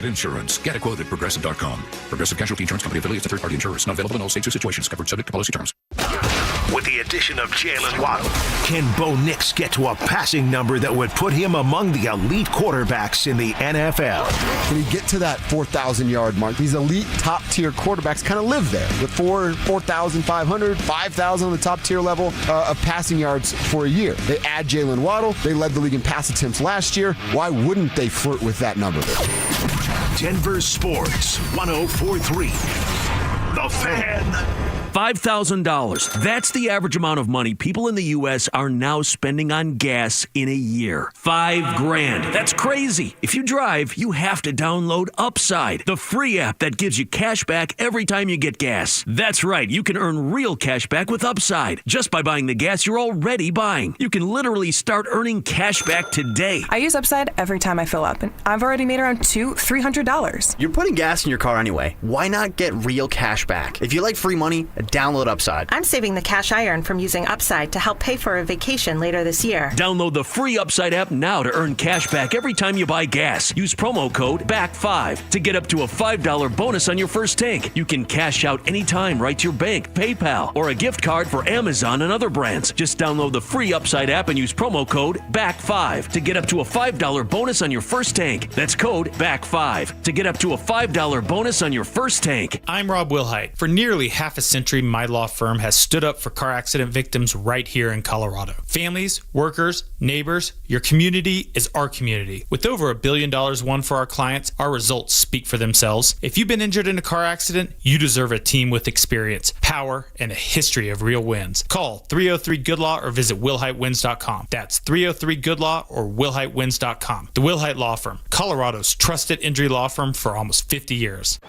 Insurance. Get a quote at Progressive.com. Progressive Casualty Insurance Company affiliates and third-party insurers. Not available in all states or situations. Covered subject to policy terms. With the addition of Jaylen Waddle, can Bo Nix get to a passing number that would put him among the elite quarterbacks in the NFL? Can he get to that 4,000-yard mark? These elite top-tier quarterbacks kind of live there with 4,500, 5,000 on the top-tier level of passing yards for a year. They add Jaylen Waddle. They led the league in pass attempts last year. Why wouldn't they flirt with that number? Denver Sports 104.3. The Fan. $5,000. That's the average amount of money people in the U.S. are now spending on gas in a year. $5,000. That's crazy. If you drive, you have to download Upside, the free app that gives you cash back every time you get gas. That's right. You can earn real cash back with Upside just by buying the gas you're already buying. You can literally start earning cash back today. I use Upside every time I fill up, and I've already made around $300. You're putting gas in your car anyway. Why not get real cash back? If you like free money, download Upside. I'm saving the cash I earn from using Upside to help pay for a vacation later this year. Download the free Upside app now to earn cash back every time you buy gas. Use promo code BACK5 to get up to a $5 bonus on your first tank. You can cash out anytime right to your bank, PayPal, or a gift card for Amazon and other brands. Just download the free Upside app and use promo code BACK5 to get up to a $5 bonus on your first tank. That's code BACK5 to get up to a $5 bonus on your first tank. I'm Rob Wilhite. For nearly half a century, my law firm has stood up for car accident victims right here in Colorado. Families, workers, neighbors, your community is our community. With over $1 billion won for our clients, our results speak for themselves. If you've been injured in a car accident, you deserve a team with experience, power, and a history of real wins. Call 303-GOOD-LAW or visit WilhiteWins.com. That's 303-GOOD-LAW or WilhiteWins.com. The Wilhite Law Firm, Colorado's trusted injury law firm for almost 50 years.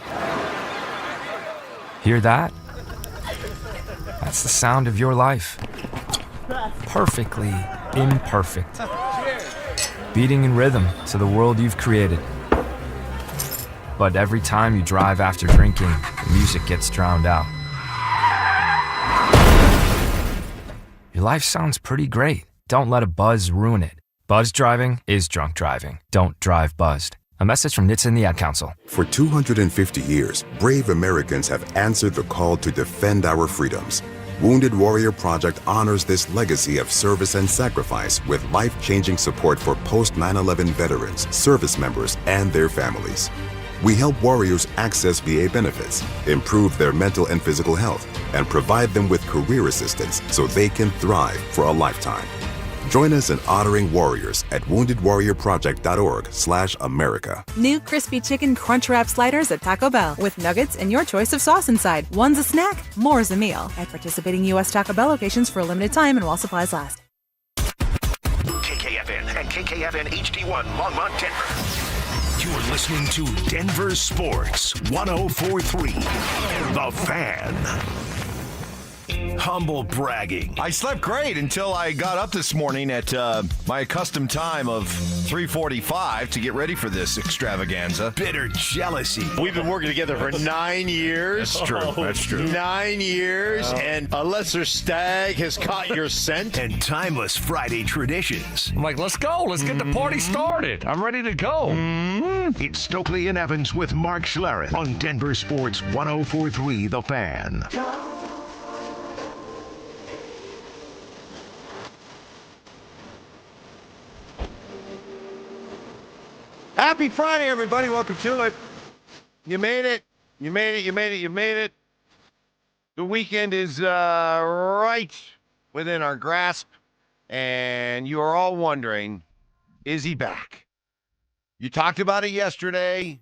Hear that? That's the sound of your life. Perfectly imperfect. Beating in rhythm to the world you've created. But every time you drive after drinking, the music gets drowned out. Your life sounds pretty great. Don't let a buzz ruin it. Buzz driving is drunk driving. Don't drive buzzed. A message from Nix and the Ad Council. For 250 years, brave Americans have answered the call to defend our freedoms. Wounded Warrior Project honors this legacy of service and sacrifice with life-changing support for post-9/11 veterans, service members, and their families. We help warriors access VA benefits, improve their mental and physical health, and provide them with career assistance so they can thrive for a lifetime. Join us in honoring warriors at woundedwarriorproject.org/America. New crispy chicken crunch wrap sliders at Taco Bell with nuggets and your choice of sauce inside. One's a snack, more's a meal. At participating U.S. Taco Bell locations for a limited time and while supplies last. KKFN and KKFN HD1 Longmont, Denver. You're listening to Denver Sports 104.3. The Fan. Humble bragging. I slept great until I got up this morning at my accustomed time of 3:45 to get ready for this extravaganza. Bitter jealousy. We've been working together for 9 years. That's true. That's true. 9 years, and a lesser stag has caught your scent. And timeless Friday traditions. I'm like, let's go. Let's get the party started. I'm ready to go. It's Stokley and Evans with Mark Schlereth on Denver Sports 104.3 The Fan. Happy Friday, everybody. Welcome to it. You made it. You made it. You made it. You made it. The weekend is right within our grasp, and you are all wondering, is he back? You talked about it yesterday.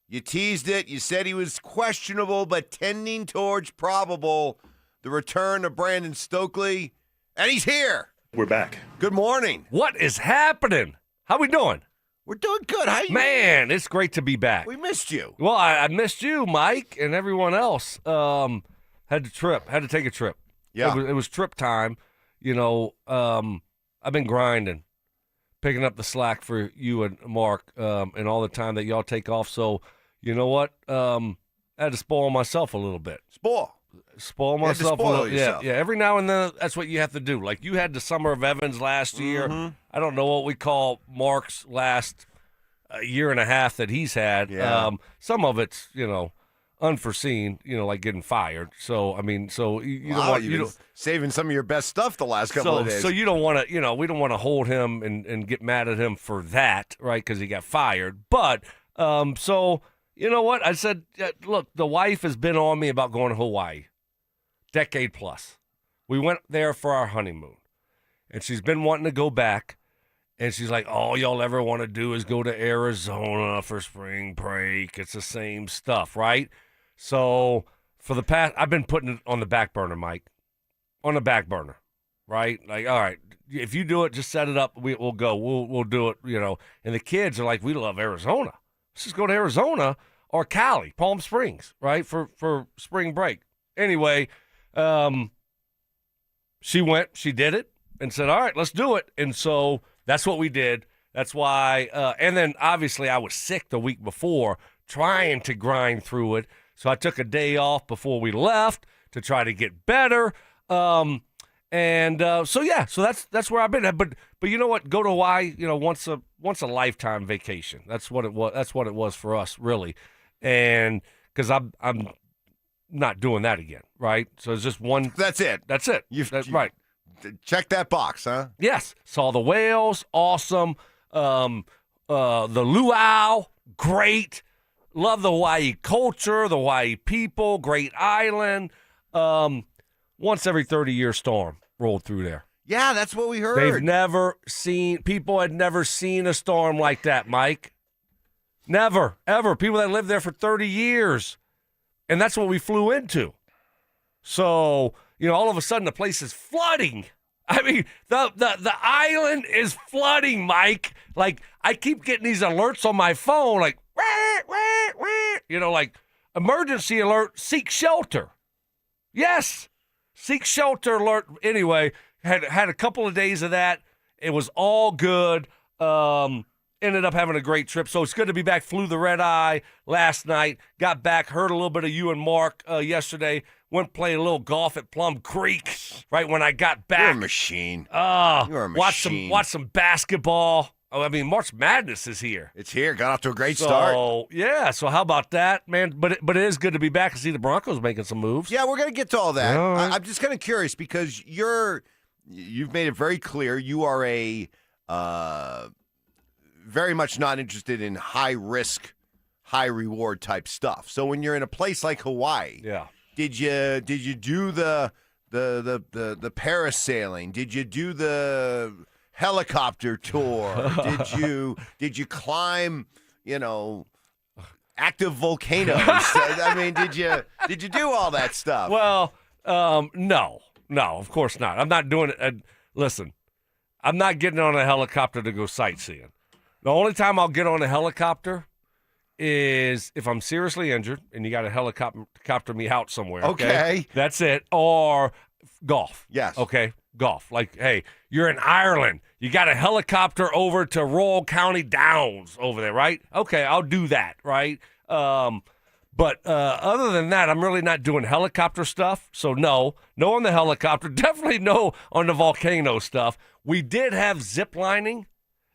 You teased it. You said he was questionable, but tending towards probable. The return of Brandon Stokley, and he's here. We're back. Good morning. What is happening? How we doing? We're doing good. How you? Man, it's great to be back. We missed you. Well, I missed you, Mike, and everyone else. Had to take a trip. Yeah. It was trip time. You know, I've been grinding, picking up the slack for you and Mark, and all the time that y'all take off. So, you know what? I had to spoil myself a little bit. Spoil myself a little. Yeah. Every now and then, that's what you have to do. Like you had the Summer of Evans last year. I don't know what we call Mark's last a year and a half that he's had. Yeah. Some of it's, unforeseen, like getting fired. So, I mean, you don't want you've been saving some of your best stuff the last couple of days. So you don't want to, we don't want to hold him and get mad at him for that, right? Because he got fired. But, so, you know what? I said, look, the wife has been on me about going to Hawaii. Decade plus. We went there for our honeymoon. And she's been wanting to go back. And she's like, all y'all ever want to do is go to Arizona for spring break. It's the same stuff, right? So for the past, I've been putting it on the back burner, Mike. On the back burner, right? Like, all right, if you do it, just set it up. We'll go. We'll do it, And the kids are like, we love Arizona. Let's just go to Arizona or Cali, Palm Springs, right, for spring break. Anyway, she went, she did it, and said, all right, let's do it. And so that's what we did. That's why, and then obviously I was sick the week before, trying to grind through it. So I took a day off before we left to try to get better. So that's where I've been. But you know what? Go to Hawaii, once a lifetime vacation. That's what it was. That's what it was for us, really. And because I'm not doing that again, right? So it's just one. That's it. That's it. Right. Check that box, huh? Yes. Saw the whales. Awesome. The luau. Great. Love the Hawaii culture, the Hawaii people. Great island. Once every 30-year storm rolled through there. Yeah, that's what we heard. People had never seen a storm like that, Mike. Never, ever. People that lived there for 30 years. And that's what we flew into. So, all of a sudden the place is flooding. I mean, the island is flooding, Mike. Like, I keep getting these alerts on my phone, like, like emergency alert, seek shelter. Yes, seek shelter alert. Anyway, had a couple of days of that. It was all good. Ended up having a great trip. So it's good to be back. Flew the red eye last night. Got back, heard a little bit of you and Mark yesterday. Went play a little golf at Plum Creek right when I got back. You're a machine. You're a machine. Watch some basketball. Oh, I mean, March Madness is here. It's here. Got off to a great start. Yeah, so how about that, man? But it is good to be back and see the Broncos making some moves. Yeah, we're going to get to all that. All right. I'm just kind of curious because you've made it very clear you are a very much not interested in high risk, high reward type stuff. So when you're in a place like Hawaii, yeah, did you do the parasailing? Did you do the helicopter tour? Did you climb, active volcanoes? I mean, did you do all that stuff? Well, no, of course not. I'm not doing it. Listen, I'm not getting on a helicopter to go sightseeing. The only time I'll get on a helicopter is if I'm seriously injured and you got to helicopter me out somewhere. Okay. That's it. Or golf. Yes. Okay. Golf. Like, hey, you're in Ireland. You got a helicopter over to Royal County Downs over there, right? Okay, I'll do that, right? But other than that, I'm really not doing helicopter stuff. So no on the helicopter. Definitely no on the volcano stuff. We did have zip lining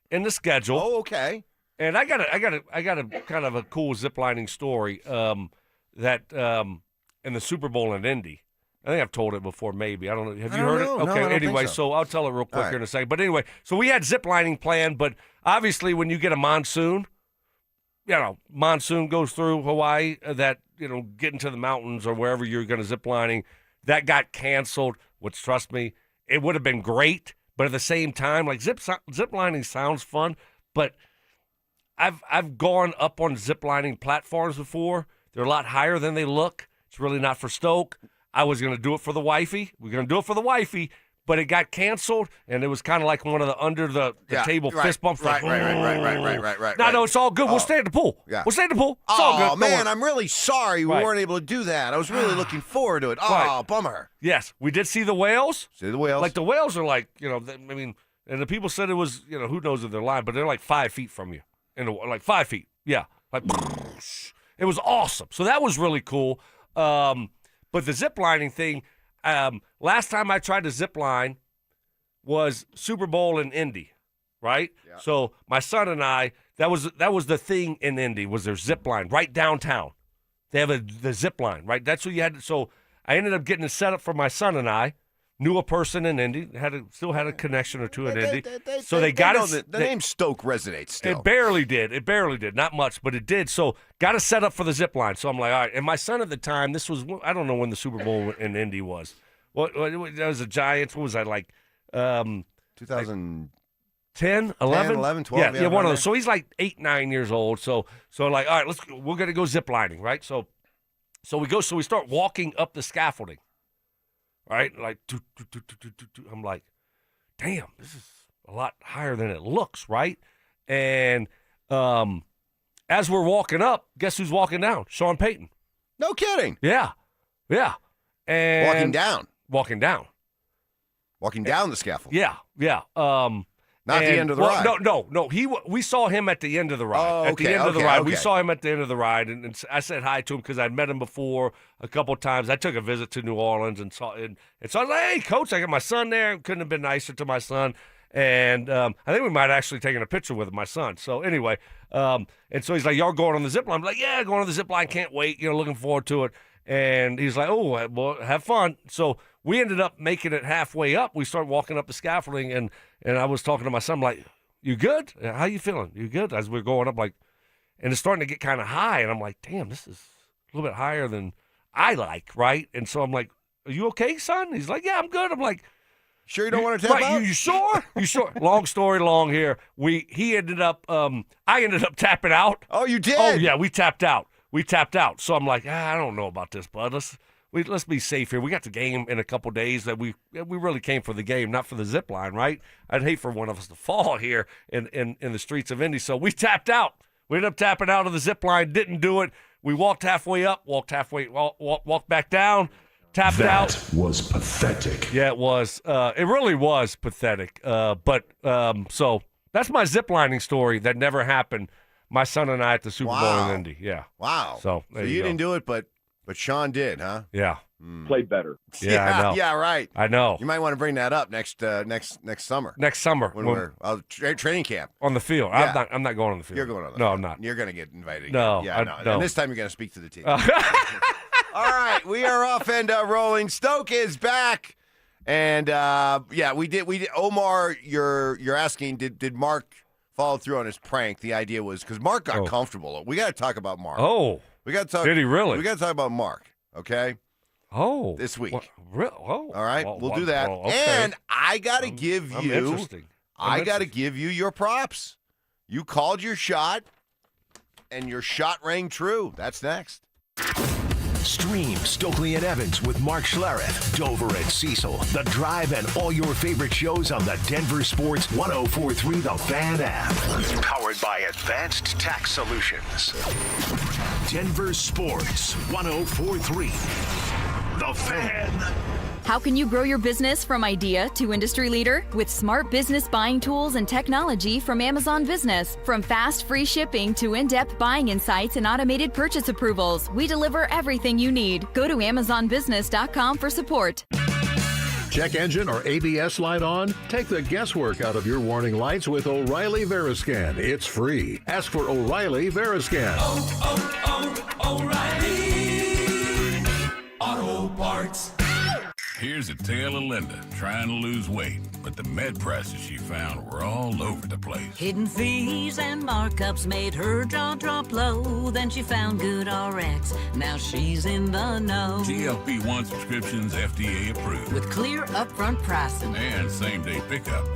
in the schedule. Oh, okay. And I got a kind of a cool ziplining story that in the Super Bowl in Indy. I think I've told it before, maybe. I don't know. Have you heard it? No, Okay. I don't Anyway, think so. I'll tell it real quick here in a second. But anyway, so we had ziplining planned, but obviously when you get a monsoon, monsoon goes through Hawaii, that, get into the mountains or wherever you're going to ziplining, that got canceled, which, trust me, it would have been great. But at the same time, like ziplining sounds fun, but I've gone up on ziplining platforms before. They're a lot higher than they look. It's really not for Stoke. I was going to do it for the wifey. We're going to do it for the wifey, but it got canceled, and it was kind of like one of the under the table fist bumps. Right. No, it's all good. We'll stay at the pool. Yeah. We'll stay at the pool. It's all good. Oh, man, I'm really sorry we weren't able to do that. I was really looking forward to it. Oh, bummer. Yes, we did see the whales. See the whales. Like, the whales are like, and the people said it was, who knows if they're lying, but they're like 5 feet from you. Like 5 feet. Yeah. Like, it was awesome. So that was really cool. But the ziplining thing, last time I tried to zip line was Super Bowl in Indy, right? Yeah. So my son and I That was the thing in Indy, was their zip line right downtown. They have the zip line, right? That's what you had. So I ended up getting it set up for my son and I. Knew a person in Indy, still had a connection or two in Indy. So they got it. The name Stoke resonates still. It barely did. Not much, but it did. So got it set up for the zip line. So I'm like, all right. And my son at the time, this was, I don't know when the Super Bowl in Indy was. That was the Giants. What was that, like? 2010, 11? 11, 12. Yeah, one of those. So he's like 8, 9 years old. So like, all right, we're going to go zip lining, right? So we start walking up the scaffolding. Right, like I'm like, damn, this is a lot higher than it looks, right? And as we're walking up, guess who's walking down? Sean Payton. No kidding. Yeah. And walking down the scaffold. Yeah. Not the end of the ride. No. We saw him at the end of the ride. Oh, okay, at the end of the ride. okay. We saw him at the end of the ride, and I said hi to him because I'd met him before a couple of times. I took a visit to New Orleans and so I was like, hey, Coach, I got my son there. Couldn't have been nicer to my son. And I think we might have actually taken a picture with my son. So anyway, and so he's like, y'all going on the zip line? I'm like, yeah, going on the zip line. Can't wait. Looking forward to it. And he's like, oh, well, have fun. So we ended up making it halfway up. We started walking up the scaffolding, and I was talking to my son, like, you good? How you feeling? You good? As we're going up, like, and it's starting to get kind of high, and I'm like, damn, this is a little bit higher than I like, right? And so I'm like, are you okay, son? He's like, yeah, I'm good. I'm like, sure you don't want to tap out? You sure? You sure? Long story long here. I ended up tapping out. Oh, you did? Oh, yeah, we tapped out. So I'm like, I don't know about this, bud. Let's be safe here. We got the game in a couple days. That we really came for the game, not for the zip line, right? I'd hate for one of us to fall here in the streets of Indy. So we tapped out. We ended up tapping out of the zip line. Didn't do it. We walked halfway up. Walked back down. Tapped out. That was pathetic. Yeah, it was. It really was pathetic. So that's my zip lining story that never happened. My son and I at the Super Bowl in Indy. Yeah. Wow. So you didn't do it, but Sean did, huh? Yeah. Played better. Yeah, I know. Yeah, right. I know. You might want to bring that up next summer. Next summer when we're training camp on the field. Yeah. I'm not going on the field. You're going on the No, field. I'm not. You're going to get invited. No, yeah, no. And this time you're going to speak to the team. All right, we are off and rolling. Stoke is back, and we did. Omar, you're asking, did Mark follow through on his prank? The idea was because Mark got comfortable. We got to talk about Mark. Oh, we got to talk. Did he really? We got to talk about Mark. Okay. Oh, this week. Oh, all right, we'll do that. Okay. And I got to give you. I got to give you your props. You called your shot, and your shot rang true. That's next. Stream Stokley and Evans with Mark Schlereth, Dover and Cecil, The Drive, and all your favorite shows on the Denver Sports 104.3 The Fan app. Powered by Advanced Tax Solutions. Denver Sports 104.3 The Fan. How can you grow your business from idea to industry leader? With smart business buying tools and technology from Amazon Business. From fast, free shipping to in-depth buying insights and automated purchase approvals, we deliver everything you need. Go to AmazonBusiness.com for support. Check engine or ABS light on? Take the guesswork out of your warning lights with O'Reilly Veriscan. It's free. Ask for O'Reilly Veriscan. O'Reilly Auto Parts. Here's a tale of Linda trying to lose weight, but the med prices she found were all over the place. Hidden fees and markups made her jaw drop low. Then she found Good RX. Now she's in the know. GLP-1 subscriptions FDA approved. With clear upfront pricing. And same-day pickup.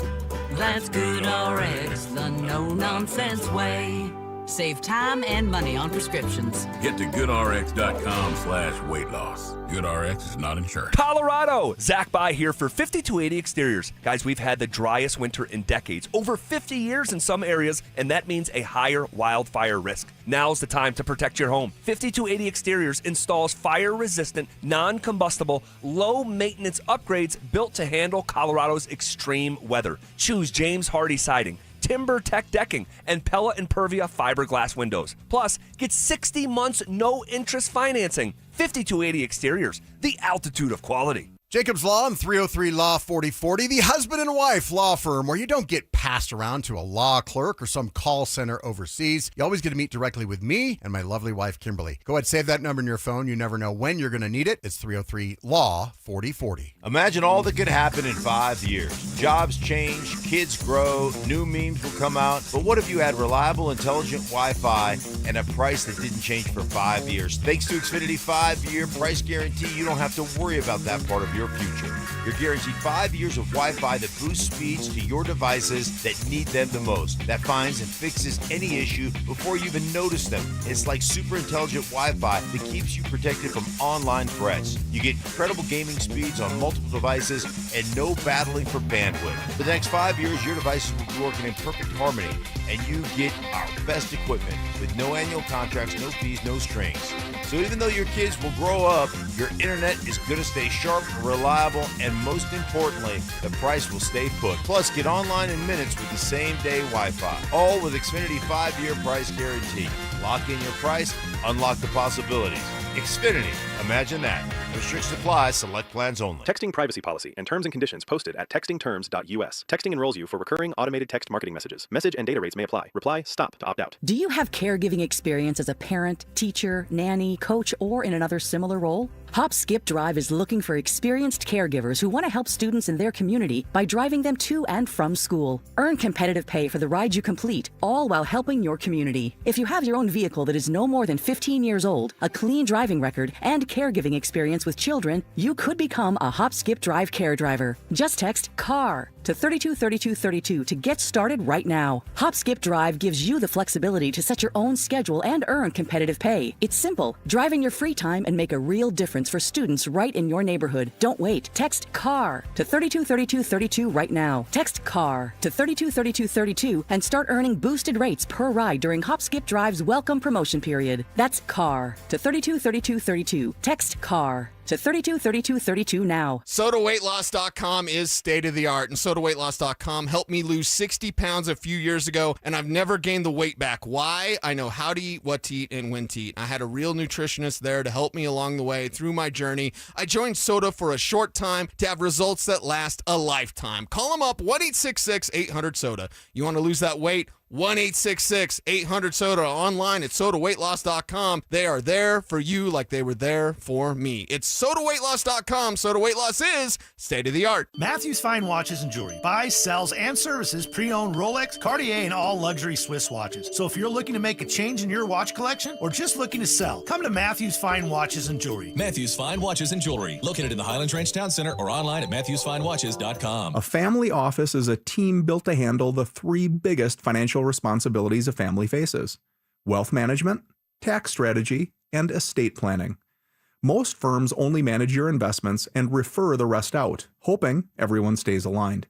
That's Good RX, the no-nonsense way. Save time and money on prescriptions. Get to goodrx.com/weight loss. GoodRx is not insured. Colorado! Zach By here for 5280 Exteriors. Guys, we've had the driest winter in decades, over 50 years in some areas, and that means a higher wildfire risk. Now's the time to protect your home. 5280 Exteriors installs fire-resistant, non-combustible, low-maintenance upgrades built to handle Colorado's extreme weather. Choose James Hardy Siding, Timber Tech decking, and Pella Impervia fiberglass windows. Plus, get 60 months no-interest financing. 5280 Exteriors, the altitude of quality. Jacobs Law and 303 Law 4040, the husband and wife law firm where you don't get passed around to a law clerk or some call center overseas. You always get to meet directly with me and my lovely wife, Kimberly. Go ahead, save that number in your phone. You never know when you're going to need it. It's 303 Law 4040. Imagine all that could happen in 5 years. Jobs change, kids grow, new memes will come out. But what if you had reliable, intelligent Wi-Fi and a price that didn't change for 5 years? Thanks to Xfinity 5-year price guarantee, you don't have to worry about that part of your future. You're guaranteed 5 years of Wi-Fi that boosts speeds to your devices that need them the most. That finds and fixes any issue before you even notice them. It's like super intelligent Wi-Fi that keeps you protected from online threats. You get incredible gaming speeds on multiple devices and no battling for bandwidth. For the next 5 years, your devices will be working in perfect harmony, and you get our best equipment with no annual contracts, no fees, no strings. So even though your kids will grow up, your internet is going to stay sharp, reliable, and most importantly, the price will stay put. Plus, get online in minutes with the same-day Wi-Fi. All with Xfinity 5-year price guarantee. Lock in your price, unlock the possibilities. Xfinity. Imagine that. Restrictions apply. Select plans only. Texting privacy policy and terms and conditions posted at textingterms.us. Texting enrolls you for recurring automated text marketing messages. Message and data rates may apply. Reply STOP to opt out. Do you have caregiving experience as a parent, teacher, nanny, coach, or in another similar role? Hop Skip Drive is looking for experienced caregivers who want to help students in their community by driving them to and from school. Earn competitive pay for the ride you complete, all while helping your community. If you have your own vehicle that is no more than 15 years old, a clean driving record, and caregiving experience with children, you could become a Hop Skip Drive care driver. Just text CAR to 323232 to get started right now. Hop Skip Drive gives you the flexibility to set your own schedule and earn competitive pay. It's simple. Drive in your free time and make a real difference for students right in your neighborhood. Don't wait. Text CAR to 323232 right now. Text CAR to 323232 and start earning boosted rates per ride during Hop Skip Drive's welcome promotion period. That's CAR to 323232. Text CAR to 323232 now. SodaWeightLoss.com is state of the art, and SodaWeightLoss.com helped me lose 60 pounds a few years ago, and I've never gained the weight back. Why? I know how to eat, what to eat, and when to eat. I had a real nutritionist there to help me along the way through my journey. I joined Soda for a short time to have results that last a lifetime. Call them up, 1-866-800-SODA. You want to lose that weight? 1-866-800-SODA. Online at SodaWeightLoss.com. They are there for you like they were there for me. It's SodaWeightLoss.com. Soda Weight Loss is state of the art. Matthews Fine Watches and Jewelry buys, sells, and services pre-owned Rolex, Cartier, and all luxury Swiss watches. So if you're looking to make a change in your watch collection or just looking to sell, come to Matthews Fine Watches and Jewelry. Matthews Fine Watches and Jewelry, located in the Highlands Ranch Town Center or online at MatthewsFineWatches.com. A family office is a team built to handle the three biggest financial responsibilities a family faces: wealth management, tax strategy, and estate planning. Most firms only manage your investments and refer the rest out, hoping everyone stays aligned.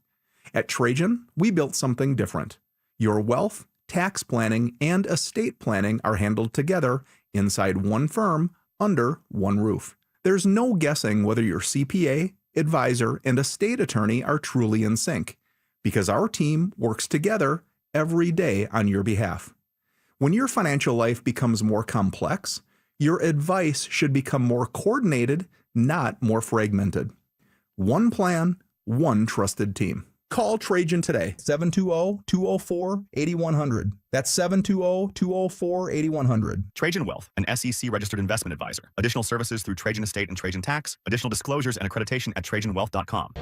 At Trajan, we built something different. Your wealth, tax planning, and estate planning are handled together inside one firm under one roof. There's no guessing whether your CPA, advisor, and estate attorney are truly in sync, because our team works together every day on your behalf. When your financial life becomes more complex, your advice should become more coordinated, not more fragmented. One plan, one trusted team. Call Trajan today, 720-204-8100. That's 720-204-8100. Trajan Wealth, an SEC-registered investment advisor. Additional services through Trajan Estate and Trajan Tax. Additional disclosures and accreditation at TrajanWealth.com.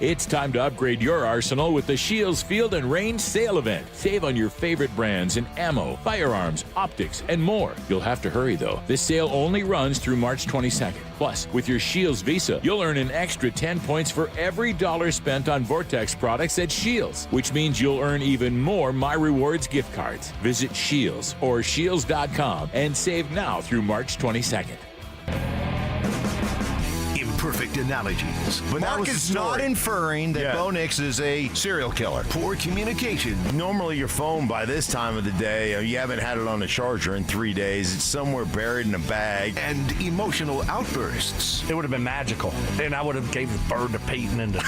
It's time to upgrade your arsenal with the Shields Field and Range Sale Event. Save on your favorite brands in ammo, firearms, optics, and more. You'll have to hurry, though. This sale only runs through March 22nd. Plus, with your Shields Visa, you'll earn an extra 10 points for every $1 spent on Vortex products at Shields, which means you'll earn even more My Rewards gift cards. Visit Shields or Shields.com and save now through March 22nd. Imperfect analogies. But Mark is not inferring that Bo Nix is a serial killer. Poor communication. Normally your phone by this time of the day, you haven't had it on the charger in 3 days. It's somewhere buried in a bag. And emotional outbursts. It would have been magical. Then I would have gave the bird to Payton and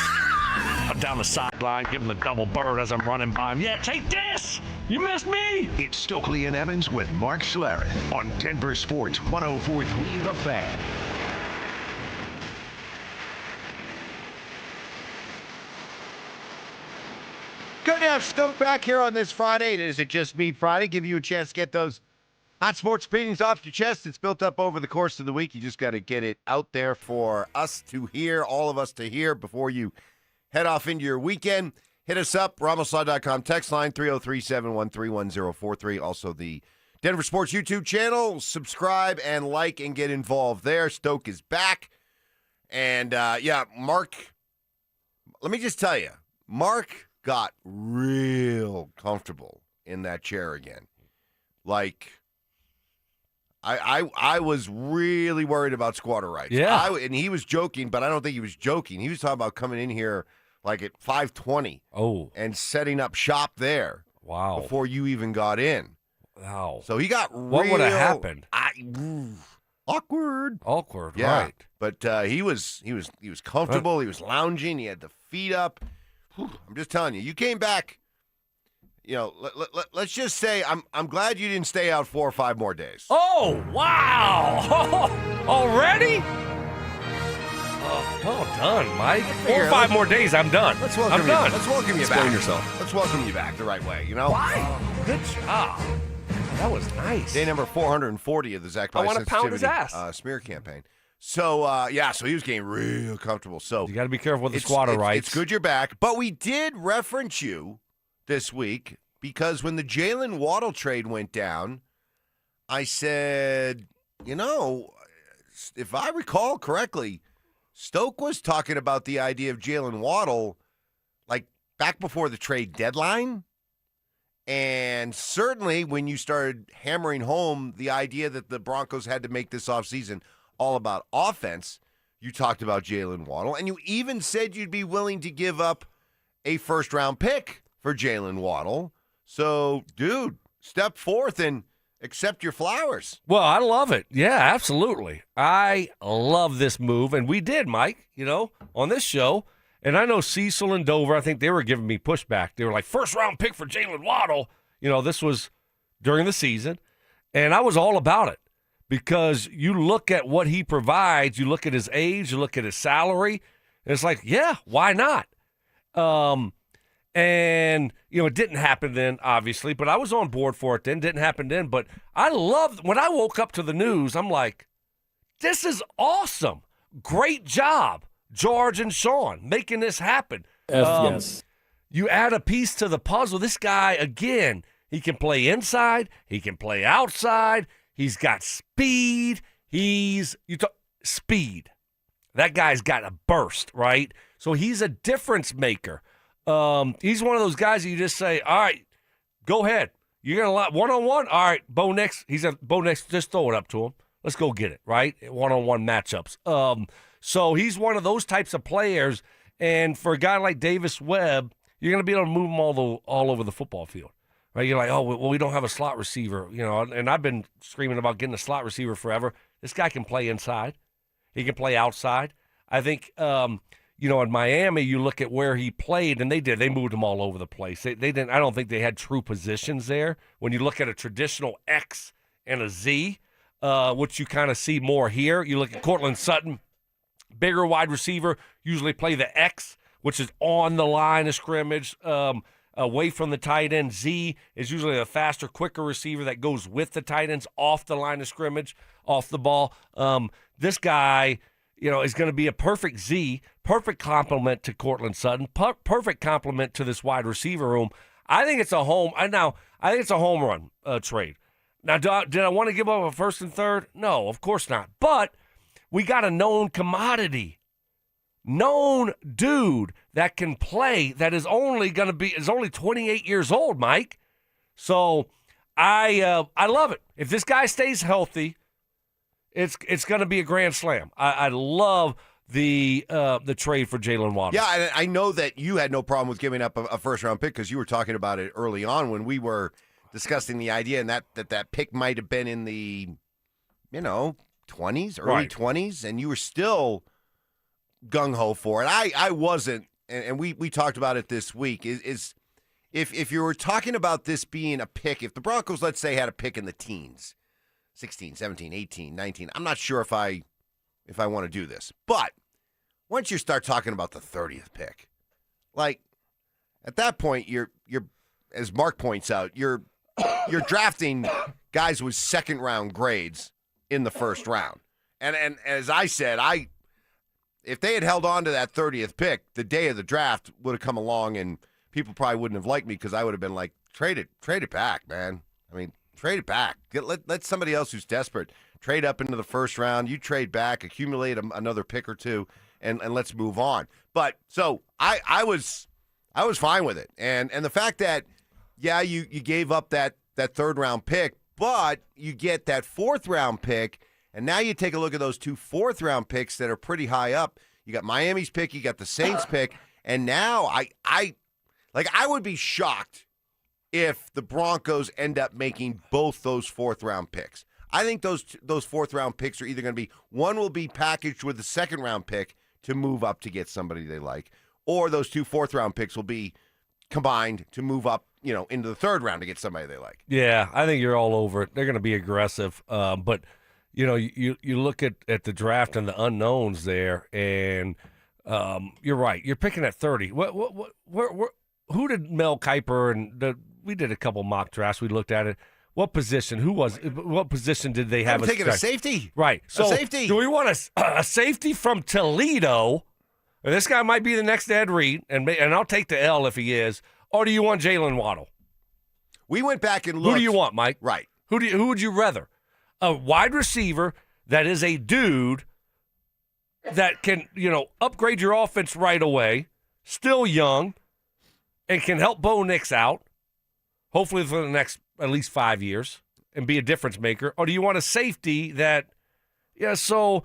down the sideline, give him the double bird as I'm running by him. Yeah, take this! You missed me! It's Stokley and Evans with Mark Schlereth on Denver Sports 104.3 The Fan. Stoke back here on this Friday. Is it just me Friday? Give you a chance to get those hot sports opinions off your chest. It's built up over the course of the week. You just got to get it out there for us to hear, all of us to hear before you head off into your weekend. Hit us up, RamosLaw.com text line 303-713-1043. Also the Denver Sports YouTube channel. Subscribe and like and get involved there. Stoke is back. And, Mark, let me just tell you, Mark got real comfortable in that chair again. Like, I was really worried about squatter rights. Yeah. And he was joking, but I don't think he was joking. He was talking about coming in here like at 5:20. Oh. And setting up shop there. Wow. Before you even got in. Wow. So he got What would have happened? Awkward. Yeah. Right. But he was comfortable. He was lounging. He had the feet up. Whew, I'm just telling you, you came back. You know, let's just say I'm glad you didn't stay out 4 or 5 more days. Oh, wow. Already? Oh, well done, Mike. 4 or 5 more days, I'm done. Let's welcome I'm you. done. Let's welcome you Explain back. yourself. Let's welcome you back the right way, you know? Why? Good job. That was nice. Day number 440 of the Zach I Bice wanna pound his Sensitivity, smear campaign. So, so he was getting real comfortable. So you got to be careful with the squatter rights. It's good you're back. But we did reference you this week because when the Jaylen Waddle trade went down, I said, you know, if I recall correctly, Stoke was talking about the idea of Jaylen Waddle like back before the trade deadline. And certainly when you started hammering home the idea that the Broncos had to make this offseason all about offense, you talked about Jaylen Waddle, and you even said you'd be willing to give up a first-round pick for Jaylen Waddle. So, dude, step forth and accept your flowers. Well, I love it. Yeah, absolutely. I love this move, and we did, Mike, on this show. And I know Cecil and Dover, I think they were giving me pushback. They were like, first-round pick for Jaylen Waddle. This was during the season, and I was all about it because you look at what he provides, you look at his age, you look at his salary, and it's like, yeah, why not? And, it didn't happen then, obviously, but I was on board for it then. Didn't happen then, but I loved when I woke up to the news, I'm like, this is awesome. Great job, George and Sean, making this happen. Yes. You add a piece to the puzzle. This guy, again, he can play inside. He can play outside. He's got speed. Speed. That guy's got a burst, right? So he's a difference maker. He's one of those guys that you just say, all right, go ahead. You're going to one-on-one? All right, Bo Nix. Bo Nix, just throw it up to him. Let's go get it, right? One-on-one matchups. So he's one of those types of players. And for a guy like Davis Webb, you're going to be able to move him all over the football field, right? You're like, oh, well, we don't have a slot receiver, and I've been screaming about getting a slot receiver forever. This guy can play inside. He can play outside. I think, in Miami, you look at where he played, and they moved him all over the place. They didn't. I don't think they had true positions there. When you look at a traditional X and a Z, which you kind of see more here, you look at Cortland Sutton, bigger wide receiver, usually play the X, which is on the line of scrimmage, away from the tight end. Z is usually a faster, quicker receiver that goes with the tight ends off the line of scrimmage, off the ball. This guy, is going to be a perfect Z, perfect complement to Cortland Sutton, perfect complement to this wide receiver room. I think it's a home. I think it's a home run trade. Now, did I want to give up a first and third? No, of course not. But we got a known commodity, known dude that can play that is only 28 years old, Mike. So I love it. If this guy stays healthy, it's going to be a grand slam. I love the trade for Jaylen Waddle. Yeah, I know that you had no problem with giving up a first-round pick because you were talking about it early on when we were discussing the idea and that pick might have been in the, 20s, early 20s, and you were still gung-ho for it. I wasn't, and we talked about it this week, is if you were talking about this being a pick, if the Broncos, let's say, had a pick in the teens, 16, 17, 18, 19, I'm not sure if I want to do this. But once you start talking about the 30th pick, like, at that point, you're as Mark points out, you're drafting guys with second-round grades in the first round. And as I said, if they had held on to that 30th pick, the day of the draft would have come along, and people probably wouldn't have liked me because I would have been like, trade it back, man. I mean, trade it back. Let somebody else who's desperate trade up into the first round. You trade back, accumulate another pick or two, and let's move on. But so I was fine with it, and the fact that you gave up that third round pick, but you get that fourth round pick. And now you take a look at those 2 fourth-round picks that are pretty high up. You got Miami's pick, you got the Saints pick, and now I would be shocked if the Broncos end up making both those fourth-round picks. I think those fourth-round picks are either going to be, one will be packaged with the second-round pick to move up to get somebody they like, or those 2 fourth-round picks will be combined to move up, into the third round to get somebody they like. Yeah, I think you're all over it. They're going to be aggressive, but. You look at the draft and the unknowns there, and you're right. You're picking at 30. Who did Mel Kiper and we did a couple mock drafts. We looked at it. What position? What position did they have? I'm taking a safety. Right. So a safety. Do we want a safety from Toledo? This guy might be the next Ed Reed, and I'll take the L if he is. Or do you want Jaylen Waddle? We went back and looked. Who do you want, Mike? Right. Who would you rather? A wide receiver that is a dude that can, upgrade your offense right away, still young, and can help Bo Nix out, hopefully for the next at least 5 years, and be a difference maker? Or do you want a safety that, so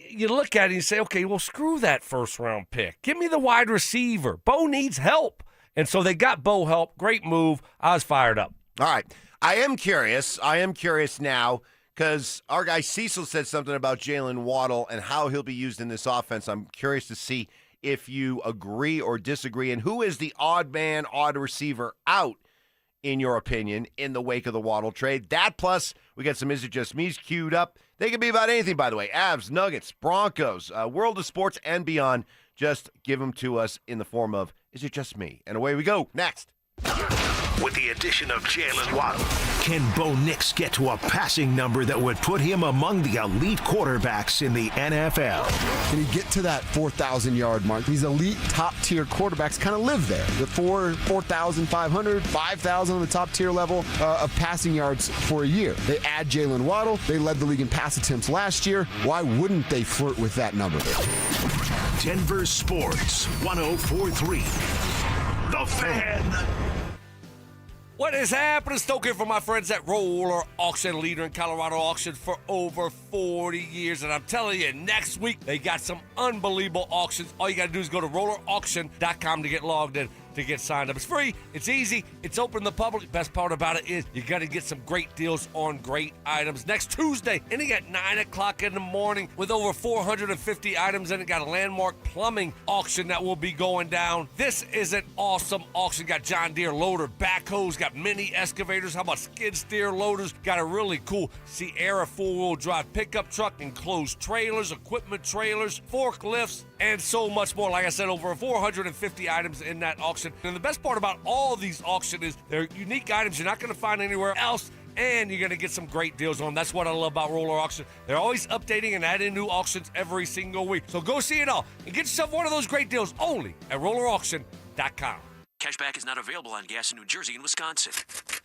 you look at it and you say, okay, well, screw that first-round pick. Give me the wide receiver. Bo needs help. And so they got Bo help. Great move. I was fired up. All right. I am curious now because our guy Cecil said something about Jaylen Waddle and how he'll be used in this offense. I'm curious to see if you agree or disagree, and who is the odd man, odd receiver out, in your opinion, in the wake of the Waddle trade. That plus we got some Is It Just Me's queued up. They can be about anything, by the way. Avs, Nuggets, Broncos, world of sports and beyond. Just give them to us in the form of Is It Just Me? And away we go. Next. With the addition of Jaylen Waddle, can Bo Nix get to a passing number that would put him among the elite quarterbacks in the NFL? Can he get to that 4,000-yard mark? These elite top-tier quarterbacks kind of live there. The 4,500, 5,000 on the top-tier level of passing yards for a year. They add Jaylen Waddle. They led the league in pass attempts last year. Why wouldn't they flirt with that number? Denver Sports 104.3. The Fan. What is happening? Stoke here for my friends at Roller Auction, leader in Colorado auction for over 40 years. And I'm telling you, next week, they got some unbelievable auctions. All you got to do is go to rollerauction.com to get logged in, to get signed up. It's free. It's easy. It's open to the public. Best part about it is you got to get some great deals on great items. Next Tuesday, ending at 9 o'clock in the morning with over 450 items. And it got a landmark plumbing auction that will be going down. This is an awesome auction. Got John Deere loader backhoes, got mini excavators. How about skid steer loaders? Got a really cool Sierra four-wheel drive pickup truck, enclosed trailers, equipment trailers, forklifts, and so much more. Like I said, over 450 items in that auction. And the best part about all of these auctions is they're unique items you're not going to find anywhere else, and you're going to get some great deals on them. That's what I love about Roller Auction. They're always updating and adding new auctions every single week. So go see it all and get yourself one of those great deals only at rollerauction.com. Cashback is not available on gas in New Jersey and Wisconsin.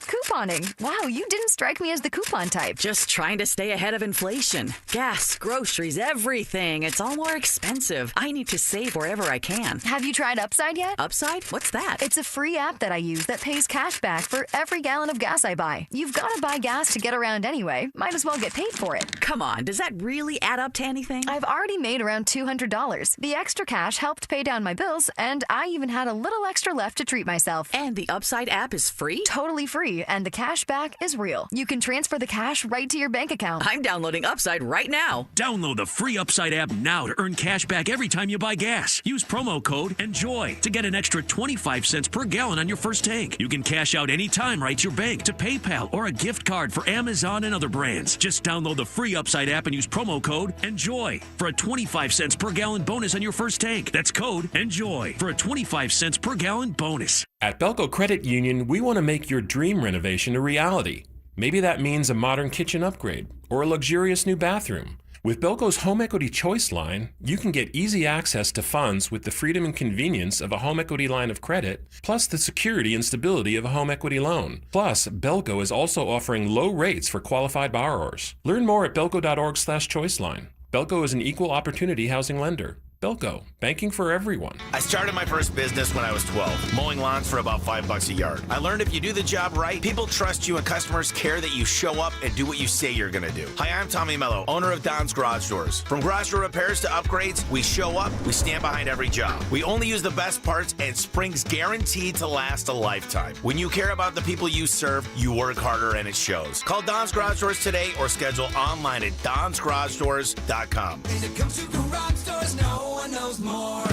Couponing. Wow, you didn't strike me as the coupon type. Just trying to stay ahead of inflation. Gas, groceries, everything. It's all more expensive. I need to save wherever I can. Have you tried Upside yet? Upside? What's that? It's a free app that I use that pays cash back for every gallon of gas I buy. You've got to buy gas to get around anyway. Might as well get paid for it. Come on, does that really add up to anything? I've already made around $200. The extra cash helped pay down my bills, and I even had a little extra left to treat myself. And the Upside app is free? Totally free. free, and the cash back is real. You can transfer the cash right to your bank account. I'm downloading Upside right now. Download the free Upside app now to earn cash back every time you buy gas. Use promo code ENJOY to get an extra 25 cents per gallon on your first tank. You can cash out anytime right to your bank, to PayPal, or a gift card for Amazon and other brands. Just download the free Upside app and use promo code ENJOY for a 25 cents per gallon bonus on your first tank. That's code ENJOY for a 25 cents per gallon bonus. At Belco Credit Union, we want to make your dream renovation a reality. Maybe that means a modern kitchen upgrade or a luxurious new bathroom. With Belco's Home Equity Choice line, you can get easy access to funds with the freedom and convenience of a home equity line of credit, plus the security and stability of a home equity loan. Plus, Belco is also offering low rates for qualified borrowers. Learn more at belco.org/choiceline. Belco is an equal opportunity housing lender. Belco, banking for everyone. I started my first business when I was 12, mowing lawns for about $5 a yard. I learned if you do the job right, people trust you and customers care that you show up and do what you say you're going to do. Hi, I'm Tommy Mello, owner of Don's Garage Doors. From garage door repairs to upgrades, we show up, we stand behind every job. We only use the best parts, and spring's guaranteed to last a lifetime. When you care about the people you serve, you work harder and it shows. Call Don's Garage Doors today or schedule online at donsgaragedoors.com. When it comes to garage doors, no one knows more.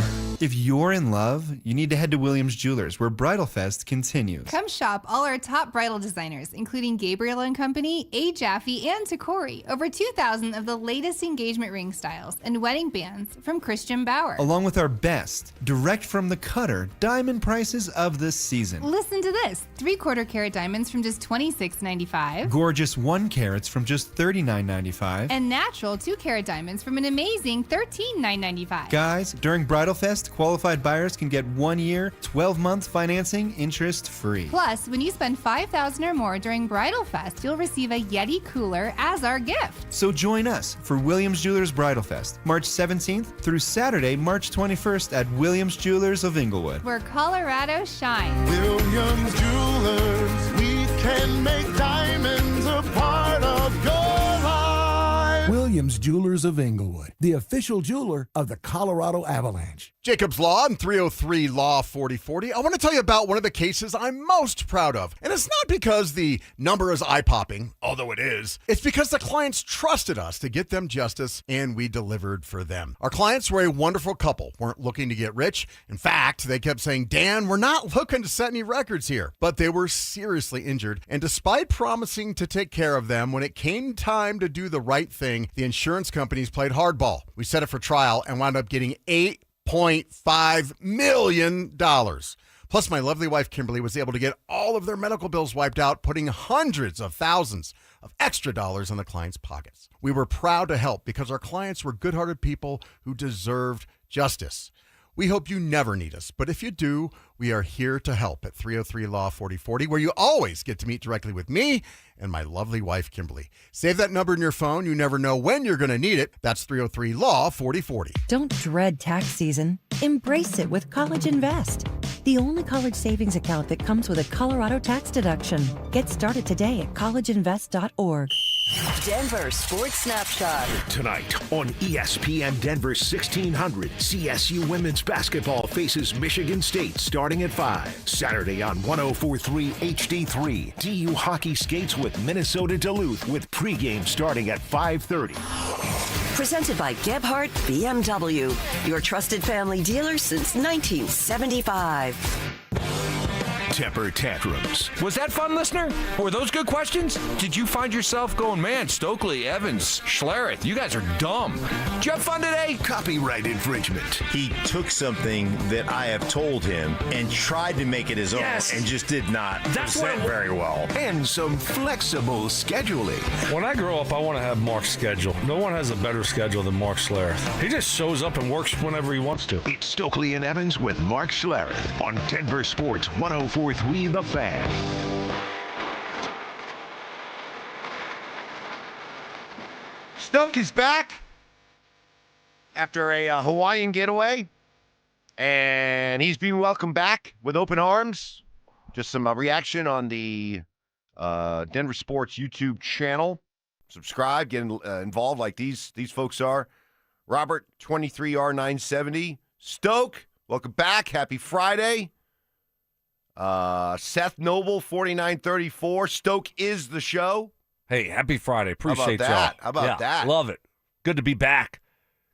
If you're in love, you need to head to Williams Jewelers, where Bridal Fest continues. Come shop all our top bridal designers, including Gabriel & Company, A. Jaffe, and Takori. Over 2,000 of the latest engagement ring styles and wedding bands from Christian Bauer. Along with our best, direct from the cutter, diamond prices of the season. Listen to this. 3/4 carat diamonds from just $26.95. Gorgeous 1 carats from just $39.95. And natural 2 carat diamonds from an amazing $13,995. Guys, during Bridal Fest, qualified buyers can get 1 year, 12-month financing interest-free. Plus, when you spend $5,000 or more during Bridal Fest, you'll receive a Yeti cooler as our gift. So join us for Williams Jewelers Bridal Fest, March 17th through Saturday, March 21st at Williams Jewelers of Inglewood. Where Colorado shines. Williams Jewelers, we can make diamonds a part of your life. Williams Jewelers of Inglewood, the official jeweler of the Colorado Avalanche. Jacob's Law and 303 Law 4040. I want to tell you about one of the cases I'm most proud of. And it's not because the number is eye-popping, although it is. It's because the clients trusted us to get them justice, and we delivered for them. Our clients were a wonderful couple, weren't looking to get rich. In fact, they kept saying, Dan, we're not looking to set any records here. But they were seriously injured, and despite promising to take care of them, when it came time to do the right thing, the insurance companies played hardball. We set it for trial and wound up getting $8.5 million. Plus, my lovely wife, Kimberly, was able to get all of their medical bills wiped out, putting hundreds of thousands of extra dollars in the clients' pockets. We were proud to help because our clients were good-hearted people who deserved justice. We hope you never need us, but if you do, we are here to help at 303 Law 4040, where you always get to meet directly with me and my lovely wife, Kimberly. Save that number in your phone. You never know when you're going to need it. That's 303 Law 4040. Don't dread tax season. Embrace it with College Invest, the only college savings account that comes with a Colorado tax deduction. Get started today at collegeinvest.org. Denver Sports Snapshot. Tonight on ESPN Denver 1600, CSU women's basketball faces Michigan State starting at 5. Saturday on 104.3 HD3, DU hockey skates with Minnesota Duluth with pregame starting at 5:30. Presented by Gebhardt BMW, your trusted family dealer since 1975. Temper tantrums. Was that fun, listener? Were those good questions? Did you find yourself going, man, Stokley, Evans, Schlereth, you guys are dumb. Did you have fun today? Copyright infringement. He took something that I have told him and tried to make it his own and just did not present very well. And some flexible scheduling. When I grow up, I want to have Mark's schedule. No one has a better schedule than Mark Schlereth. He just shows up and works whenever he wants to. It's Stokley and Evans with Mark Schlereth on Denver Sports 104.3 The Fan. Stoke is back after a Hawaiian getaway, and he's being welcomed back with open arms. Just some reaction on the Denver Sports YouTube channel. Subscribe, get involved like these folks are. Robert, 23R970. Stoke, welcome back. Happy Friday. Seth Noble, 4934. Stoke is the show. Hey, happy Friday. Appreciate y'all. that? How about that? Love it. Good to be back.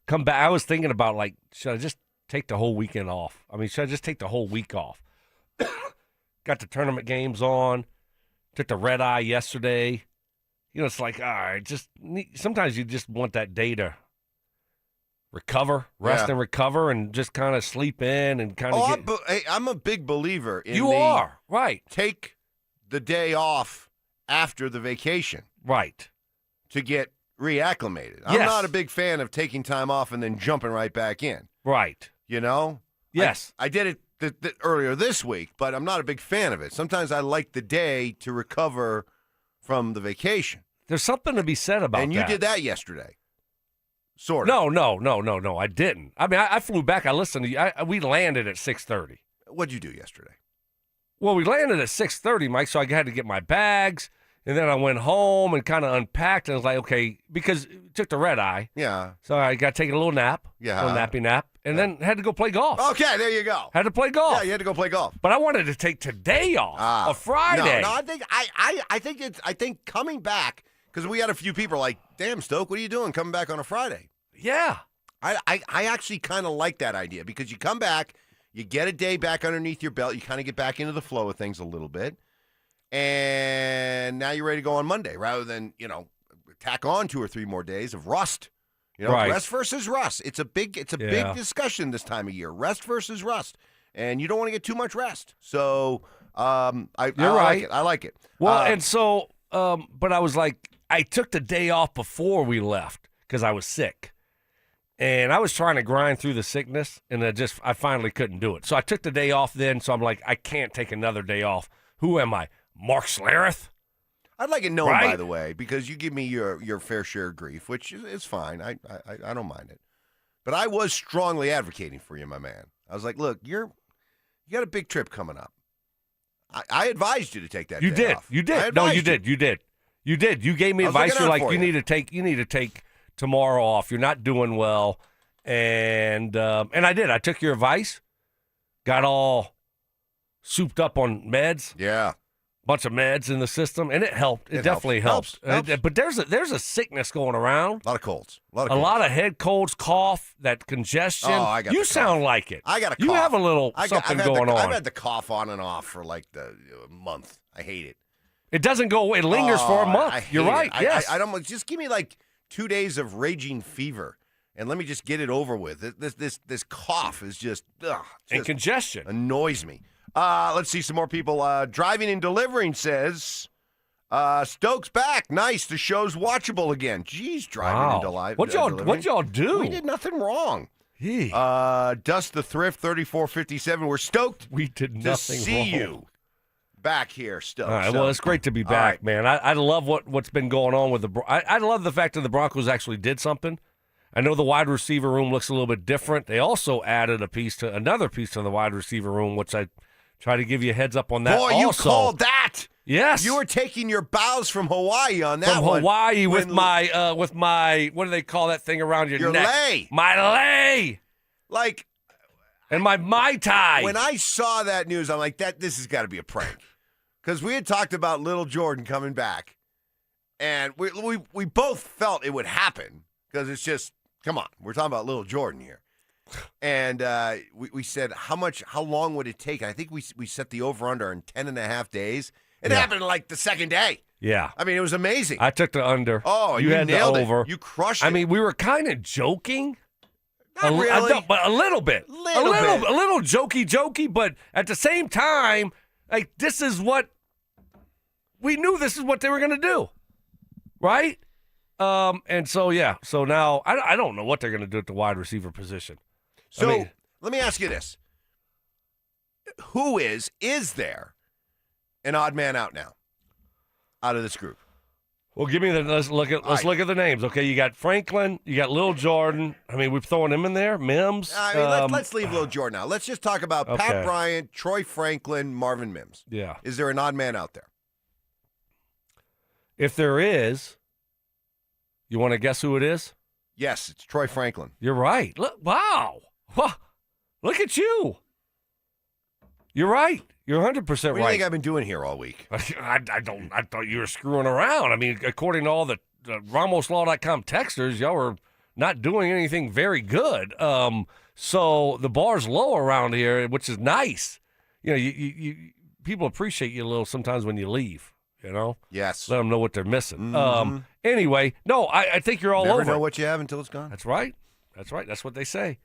Come back. I was thinking about, like, should I just take the whole weekend off? I mean, should I just take the whole week off? Got the tournament games on. Took the red eye yesterday. You know, it's like, all right, sometimes you just want that day to recover, rest and recover, and just kind of sleep in and kind of hey, I'm a big believer in You are, right. Take the day off after the vacation. Right. To get reacclimated. I'm not a big fan of taking time off and then jumping right back in. Right. You know? Yes. I did it earlier this week, but I'm not a big fan of it. Sometimes I like the day to recover from the vacation. There's something to be said about that. And you did that yesterday. Sort of. No, I didn't. I mean, I flew back. I listened to you. We landed at 6:30. What'd you do yesterday? Well, we landed at 6:30, Mike, so I had to get my bags, and then I went home and kind of unpacked, and I was like, okay, because it took the red eye. Yeah. So I got to take a little nap, a little nappy nap, and then had to go play golf. Okay, there you go. Had to play golf. Yeah, you had to go play golf. But I wanted to take today off, a Friday. No, I think coming back, because we had a few people like, damn, Stoke, what are you doing coming back on a Friday? Yeah. I actually kind of like that idea because you come back, you get a day back underneath your belt, you kind of get back into the flow of things a little bit, and now you're ready to go on Monday rather than, tack on 2 or 3 more days of rust. Right. Rest versus rust. It's a big discussion this time of year. Rest versus rust. And you don't want to get too much rest. So I like it. Well, and so, but I was like, I took the day off before we left because I was sick. And I was trying to grind through the sickness, and I finally couldn't do it. So I took the day off then, so I'm like, I can't take another day off. Who am I? Mark Schlereth? I'd like it known, Right? by the way, because you give me your fair share of grief, which is fine. I don't mind it. But I was strongly advocating for you, my man. I was like, look, you got a big trip coming up. I advised you to take that day off. You did. No, you did. You did. You did. You gave me advice. You're like, you need to take tomorrow off. You're not doing well. And I did. I took your advice. Got all souped up on meds. Yeah. Bunch of meds in the system, and it helped. It definitely helps. But there's a sickness going around. A lot of colds. A lot of head colds, cough, that congestion. Oh, I got you the sound like it. I got a cough. You have a little something going on. I've had the cough on and off for like the month. I hate it. It doesn't go away. It lingers for a month. You're right. Yes. I don't. Just give me like 2 days of raging fever, and let me just get it over with. This cough is just and congestion annoys me. Let's see some more people. Driving and Delivering says, Stoke's back. Nice. The show's watchable again. Jeez, Driving and Delivering. What'd y'all do? We did nothing wrong. Dust the Thrift 3457. We're stoked we did nothing to see wrong. you back here, Stoke. All right, well, it's great to be back, man. I love what's been going on with I love the fact that the Broncos actually did something. I know the wide receiver room looks a little bit different. They also added another piece to the wide receiver room, which I try to give you a heads up on that. Boy, also. you called that. Yes. You were taking your bows from Hawaii on that from one. Hawaii with my what do they call that thing around your neck? lei. My lei. Like, and my Mai Tai. When I saw that news, I'm like, this has got to be a prank. Because we had talked about little Jordan coming back, and we both felt it would happen because it's just, come on, we're talking about little Jordan here. And we said, how long would it take? I think we set the over-under in 10.5 days. It happened like the second day. Yeah. I mean, it was amazing. I took the under. Oh, you had nailed the over. It. You crushed it. I mean, we were kind of joking. Not really. But a little bit. A little jokey, but at the same time, like, this is what we knew this is what they were going to do. Right? And so, yeah. So now, I don't know what they're going to do at the wide receiver position. So let me ask you this. Is there an odd man out now out of this group? Well, let's look at the names. Okay, you got Franklin, you got Lil Jordan. I mean, we're throwing him in there. Mims. I mean, let's leave Lil Jordan out. Let's just talk about Pat Bryant, Troy Franklin, Marvin Mims. Yeah. Is there an odd man out there? If there is, you want to guess who it is? Yes, it's Troy Franklin. You're right. Wow. Look at you. You're right. You're 100% What do you right. think I've been doing here all week? I thought you were screwing around. I mean, according to all the RamosLaw.com texters, y'all were not doing anything very good. So the bar's low around here, which is nice. You know, you people appreciate you a little sometimes when you leave. You know, yes. Let them know what they're missing. Mhm. Anyway, no, I think you're all Never over. know what you have until it's gone. That's right. That's right. That's what they say.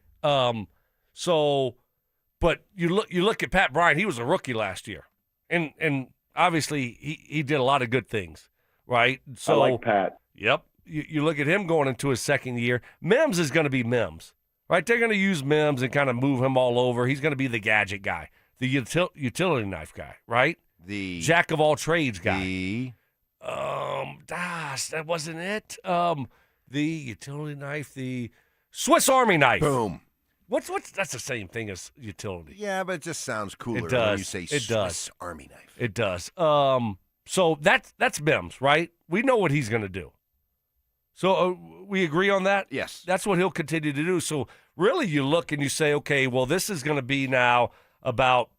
But you look at Pat Bryant. He was a rookie last year, and obviously he did a lot of good things, right? So I like Pat. Yep. You look at him going into his second year. Mims is going to be Mims, right? They're going to use Mims and kind of move him all over. He's going to be the gadget guy, the utility knife guy, right? The jack of all trades guy. That wasn't it. The utility knife, the Swiss Army knife. Boom. What's that's the same thing as utility. Yeah, but it just sounds cooler It does. when you say It Swiss does. Army knife. It does. So that's Mims, right? We know what he's going to do. So we agree on that? Yes. That's what he'll continue to do. So really you look and you say, okay, well, this is going to be now about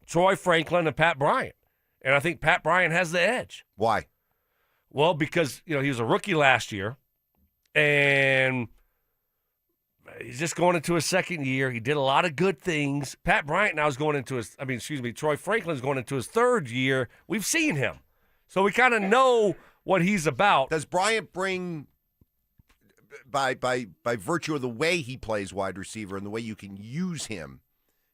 Troy Franklin and Pat Bryant. And I think Pat Bryant has the edge. Why? Well, because, he was a rookie last year, and he's just going into his second year. He did a lot of good things. Pat Bryant now is going into Troy Franklin's going into his third year. We've seen him. So we kind of know what he's about. Does Bryant bring, by virtue of the way he plays wide receiver and the way you can use him,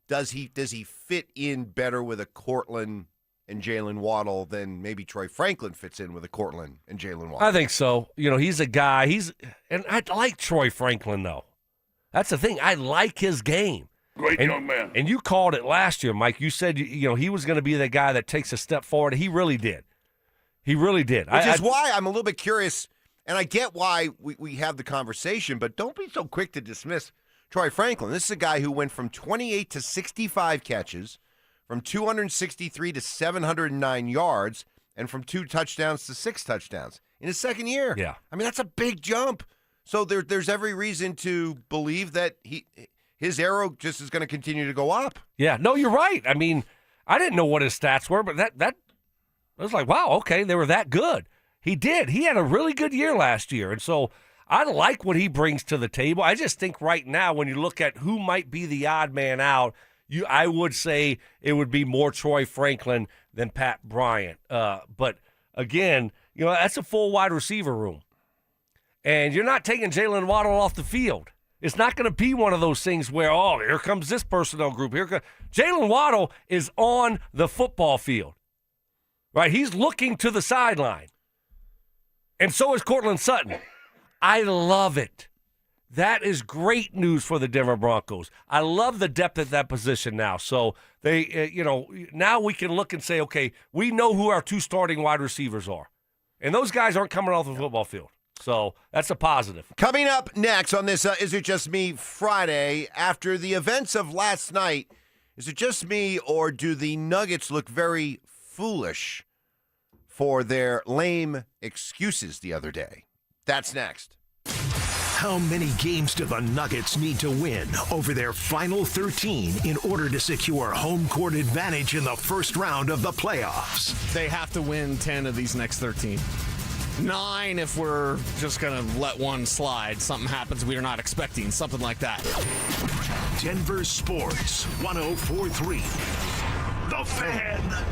does he fit in better with a Cortland and Jaylen Waddle than maybe Troy Franklin fits in with a Cortland and Jaylen Waddle? I think so. He's a guy. And I like Troy Franklin, though. That's the thing. I like his game. Great young man. And you called it last year, Mike. You said he was going to be the guy that takes a step forward. He really did. He really did. Which is why I'm a little bit curious, and I get why we have the conversation, but don't be so quick to dismiss Troy Franklin. This is a guy who went from 28 to 65 catches, from 263 to 709 yards, and from 2 touchdowns to 6 touchdowns in his second year. Yeah. I mean, that's a big jump. So there's every reason to believe that his arrow just is going to continue to go up. Yeah. No, you're right. I mean, I didn't know what his stats were, but that I was like, wow, okay, they were that good. He did. He had a really good year last year, and so I like what he brings to the table. I just think right now when you look at who might be the odd man out, I would say it would be more Troy Franklin than Pat Bryant. But, again, that's a full wide receiver room. And you're not taking Jaylen Waddle off the field. It's not going to be one of those things where, here comes this personnel group. Jaylen Waddle is on the football field, right? He's looking to the sideline. And so is Cortland Sutton. I love it. That is great news for the Denver Broncos. I love the depth at that position now. So they, now we can look and say, okay, we know who our 2 starting wide receivers are. And those guys aren't coming off the football field. So that's a positive. Coming up next on this Is It Just Me Friday, after the events of last night, is it just me or do the Nuggets look very foolish for their lame excuses the other day? That's next. How many games do the Nuggets need to win over their final 13 in order to secure home court advantage in the first round of the playoffs? They have to win 10 of these next 13. 9 if we're just going to let one slide. Something happens we are not expecting. Something like that. Denver Sports 104.3. The Fan.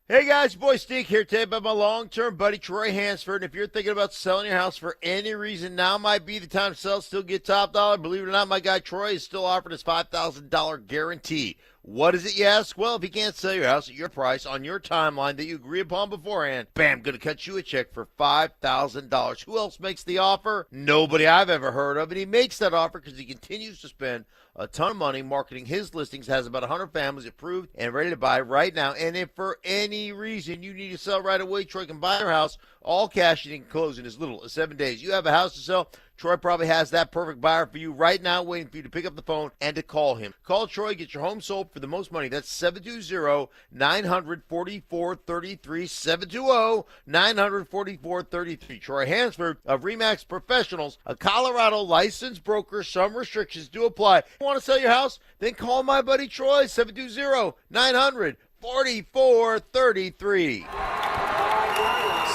Hey guys, boy Steve here today about my long-term buddy Troy Hansford. And if you're thinking about selling your house for any reason, now might be the time to sell, still get top dollar. Believe it or not, my guy Troy is still offering his $5,000 guarantee. What is it, you ask? Well, if you can't sell your house at your price on your timeline that you agree upon beforehand, bam, going to cut you a check for $5,000. Who else makes the offer? Nobody I've ever heard of. And he makes that offer because he continues to spend a ton of money marketing his listings, has about 100 families approved and ready to buy right now. And if for any reason you need to sell right away, Troy can buy your house all cash, and you can close in as little as 7 days. You have a house to sell, Troy probably has that perfect buyer for you right now, waiting for you to pick up the phone and to call him. Call Troy, get your home sold for the most money. That's 720-900-4433, 720-900-4433. Troy Hansford of RE/MAX Professionals, a Colorado licensed broker. Some restrictions do apply. Want to sell your house? Then call my buddy Troy, 720-900-4433.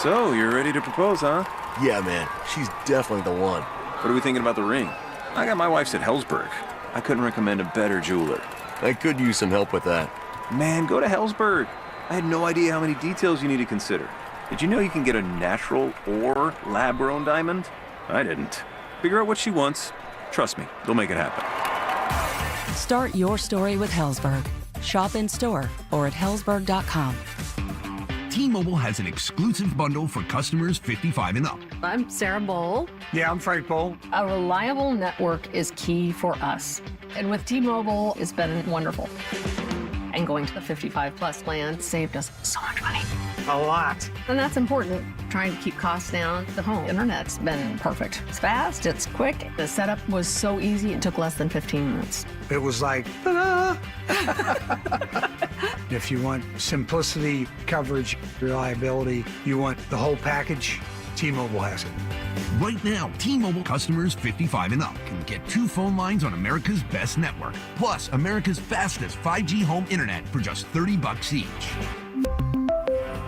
So, you're ready to propose, huh? Yeah, man. She's definitely the one. What are we thinking about the ring? I got my wife's at Hellsberg. I couldn't recommend a better jeweler. I could use some help with that. Man, go to Hellsberg. I had no idea how many details you need to consider. Did you know you can get a natural or lab-grown diamond? I didn't. Figure out what she wants. Trust me, they'll make it happen. Start your story with Hellsberg. Shop in store or at hellsberg.com. T-Mobile has an exclusive bundle for customers 55 and up. I'm Sarah Bowl. Yeah, I'm Frank Bowl. A reliable network is key for us. And with T-Mobile, it's been wonderful. And going to the 55 plus plan saved us so much money. A lot. And that's important. Trying to keep costs down. The home internet's been perfect. It's fast, it's quick. The setup was so easy, it took less than 15 minutes. It was like, ta-da! If you want simplicity, coverage, reliability, you want the whole package, T-Mobile has it. Right now, T-Mobile customers 55 and up can get 2 phone lines on America's best network, plus America's fastest 5G home internet for just $30 each.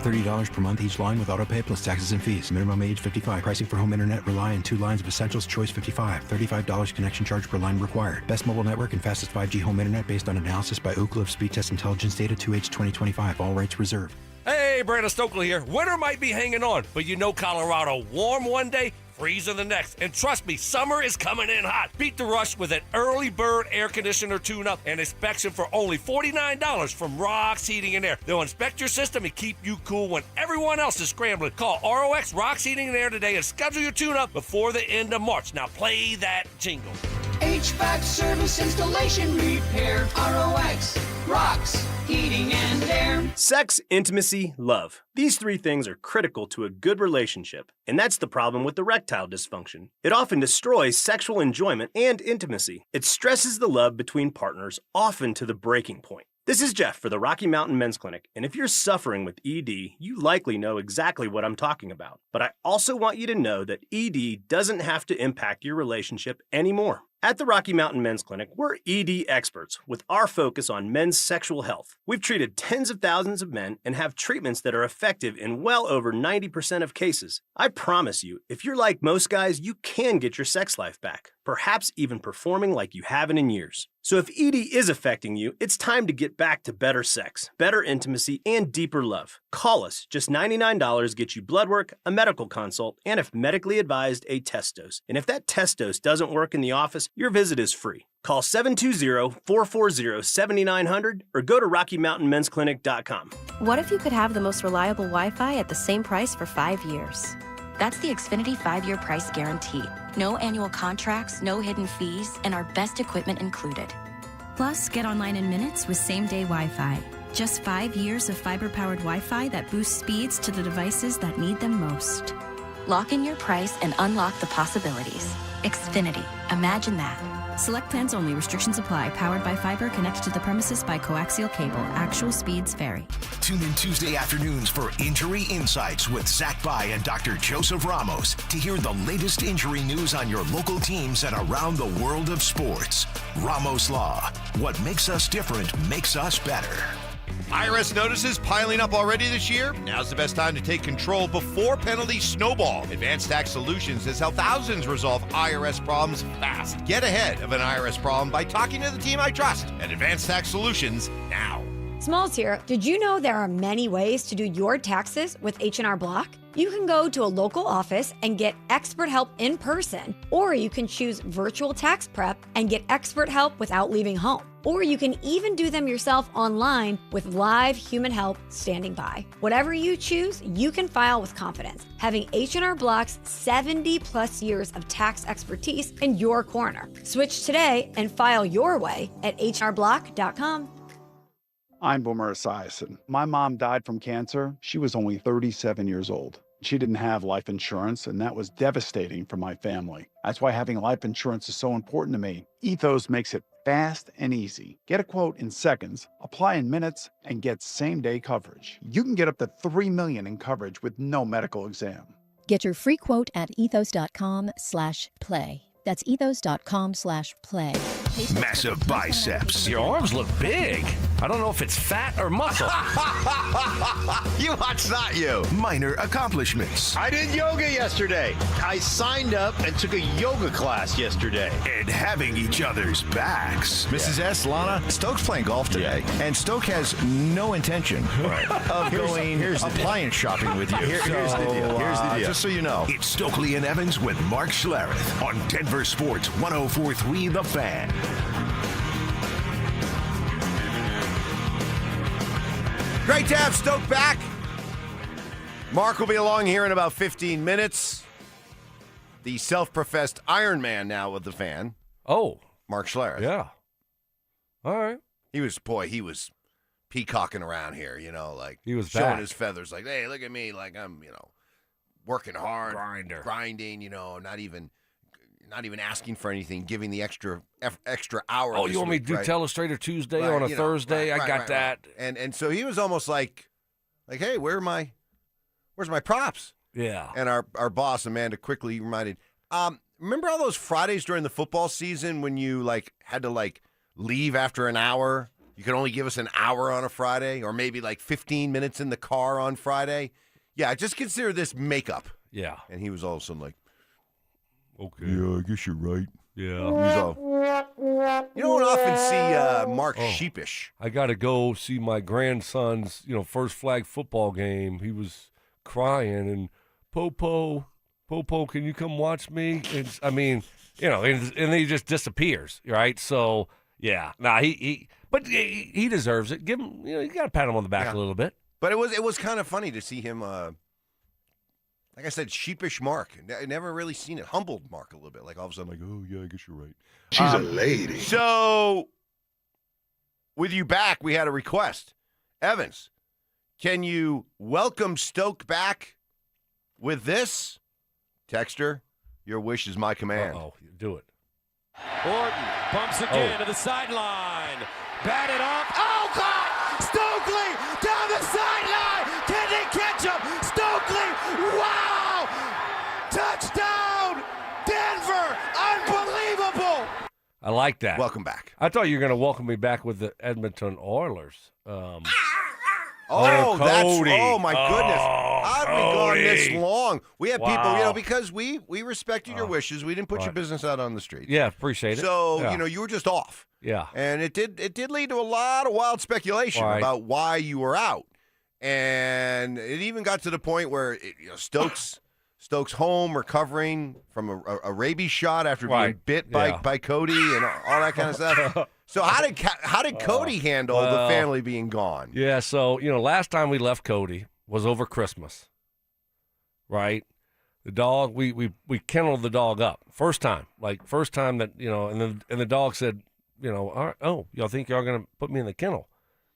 $30 per month each line with autopay plus taxes and fees. Minimum age 55. Pricing for home internet rely on 2 lines of Essentials. Choice 55. $35 connection charge per line required. Best mobile network and fastest 5G home internet based on analysis by Ookla of Speed Test Intelligence data 2H 2025. All rights reserved. Hey, Brandon Stokley here. Winter might be hanging on, but you know Colorado, warm one day, freezing the next. And trust me, summer is coming in hot. Beat the rush with an early bird air conditioner tune-up and inspection for only $49 from Rocks Heating and Air. They'll inspect your system and keep you cool when everyone else is scrambling. Call ROX Rocks Heating and Air today and schedule your tune-up before the end of March. Now play that jingle. HVAC service, installation, repair. ROX Rocks Heating and Air. Sex, intimacy, love. These 3 things are critical to a good relationship, and that's the problem with erectile dysfunction. It often destroys sexual enjoyment and intimacy. It stresses the love between partners, often to the breaking point. This is Jeff for the Rocky Mountain Men's Clinic, and if you're suffering with ED, you likely know exactly what I'm talking about. But I also want you to know that ED doesn't have to impact your relationship anymore. At the Rocky Mountain Men's Clinic, we're ED experts with our focus on men's sexual health. We've treated tens of thousands of men and have treatments that are effective in well over 90% of cases. I promise you, if you're like most guys, you can get your sex life back, perhaps even performing like you haven't in years. So if ED is affecting you, it's time to get back to better sex, better intimacy, and deeper love. Call us. Just $99 gets you blood work, a medical consult, and if medically advised, a test dose. And if that test dose doesn't work in the office, your visit is free. Call 720-440-7900 or go to RockyMountainMen'sClinic.com. What if you could have the most reliable Wi-Fi at the same price for 5 years? That's the Xfinity 5-year price guarantee. No annual contracts, no hidden fees, and our best equipment included. Plus, get online in minutes with same-day Wi-Fi. Just 5 years of fiber-powered Wi-Fi that boosts speeds to the devices that need them most. Lock in your price and unlock the possibilities. Xfinity. Imagine that. Select plans only. Restrictions apply. Powered by fiber, connected to the premises by coaxial cable. Actual speeds vary. Tune in Tuesday afternoons for Injury Insights with Zach Bai and Dr. Joseph Ramos to hear the latest injury news on your local teams and around the world of sports. Ramos Law. What makes us different makes us better. IRS notices piling up already this year? Now's the best time to take control before penalties snowball. Advanced Tax Solutions has helped thousands resolve IRS problems fast. Get ahead of an IRS problem by talking to the team I trust at Advanced Tax Solutions now. Smalls here. Did you know there are many ways to do your taxes with H&R Block? You can go to a local office and get expert help in person, or you can choose virtual tax prep and get expert help without leaving home. Or you can even do them yourself online with live human help standing by. Whatever you choose, you can file with confidence, having H&R Block's 70+ years of tax expertise in your corner. Switch today and file your way at hrblock.com. I'm Boomer Esiason. My mom died from cancer. She was only 37 years old. She didn't have life insurance, and that was devastating for my family. That's why having life insurance is so important to me. Ethos makes it fast and easy. Get a quote in seconds, apply in minutes, and get same-day coverage. You can get up to $3 million in coverage with no medical exam. Get your free quote at ethos.com/play. That's ethos.com/play. Massive biceps. Your arms look big. I don't know if it's fat or muscle. It's not you. Minor accomplishments. I did yoga yesterday. I signed up and took a yoga class yesterday. And having each other's backs. Mrs. S, Lana, Stoke's playing golf today, and Stoke has no intention of going appliance shopping with you. Here's the deal. Just so you know. It's Stokley and Evans with Mark Schlereth on Denver Sports 104.3 The Fan. Great to have Stoke back. Mark will be along here in about 15 minutes. The self-professed Iron Man now with the Fan. Oh. Mark Schlereth. Yeah. All right. He was peacocking around here, like he was showing back. His feathers, like, hey, look at me, like I'm, working hard, grinding, not even asking for anything, giving the extra hour. Oh, you want me to do Telestrator Tuesday on a Thursday? I got that. And so he was almost like, hey, where's my props? Yeah. And our boss Amanda quickly reminded, remember all those Fridays during the football season when you had to leave after an hour? You could only give us an hour on a Friday, or maybe 15 minutes in the car on Friday. Yeah, just consider this makeup. Yeah. And he was all of a sudden like, okay. Yeah, I guess you're right. Yeah. He's all, you don't often see Mark sheepish. I got to go see my grandson's, first flag football game. He was crying, and Popo, can you come watch me? And he just disappears, right? So, yeah. But he deserves it. Give him, you got to pat him on the back a little bit. But it was kind of funny to see him, like I said, sheepish Mark. I never really seen it. Humbled Mark a little bit. All of a sudden, oh, yeah, I guess you're right. She's a lady. So, with you back, we had a request. Evans, can you welcome Stoke back with this? Texter, your wish is my command. Uh-oh, do it. Orton bumps again to the sideline. Batted up. Oh, God! Stokley down the sideline. Can they catch him? Stokley, wow! Touchdown, Denver! Unbelievable! I like that. Welcome back. I thought you were going to welcome me back with the Edmonton Oilers. Oh, Cody. My goodness. How have we gone this long? We have people, because we respected your wishes. We didn't put your business out on the street. Yeah, appreciate it. So, yeah. You were just off. Yeah. And it did lead to a lot of wild speculation about why you were out. And it even got to the point where Stoke's home recovering from a rabies shot after being bit by Cody and all that kind of stuff. So how did Cody handle the family being gone? Yeah, so last time we left Cody was over Christmas, right? The dog, we kenneled the dog up first time that and the dog said, all right, oh, y'all think y'all gonna put me in the kennel?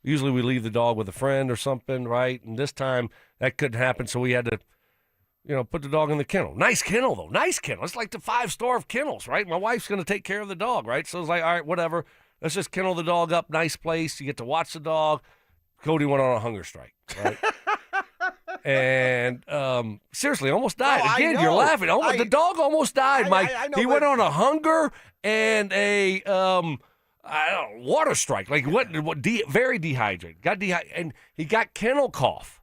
Usually we leave the dog with a friend or something, right? And this time that couldn't happen, so we had to put the dog in the kennel. Nice kennel, though. Nice kennel. It's like the 5-star of kennels, right? My wife's going to take care of the dog, right? So it's like, all right, whatever. Let's just kennel the dog up. Nice place. You get to watch the dog. Cody went on a hunger strike, right? And seriously, almost died. Again, you're laughing. The dog almost died, Mike. He went on a hunger and a water strike. Very dehydrated. And he got kennel cough.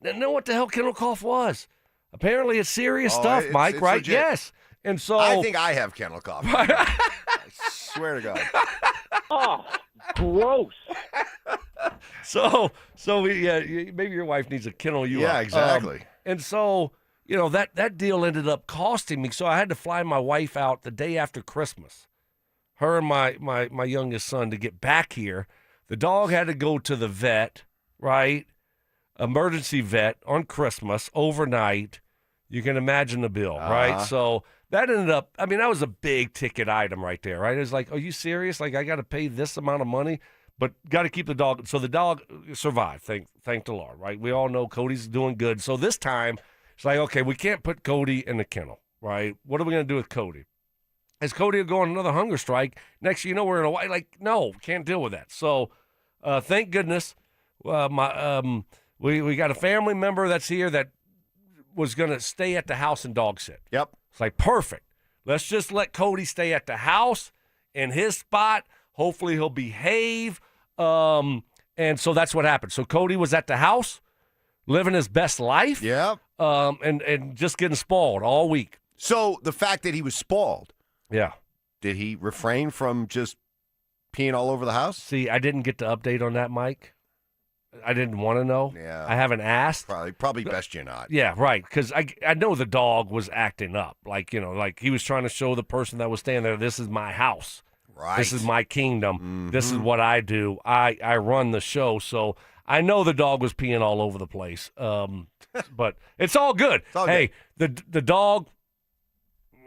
Didn't know what the hell kennel cough was. Apparently, it's serious stuff, Mike, right? Legit. Yes. And so I think I have kennel cough. I swear to God. Oh, gross. So maybe your wife needs to kennel you up. Yeah, exactly. And so, that deal ended up costing me. So I had to fly my wife out the day after Christmas, her and my youngest son, to get back here. The dog had to go to the vet, right? Emergency vet on Christmas overnight. You can imagine the bill, right? So that ended up, that was a big ticket item right there, right? It was like, are you serious? I got to pay this amount of money, but got to keep the dog. So the dog survived, thank the Lord, right? We all know Cody's doing good. So this time, It's like, okay, we can't put Cody in the kennel, right? What are we going to do with Cody? Is Cody going on another hunger strike? Next, you know, we're in a white. Like, no, can't deal with that. So, thank goodness, we got a family member that's here that was going to stay at the house and dog sit. Yep. It's like, perfect. Let's just let Cody stay at the house in his spot. Hopefully he'll behave. And so that's what happened. So Cody was at the house, living his best life. Yeah. And just getting spoiled all week. So the fact that he was spoiled. Yeah. Did he refrain from just peeing all over the house? See, I didn't get the update on that, Mike. I didn't want to know. Yeah. I haven't asked. Probably best you not. Yeah, right. Because I know the dog was acting up. Like, you know, like he was trying to show the person that was staying there, this is my house. Right. This is my kingdom. Mm-hmm. This is what I do. I run the show. So I know the dog was peeing all over the place. But it's all good. It's all hey, the dog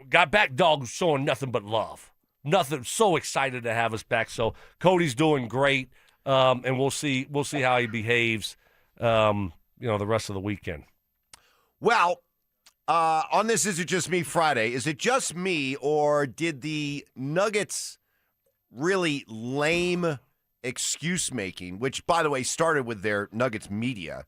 got back. Dog showing nothing but love. Nothing. So excited to have us back. So Cody's doing great. And we'll see how he behaves, the rest of the weekend. Well, on this Is It Just Me Friday, is it just me or did the Nuggets really lame excuse making, which, by the way, started with their Nuggets media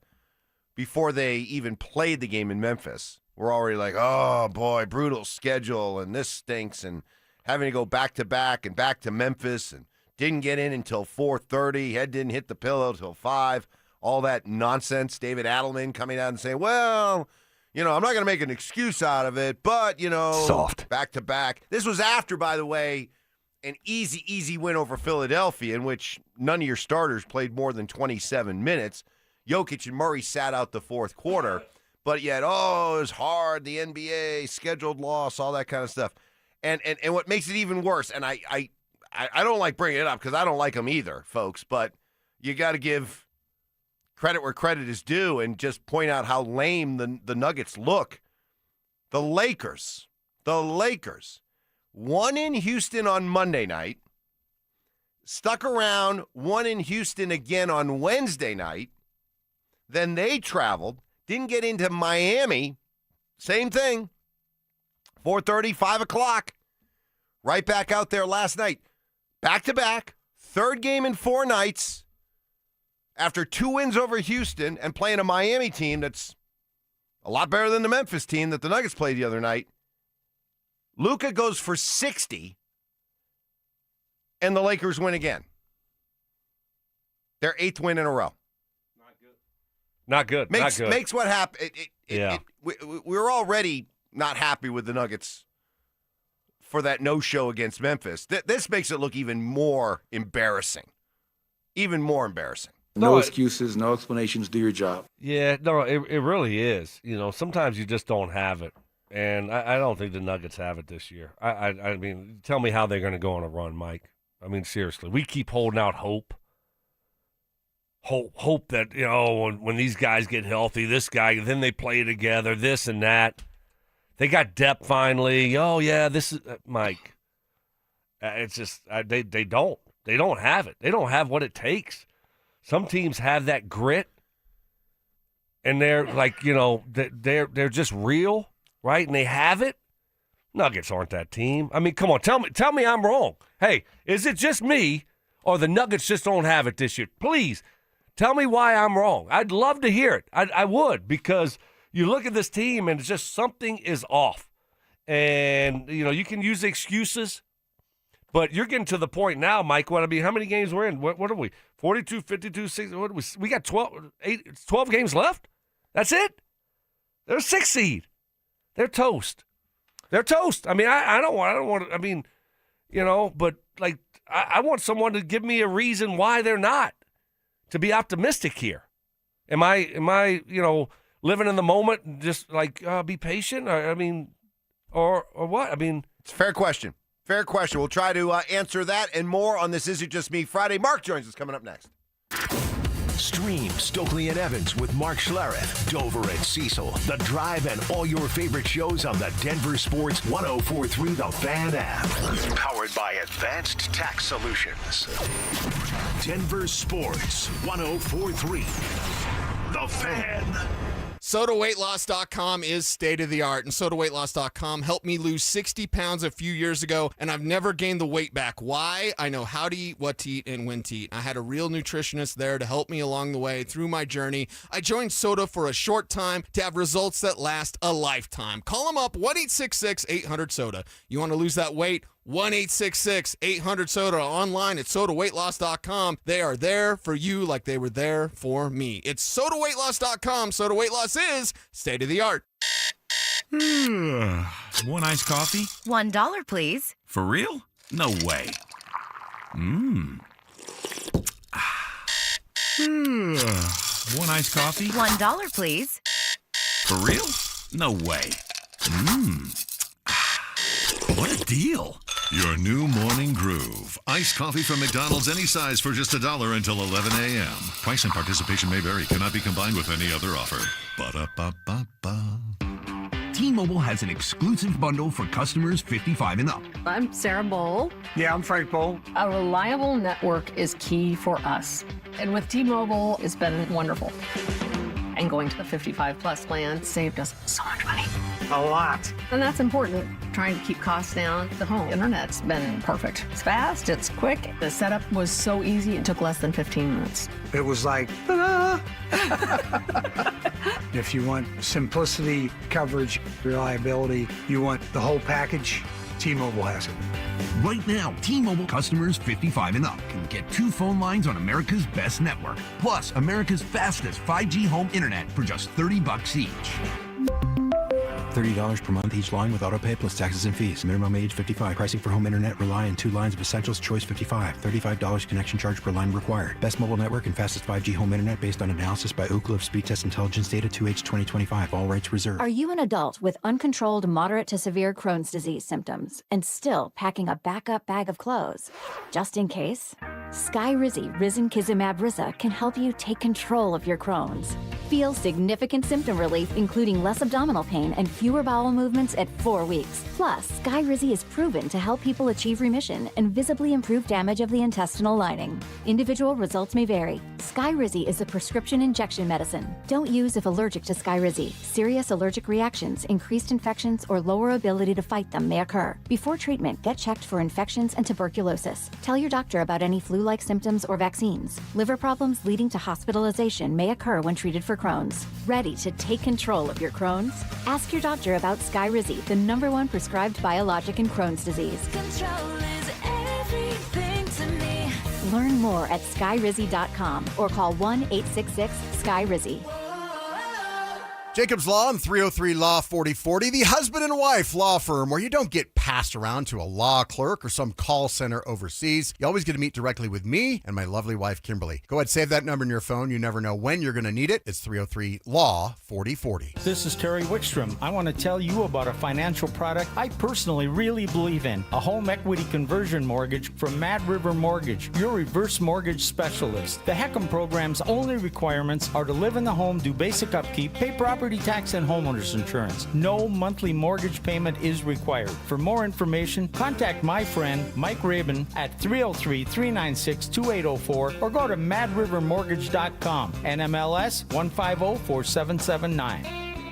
before they even played the game in Memphis? We're already like, oh, boy, brutal schedule, and this stinks, and having to go back-to-back and back to Memphis, and didn't get in until 4:30. Head didn't hit the pillow until 5. All that nonsense. David Adelman coming out and saying, well, I'm not going to make an excuse out of it, but, Soft. Back-to-back. This was after, by the way, an easy win over Philadelphia in which none of your starters played more than 27 minutes. Jokic and Murray sat out the fourth quarter. But yet, it was hard, the NBA, scheduled loss, all that kind of stuff. And what makes it even worse, and I don't like bringing it up because I don't like them either, folks, but you got to give credit where credit is due and just point out how lame the Nuggets look. The Lakers, won in Houston on Monday night, stuck around, won in Houston again on Wednesday night, then they traveled, didn't get into Miami, same thing, 4:30, 5 o'clock, right back out there last night. Back-to-back, third game in 4 nights, after 2 wins over Houston and playing a Miami team that's a lot better than the Memphis team that the Nuggets played the other night. Luka goes for 60, and the Lakers win again. Their 8th win in a row. Not good. Makes what happened. We're already not happy with the Nuggets for that no-show against Memphis. This makes it look even more embarrassing. Even more embarrassing. No excuses, no explanations. Do your job. Yeah, no, it really is. Sometimes you just don't have it. And I don't think the Nuggets have it this year. I mean, tell me how they're going to go on a run, Mike. I mean, seriously. We keep holding out hope. Hope that, when these guys get healthy, this guy, then they play together, this and that. They got depth finally. Oh, yeah, this is Mike. It's just they don't. They don't have it. They don't have what it takes. Some teams have that grit, and they're like, they're just real, right? And they have it. Nuggets aren't that team. I mean, come on, tell me I'm wrong. Hey, is it just me, or the Nuggets just don't have it this year? Please. Tell me why I'm wrong. I'd love to hear it. I would, because you look at this team and it's just something is off. And, you can use excuses, but you're getting to the point now, Mike. How many games we're in? What are we? 42, 52, 60. What are we got 12 games left? That's it? They're a 6th seed. They're toast. I mean, I don't want to, I mean, but like, I want someone to give me a reason why they're not. To be optimistic here. Am I living in the moment and just like be patient? Or what? I mean, it's a fair question. Fair question. We'll try to answer that and more on This Is It Just Me Friday. Mark joins us coming up next. Stream Stokley and Evans with Mark Schlereth, Dover and Cecil, The Drive, and all your favorite shows on the Denver Sports 104.3 The Fan app. Powered by Advanced Tax Solutions. Denver Sports 104.3 The Fan. SodaWeightLoss.com is state-of-the-art, and SodaWeightLoss.com helped me lose 60 pounds a few years ago, and I've never gained the weight back. Why? I know how to eat, what to eat, and when to eat. I had a real nutritionist there to help me along the way through my journey. I joined Soda for a short time to have results that last a lifetime. Call them up, 1-866-800-SODA. You want to lose that weight? 1-866-800-SODA. Online at SodaWeightLoss.com. They are there for you like they were there for me. It's SodaWeightLoss.com. Soda Weight Loss is state-of-the-art. One iced coffee? $1, please. For real? No way. One iced coffee? $1, please. For real? No way. What a deal. Your new morning groove. Iced coffee from McDonald's, any size for just $1 until 11 a.m. Price and participation may vary. Cannot be combined with any other offer. Ba-da-ba-ba-ba. T-Mobile has an exclusive bundle for customers 55 and up. I'm Sarah Bowl. Yeah, I'm Frank Bowl. A reliable network is key for us. And with T-Mobile, it's been wonderful. And going to the 55-plus plan saved us so much money. A lot. And that's important. Trying to keep costs down. The home internet's been perfect. It's fast, it's quick. The setup was so easy, it took less than 15 minutes. It was like, ta-da! If you want simplicity, coverage, reliability, you want the whole package, T-Mobile has it. Right now, T-Mobile customers 55 and up can get 2 phone lines on America's best network, plus America's fastest 5G home internet for just $30 each. $30 per month each line with autopay plus taxes and fees. Minimum age 55. Pricing for home internet rely on 2 lines of essentials. Choice 55. $35 connection charge per line required. Best mobile network and fastest 5G home internet based on analysis by Ookla of Speed Test Intelligence data 2H 2025. All rights reserved. Are you an adult with uncontrolled moderate to severe Crohn's disease symptoms and still packing a backup bag of clothes? Just in case, Skyrizi Risankizumab Riza can help you take control of your Crohn's. Feel significant symptom relief, including less abdominal pain and fewer bowel movements at 4 weeks. Plus, Skyrizi is proven to help people achieve remission and visibly improve damage of the intestinal lining. Individual results may vary. Skyrizi is a prescription injection medicine. Don't use if allergic to Skyrizi. Serious allergic reactions, increased infections, or lower ability to fight them may occur. Before treatment, get checked for infections and tuberculosis. Tell your doctor about any flu-like symptoms or vaccines. Liver problems leading to hospitalization may occur when treated for Crohn's. Ready to take control of your Crohn's? Ask your doctor about Skyrizi, the #1 prescribed biologic in Crohn's disease. Control is everything to me. Learn more at skyrizi.com or call 1-866-SKYRIZI. Jacob's Law and 303 Law 4040, the husband and wife law firm where you don't get passed around to a law clerk or some call center overseas. You always get to meet directly with me and my lovely wife, Kimberly. Go ahead, save that number in your phone. You never know when you're going to need it. It's 303 Law 4040. This is Terry Wickstrom. I want to tell you about a financial product I personally really believe in, a home equity conversion mortgage from Mad River Mortgage, your reverse mortgage specialist. The HECM program's only requirements are to live in the home, do basic upkeep, pay property tax and homeowners insurance. No monthly mortgage payment is required. For more information, contact my friend Mike Rabin at 303-396-2804 or go to madrivermortgage.com. NMLS 1504779.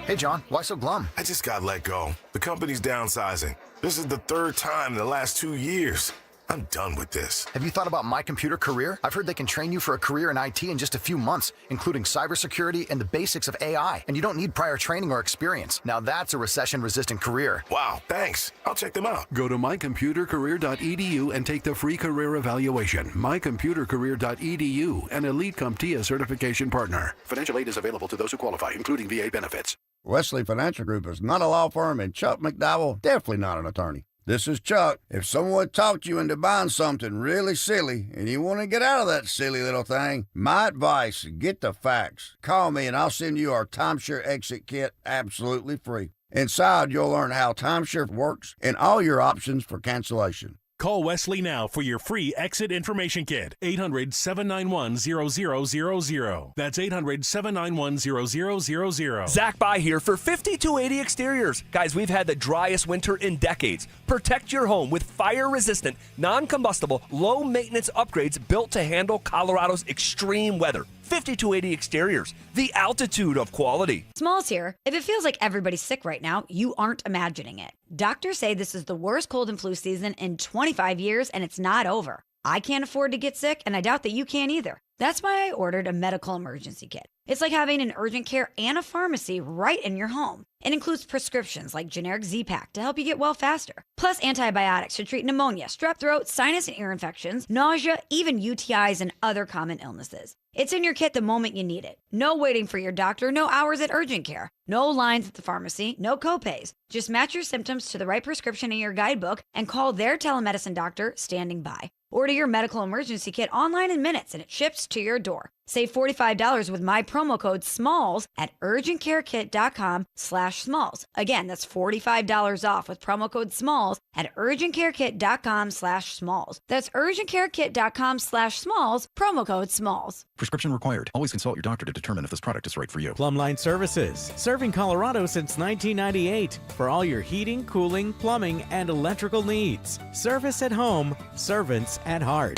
Hey, John, why so glum? I just got let go. The company's downsizing. This is the 3rd time in the last 2 years. I'm done with this. Have you thought about My Computer Career? I've heard they can train you for a career in IT in just a few months, including cybersecurity and the basics of AI. And you don't need prior training or experience. Now that's a recession-resistant career. Wow, thanks. I'll check them out. Go to mycomputercareer.edu and take the free career evaluation. mycomputercareer.edu, an Elite CompTIA certification partner. Financial aid is available to those who qualify, including VA benefits. Wesley Financial Group is not a law firm, and Chuck McDowell definitely not an attorney. This is Chuck. If someone talked you into buying something really silly and you want to get out of that silly little thing, my advice, get the facts. Call me and I'll send you our timeshare exit kit absolutely free. Inside, you'll learn how timeshare works and all your options for cancellation. Call Wesley now for your free exit information kit. 800-791-0000. That's 800-791-0000. Zach By here for 5280 Exteriors. Guys, we've had the driest winter in decades. Protect your home with fire-resistant, non-combustible, low-maintenance upgrades built to handle Colorado's extreme weather. 5280 Exteriors, the altitude of quality. Smalls here. If it feels like everybody's sick right now, you aren't imagining it. Doctors say this is the worst cold and flu season in 25 years, and it's not over. I can't afford to get sick, and I doubt that you can either. That's why I ordered a medical emergency kit. It's like having an urgent care and a pharmacy right in your home. It includes prescriptions like generic Z-Pak to help you get well faster, plus antibiotics to treat pneumonia, strep throat, sinus and ear infections, nausea, even UTIs and other common illnesses. It's in your kit the moment you need it. No waiting for your doctor, no hours at urgent care, no lines at the pharmacy, no copays. Just match your symptoms to the right prescription in your guidebook and call their telemedicine doctor standing by. Order your medical emergency kit online in minutes and it ships to your door. Save $45 with my promo code SMALLS at urgentcarekit.com/smalls. Again, that's $45 off with promo code SMALLS at urgentcarekit.com/smalls. That's urgentcarekit.com/smalls, promo code SMALLS. Prescription required. Always consult your doctor to determine if this product is right for you. Plumbline Services, serving Colorado since 1998 for all your heating, cooling, plumbing, and electrical needs. Service at home, servants at heart.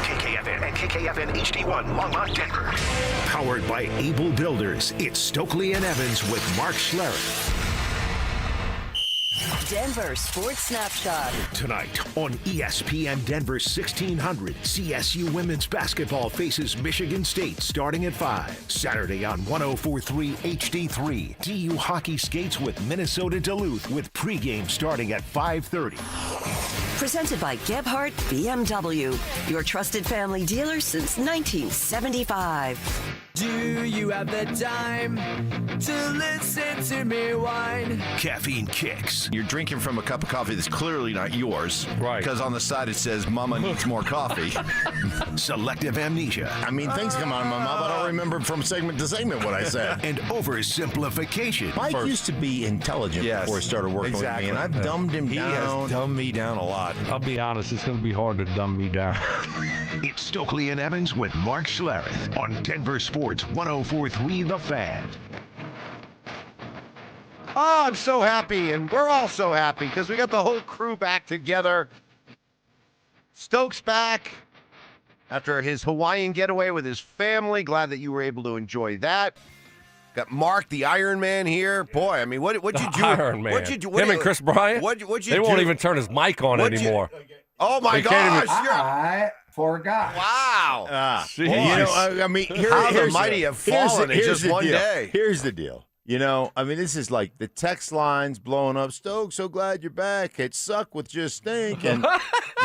KKFN and KKFN HD1 Longmont, Denver. Powered by Able Builders, it's Stokley and Evans with Mark Schlereth. Denver Sports Snapshot. Tonight on ESPN Denver 1600, CSU women's basketball faces Michigan State starting at 5. Saturday on 104.3 HD3, DU hockey skates with Minnesota Duluth with pregame starting at 5:30. Presented by Gebhardt BMW, your trusted family dealer since 1975. Do you have the time to listen to me whine? Caffeine Kicks. You're drinking from a cup of coffee that's clearly not yours. Right. Because on the side it says, Mama needs more coffee. Selective amnesia. I mean, things come out of my mouth. I don't remember from segment to segment what I said. And oversimplification. Mike used to be intelligent before he started working with me, and I've dumbed him down. He has dumbed me down a lot. I'll be honest, it's going to be hard to dumb me down. It's Stokley and Evans with Mark Schlereth on Denver Sports 104.3 The Fan. Oh, I'm so happy, and we're all so happy because we got the whole crew back together. Stoke's back after his Hawaiian getaway with his family. Glad that you were able to enjoy that. Got Mark, the Iron Man, here. Boy, I mean, what'd you do? Iron Man. What'd you do? Him and Chris Bryant. What'd you they do? won't even turn his mic on anymore. Oh my gosh! I forgot. Wow. You know, I mean, how the mighty have fallen in just one day. Here's the deal. You know, I mean, this is like the text lines blowing up. Stoke, so glad you're back. It suck with just stink. And,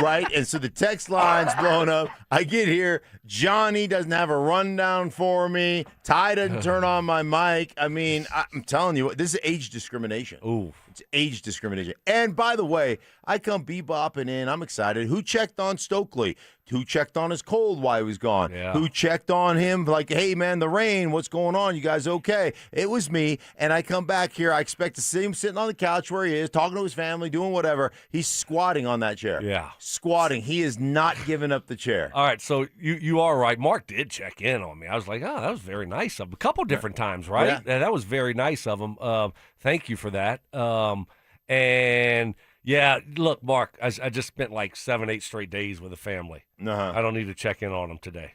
right? And so the text line's blowing up. I get here. Johnny doesn't have a rundown for me. Ty doesn't turn on my mic. I mean, I'm telling you, this is age discrimination. Ooh. It's age discrimination. And by the way, I come bebopping in. I'm excited. Who checked on Stokley? Who checked on his cold while he was gone? Yeah. Who checked on him like, hey, man, the rain, what's going on? You guys okay? It was me. And I come back here. I expect to see him sitting on the couch where he is, talking to his family, doing whatever. He's squatting on that chair. Yeah. Squatting. He is not giving up the chair. All right, so you are right. Mark did check in on me. I was like, oh, that was very nice of him. A couple different times, right? Yeah. And that was very nice of him. Thank you for that. And yeah, look, Mark, I just spent like 7-8 straight days with the family. Uh-huh. I don't need to check in on them today.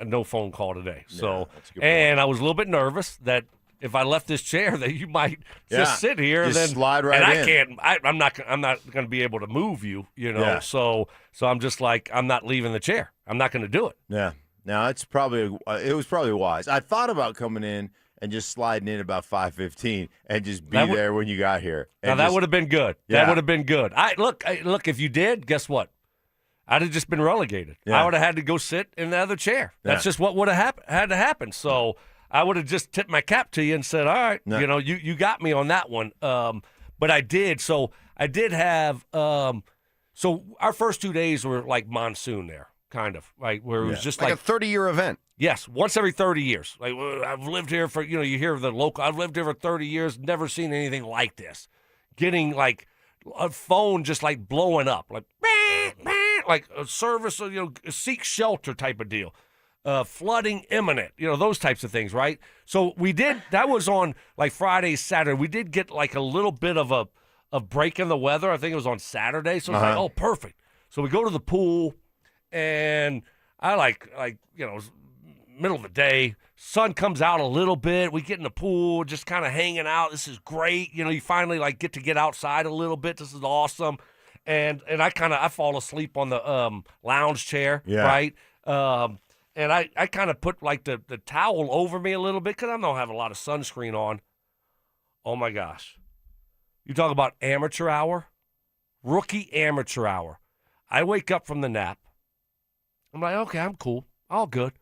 No phone call today. So, that's a good and point. I was a little bit nervous that if I left this chair, that you might Yeah. just sit here Just and then slide right and in. I'm not going to be able to move you, you know. Yeah. So I'm just like, I'm not leaving the chair. I'm not going to do it. Yeah. Now, it was probably wise. I thought about coming in and just sliding in about 5:15 and just be there when you got here. Now that would have been good. Yeah. That would have been good. Look. If you did, guess what? I'd have just been relegated. Yeah. I would have had to go sit in the other chair. That's just what would have had to happen. So I would have just tipped my cap to you and said, "All right, No. you know, you got me on that one." But I did. So I did have. So our first 2 days were like monsoon there, kind of, right, where it was just like a 30-year event. Yes, once every 30 years. Like, I've lived here for, you hear the local, I've lived here for 30 years, never seen anything like this. Getting, like, a phone just, like, blowing up. Like a service, a seek shelter type of deal. Flooding imminent, those types of things, right? So we did, that was on, like, Friday, Saturday. We did get, like, a little bit of a break in the weather. I think it was on Saturday. So it's like, oh, perfect. So we go to the pool, and I, middle of the day. Sun comes out a little bit. We get in the pool, just kind of hanging out. This is great. You finally like get to get outside a little bit. This is awesome. And I fall asleep on the lounge chair, right? And I kind of put like the towel over me a little bit because I don't have a lot of sunscreen on. Oh my gosh. You talk about amateur hour? Rookie amateur hour. I wake up from the nap. I'm like, okay, I'm cool. All good.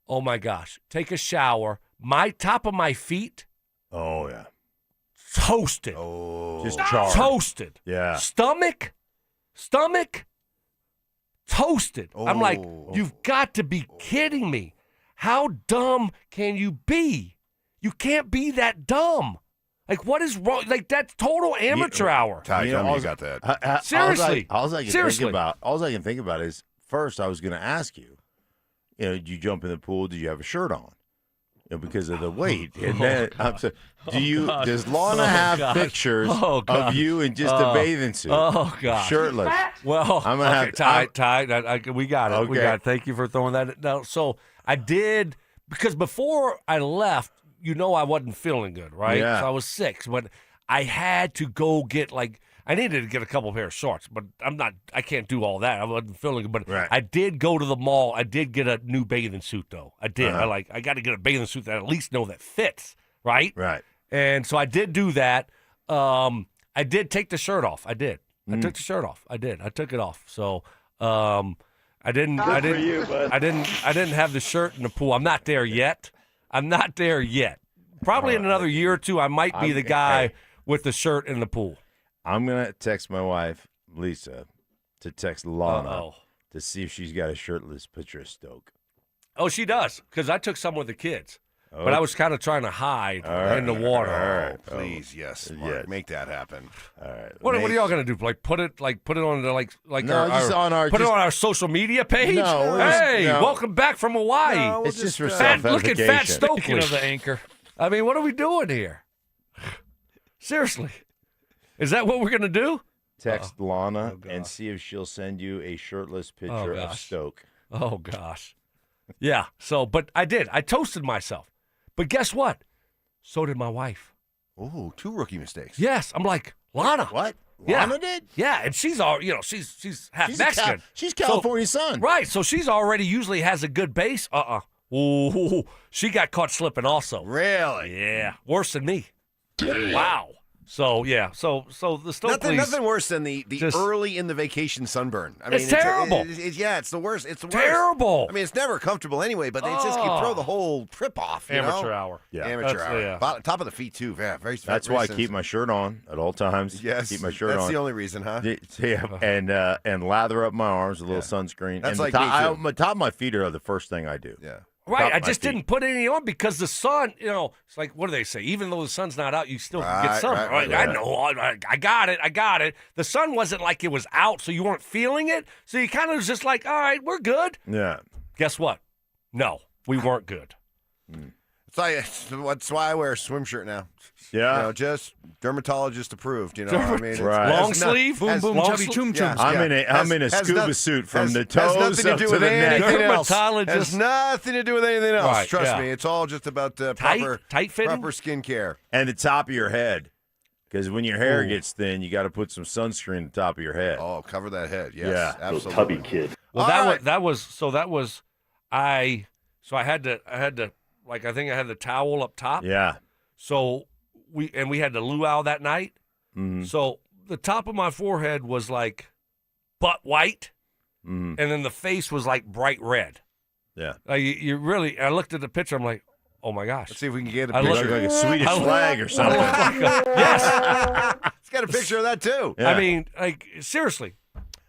Oh my gosh. Take a shower. My top of my feet. Oh, yeah. Toasted. Oh. Just charred. Toasted. Yeah. Stomach. Toasted. Oh. I'm like, you've got to be kidding me. How dumb can you be? You can't be that dumb. Like, what is wrong? Like, that's total amateur hour. Ty, tell me you got that. Seriously. All I can think about is, first I was going to ask you, did you jump in the pool? Did you have a shirt on? Because of the weight. And then, does Lana have pictures of you in just a bathing suit? Oh, God. Shirtless. Well, I'm going to have Ty, we got it. Okay. We got it. Thank you for throwing that. No, so I did, because before I left, I wasn't feeling good, right? Yeah. So I was sick, but I had to go get I needed to get a couple pair of shorts, but I can't do all that. I wasn't feeling good, but right. I did go to the mall. I did get a new bathing suit though. I did. Uh-huh. I got to get a bathing suit that I at least know that fits, right? Right. And so I did do that. I did take the shirt off. I did. I took the shirt off. I did. I took it off. So I didn't have the shirt in the pool. I'm not there yet. Probably in another year or two, I might be the guy with the shirt in the pool. I'm going to text my wife, Lisa, to text Lana to see if she's got a shirtless picture of Stoke. Oh, she does, because I took some with the kids. But I was kind of trying to hide in the water. All right. Please, yes, Mark, make that happen. All right. What are y'all gonna do? Put it on the put it on our social media page? No, welcome back from Hawaii. No, it's just for self-edification. Look at Fat Stokley. Speaking of the anchor. I mean, what are we doing here? Seriously. Is that what we're going to do? Text Lana and see if she'll send you a shirtless picture of Stoke. Oh, gosh. Yeah. So, but I did. I toasted myself. But guess what? So did my wife. Oh, 2 rookie mistakes. Yes. I'm like, Lana. What? Yeah. Lana did? Yeah. And she's all, she's half Mexican. She's California's son. Right. So she's already usually has a good base. Ooh, she got caught slipping also. Really? Yeah. Worse than me. Wow. So yeah, so the Stokeleys, nothing worse than the early in the vacation sunburn. I mean, it's terrible. It's the worst. It's the worst. Terrible. I mean, it's never comfortable anyway, but it's just you throw the whole trip off. Amateur hour. Yeah, amateur hour. Yeah. Top of the feet too. Yeah, very. That's very why I keep my shirt on at all times. Yes, keep my shirt on. That's the only reason, huh? Yeah, and lather up my arms with a little sunscreen. That's and like me too. The top of my feet are the first thing I do. Yeah. Right, I just didn't put any on because the sun, it's like, what do they say? Even though the sun's not out, you still get sun. Right. I know, I got it. The sun wasn't like it was out, so you weren't feeling it. So you kind of was just like, all right, we're good. Yeah. Guess what? No, we weren't good. That's why I wear a swim shirt now. Yeah. Just dermatologist approved. I mean, right. Long sleeve, boom, chubby chum chum. I'm in a scuba suit from the toes up to the neck. Has nothing to do with anything else. Right, Trust me, it's all just about tight fitting, proper skincare and the top of your head. Because when your hair gets thin, you got to put some sunscreen on the top of your head. Oh, cover that head. Yes, yeah, absolutely. Tubby kid. Well, I had to. Like, I think I had the towel up top. Yeah. So we had the luau that night. Mm-hmm. So the top of my forehead was like butt white, mm-hmm. and then the face was like bright red. Yeah. I looked at the picture. I'm like, oh my gosh. Let's see if we can get a picture. picture. Like a Swedish flag or something. Yes. It's got a picture of that too. Yeah. I mean, like, seriously,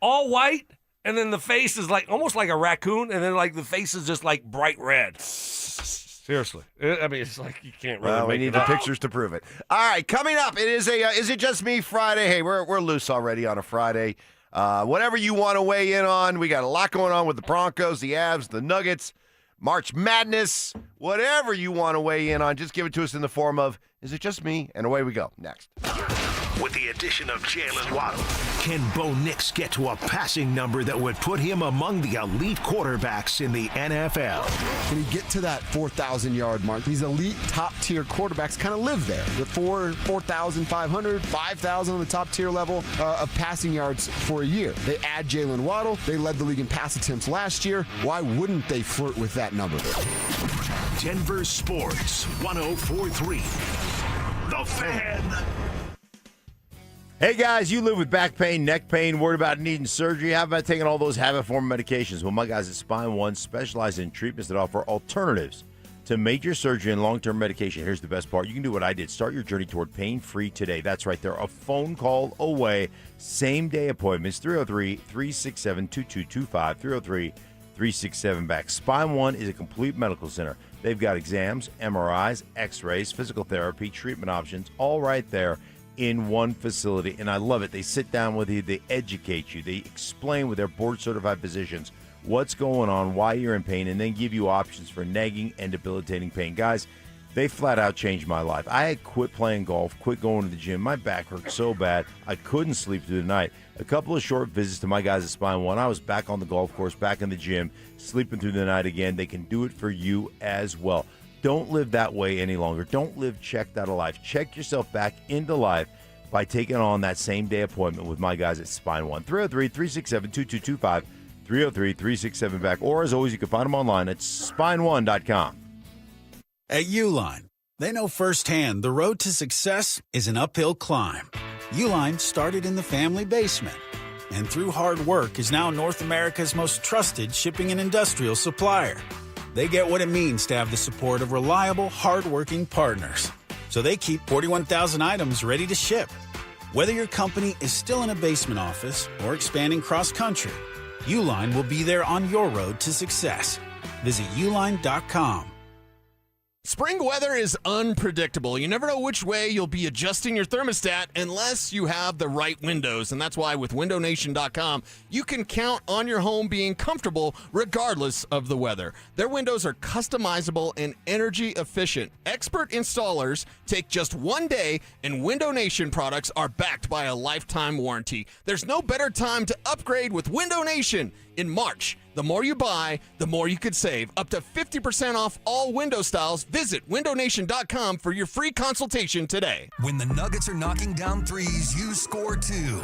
all white, and then the face is like almost like a raccoon, and then like the face is just like bright red. Seriously. I mean, it's like you can't really we need the pictures to prove it. All right, coming up, it is Is It Just Me Friday. Hey, we're loose already on a Friday. Whatever you want to weigh in on, we got a lot going on with the Broncos, the Avs, the Nuggets, March Madness, whatever you want to weigh in on, just give it to us in the form of, is it just me? And away we go. Next. with the addition of Jaylen Waddle. Can Bo Nix get to a passing number that would put him among the elite quarterbacks in the NFL? Can he get to that 4,000-yard mark? These elite top-tier quarterbacks kind of live there. The 4,500, 5,000 on the top-tier level of passing yards for a year. They add Jaylen Waddle. They led the league in pass attempts last year. Why wouldn't they flirt with that number? Denver Sports 104.3. The Fan. Hey guys, you live with back pain, neck pain, worried about needing surgery. How about taking all those habit-forming medications? Well, my guys at Spine One specialize in treatments that offer alternatives to major surgery and long-term medication. Here's the best part. You can do what I did. Start your journey toward pain-free today. That's right. They're a phone call away. Same-day appointments, 303-367-2225, 303-367-BACK. Spine One is a complete medical center. They've got exams, MRIs, x-rays, physical therapy, treatment options, all right there in one facility, and I love it. They sit down with you, they educate you, they explain with their board-certified physicians what's going on, why you're in pain, and then give you options for nagging and debilitating pain. Guys, they flat out changed my life. I had quit playing golf, quit going to the gym. My back hurt so bad, I couldn't sleep through the night. A couple of short visits to my guys at Spine One. I was back on the golf course, back in the gym, sleeping through the night again. They can do it for you as well. Don't live that way any longer. Don't live checked out of life. Check yourself back into life by taking on that same-day appointment with my guys at Spine One. 303-367-2225, 303-367-BACK. Or, as always, you can find them online at spineone.com. At Uline, they know firsthand the road to success is an uphill climb. Uline started in the family basement, and through hard work is now North America's most trusted shipping and industrial supplier. They get what it means to have the support of reliable, hard-working partners. So they keep 41,000 items ready to ship. Whether your company is still in a basement office or expanding cross-country, Uline will be there on your road to success. Visit uline.com. Spring weather is unpredictable. You never know which way you'll be adjusting your thermostat unless you have the right windows. And that's why with windownation.com, you can count on your home being comfortable regardless of the weather. Their windows are customizable and energy efficient. Expert installers take just one day, and Window Nation products are backed by a lifetime warranty. There's no better time to upgrade with Window Nation. In March, the more you buy, the more you could save. Up to 50% off all window styles. Visit windownation.com for your free consultation today. When the Nuggets are knocking down threes, you score too.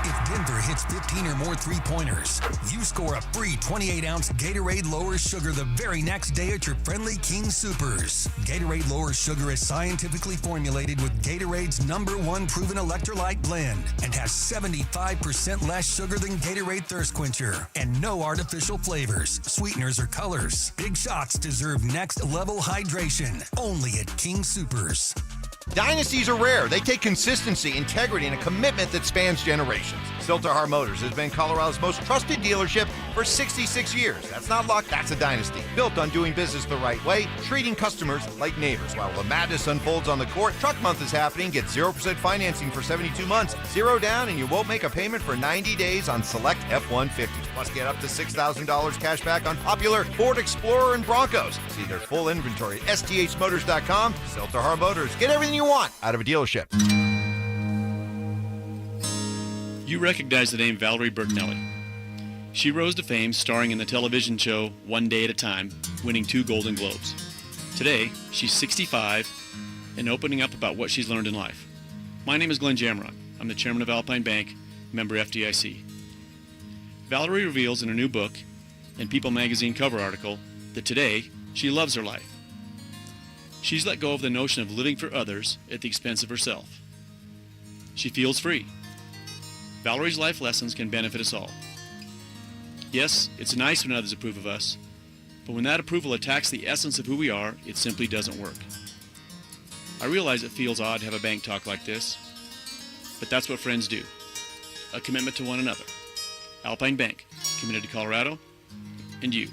If Denver hits 15 or more three-pointers, you score a free 28-ounce Gatorade Lower Sugar the very next day at your friendly King Soopers. Gatorade Lower Sugar is scientifically formulated with Gatorade's #1 proven electrolyte blend and has 75% less sugar than Gatorade Thirst Quencher and no artificial flavors, sweeteners, or colors. Big shots deserve next-level hydration. Only at King Soopers. Dynasties are rare. They take consistency, integrity, and a commitment that spans generations. Silterhar Motors has been Colorado's most trusted dealership for 66 years. That's not luck, that's a dynasty. Built on doing business the right way, treating customers like neighbors. While the madness unfolds on the court, Truck Month is happening. Get 0% financing for 72 months, 0 down, and you won't make a payment for 90 days on select F-150s. Plus, get up to $6,000 cash back on popular Ford Explorer and Broncos. See their full inventory at sthmotors.com. Silterhar Motors. Get everything you want out of a dealership. You recognize the name Valerie Bertinelli. She rose to fame starring in the television show One Day at a Time, winning 2 Golden Globes. Today, she's 65 and opening up about what she's learned in life. My name is Glenn Jamrock. I'm the chairman of Alpine Bank, member FDIC. Valerie reveals in her new book and People magazine cover article that today she loves her life. She's let go of the notion of living for others at the expense of herself. She feels free. Valerie's life lessons can benefit us all. Yes, it's nice when others approve of us, but when that approval attacks the essence of who we are, it simply doesn't work. I realize it feels odd to have a bank talk like this, but that's what friends do. A commitment to one another. Alpine Bank, committed to Colorado and you.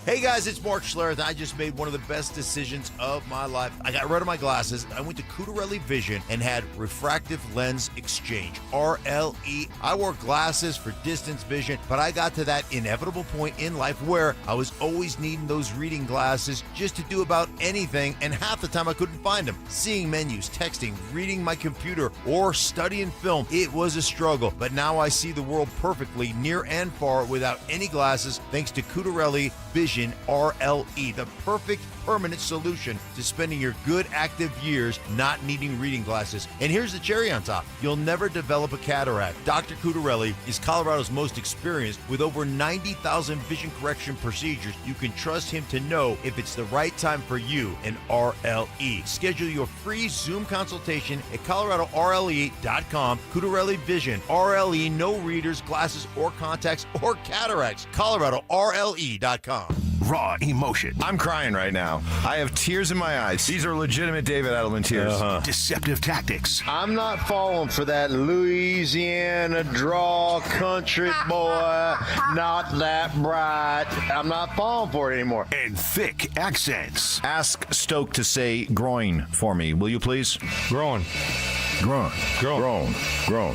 Hey guys, it's Mark Schlereth. I just made one of the best decisions of my life. I got rid of my glasses. I went to Cutarelli Vision and had refractive lens exchange, RLE. I wore glasses for distance vision, but I got to that inevitable point in life where I was always needing those reading glasses just to do about anything, and half the time I couldn't find them. Seeing menus, texting, reading my computer, or studying film, it was a struggle. But now I see the world perfectly, near and far, without any glasses, thanks to Cutarelli Vision RLE, the perfect permanent solution to spending your good active years not needing reading glasses. And here's the cherry on top. You'll never develop a cataract. Dr. Cutarelli is Colorado's most experienced with over 90,000 vision correction procedures. You can trust him to know if it's the right time for you and RLE. Schedule your free Zoom consultation at coloradorle.com. Cutarelli Vision, RLE, no readers, glasses, or contacts, or cataracts. coloradorle.com. Raw emotion. I'm crying right now. I have tears in my eyes. These are legitimate David Edelman tears. Deceptive tactics. I'm not falling for that Louisiana draw country boy, not that bright. I'm not falling for it anymore. And thick accents. Ask Stoke to say groin for me, will you please? Groin. Groin. Groin.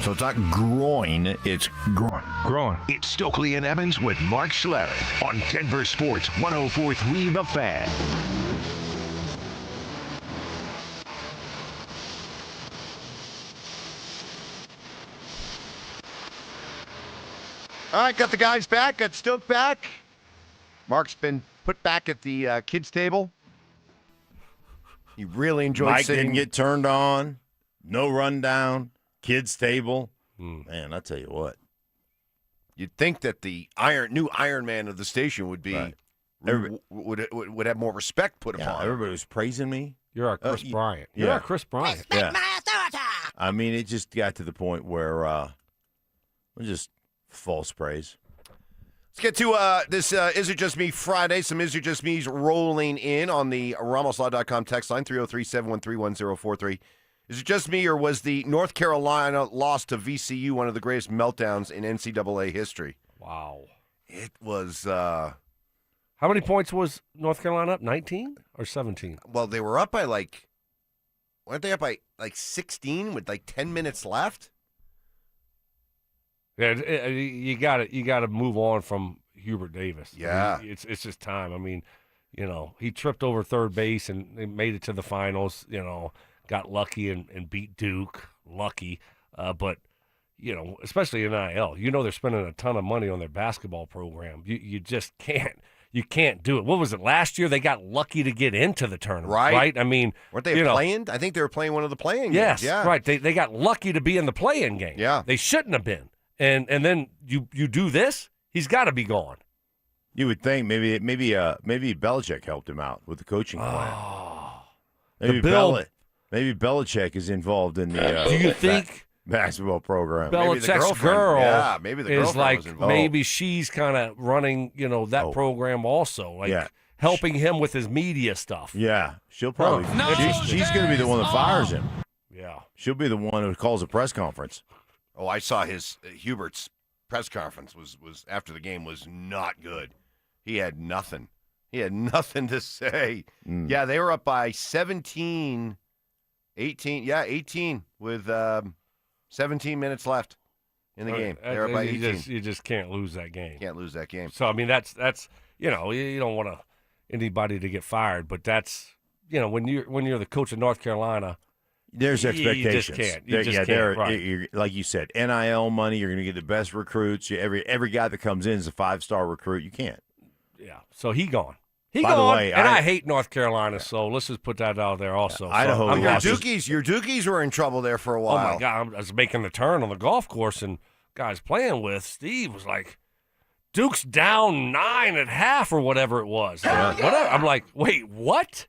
So it's not groin, it's groin. Groin. It's Stokley and Evans with Mark Schlereth on Denver Sports 104.3 The Fan. All right, got the guys back, got Stoke back. Mark's been put back at the kids' table. He really enjoyed Mike sitting. didn't get turned on. No rundown. Kids' table. Man, I tell you what. You'd think that the new Iron Man of the station would be would have more respect put upon him. Everybody was praising me. You're our Chris Bryant. Yeah. You're our Chris Bryant. Yeah. I mean, it just got to the point where just false praise. Let's get to this Is It Just Me Friday. Some Is It Just Me's rolling in on the RamosLaw.com text line, 303-713-1043. Is it just me, or was the North Carolina loss to VCU one of the greatest meltdowns in NCAA history? Wow. It was... How many points was North Carolina up? 19 or 17? Well, they were up by weren't they up by 16 with 10 minutes left? Yeah, you got to move on from Hubert Davis. Yeah. I mean, it's just time. I mean, he tripped over third base and they made it to the finals, got lucky and beat Duke, but especially in NIL, they're spending a ton of money on their basketball program. You just can't do it. What was it last year? They got lucky to get into the tournament, right? I mean, weren't they playing? I think they were playing one of the playing games. Yes, yeah. Right. They got lucky to be in the play-in game. Yeah, they shouldn't have been. And then you do this, he's got to be gone. You would think maybe Belichick helped him out with the coaching plan. Maybe Belichick is involved in the do you think basketball program. Belichick's girl maybe the is girlfriend was involved. maybe she's kind of running, that program also, helping him with his media stuff. Yeah, she'll probably. She's going to be the one that fires him. Yeah, she'll be the one who calls a press conference. Oh, I saw Hubert's press conference was after the game was not good. He had nothing. He had nothing to say. Yeah, they were up by 17, 18. Yeah, 18 with 17 minutes left in the game. They were up by 18. You just can't lose that game. Can't lose that game. So, I mean, that's you don't want anybody to get fired, but that's, when you're the coach of North Carolina, there's expectations. You just can't. Right. Like you said, NIL money. You're going to get the best recruits. Every guy that comes in is a 5-star recruit. You can't. Yeah. So he gone. By the way, I hate North Carolina. So let's just put that out there also. Idaho. Your Dukies were in trouble there for a while. Oh my God! I was making the turn on the golf course, and guys playing with Steve was like, "Duke's down 9 at half or whatever it was." Whatever. I'm like, wait, what?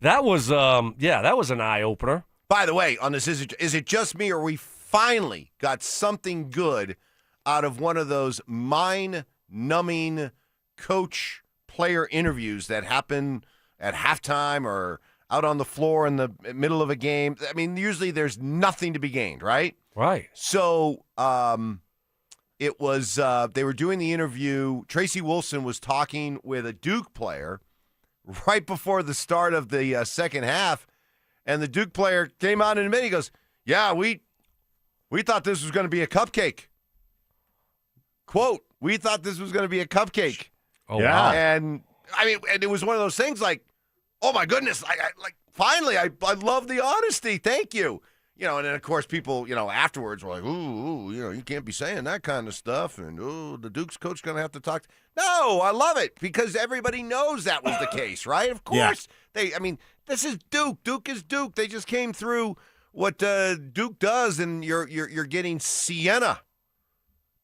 That was that was an eye opener. By the way, on this, is it just me, or we finally got something good out of one of those mind-numbing coach-player interviews that happen at halftime or out on the floor in the middle of a game? I mean, usually there's nothing to be gained, right? Right. So it was they were doing the interview. Tracy Wolfson was talking with a Duke player right before the start of the second half, and the Duke player came out in a minute. He goes, "Yeah, we thought this was going to be a cupcake." Quote, "We thought this was going to be a cupcake." Oh, yeah. And I mean, and it was one of those things like, oh my goodness, finally, I love the honesty. Thank you. You know, and then of course people, afterwards were like, ooh, you can't be saying that kind of stuff, and the Duke's coach going to have to talk. No, I love it because everybody knows that was the case, right? Of course, this is Duke. Duke is Duke. They just came through what Duke does, and you're getting Siena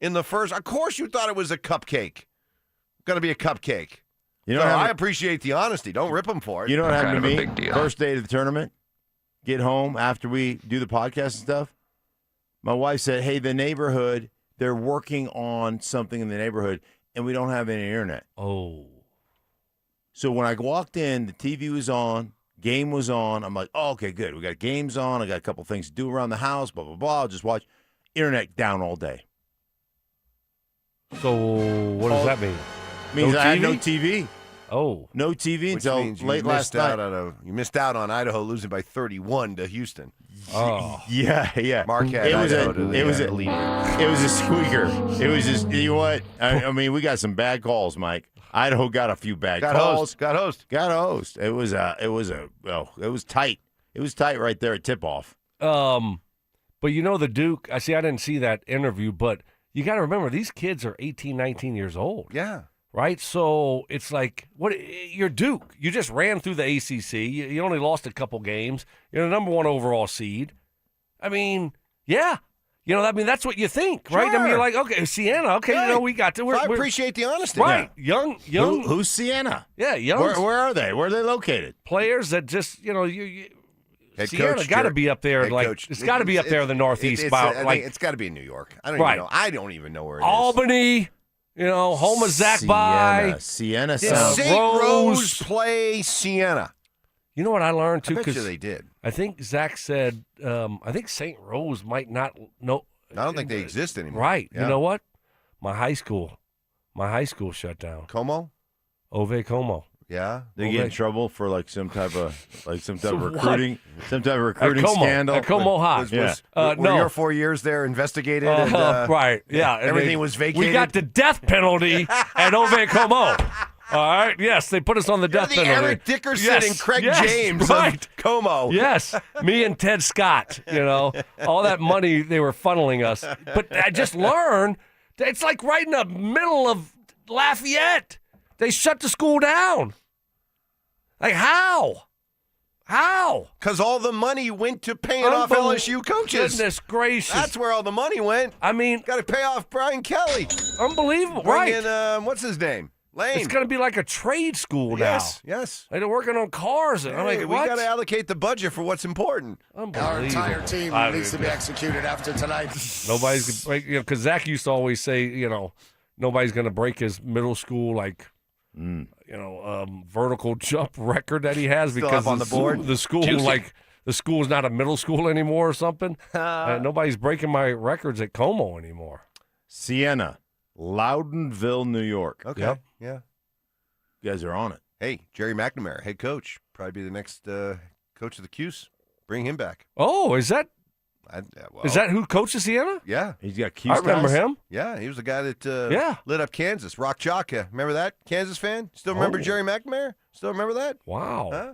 in the first. Of course, you thought it was a cupcake. Going to be a cupcake. I appreciate the honesty. Don't rip them for it. You know what happened to me? First day of the tournament, get home after we do the podcast and stuff. My wife said, hey, the neighborhood, they're working on something in the neighborhood, and we don't have any internet. Oh. So when I walked in, the TV was on, game was on. I'm like, oh, okay, good. We got games on. I got a couple things to do around the house, blah, blah, blah. I'll just watch. Internet down all day. So what does that mean? Means no I TV? had no TV. Oh. No TV Which until means late last night. You missed out on Idaho losing by 31 to Houston. Oh. Yeah. Mark had it was Idaho it was a squeaker. It was just, you know what? I mean, we got some bad calls, Mike. Idaho got a few bad calls. Got host. It was tight. It was tight right there at tip off. But the Duke, I didn't see that interview, but you got to remember, these kids are 18, 19 years old. Yeah. Right? So it's like, you're Duke. You just ran through the ACC. You only lost a couple games. You're the number one overall seed. I mean, yeah. That's what you think, right? Sure. I mean, you're like, okay, Siena, okay, Right. we got to. I appreciate the honesty. Right. Young. Who's Siena? Yeah, young. Where are they? Where are they located? Players that just, Head Siena coach, got to be up there. head Like coach. it's got to be up there in the Northeast. It's got to be in New York. I don't even know where it is. Albany. home of Zach By. Siena Did sounds. St. Rose play Siena? You know what I learned too? I bet you Because they did. I think Zach said, I think St. Rose might not know. I don't think they exist anymore. Right. Yeah. You know what? My high school shut down. Como? Ove Como. Yeah. They get in trouble for some type of So recruiting, what? some type of recruiting Como. scandal. At Como High. Were no. your 4 years there investigated? Right. Yeah. And everything was vacated. We got the death penalty at Ove Como. All right. Yes, they put us on the death the penalty. Eric Dickerson Yes, and Craig yes, James right. of Como. Yes, me and Ted Scott, all that money they were funneling us. But I just learned that it's like right in the middle of Lafayette. They shut the school down. Like how? How? Because all the money went to paying off LSU coaches. Goodness gracious. That's where all the money went. I mean, got to pay off Brian Kelly. Unbelievable. Bring right. in, what's his name? Lane. It's going to be like a trade school now. Yes. Like they're working on cars. And I'm like, we what? got to allocate the budget for what's important. Our entire team needs to be executed after tonight. Nobody's because Zach used to always say, nobody's going to break his middle school vertical jump record that he has Still because up on the board? the school the school's not a middle school anymore or something. Nobody's breaking my records at Como anymore. Siena, Loudonville, New York. Okay. Yep. Yeah. You guys are on it. Hey, Jerry McNamara, head coach. Probably be the next coach of the Cuse. Bring him back. Oh, is that is that who coaches Siena? Yeah. He's got Cuse I remember guys? him. Yeah, he was the guy that lit up Kansas. Rock Chalk. Remember that? Kansas fan? Still remember Jerry McNamara? Still remember that? Wow. Huh?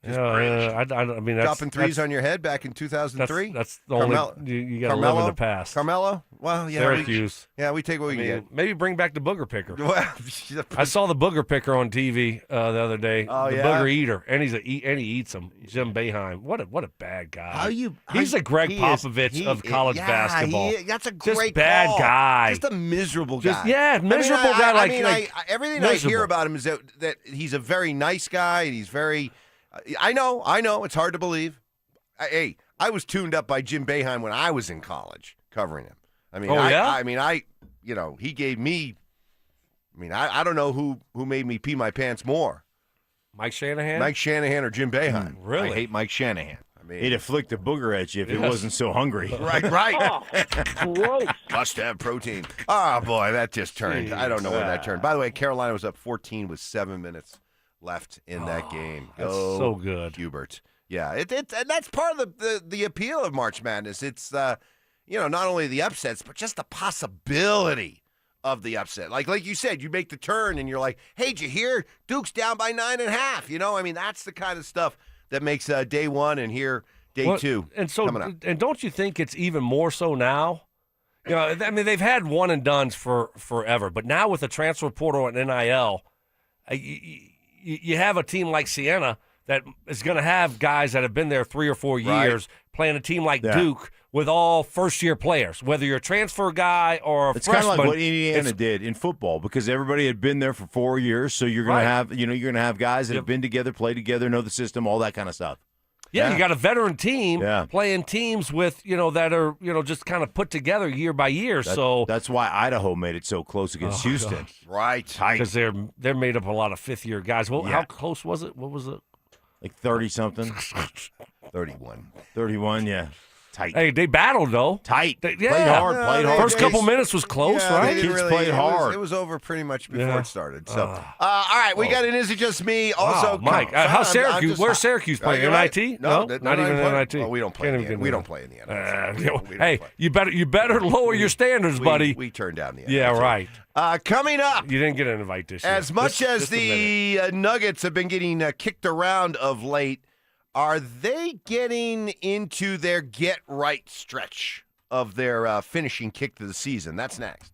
I mean, that's, dropping threes on your head back in 2003. That's the only you got to live in the past. Carmelo. Well, yeah, Syracuse. we take what we get. Maybe bring back the booger picker. Well, I saw the booger picker on TV the other day. Oh, the yeah? booger eater, and he eats them. Jim Boeheim. What a bad guy. He's a Greg he is- Popovich he- of college yeah, basketball. that's a Just great bad call. guy. Just a miserable Just- guy. yeah, miserable guy, like everything I hear miserable. about him is that he's a very nice guy. And he's very. I know. It's hard to believe. I was tuned up by Jim Boeheim when I was in college covering him. I mean, he gave me. I mean, I don't know who made me pee my pants more. Mike Shanahan? Mike Shanahan or Jim Boeheim. Really? I hate Mike Shanahan. I He'd have flicked a booger at you if he wasn't so hungry. Right. Must have protein. Oh, boy, that just turned. I don't know where that turned. By the way, Carolina was up 14 with 7 minutes left in that game. That's so good. Hubert. Yeah, and that's part of the appeal of March Madness. It's, not only the upsets, but just the possibility of the upset. Like you said, you make the turn and you're like, hey, did you hear Duke's down by 9.5? That's the kind of stuff that makes day one and here day two coming up. And don't you think it's even more so now? They've had one and dones for forever, but now with the transfer portal and NIL, you have a team like Siena that is going to have guys that have been there 3 or 4 years playing a team like Duke with all first-year players, whether you're a transfer guy or a freshman. It's kind of like what Indiana did in football because everybody had been there for 4 years, so you're going to have, you're going to have guys that have been together, play together, know the system, all that kind of stuff. Yeah, you got a veteran team playing teams with, that are, just kind of put together year by year. That's why Idaho made it so close against Houston. God. Right. Because they're made up of a lot of fifth-year guys. Well, how close was it? What was it? Like 30-something. 31. 31, yeah. Tight. Hey, they battled, though. Tight. Played hard. First couple minutes was close, right? Kids played hard. It was over pretty much before it started. So, all right, we got an Is It Just Me? Also, Mike, how's Syracuse? Where's Syracuse playing? NIT? No, not even NIT. Oh, we don't play in the We don't play in the NIT. Hey, you better lower your standards, buddy. We turned down the NIT. Yeah, right. Coming up. You didn't get an invite this year. As much as the Nuggets have been getting kicked around of late, are they getting into their get-right stretch of their finishing kick to the season? That's next.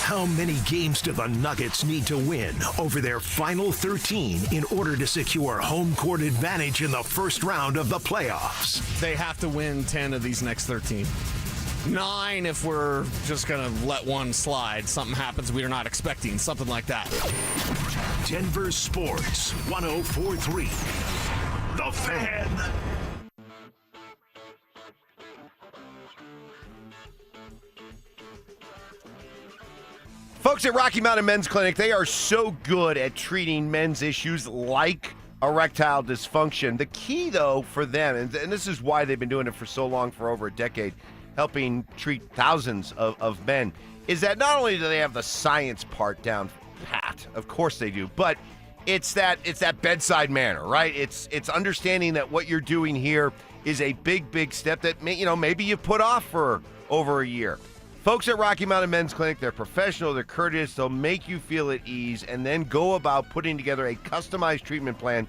How many games do the Nuggets need to win over their final 13 in order to secure home court advantage in the first round of the playoffs? They have to win 10 of these next 13. 9 if we're just going to let one slide. Something happens we are not expecting. Something like that. Denver Sports 104.3. The Fan. Folks at Rocky Mountain Men's Clinic, they are so good at treating men's issues like erectile dysfunction. The key, though, for them, and this is why they've been doing it for so long, for over a decade, helping treat thousands of men, is that not only do they have the science part down pat, of course they do, but it's that bedside manner, right? It's understanding that what you're doing here is a big step that maybe you put off for over a year. Folks at Rocky Mountain Men's Clinic, they're professional, they're courteous, they'll make you feel at ease, and then go about putting together a customized treatment plan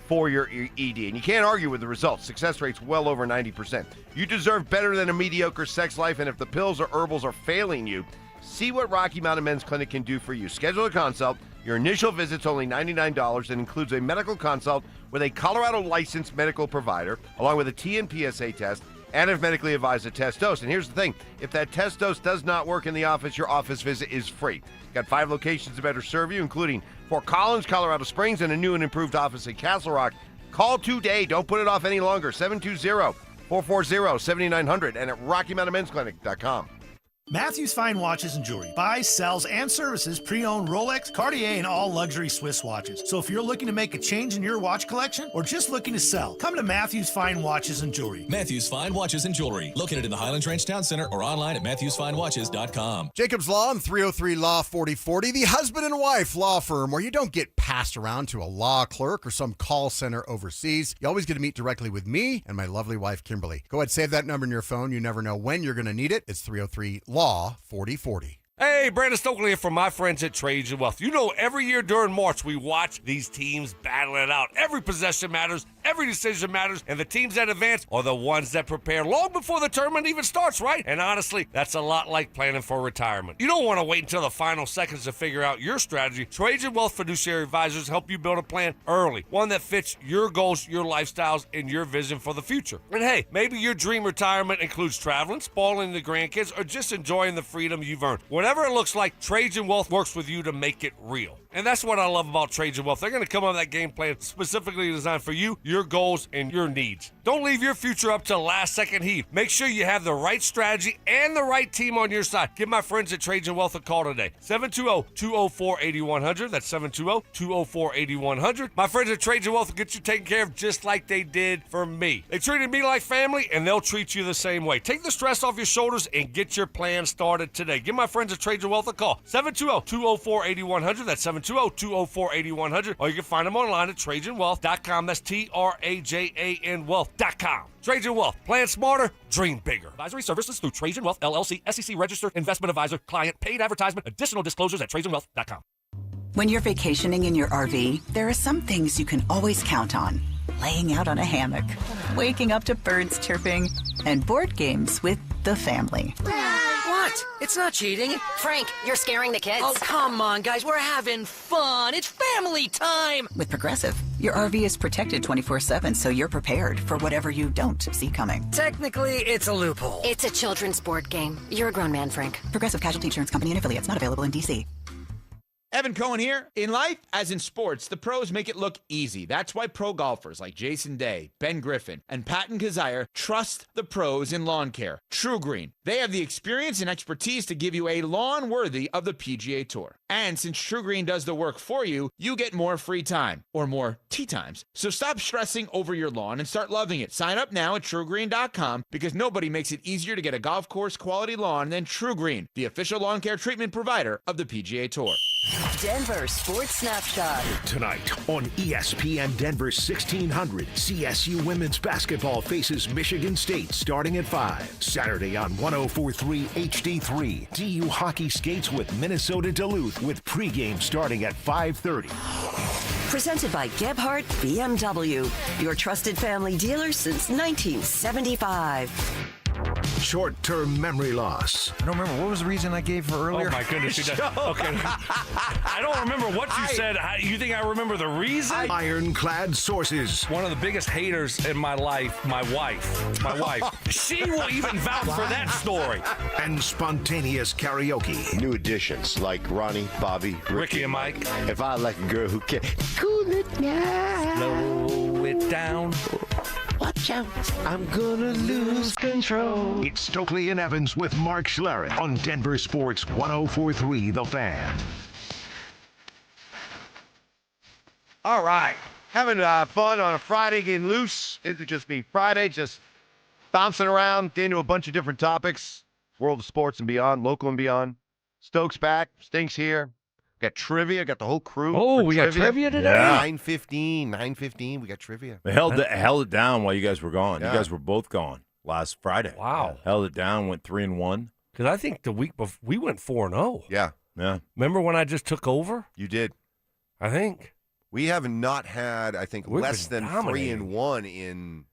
for your ED. And you can't argue with the results. Success rate's well over 90%. You deserve better than a mediocre sex life, and if the pills or herbals are failing you, see what Rocky Mountain Men's Clinic can do for you. Schedule a consult. Your initial visit's only $99 and includes a medical consult with a Colorado licensed medical provider, along with a TN-PSA test, and if medically advised, a test dose. And here's the thing. If that test dose does not work in the office, your office visit is free. Got 5 locations to better serve you, including Fort Collins, Colorado Springs, and a new and improved office in Castle Rock. Call today. Don't put it off any longer. 720-440-7900 and at RockyMountainMen'sClinic.com. Matthews Fine Watches and Jewelry buys, sells, and services pre-owned Rolex, Cartier, and all luxury Swiss watches. So if you're looking to make a change in your watch collection or just looking to sell, come to Matthews Fine Watches and Jewelry. Matthews Fine Watches and Jewelry, located in the Highlands Ranch Town Center or online at MatthewsFineWatches.com. Jacobs Law and 303 Law 4040, the husband and wife law firm where you don't get passed around to a law clerk or some call center overseas. You always get to meet directly with me and my lovely wife, Kimberly. Go ahead, save that number in your phone. You never know when you're going to need it. It's 303 Law 4040. Hey, Brandon Stokley here from my friends at Trades and Wealth. You know, every year during March, we watch these teams battle it out. Every possession matters, every decision matters, and the teams that advance are the ones that prepare long before the tournament even starts, right? And honestly, that's a lot like planning for retirement. You don't want to wait until the final seconds to figure out your strategy. Trades and Wealth Fiduciary Advisors help you build a plan early, one that fits your goals, your lifestyles, and your vision for the future. And hey, maybe your dream retirement includes traveling, spoiling the grandkids, or just enjoying the freedom you've earned. Whatever it looks like, Trades and Wealth works with you to make it real. And that's what I love about Trades and Wealth. They're going to come up with that game plan specifically designed for you, your goals, and your needs. Don't leave your future up to last-second heat. Make sure you have the right strategy and the right team on your side. Give my friends at Trajan Wealth a call today. 720-204-8100. That's 720-204-8100. My friends at Trajan Wealth will get you taken care of just like they did for me. They treated me like family, and they'll treat you the same way. Take the stress off your shoulders and get your plan started today. Give my friends at Trajan Wealth a call. 720-204-8100. That's 720-204-8100. Or you can find them online at TrajanWealth.com. That's TRAJAN Wealth.com. Trajan Wealth. Plan smarter, dream bigger. Advisory services through Trajan Wealth, LLC, SEC registered investment advisor, client, paid advertisement. Additional disclosures at TrajanWealth.com. When you're vacationing in your RV, there are some things you can always count on. Laying out on a hammock, waking up to birds chirping, and board games with the family. What? It's not cheating. Frank, you're scaring the kids. Oh, come on, guys. We're having fun. It's family time. With Progressive, your RV is protected 24/7, so you're prepared for whatever you don't see coming. Technically, it's a loophole. It's a children's board game. You're a grown man, Frank. Progressive Casualty Insurance Company and affiliates, not available in D.C. Evan Cohen here. In life, as in sports, the pros make it look easy. That's why pro golfers like Jason Day, Ben Griffin, and Payton Kazire trust the pros in lawn care. True Green. They have the experience and expertise to give you a lawn worthy of the PGA Tour. And since True Green does the work for you, you get more free time, or more tee times. So stop stressing over your lawn and start loving it. Sign up now at TrueGreen.com because nobody makes it easier to get a golf course quality lawn than True Green, the official lawn care treatment provider of the PGA Tour. Denver Sports Snapshot. Tonight on ESPN Denver 1600, CSU women's basketball faces Michigan State starting at 5. Saturday on 104.3 HD3, DU hockey skates with Minnesota Duluth with pregame starting at 5:30. Presented by Gebhardt BMW, your trusted family dealer since 1975. Short-term memory loss. I don't remember. What was the reason I gave her earlier? Oh, my goodness. Okay. I don't remember what you said. You think I remember the reason? Ironclad sources. One of the biggest haters in my life, my wife. My wife. She will even vouch for that story. And spontaneous karaoke. New additions like Ronnie, Bobby, Ricky and Mike. If I like a girl who can cool it down. Slow it down. Watch out, I'm gonna lose control. It's Stokley and Evans with Mark Schlereth on Denver Sports 104.3 The Fan. All right. Having fun on a Friday, getting loose. It'll just be Friday, just bouncing around into a bunch of different topics. World of sports and beyond, local and beyond. Stoke's back, Stink's here. Got trivia, got the whole crew. Oh, we got trivia today? Yeah. 9:15, we got trivia. They held it down while you guys were gone. Yeah. You guys were both gone last Friday. Wow. Held it down, went 3-1. Because I think the week before, we went 4-0. Yeah. Yeah. Remember when I just took over? You did. I think. We have not had, I think, We've less been than dominating. 3-1 in,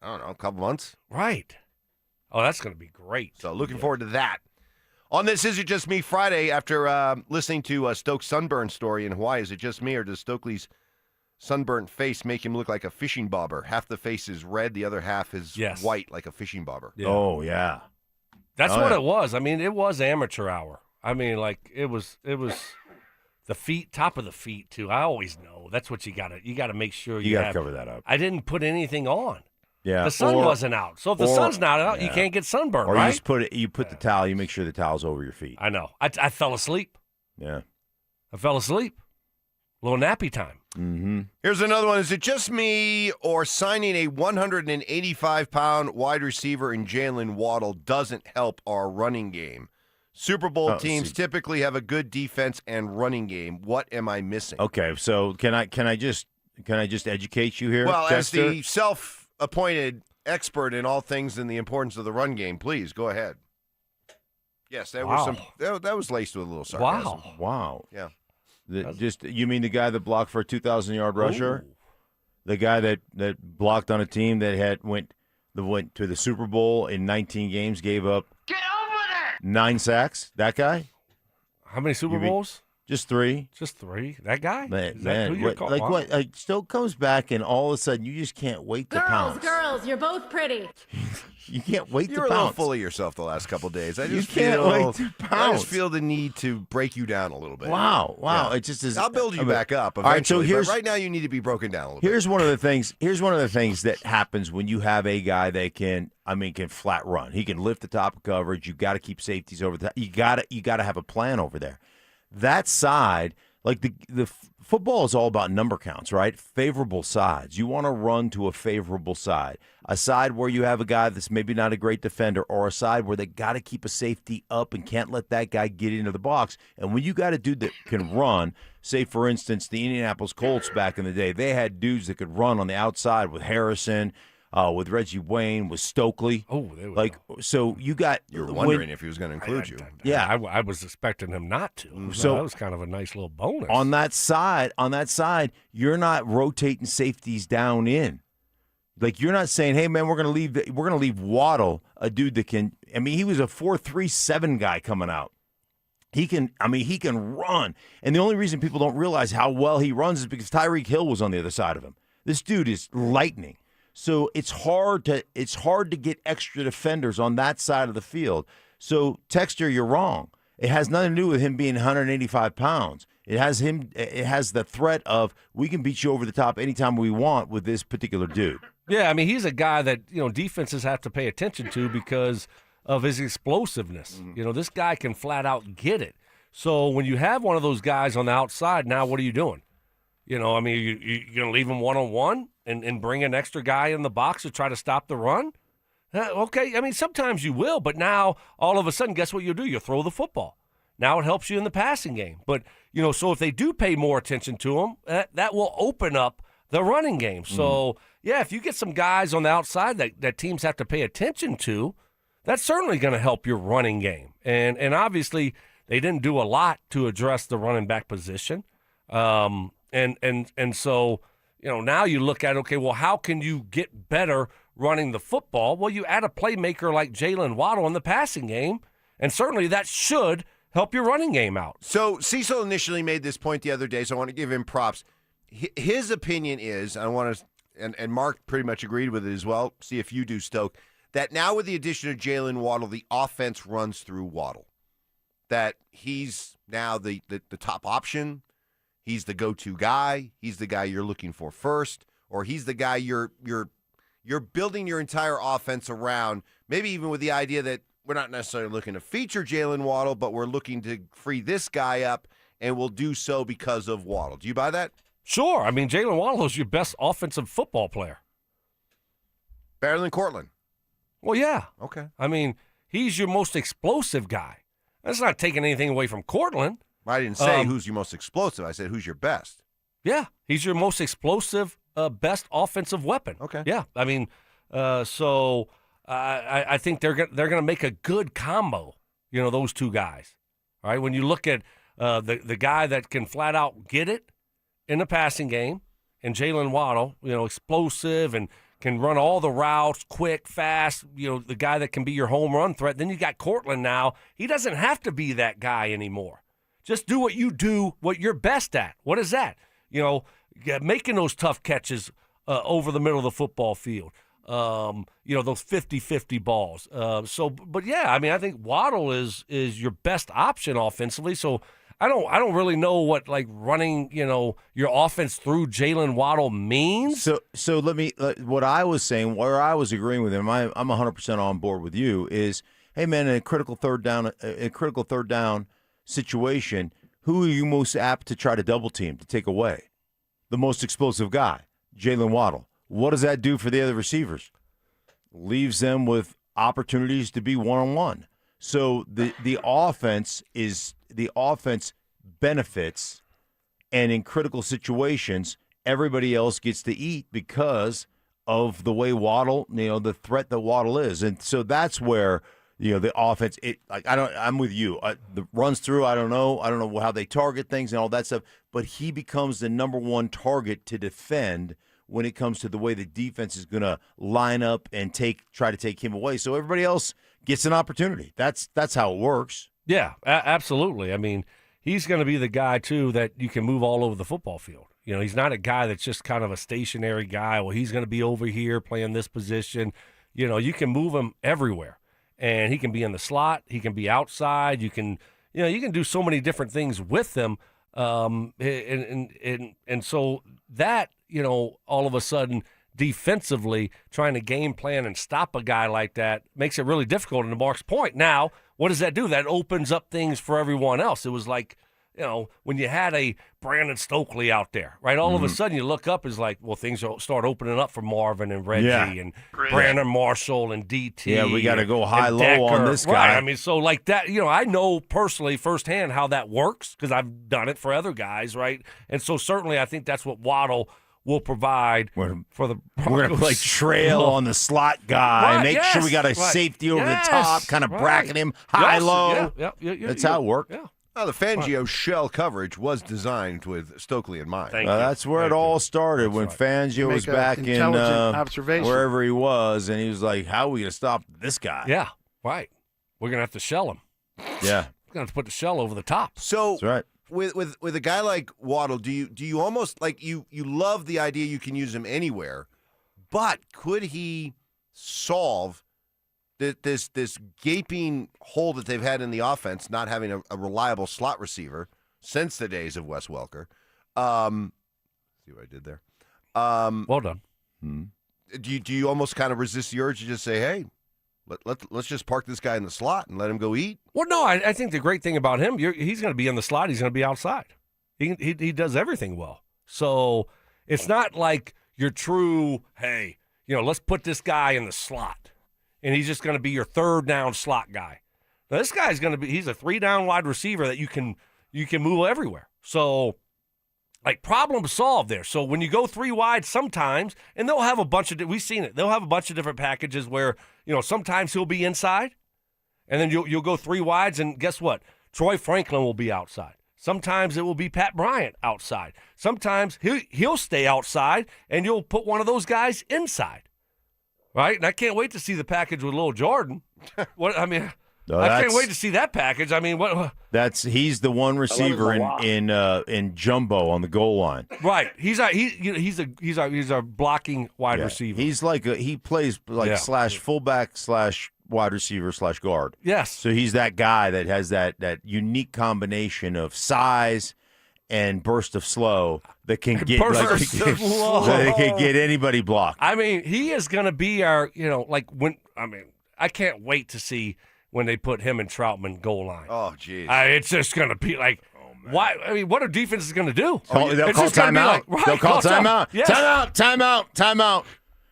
I don't know, a couple months. Right. Oh, that's going to be great. So looking forward to that. On this Is It Just Me Friday, after listening to Stoke's sunburn story in Hawaii, is it just me or does Stokely's sunburnt face make him look like a fishing bobber? Half the face is red, the other half is white like a fishing bobber. Yeah. Oh, yeah. That's what it was. I mean, it was amateur hour. I mean, like, it was the feet, top of the feet, too. I always know. That's what you got to make sure You got have. to cover that up. I didn't put anything on. Yeah. The sun wasn't out. So if the sun's not out, you can't get sunburned, or right? you just you put the towel, you make sure the towel's over your feet. I know. I fell asleep. Yeah. I fell asleep. A little nappy time. Mm-hmm. Here's another one. Is it just me or signing a 185-pound wide receiver in Jaylen Waddle doesn't help our running game? Super Bowl teams typically have a good defense and running game. What am I missing? Okay, so can I just educate you here? Well, Chester? as the self-appointed expert in all things in the importance of the run game, please go ahead. Yes, that was laced with a little sarcasm. Wow. Yeah. You mean the guy that blocked for a 2,000-yard rusher? Ooh. The guy that blocked on a team that went to the Super Bowl in 19 games, gave up 9 sacks? That guy? How many Super Bowls? Just 3. Just 3? That guy? Stoke comes back and all of a sudden you just can't wait to pounce. Girls, you're both pretty. You can't wait You're to a little pounce. full of yourself the last couple of days. I You just can't feel, wait to I pounce. just feel the need to break you down a little bit. Wow. Yeah. It just is. I'll build you I mean, back up all right, so eventually. here's but right now you need to be broken down a little bit. Here's one of the things. Here's one of the things that happens when you have a guy that can flat run. He can lift the top of coverage. You got to keep safeties over the. You got to have a plan over there. That side, like the football is all about number counts, right? Favorable sides. You want to run to a favorable side, a side where you have a guy that's maybe not a great defender, or a side where they got to keep a safety up and can't let that guy get into the box. And when you got a dude that can run, say for instance the Indianapolis Colts back in the day, they had dudes that could run on the outside with Harrison. With Reggie Wayne, with Stokely. Oh, they were so you got. You're wondering if he was going to include you. Yeah, I was expecting him not to. So that was kind of a nice little bonus. On that side, you're not rotating safeties down in. Like you're not saying, "Hey man, we're going to leave Waddle, a dude that can." I mean, he was a 4.37 guy coming out. He can run, and the only reason people don't realize how well he runs is because Tyreek Hill was on the other side of him. This dude is lightning. So it's hard to get extra defenders on that side of the field. So Texter, you're wrong. It has nothing to do with him being 185 pounds. It has the threat of we can beat you over the top anytime we want with this particular dude. Yeah, I mean he's a guy that defenses have to pay attention to because of his explosiveness. This guy can flat out get it. So when you have one of those guys on the outside, now what are you doing? You're going to leave him one-on-one and bring an extra guy in the box to try to stop the run? Okay, I mean, sometimes you will, but now all of a sudden, guess what you'll do? You'll throw the football. Now it helps you in the passing game. But, so if they do pay more attention to him, that will open up the running game. So, yeah, if you get some guys on the outside that teams have to pay attention to, that's certainly going to help your running game. And obviously, they didn't do a lot to address the running back position. And so, now you look at, okay, well, how can you get better running the football? Well, you add a playmaker like Jaylen Waddle in the passing game, and certainly that should help your running game out. So Cecil initially made this point the other day, so I want to give him props. His opinion is, and Mark pretty much agreed with it as well, see if you do, Stoke, that now with the addition of Jaylen Waddle, the offense runs through Waddle. That he's now the top option. He's the go-to guy. He's the guy you're looking for first, or he's the guy you're building your entire offense around. Maybe even with the idea that we're not necessarily looking to feature Jaylen Waddle, but we're looking to free this guy up, and we'll do so because of Waddle. Do you buy that? Sure. I mean, Jaylen Waddle is your best offensive football player. Better than Cortland. Well, yeah. Okay. I mean, he's your most explosive guy. That's not taking anything away from Cortland. I didn't say who's your most explosive. I said who's your best. Yeah, he's your most explosive, best offensive weapon. Okay. Yeah, I mean, so I think they're gonna make a good combo. Those two guys. All right, when you look at the guy that can flat out get it in the passing game, and Jaylen Waddle, explosive and can run all the routes, quick, fast, the guy that can be your home run threat. Then you got Cortland now. He doesn't have to be that guy anymore. Just do what you do, what you're best at. What is that? Making those tough catches over the middle of the football field. Those 50-50 balls. But yeah, I mean, I think Waddle is your best option offensively. So I don't really know what running, your offense through Jaylen Waddle means. So let me what I was saying, where I was agreeing with him, I'm 100% on board with you. Is hey man, in a critical third down situation, who are you most apt to try to double team to take away? The most explosive guy, Jaylen Waddle. What does that do for the other receivers? Leaves them with opportunities to be one-on-one. So the offense benefits, and in critical situations, everybody else gets to eat because of the way Waddle, the threat that Waddle is. And so that's where the offense, I'm with you. The runs through, I don't know how they target things and all that stuff, but he becomes the number one target to defend when it comes to the way the defense is going to line up and try to take him away. So everybody else gets an opportunity. That's how it works. Yeah, absolutely. I mean, he's going to be the guy too that you can move all over the football field. He's not a guy that's just kind of a stationary guy. Well, he's going to be over here playing this position. You can move him everywhere, and he can be in the slot. He can be outside. You can do so many different things with him. And so that, all of a sudden defensively trying to game plan and stop a guy like that makes it really difficult. And to Mark's point, now what does that do? That opens up things for everyone else. It was like, when you had a Brandon Stokley out there, right? All of a sudden you look up, is like, well, things start opening up for Marvin and Reggie and Brandon Marshall and DT. Yeah, we got to go high-low on this guy. Right. I mean, so like that, I know personally firsthand how that works because I've done it for other guys, right? And so certainly I think that's what Waddle will provide for the Broncos. We're going to play trail on the slot guy and make sure we got a safety over the top, kind of bracket him high-low. That's how it worked. Yeah. Well, the Fangio shell coverage was designed with Stokley in mind. That's where it all started when Fangio was back in wherever he was, and he was like, how are we going to stop this guy? Yeah, right. We're going to have to shell him. Yeah. We're going to have to put the shell over the top. So that's right. With a guy like Waddle, do you almost like you love the idea you can use him anywhere, but could he solve this gaping hole that they've had in the offense, not having a reliable slot receiver since the days of Wes Welker? See what I did there? Well done. Do you almost kind of resist the urge to just say, hey, let's just park this guy in the slot and let him go eat? Well, no, I think the great thing about him, he's going to be in the slot. He's going to be outside. He does everything well. So it's not like your true, hey, let's put this guy in the slot, and he's just going to be your third down slot guy. Now, this guy's going to be, he's a 3-down wide receiver that you can move everywhere. So, like, problem solved there. So when you go 3 wide sometimes, and they'll have a bunch of, we've seen it, they'll have a bunch of different packages where, sometimes he'll be inside, and then you'll go 3 wides, and guess what? Troy Franklin will be outside. Sometimes it will be Pat Bryant outside. Sometimes he'll stay outside, and you'll put one of those guys inside. Right? And I can't wait to see the package with Lil Jordan. I can't wait to see that package. I mean, what? He's the one receiver in jumbo on the goal line. Right. He's a blocking wide receiver. He's like he plays like slash fullback slash wide receiver slash guard. Yes. So he's that guy that has that unique combination of size and burst of slow that can get that can get anybody blocked. I mean, he is going to be our, I can't wait to see when they put him and Troutman goal line. Oh, geez. It's just going to be like, why? I mean, what are defenses going to do? They'll call timeout. They'll call timeout. Yes. Timeout.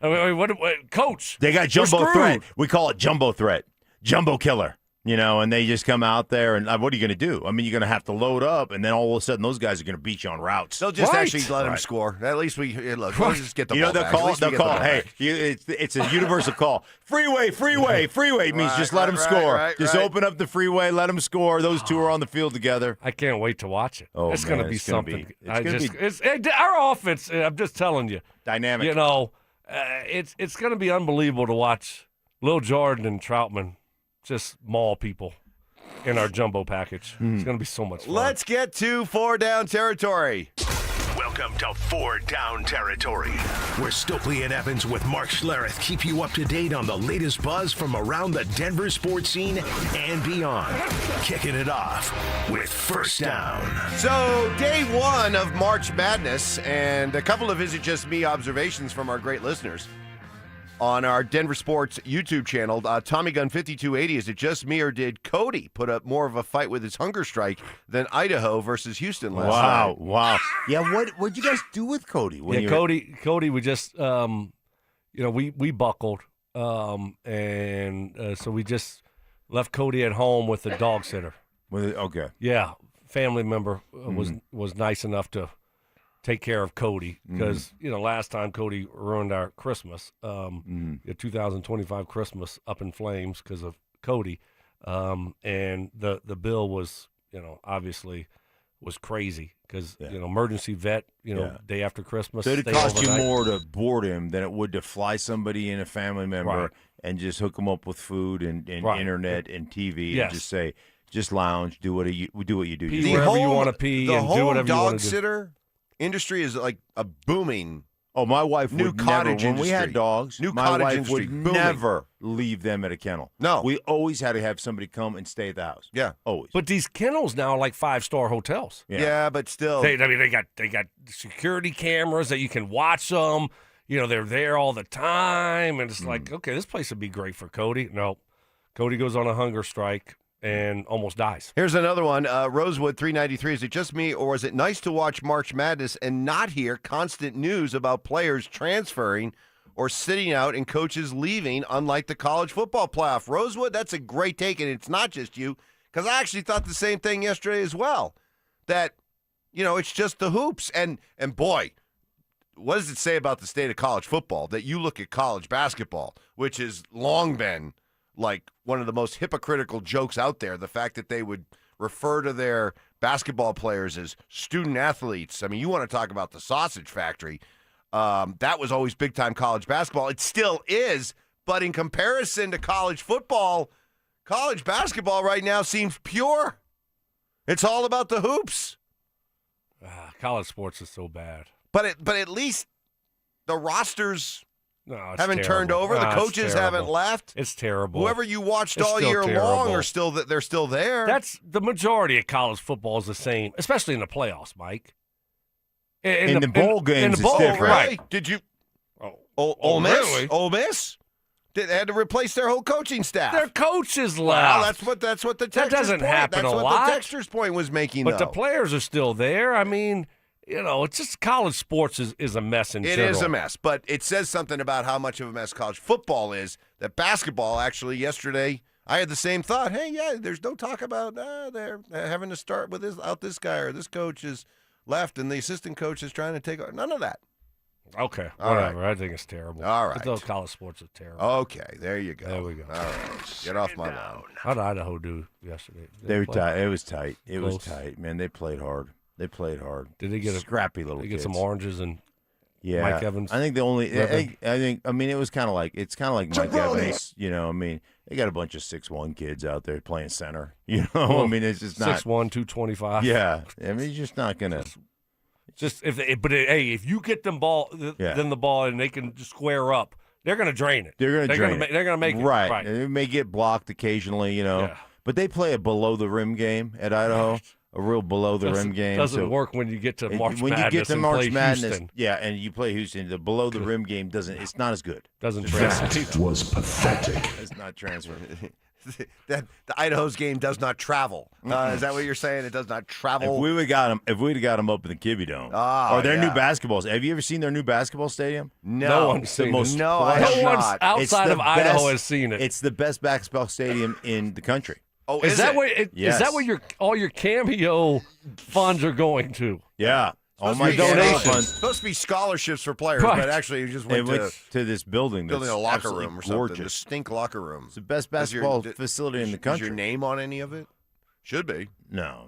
I mean, what, coach? They got jumbo threat. We call it jumbo threat. Jumbo killer. And they just come out there, and what are you going to do? I mean, you're going to have to load up, and then all of a sudden those guys are going to beat you on routes. They'll just actually let him score. At least let's just get the ball back. They'll call, hey, it's a universal call. Freeway means just let him score. Just open up the freeway, let him score. Those two are on the field together. I can't wait to watch it. Oh, it's going to be something. It's our offense, I'm just telling you. Dynamic. It's going to be unbelievable to watch Lil Jordan and Troutman just maul people in our jumbo package. It's going to be so much fun. Let's get to 4 down territory. Welcome to 4 Down Territory, where Stokley and Evans with Mark Schlereth keep you up to date on the latest buzz from around the Denver sports scene and beyond. Kicking it off with First Down. So, day 1 of March Madness, and a couple of Is It Just Me observations from our great listeners. On our Denver Sports YouTube channel, Tommy Gun 5280, is it just me or did Cody put up more of a fight with his hunger strike than Idaho versus Houston last night? Wow. Yeah, what'd you guys do with Cody? Cody, we just, we buckled, and so we just left Cody at home with the dog sitter. Okay. Yeah, family member was nice enough to take care of Cody because, last time Cody ruined our Christmas, 2025 Christmas up in flames because of Cody. And the bill was, obviously was crazy because, emergency vet, day after Christmas. So it cost you more to board him than it would to fly somebody in, a family member, and just hook them up with food and internet and TV and just say, just lounge, do what you do. Pee wherever you want to pee and do whatever you want to do. The dog sitter industry is like a booming Oh, my wife New would never, cottage when we had industry. dogs, New my cottage wife industry. would Booming. never leave them at a kennel. No. We always had to have somebody come and stay at the house. Yeah. Always. But these kennels now are like 5-star hotels. Yeah, but still. They got security cameras that you can watch them. You know, they're there all the time, and it's like, okay, this place would be great for Cody. No, Cody goes on a hunger strike and almost dies. Here's another one. Rosewood 393. Is it just me, or is it nice to watch March Madness and not hear constant news about players transferring or sitting out and coaches leaving, unlike the college football playoff? Rosewood, that's a great take, and it's not just you, because I actually thought the same thing yesterday as well, that, you know, it's just the hoops. And boy, what does it say about the state of college football that you look at college basketball, which has long been like one of the most hypocritical jokes out there, the fact that they would refer to their basketball players as student athletes. I mean, you want to talk about the sausage factory. That was always big-time college basketball. It still is, but in comparison to college football, college basketball right now seems pure. It's all about the hoops. College sports is so bad. But at least the rosters haven't terrible. turned over. The coaches haven't left. It's terrible. Whoever you watched It's all still year terrible. long are still they're still there. That's the majority of college football is the same, especially in the playoffs, Mike. In the bowl games, in the bowl, it's different. right? Did you? Ole Miss? Really? Ole Miss? They had to replace their whole coaching staff. Their coaches left. Well, that's what the texter's That doesn't point. happen That's a what lot. the texter's point was making. But the though. players are still there. I mean, you know, it's just college sports is a mess in It general. is a mess, but it says something about how much of a mess college football is. That basketball, actually, yesterday, I had the same thought. Hey, yeah, there's no talk about they're having to start with this guy or this coach is left and the assistant coach is trying to take over. None of that. Okay, All whatever. right. I think it's terrible. All right. But those college sports are terrible. Okay, there you go. There we go. All right, get off my lawn. How did Idaho do yesterday? They were play? tight. It was tight. It was Close. tight, man. They played hard. Did they get a scrappy little? They get kids. some oranges and Yeah, Mike Evans. I think the only. Ripping. I mean, it was kind of like Mike Evans. You know, I mean, they got a bunch of 6'1" kids out there playing center. You know, I mean, it's just not 6'1", 225. Yeah, I mean, you're just not gonna. Just if you get them the ball and they can just square up, they're going to drain it. They're going to drain it. They're going to make it right. And they may get blocked occasionally, you know. Yeah. But they play a below the rim game at Idaho, a real below the rim game. Doesn't work when you get to March Madness. When you get to and March play Madness, Houston. yeah, and you play Houston, the below the rim game doesn't. It's not as good. Doesn't That was pathetic. It's not transferred. That the Idaho's game does not travel. Is that what you're saying? It does not travel. If we would got them up in the Kibbe Dome, or their new basketballs. Have you ever seen their new basketball stadium? No one's seen it. No, I have no one's not. outside of Idaho has seen it. It's the best basketball stadium in the country. Oh, is that what? Yes. Is that what all your cameo funds are going to? Yeah. All my donations. funds. Supposed to be scholarships for players, Right. but actually you just went to this building. building that's a locker absolutely room or gorgeous. something. The stink locker room. It's the best basketball facility in the country. Is your name on any of it? Should be. No.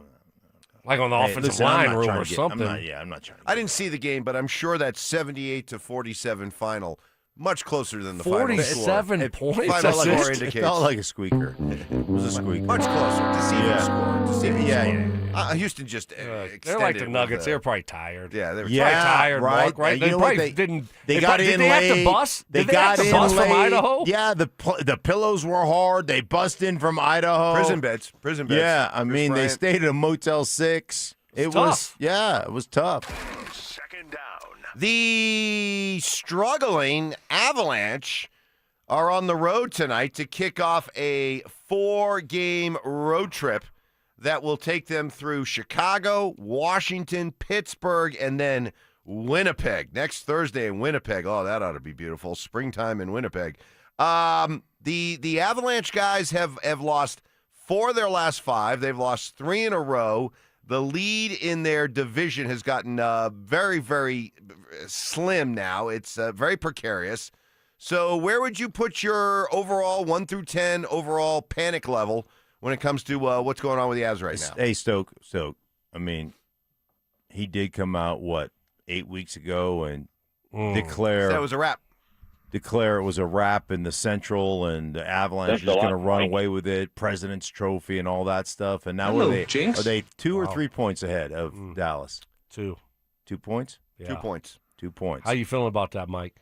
Like on the offensive listen, I'm line not room trying or to get- something. I'm not trying to. I didn't see the game, but I'm sure that 78-47 final, much closer than the 47 final score. points. Final score It indicates. felt like a squeaker. It was a squeaker. Much closer. Deceiving score. Deceiving Yeah, score. yeah, Houston just They're like the Nuggets. They're probably tired. Yeah, they were probably tired, right. Mark, right? You They know what? probably didn't. They got did in they late. have to bus? They Did got have to in bus late. from Idaho? Yeah, the pillows were hard. They bust in from Idaho. Prison beds. Yeah, I mean, they Bryant. stayed at a Motel 6. It was tough. Yeah, it was tough. Second down. The struggling Avalanche are on the road tonight to kick off a 4-game road trip that will take them through Chicago, Washington, Pittsburgh, and then Winnipeg. Next Thursday in Winnipeg. Oh, that ought to be beautiful. Springtime in Winnipeg. The Avalanche guys have lost 4 of their last 5. They've lost 3 in a row. The lead in their division has gotten very, very slim now. It's very precarious. So where would you put your overall 1 through 10 overall panic level when it comes to what's going on with the Avs right now? Hey, Stoke. I mean, he did come out, 8 weeks ago and declare That was a wrap. Declare it was a wrap in the Central, and the Avalanche is going to run away with it, President's Trophy and all that stuff. And now what are they 2 or 3 points ahead of Dallas? 2. 2 points? Yeah. 2 points. 2 points. How you feeling about that, Mike?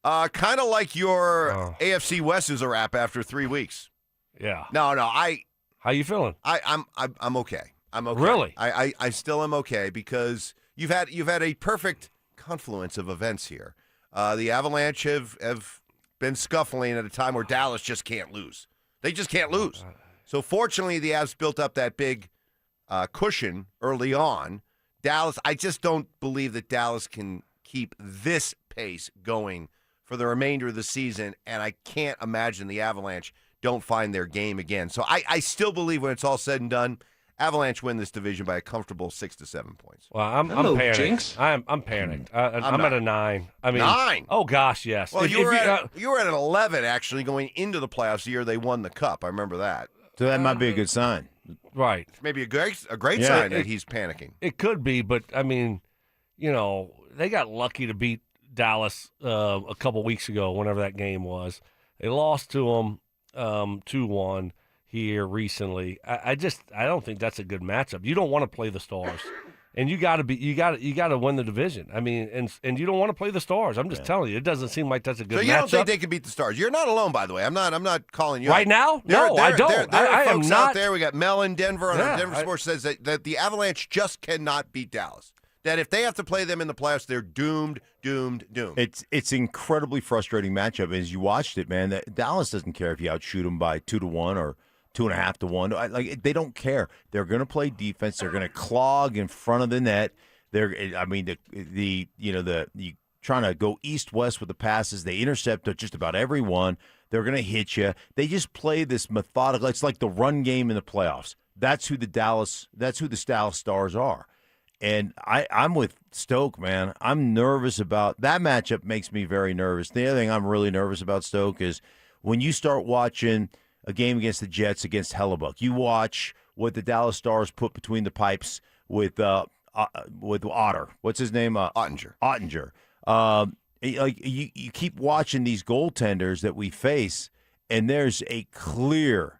Kind of like your AFC West is a wrap after 3 weeks. Yeah. No. How you feeling? I'm okay. I'm okay. Really? I still am okay because you've had a perfect confluence of events here. The Avalanche have been scuffling at a time where Dallas just can't lose. They just can't lose. So fortunately, the Avs built up that big cushion early on. Dallas, I just don't believe that Dallas can keep this pace going for the remainder of the season, and I can't imagine the Avalanche don't find their game again. So I still believe when it's all said and done, Avalanche win this division by a comfortable 6 to 7 points. Well, I'm panicked. Jinx. I'm panicked. I'm at a 9. I mean, 9. Oh gosh, yes. Well, you were at an 11 actually going into the playoffs the year they won the cup. I remember that. So that might be a good sign. Right. Maybe a great sign that he's panicking. It could be, but I mean, they got lucky to beat Dallas a couple weeks ago, whenever that game was. They lost to them 2-1 here recently. I don't think that's a good matchup. You don't want to play the Stars, and you got to win the division. I mean, and you don't want to play the Stars. I'm just telling you, it doesn't seem like that's a good matchup. So you don't think they can beat the Stars? You're not alone, by the way. I'm not calling you right now. No, I don't. There are I folks am not out there. We got Mel in Denver, and DenverSports says that the Avalanche just cannot beat Dallas. That if they have to play them in the playoffs, they're doomed. It's incredibly frustrating matchup. As you watched it, man, Dallas doesn't care if you outshoot them by 2-1 or 2.5 to 1. Like, they don't care. They're going to play defense. They're going to clog in front of the net. You trying to go east-west with the passes. They intercept just about everyone. They're going to hit you. They just play this methodical. It's like the run game in the playoffs. That's who the Dallas Stars are. And I'm with Stoke, man. I'm nervous about that matchup. Makes me very nervous. The other thing I'm really nervous about Stoke is when you start watching a game against the Jets against Hellebuck. You watch what the Dallas Stars put between the pipes with Otter. What's his name? Ottinger. You keep watching these goaltenders that we face, and there is a clear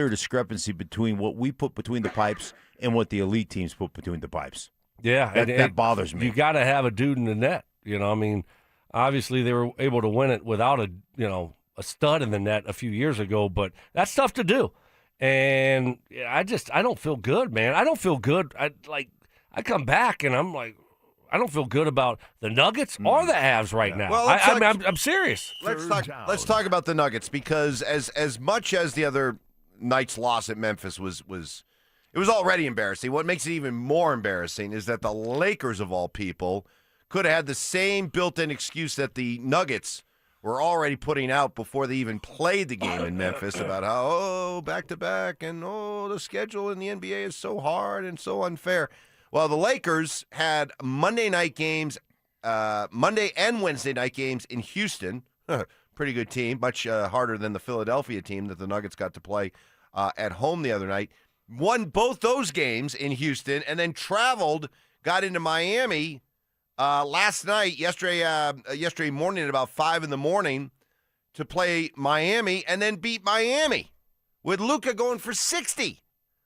discrepancy between what we put between the pipes and what the elite teams put between the pipes. Yeah, that bothers me. You got to have a dude in the net. I mean, obviously they were able to win it without a stud in the net a few years ago, but that's tough to do. And I don't feel good, man. I don't feel good. I come back and I'm like, I don't feel good about the Nuggets or the Avs right now. Well, I'm serious. Let's talk about the Nuggets because as much as the other night's loss at Memphis was it was already embarrassing. What makes it even more embarrassing is that the Lakers, of all people, could have had the same built-in excuse that the Nuggets were already putting out before they even played the game in Memphis about how, back-to-back, and, the schedule in the NBA is so hard and so unfair. Well, the Lakers had Monday and Wednesday night games in Houston. Pretty good team, much harder than the Philadelphia team that the Nuggets got to play at home the other night. Won both those games in Houston and then got into Miami yesterday morning at about 5 a.m. to play Miami and then beat Miami with Luka going for 60.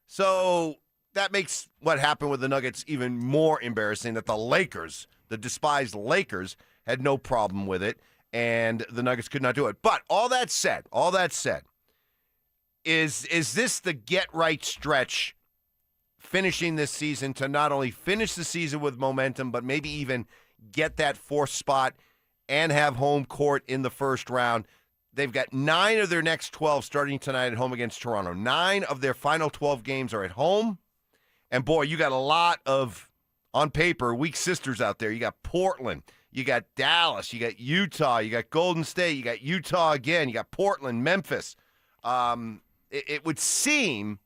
So that makes what happened with the Nuggets even more embarrassing, that the Lakers, the despised Lakers, had no problem with it and the Nuggets could not do it. But all that said, is this the get-right stretch finishing this season to not only finish the season with momentum, but maybe even get that 4th spot and have home court in the first round? They've got 9 of their next 12 starting tonight at home against Toronto. 9 of their final 12 games are at home. And, boy, you got a lot of, on paper, weak sisters out there. You got Portland. You got Dallas. You got Utah. You got Golden State. You got Utah again. You got Portland, Memphis. It would seem,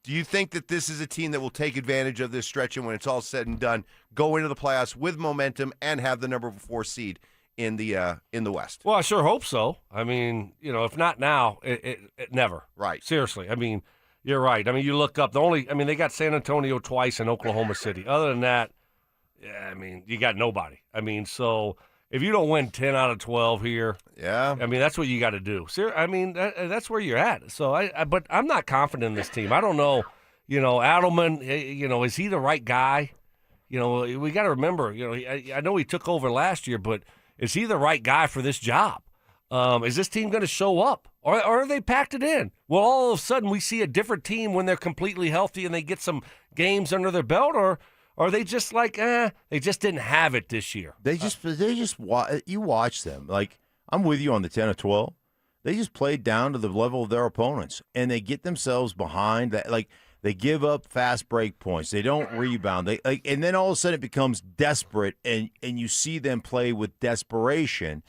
do you think that this is a team that will take advantage of this stretch and when it's all said and done, go into the playoffs with momentum and have the number 4 seed in the West? Well, I sure hope so. I mean, if not now, it never. Right. Seriously. I mean, you're right. I mean, you look up they got San Antonio twice and Oklahoma City. Other than that, you got nobody. I mean, so if you don't win 10 out of 12 here, that's what you got to do. I mean, that's where you're at. So but I'm not confident in this team. I don't know. Adelman, is he the right guy? we got to remember, I know he took over last year, but is he the right guy for this job? Is this team going to show up? Or are they packed it in? Well, all of a sudden we see a different team when they're completely healthy and they get some games under their belt, or are they just like, they just didn't have it this year? You watch them. Like, I'm with you on the 10 or 12. They just played down to the level of their opponents, and they get themselves behind that. Like, they give up fast break points. They don't rebound. And then all of a sudden it becomes desperate, and you see them play with desperation.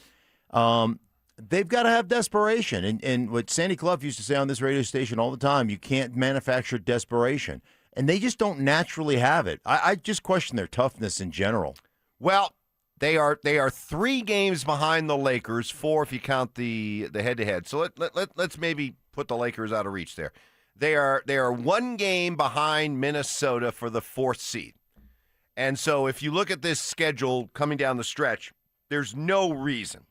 They've got to have desperation. And what Sandy Clough used to say on this radio station all the time, you can't manufacture desperation. And they just don't naturally have it. I just question their toughness in general. Well, they are 3 games behind the Lakers, 4 if you count the head-to-head. So let's maybe put the Lakers out of reach there. They are 1 game behind Minnesota for the 4th seed. And so if you look at this schedule coming down the stretch, there's no reason,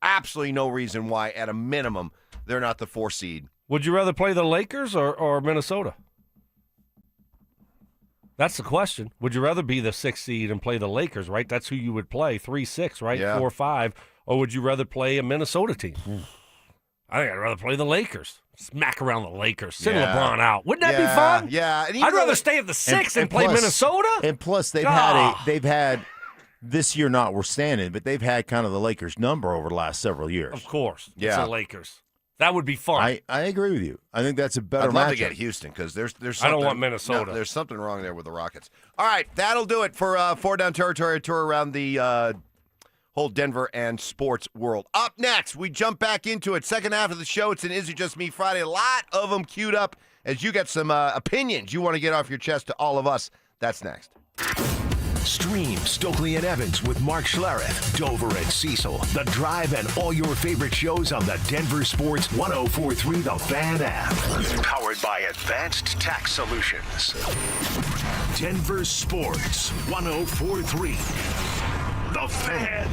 absolutely no reason why, at a minimum, they're not the 4th seed. Would you rather play the Lakers or Minnesota? That's the question. Would you rather be the 6th seed and play the Lakers, right? That's who you would play, 3-6, right? Yeah. 4-5. Or would you rather play a Minnesota team? I think I'd rather play the Lakers. Smack around the Lakers. Send LeBron out. Wouldn't that be fun? Yeah. And I'd rather stay at the 6 and play Minnesota. And plus, they've had this year notwithstanding, but they've had kind of the Lakers' number over the last several years. Of course. Yeah. It's the Lakers. That would be fun. I agree with you. I think that's a better I'd love to matchup. get Houston because there's something. I don't want Minnesota. No, there's something wrong there with the Rockets. All right, that'll do it for 4 Down Territory tour around the whole Denver and sports world. Up next, we jump back into it. Second half of the show, it's an Is It Just Me Friday. A lot of them queued up as you get some opinions you want to get off your chest to all of us. That's next. Stream Stokley and Evans with Mark Schlereth, Dover and Cecil, The Drive, and all your favorite shows on the Denver Sports 104.3 The Fan app. Powered by Advanced Tax Solutions. Denver Sports 104.3 The Fan.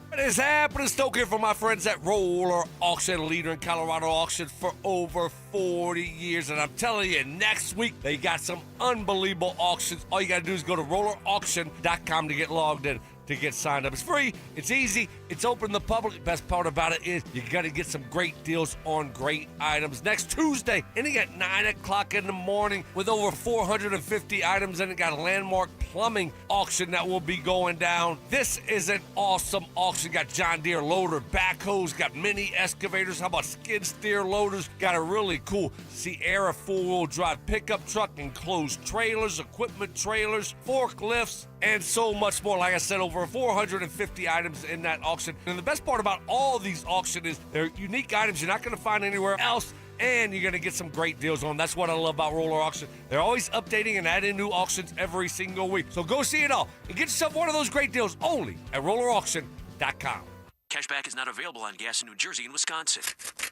What is happening? Stoke here for my friends at Roller Auction, leader in Colorado auction for over 40 years. And I'm telling you, next week, they got some unbelievable auctions. All you got to do is go to rollerauction.com to get logged in, to get signed up. It's free. It's easy. It's open to the public. Best part about it is you got to get some great deals on great items. Next Tuesday, ending at 9 o'clock in the morning with over 450 items. And it got a landmark plumbing auction that will be going down. This is an awesome auction. Got John Deere loader backhoes, got mini excavators. How about skid steer loaders? Got a really cool Sierra 4-wheel drive pickup truck, enclosed trailers, equipment trailers, forklifts, and so much more. Like I said, over 450 items in that auction. And the best part about all of these auctions is they're unique items you're not going to find anywhere else, and you're going to get some great deals on them. That's what I love about Roller Auction. They're always updating and adding new auctions every single week. So go see it all and get yourself one of those great deals only at rollerauction.com. Cashback is not available on gas in New Jersey and Wisconsin.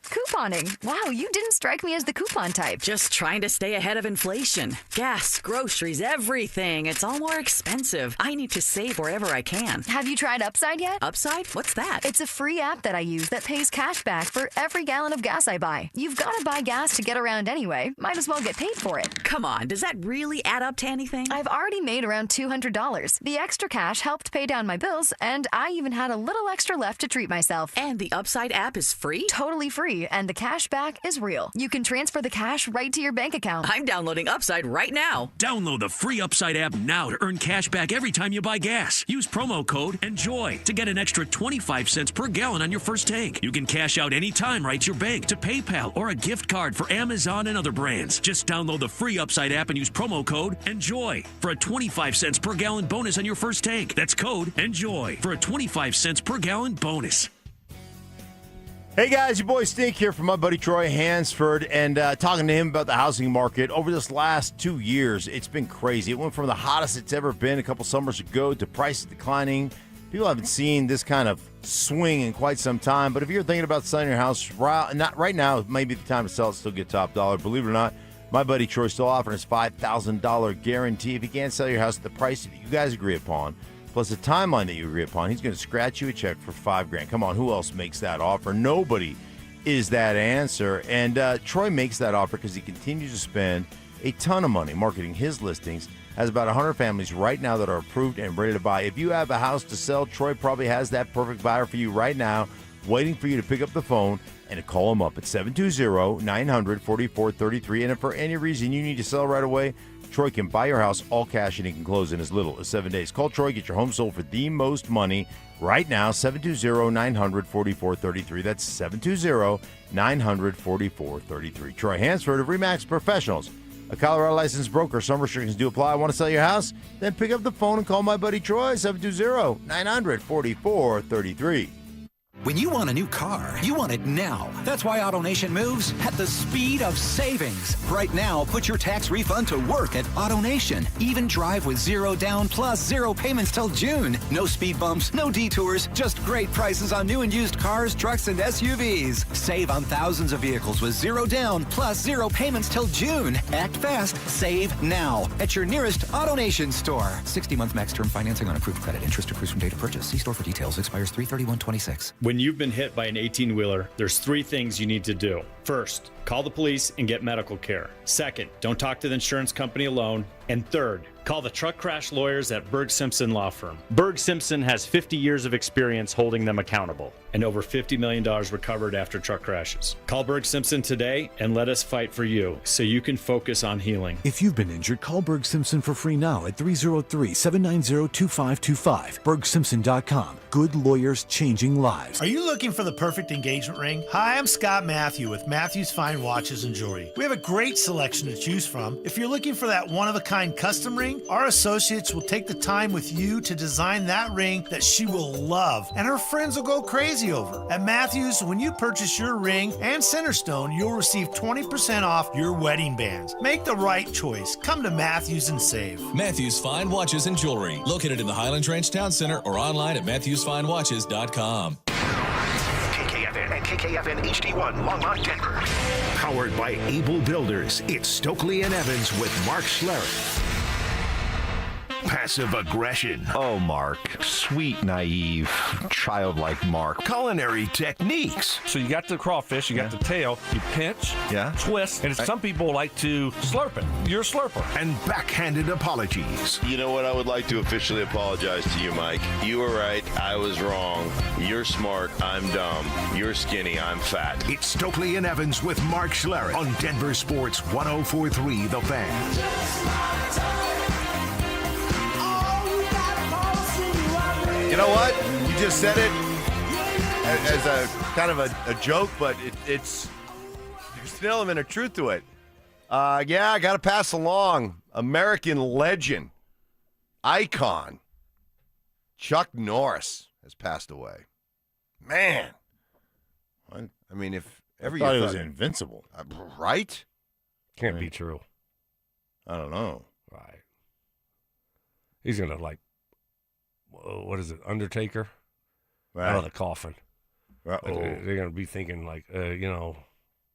Couponing. Wow, you didn't strike me as the coupon type. Just trying to stay ahead of inflation. Gas, groceries, everything. It's all more expensive. I need to save wherever I can. Have you tried Upside yet? Upside? What's that? It's a free app that I use that pays cash back for every gallon of gas I buy. You've got to buy gas to get around anyway. Might as well get paid for it. Come on, does that really add up to anything? I've already made around $200. The extra cash helped pay down my bills, and I even had a little extra left to treat myself. And the Upside app is free? Totally free, and the cash back is real. You can transfer the cash right to your bank account. I'm downloading Upside right now. Download the free Upside app now to earn cash back every time you buy gas. Use promo code ENJOY to get an extra 25 cents per gallon on your first tank. You can cash out anytime right to your bank, to PayPal, or a gift card for Amazon and other brands. Just download the free Upside app and use promo code ENJOY for a 25 cents per gallon bonus on your first tank. That's code ENJOY for a 25 cents per gallon bonus. Hey guys, your boy Stink here from my buddy Troy Hansford, and talking to him about the housing market. Over this last 2 years, it's been crazy. It went from the hottest it's ever been a couple summers ago to prices declining. People haven't seen this kind of swing in quite some time, but if you're thinking about selling your house, not right now, maybe the time to sell it, still get top dollar. Believe it or not, my buddy Troy's still offering his $5,000 guarantee. If you can't sell your house at the price that you guys agree upon, plus a timeline that you agree upon, he's going to scratch you a check for $5,000. Come on, who else makes that offer? Nobody is that answer. And Troy makes that offer because he continues to spend a ton of money marketing his listings. Has about 100 families right now that are approved and ready to buy. If you have a house to sell, Troy probably has that perfect buyer for you right now, waiting for you to pick up the phone and to call him up at 720-900-4433. And if for any reason you need to sell right away, Troy can buy your house all cash and he can close in as little as 7 days. Call Troy, get your home sold for the most money right now, 720-900-4433. That's 720-900-4433. Troy Hansford of RE/MAX Professionals, a Colorado licensed broker. Some restrictions do apply. Want to sell your house? Then pick up the phone and call my buddy Troy, 720-900-4433. When you want a new car, you want it now. That's why AutoNation moves at the speed of savings. Right now, put your tax refund to work at AutoNation. Even drive with 0 down plus 0 payments till June. No speed bumps, no detours, just great prices on new and used cars, trucks, and SUVs. Save on thousands of vehicles with 0 down plus 0 payments till June. Act fast, save now at your nearest AutoNation store. 60-month max term financing on approved credit. Interest accrues from date of purchase. See store for details. Expires 3/31/26. When you've been hit by an 18-wheeler, there's 3 things you need to do. First, call the police and get medical care. Second, don't talk to the insurance company alone. And third, call the truck crash lawyers at Berg Simpson Law Firm. Berg Simpson has 50 years of experience holding them accountable and over $50 million recovered after truck crashes. Call Berg Simpson today and let us fight for you so you can focus on healing. If you've been injured, call Berg Simpson for free now at 303-790-2525. BergSimpson.com. Good lawyers changing lives. Are you looking for the perfect engagement ring? Hi, I'm Scott Matthew with Matthew's Fine Watches and Jewelry. We have a great selection to choose from. If you're looking for that one-of-a-kind custom ring, our associates will take the time with you to design that ring that she will love and her friends will go crazy over. At Matthews, when you purchase your ring and Centerstone, you'll receive 20% off your wedding bands. Make the right choice. Come to Matthews and save. Matthews Fine Watches and Jewelry, located in the Highlands Ranch Town Center or online at MatthewsFineWatches.com. KKFN and KKFN HD1 Longmont, Denver. Powered by Able Builders, it's Stokley and Evans with Mark Schlereth. Passive aggression. Oh, Mark. Sweet, naive, childlike Mark. Culinary techniques. So you got the crawfish, you got the tail, you pinch, twist, and some people like to slurp it. You're a slurper. And backhanded apologies. You know what? I would like to officially apologize to you, Mike. You were right. I was wrong. You're smart. I'm dumb. You're skinny. I'm fat. It's Stokley and Evans with Mark Schlereth on Denver Sports 104.3 The Fan. You know what? You just said it as a kind of a joke, but there's an element of truth to it. I got to pass along American legend, icon, Chuck Norris has passed away. Man. I mean, if ever you thought he was invincible. Right? Can't be true. I don't know. Right. He's going to what is it, Undertaker? Right. Out of the coffin. Right. They're going to be thinking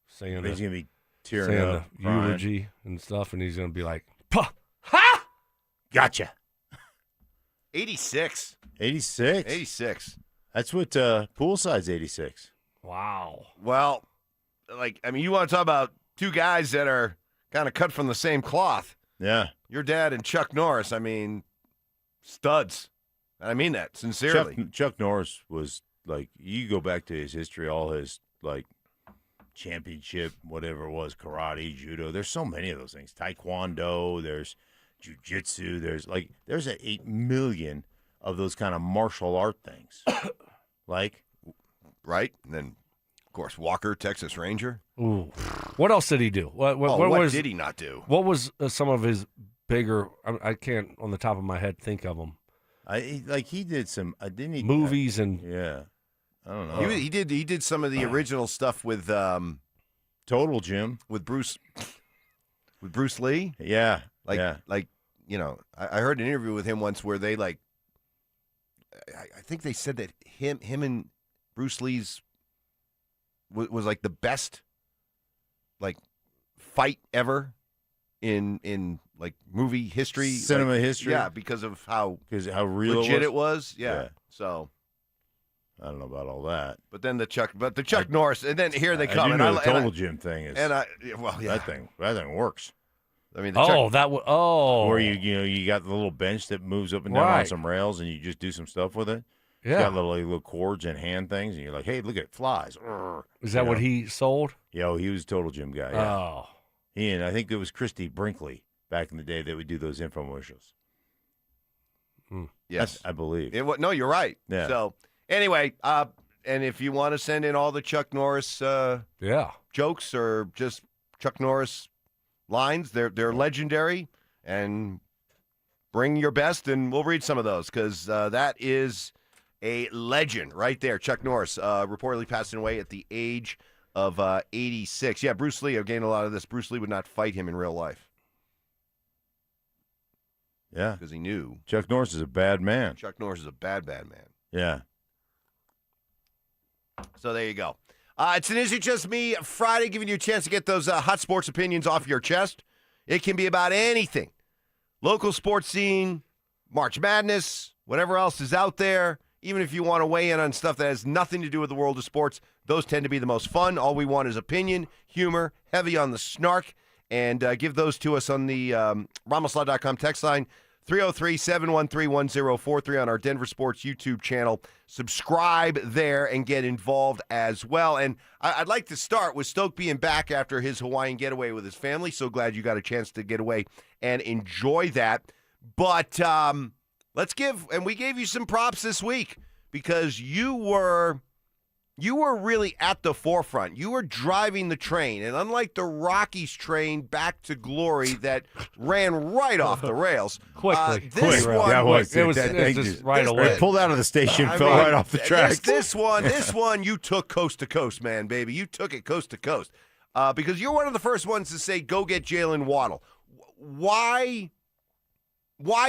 saying he's going to be tearing saying up, the eulogy and stuff, and he's going to be like, "Pah, ha, gotcha." 86. 86. 86. That's what poolside's 86. Wow. Well, you want to talk about two guys that are kind of cut from the same cloth. Yeah. Your dad and Chuck Norris, studs. I mean that sincerely. Chuck Norris was you go back to his history, all his championship, whatever it was, karate, judo. There's so many of those things. Taekwondo, there's jiu-jitsu, there's 8 million of those kind of martial art things. Right? And then, of course, Walker, Texas Ranger. Ooh. What else did he do? What did he not do? What was some of his bigger, I can't on the top of my head think of them. He did some, didn't he? Movies and. Yeah. I don't know. He did some of the original stuff with Total Gym. With Bruce Lee. Yeah. I heard an interview with him once where they I think they said that him and Bruce Lee's was the best fight ever in like movie history, cinema history. Yeah, because of how real legit it was. Yeah. So I don't know about all that. But then the Chuck Norris, and then here they come. I do know the Total Gym thing is. That thing works. I mean, where you got the little bench that moves up and down on Right. some rails, and you just do some stuff with it. Yeah. You got little cords and hand things, and you're like, hey, look at it flies. Is that what he sold? Yeah, he was a Total Gym guy. Yeah. Oh. He and I think it was Christy Brinkley back in the day that would do those infomercials. Yes, I believe. No, you're right. Yeah. So anyway, and if you want to send in all the Chuck Norris jokes or just Chuck Norris lines, they're legendary, and bring your best, and we'll read some of those because that is a legend right there. Chuck Norris reportedly passing away at the age of 86. Yeah, Bruce Lee, I've gained a lot of this. Bruce Lee would not fight him in real life. Yeah. Because he knew. Chuck Norris is a bad man. Chuck Norris is a bad man. Yeah. So there you go. It's an Is It Just Me Friday, giving you a chance to get those hot sports opinions off your chest. It can be about anything. Local sports scene, March Madness, whatever else is out there. Even if you want to weigh in on stuff that has nothing to do with the world of sports, those tend to be the most fun. All we want is opinion, humor, heavy on the snark, and give those to us on the RamosLaw.com text line, 303-713-1043 on our Denver Sports YouTube channel. Subscribe there and get involved as well. And I'd like to start with Stoke being back after his Hawaiian getaway with his family. So glad you got a chance to get away and enjoy that. But we gave you some props this week because you were really at the forefront. You were driving the train, and unlike the Rockies train back to glory that ran right off the rails, this one was just right away. It pulled out of the station, fell right off the tracks. This one, you took coast to coast, man, baby. You took it coast to coast because you're one of the first ones to say, "Go get Jaylen Waddle." Why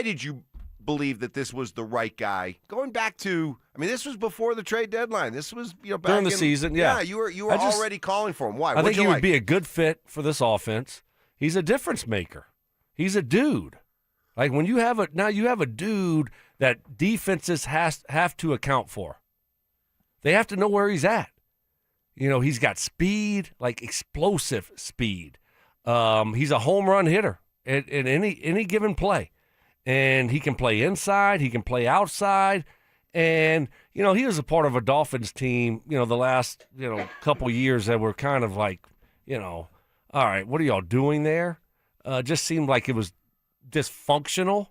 did you believe that this was the right guy? Going back to, this was before the trade deadline. This was, back during the season. Yeah, you were already calling for him. Why? I think he would be a good fit for this offense. He's a difference maker. He's a dude. Like when you have a dude that defenses have to account for. They have to know where he's at. He's got speed, like explosive speed. He's a home run hitter in any given play. And he can play inside, he can play outside. And, he was a part of a Dolphins team, the last, couple years that were kind of like, all right, what are y'all doing there? Just seemed like it was dysfunctional.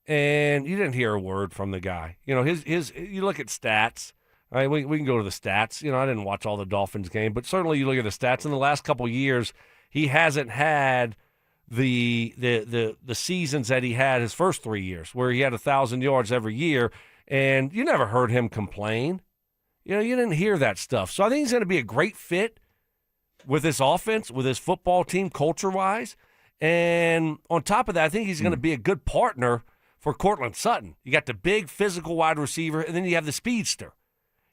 And you didn't hear a word from the guy. You look at stats. All right, we can go to the stats. I didn't watch all the Dolphins game, but certainly you look at the stats. In the last couple of years, he hasn't had the seasons that he had his first 3 years, where he had 1,000 yards every year, and you never heard him complain. You didn't hear that stuff. So I think he's going to be a great fit with this offense, with his football team, culture-wise. And on top of that, I think he's going to be a good partner for Cortland Sutton. You got the big physical wide receiver, and then you have the speedster.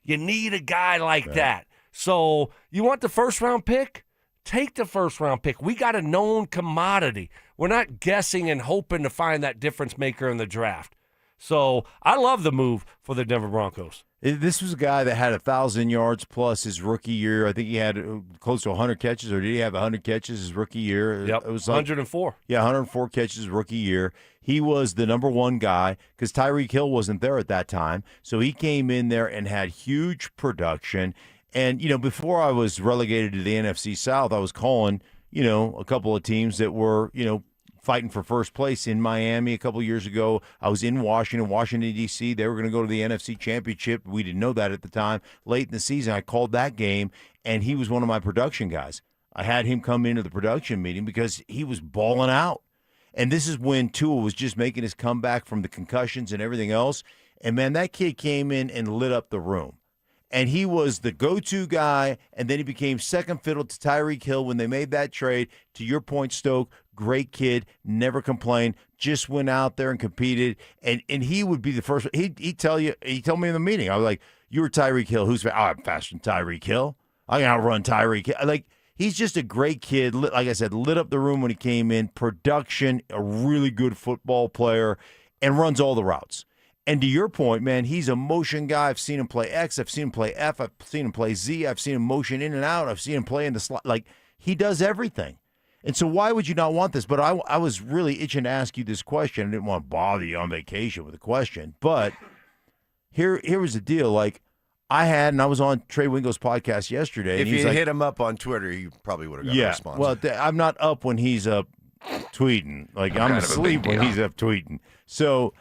You need a guy like that. So you want the first-round pick? Take the first-round pick. We got a known commodity. We're not guessing and hoping to find that difference maker in the draft. So I love the move for the Denver Broncos. This was a guy that had 1,000 yards plus his rookie year. I think he had close to 100 catches, or did he have 100 catches his rookie year? Yep, it was 104. Yeah, 104 catches his rookie year. He was the number one guy because Tyreek Hill wasn't there at that time. So he came in there and had huge production. And, before I was relegated to the NFC South, I was calling, a couple of teams that were, fighting for first place in Miami a couple of years ago. I was in Washington, D.C. They were going to go to the NFC Championship. We didn't know that at the time. Late in the season, I called that game, and he was one of my production guys. I had him come into the production meeting because he was balling out. And this is when Tua was just making his comeback from the concussions and everything else. And, man, that kid came in and lit up the room. And he was the go-to guy, and then he became second fiddle to Tyreek Hill when they made that trade. To your point, Stoke, great kid, never complained, just went out there and competed. And he would be the first. He'd tell you. He told me in the meeting, I was like, "You were Tyreek Hill. Who's I'm faster than Tyreek Hill. I can outrun Tyreek Hill." Like He's just a great kid. Like I said, lit up the room when he came in. Production, a really good football player, and runs all the routes. And to your point, man, he's a motion guy. I've seen him play X. I've seen him play F. I've seen him play Z. I've seen him motion in and out. I've seen him play in the slot. Like, he does everything. And so why would you not want this? But I was really itching to ask you this question. I didn't want to bother you on vacation with a question. But here was the deal. Like, I was on Trey Wingo's podcast yesterday. If and you hit him up on Twitter, you probably would have got a response. Well, I'm not up when he's up tweeting. Like, I'm asleep when he's up tweeting. So,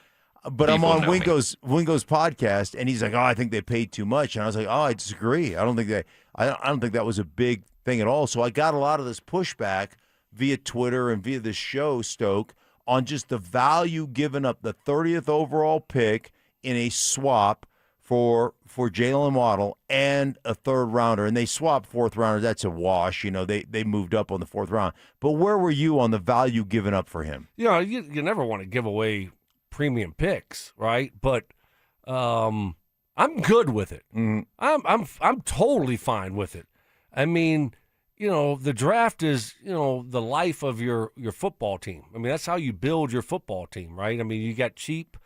but I'm on Wingo's podcast, and he's like, "Oh, I think they paid too much." And I was like, "Oh, I disagree. I don't think that was a big thing at all." So I got a lot of this pushback via Twitter and via this show, Stoke, on just the value given up the 30th overall pick in a swap for Jaylen Waddle and a third rounder, and they swapped fourth rounder. That's a wash. You know, they moved up on the fourth round. But where were you on the value given up for him? You know, you never want to give away premium picks, right? But I'm good with it. Mm-hmm. I'm totally fine with it. I mean, you know, the draft is, you know, the life of your football team. I mean, that's how you build your football team, right? I mean, you got cheap,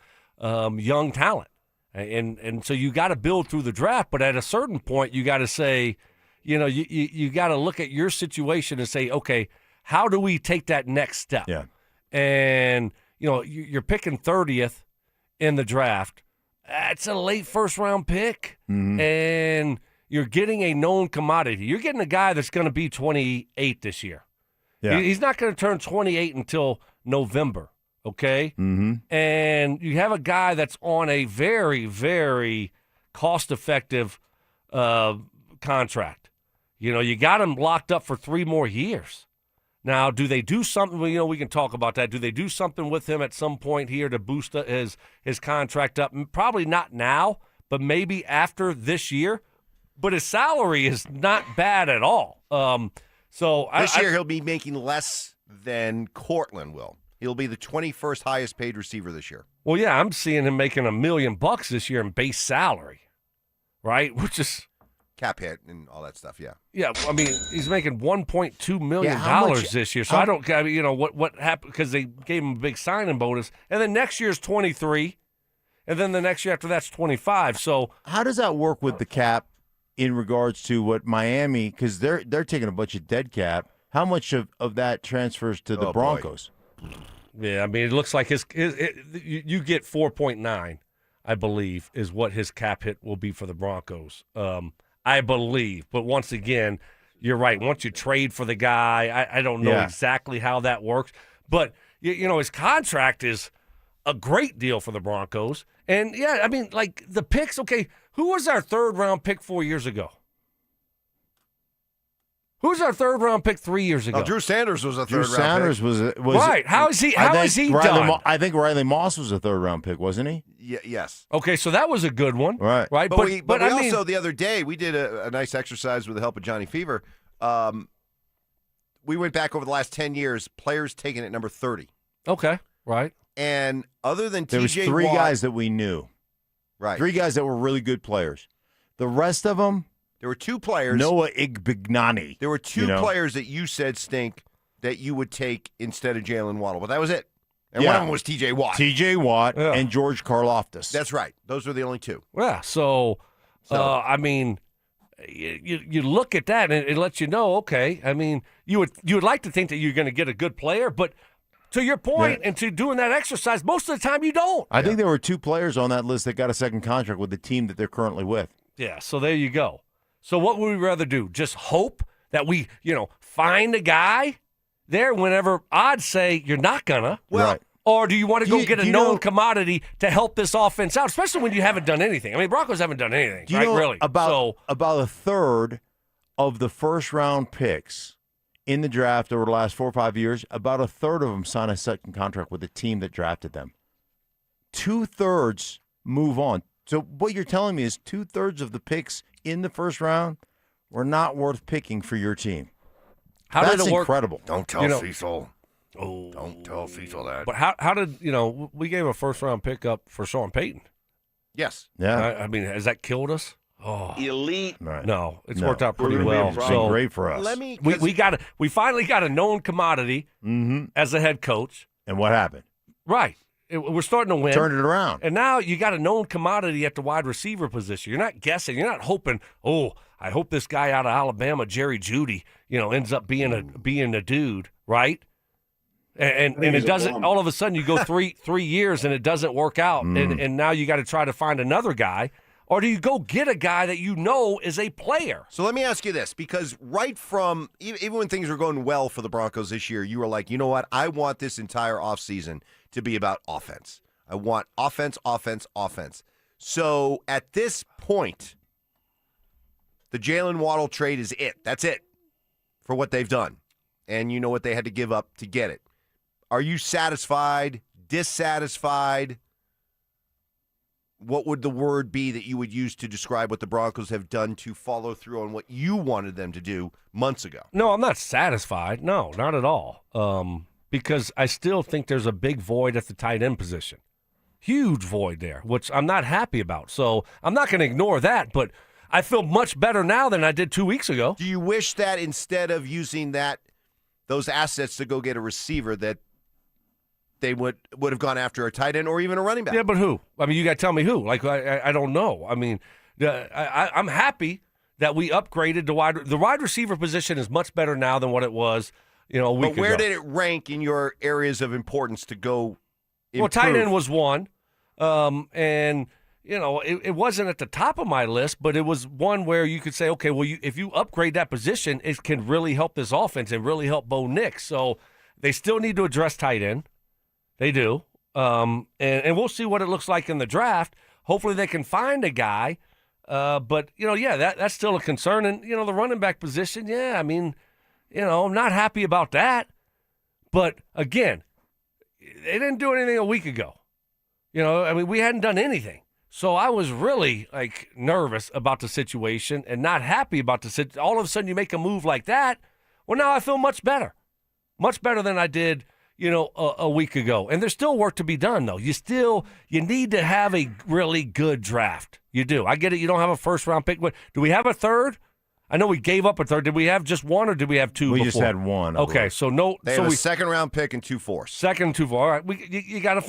young talent. And so you got to build through the draft, but at a certain point, you got to say, you know, you got to look at your situation and say, okay, how do we take that next step? Yeah. And, you know, you're picking 30th in the draft. That's a late first-round pick, and you're getting a known commodity. You're getting a guy that's going to be 28 this year. Yeah. He's not going to turn 28 until November. Okay? Mm-hmm. And you have a guy that's on a very, very cost-effective contract. You know, you got him locked up for 3 more years. Now, do they do something? Well, you know, we can talk about that. Do they do something with him at some point here to boost his contract up? Probably not now, but maybe after this year. But his salary is not bad at all. So this year he'll be making less than Cortland will. He'll be the 21st highest paid receiver this year. Well, yeah, I'm seeing him making $1 million this year in base salary, right? Which is cap hit and all that stuff. Yeah. Yeah, I mean, he's making $1.2 million this year. So I mean, you know, what happened because they gave him a big signing bonus, and then next year's 23, and then the next year after that's 25. So how does that work with the cap in regards to what Miami? Because they're taking a bunch of dead cap. How much of that transfers to the Broncos? Yeah, I mean, it looks like you get 4.9, I believe, is what his cap hit will be for the Broncos. I believe. But once again, you're right. Once you trade for the guy, I don't know exactly how that works. But, you know, his contract is a great deal for the Broncos. And, yeah, I mean, like the picks, okay, who was our third-round pick 4 years ago? Who's our third-round pick 3 years ago? Oh, Drew Sanders was a third-round pick. Drew Sanders was right. How is he done? I think Riley Moss was a third-round pick, wasn't he? Yes. Okay, so that was a good one. Right. Right. But we also, the other day, we did a nice exercise with the help of Johnny Fever. We went back over the last 10 years, players taken at number 30. Okay, right. And other than there was 3 guys that we knew. Right. 3 guys that were really good players. The rest of them, there were 2 players. Noah Igbignani. There were 2 players that you said stink that you would take instead of Jaylen Waddle, but that was it. And one of them was T.J. Watt. T.J. Watt and George Karlaftis. That's right. Those were the only 2. Yeah. So I mean, you look at that and it lets you know. Okay. I mean, you would like to think that you're going to get a good player, but to your point and to doing that exercise, most of the time you don't. I think there were 2 players on that list that got a second contract with the team that they're currently with. Yeah. So there you go. So what would we rather do? Just hope that we, you know, find a guy there whenever odds say you're not gonna? Well, or do you want to go get a known commodity to help this offense out, especially when you haven't done anything? I mean, Broncos haven't done anything, do you right? know Really? About a third of the first-round picks in the draft over the last 4 or 5 years, about a third of them sign a second contract with the team that drafted them. 2/3 move on. So what you're telling me is 2/3 of the picks in the first round were not worth picking for your team. That's did it work? Incredible. Don't tell Cecil. Oh, don't tell Cecil that. But how did, you know, we gave a first-round pick up for Sean Payton. Yes. Yeah. I mean, has that killed us? elite. Right. No, it's worked out pretty well. So great for us. We finally got a known commodity as a head coach. And what happened? Right. We're starting to win. Turned it around. And now you got a known commodity at the wide receiver position. You're not guessing. You're not hoping, I hope this guy out of Alabama, Jerry Jeudy, ends up being a dude, right? And it doesn't. All of a sudden, you go three years and it doesn't work out, and now you got to try to find another guy, or do you go get a guy that you know is a player? So let me ask you this, because right from even when things were going well for the Broncos this year, you were like, you know what? I want this entire offseason to be about offense. I want offense, offense, offense. So at this point, the Jaylen Waddle trade is it. That's it for what they've done. And you know what they had to give up to get it. Are you satisfied, dissatisfied? What would the word be that you would use to describe what the Broncos have done to follow through on what you wanted them to do months ago? No, I'm not satisfied. No, not at all. Because I still think there's a big void at the tight end position. Huge void there, which I'm not happy about. So I'm not going to ignore that, but I feel much better now than I did 2 weeks ago. Do you wish that instead of using those assets to go get a receiver, that they would have gone after a tight end or even a running back? Yeah, but who? I mean, you got to tell me who. Like, I don't know. I mean, I'm happy that we upgraded the wide receiver position is much better now than what it was, a week ago. But where did it rank in your areas of importance to go improve? Well, tight end was one, and it wasn't at the top of my list, but it was one where you could say, okay, well, if you upgrade that position, it can really help this offense and really help Bo Nix. So they still need to address tight end. They do. And we'll see what it looks like in the draft. Hopefully they can find a guy. But, that's still a concern. And, the running back position, I mean, I'm not happy about that. But, again, they didn't do anything a week ago. We hadn't done anything. So I was really, nervous about the situation and not happy about the situation. All of a sudden you make a move like that. Well, now I feel much better. Much better than I did a week ago. And there's still work to be done, though. You need to have a really good draft. You do. I get it. You don't have a first-round pick. Do we have a third? I know we gave up a third. Did we have just one, or did we have two We before? just had one. Okay, so no. They have a second-round pick and 2 fourths. Second and 2 4. All right, you got to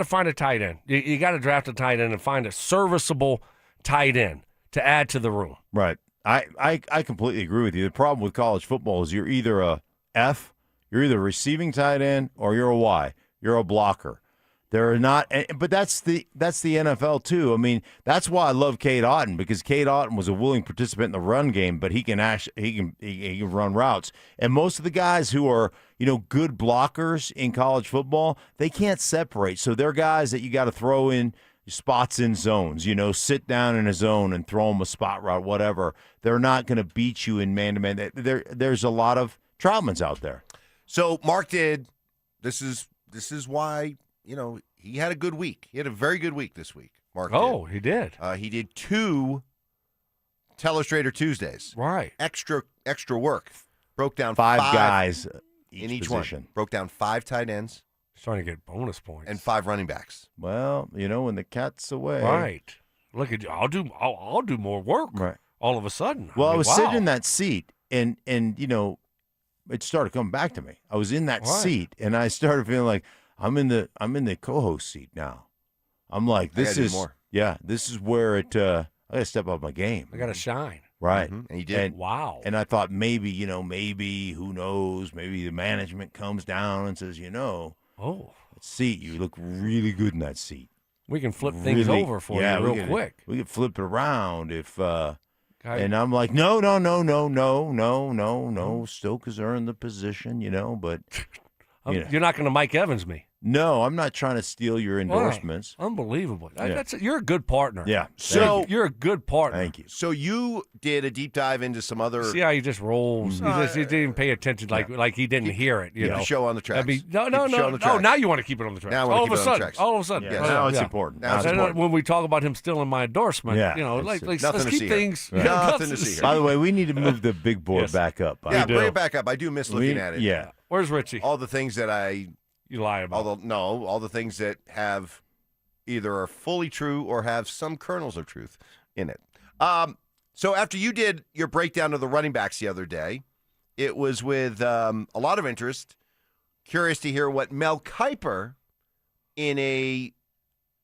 find a tight end. You got to draft a tight end and find a serviceable tight end to add to the room. Right. I completely agree with you. The problem with college football is you're either a F, you're either a receiving tight end, or you're a Y. You're a blocker. There are not, but that's the NFL too. I mean, that's why I love Cade Otton, because Cade Otton was a willing participant in the run game, but he can run routes. And most of the guys who are good blockers in college football, they can't separate. So they're guys that you got to throw in spots in zones. Sit down in a zone and throw them a spot route, whatever. They're not going to beat you in man-to-man. There's a lot of Troutmans out there. So Mark did. This is why. He had a good week. He had a very good week this week, Mark. Oh, he did. He did 2 Telestrator Tuesdays. Right. Extra work. Broke down 5 guys in each position. one. Broke down 5 tight ends. He's trying to get bonus points. And 5 running backs. Well, when the cat's away. Right. Look at you. I'll do more work. Right. All of a sudden. Well, I was sitting in that seat, and it started coming back to me. I was in that seat, and I started feeling like I'm in the co-host seat now. I'm like, this is where it. I got to step up my game. I got to shine. Right. Mm-hmm. And he did. Wow. And I thought maybe who knows? Maybe the management comes down and says, that seat, you look really good in that seat. We can flip things over for you real quick. We can flip it around if. And I'm like, no. Stoke has earned the position, but. You're not going to Mike Evans me. No, I'm not trying to steal your endorsements. Wow. Unbelievable. Yeah. You're a good partner. Yeah. So you're a good partner. Thank you. So you did a deep dive into some other. See how he just rolls. He didn't even pay attention, like he didn't hear it. The show on the tracks. No. Now you want to keep it on the tracks. Now all of a sudden. Yeah, now it's important. Now it's important. When we talk about him stealing my endorsement, let's keep things. Right. Nothing to see here. By the way, we need to move the big board back up. Yeah, bring it back up. I do miss looking at it. Yeah. Where's Richie? All the things that you lie about. All the things that have either are fully true or have some kernels of truth in it. So after you did your breakdown of the running backs the other day, it was with a lot of interest. Curious to hear what Mel Kiper, in a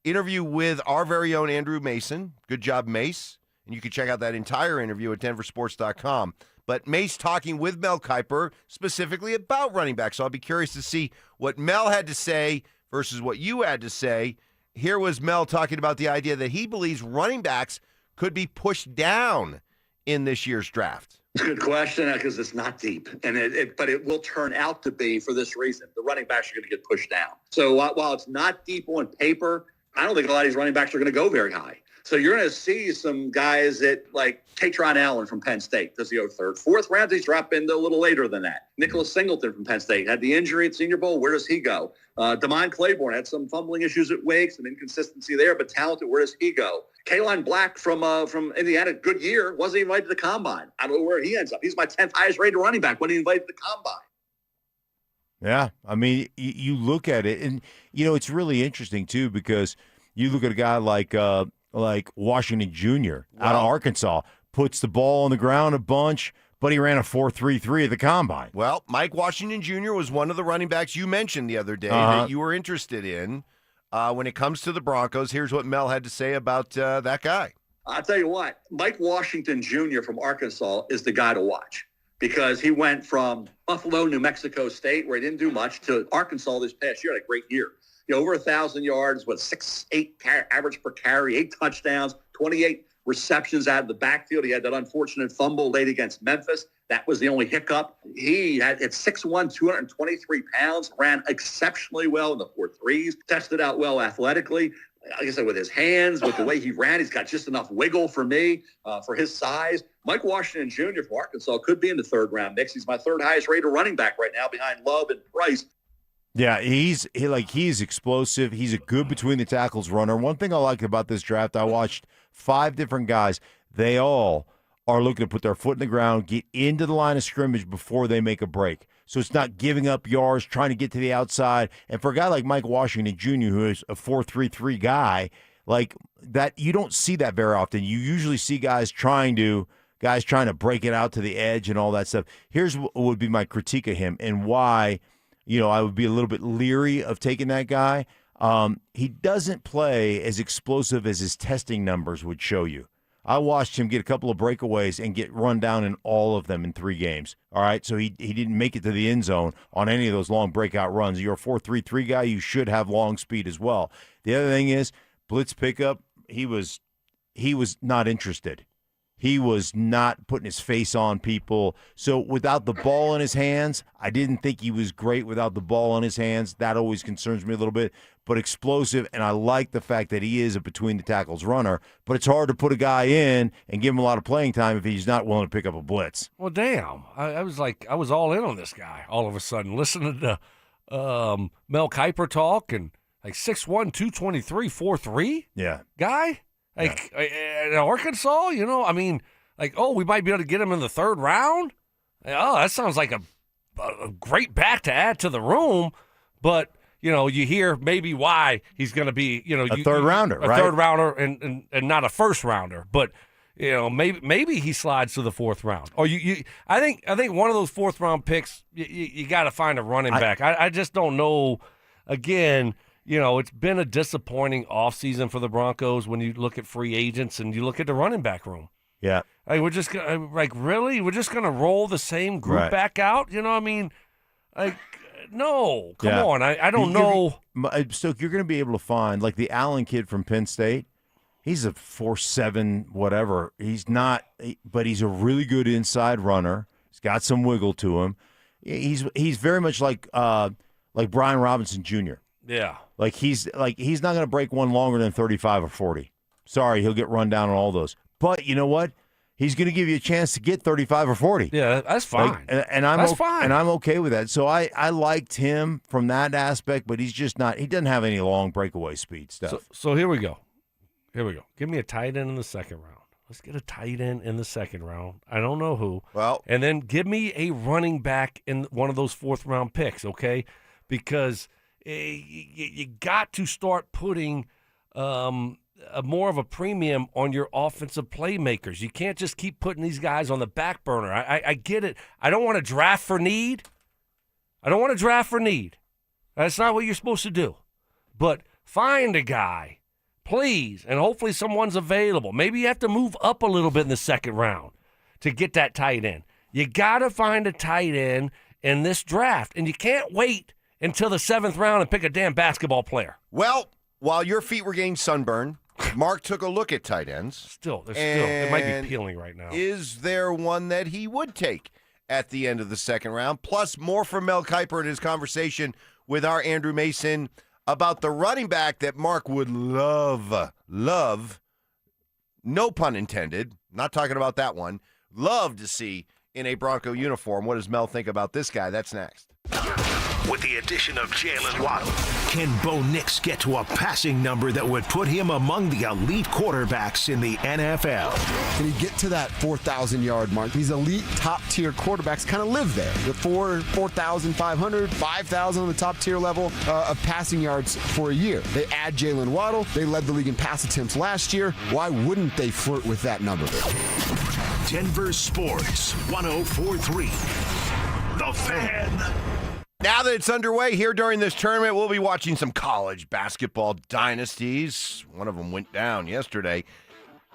interview with our very own Andrew Mason, good job, Mace, and you can check out that entire interview at DenverSports.com. But Mace talking with Mel Kiper specifically about running backs. So I'll be curious to see what Mel had to say versus what you had to say. Here was Mel talking about the idea that he believes running backs could be pushed down in this year's draft. It's a good question because it's not deep, but it will turn out to be for this reason. The running backs are going to get pushed down. So while it's not deep on paper, I don't think a lot of these running backs are going to go very high. So you're going to see some guys that, like Tatron Allen from Penn State. Does he go third, fourth round? He's dropping a little later than that. Nicholas Singleton from Penn State had the injury at Senior Bowl. Where does he go? Damon Claiborne had some fumbling issues at Wake, some inconsistency there, but talented. Where does he go? Kaline Black from Indiana, good year, wasn't invited to the Combine. I don't know where he ends up. He's my 10th highest rated running back. Wasn't invited to the Combine. Yeah, I mean, you look at it, and, it's really interesting, too, because you look at a guy like Washington Jr. out of Arkansas, puts the ball on the ground a bunch, but he ran a 4.33 at the Combine. Well, Mike Washington Jr. was one of the running backs you mentioned the other day that you were interested in. When it comes to the Broncos, here's what Mel had to say about that guy. I'll tell you what, Mike Washington Jr. from Arkansas is the guy to watch because he went from Buffalo, New Mexico State, where he didn't do much, to Arkansas this past year. Had a great year. Over 1,000 yards, 6.8 average per carry, 8 touchdowns, 28 receptions out of the backfield. He had that unfortunate fumble late against Memphis. That was the only hiccup. He had at 6'1", 223 pounds, ran exceptionally well in the 4.3s, tested out well athletically. Like I said, with his hands, with the way he ran, he's got just enough wiggle for me, for his size. Mike Washington Jr. from Arkansas could be in the third round mix. He's my third highest rated running back right now behind Love and Price. Yeah, he's explosive. He's a good between the tackles runner. One thing I liked about this draft, I watched 5 different guys. They all are looking to put their foot in the ground, get into the line of scrimmage before they make a break. So it's not giving up yards, trying to get to the outside. And for a guy like Mike Washington Jr., who is a 4.33 guy, like that, you don't see that very often. You usually see guys trying to break it out to the edge and all that stuff. Here's what would be my critique of him and why I would be a little bit leery of taking that guy. He doesn't play as explosive as his testing numbers would show you. I watched him get a couple of breakaways and get run down in all of them in 3 games. All right, so he didn't make it to the end zone on any of those long breakout runs. You're a 4.33 guy, you should have long speed as well. The other thing is, blitz pickup, he was not interested. He was not putting his face on people. So without the ball in his hands, I didn't think he was great without the ball in his hands. That always concerns me a little bit. But explosive, and I like the fact that he is a between-the-tackles runner. But it's hard to put a guy in and give him a lot of playing time if he's not willing to pick up a blitz. Well, damn. I was all in on this guy all of a sudden. Listening to Mel Kiper talk and 6'1", 223, 4.3 Yeah. guy. In Arkansas, we might be able to get him in the 3rd round. Oh, that sounds like a great back to add to the room. But, you hear maybe why he's going to be, a third rounder, right? A third rounder and not a first rounder. But, maybe he slides to the 4th round. Or I think one of those 4th round picks, you got to find a running back. I just don't know. Again, it's been a disappointing offseason for the Broncos when you look at free agents and you look at the running back room. Yeah. We're just really? We're just going to roll the same group back out? No. Come on. I don't know. Stoke, you're going to be able to find, the Allen kid from Penn State. He's a 4.7 whatever. He's not, but he's a really good inside runner. He's got some wiggle to him. He's very much like Brian Robinson Jr. Yeah. He's not going to break one longer than 35 or 40. Sorry, he'll get run down on all those. But you know what? He's going to give you a chance to get 35 or 40. Yeah, that's fine. That's fine. And I'm okay with that. So I liked him from that aspect, but he's just not – he doesn't have any long breakaway speed stuff. So here we go. Give me a tight end in the 2nd round. Let's get a tight end in the 2nd round. I don't know who. Well, and then give me a running back in one of those 4th round picks, okay? Because you got to start putting more of a premium on your offensive playmakers. You can't just keep putting these guys on the back burner. I get it. I don't want to draft for need. That's not what you're supposed to do. But find a guy, please, and hopefully someone's available. Maybe you have to move up a little bit in the second round to get that tight end. You got to find a tight end in this draft, and you can't wait until the 7th round and pick a damn basketball player. Well, while your feet were getting sunburn, Mark took a look at tight ends. It might be peeling right now. Is there one that he would take at the end of the second round? Plus, more from Mel Kiper in his conversation with our Andrew Mason about the running back that Mark would love, no pun intended, not talking about that one, love to see in a Bronco uniform. What does Mel think about this guy? That's next. With the addition of Jaylen Waddle, can Bo Nix get to a passing number that would put him among the elite quarterbacks in the NFL? Can he get to that 4,000-yard mark? These elite top-tier quarterbacks kind of live there. The 4,500, 5,000 on the top-tier level of passing yards for a year. They add Jaylen Waddle. They led the league in pass attempts last year. Why wouldn't they flirt with that number? Denver Sports 104.3. The Fan. Now that it's underway here during this tournament, we'll be watching some college basketball dynasties. One of them went down yesterday.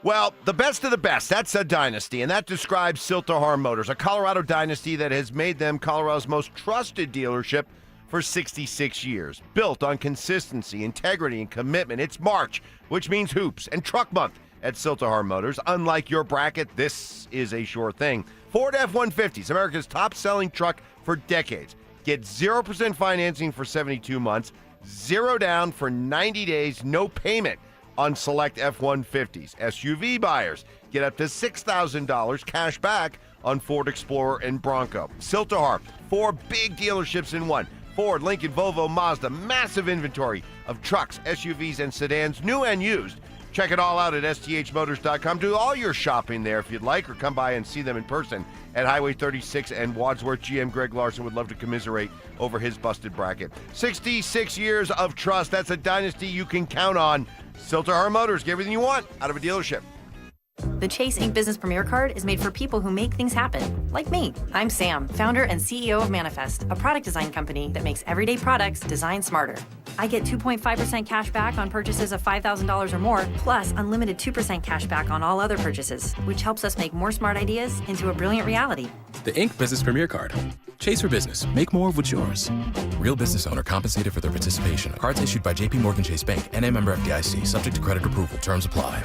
Well, the best of the best, that's a dynasty, and that describes Silterhar Motors, a Colorado dynasty that has made them Colorado's most trusted dealership for 66 years. Built on consistency, integrity, and commitment. It's March, which means hoops and truck month at Silterhar Motors. Unlike your bracket, this is a sure thing. Ford F-150s, America's top-selling truck for decades. Get 0% financing for 72 months, 0 down for 90 days, no payment on select F-150s. SUV buyers get up to $6,000 cash back on Ford Explorer and Bronco. Silterhar, 4 big dealerships in one. Ford, Lincoln, Volvo, Mazda, massive inventory of trucks, SUVs, and sedans, new and used. Check it all out at sthmotors.com. Do all your shopping there if you'd like, or come by and see them in person at Highway 36 and Wadsworth. GM Greg Larson would love to commiserate over his busted bracket. 66 years of trust. That's a dynasty you can count on. Silterhar Motors. Get everything you want out of a dealership. The Chase Ink Business Premier Card is made for people who make things happen, like me. I'm Sam, founder and CEO of Manifest, a product design company that makes everyday products designed smarter. I get 2.5% cash back on purchases of $5,000 or more, plus unlimited 2% cash back on all other purchases, which helps us make more smart ideas into a brilliant reality. The Ink Business Premier Card. Chase for business. Make more of what's yours. Real business owner compensated for their participation. Cards issued by J.P. Morgan Chase Bank, N.A. member FDIC, subject to credit approval. Terms apply.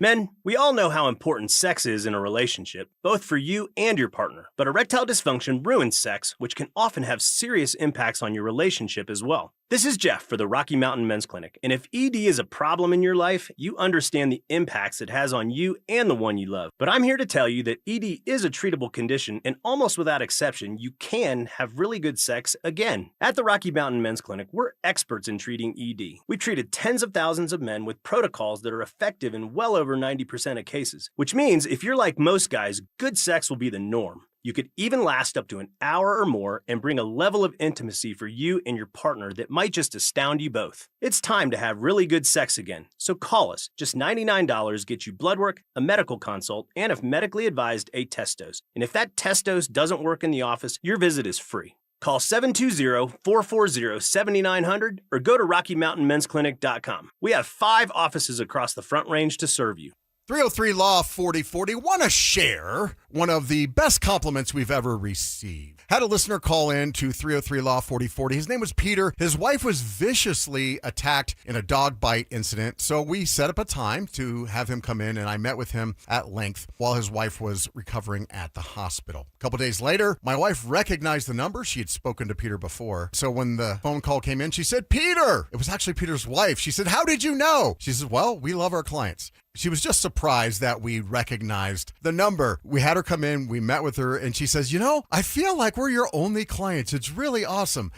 Men, we all know how important sex is in a relationship, both for you and your partner. But erectile dysfunction ruins sex, which can often have serious impacts on your relationship as well. This is Jeff for the Rocky Mountain Men's Clinic, and if ED is a problem in your life, you understand the impacts it has on you and the one you love. But I'm here to tell you that ED is a treatable condition, and almost without exception, you can have really good sex again. At the Rocky Mountain Men's Clinic, we're experts in treating ED. We've treated tens of thousands of men with protocols that are effective in well over 90% of cases, which means if you're like most guys, good sex will be the norm. You could even last up to an hour or more and bring a level of intimacy for you and your partner that might just astound you both. It's time to have really good sex again, so call us. Just $99 gets you blood work, a medical consult, and if medically advised, a test dose. And if that test dose doesn't work in the office, your visit is free. Call 720-440-7900 or go to RockyMountainMen'sClinic.com. We have 5 offices across the Front Range to serve you. 303 Law 4040. Want to share one of the best compliments we've ever received. Had a listener call in to 303 Law 4040. His name was Peter. His wife was viciously attacked in a dog bite incident. So we set up a time to have him come in, and I met with him at length while his wife was recovering at the hospital. A couple days later, my wife recognized the number. She had spoken to Peter before. So when the phone call came in, she said, Peter! It was actually Peter's wife. She said, how did you know? She said, well, we love our clients. She was just surprised that we recognized the number. We had her come in, we met with her, and she says, you know, I feel like we're your only clients. It's really awesome.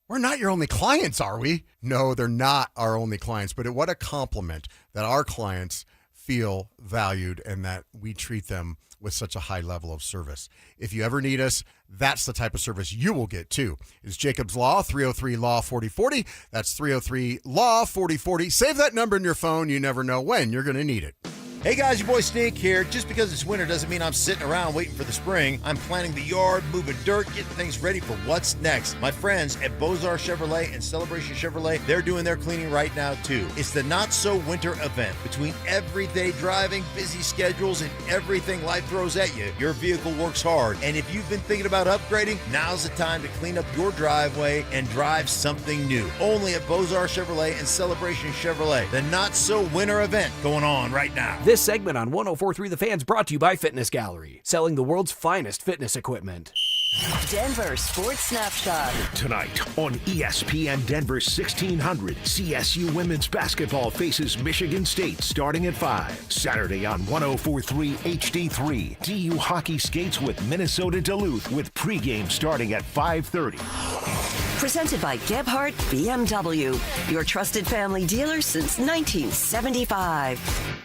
We're not your only clients, are we? No, they're not our only clients, but what a compliment that our clients feel valued and that we treat them with such a high level of service. If you ever need us, that's the type of service you will get too. It's Jacob's Law, 303-LAW-4040. That's 303-LAW-4040. Save that number in your phone. You never know when you're going to need it. Hey guys, your boy Stink here. Just because it's winter doesn't mean I'm sitting around waiting for the spring. I'm planting the yard, moving dirt, getting things ready for what's next. My friends at Bozar Chevrolet and Celebration Chevrolet, they're doing their cleaning right now too. It's the Not So Winter event. Between everyday driving, busy schedules, and everything life throws at you, your vehicle works hard. And if you've been thinking about upgrading, now's the time to clean up your driveway and drive something new. Only at Bozar Chevrolet and Celebration Chevrolet. The Not So Winter event going on right now. This segment on 104.3 The Fan's brought to you by Fitness Gallery, selling the world's finest fitness equipment. Denver Sports Snapshot. Tonight on ESPN Denver 1600, CSU women's basketball faces Michigan State starting at 5. Saturday on 104.3 HD3, DU hockey skates with Minnesota Duluth with pregame starting at 5:30. Presented by Gebhardt BMW, your trusted family dealer since 1975.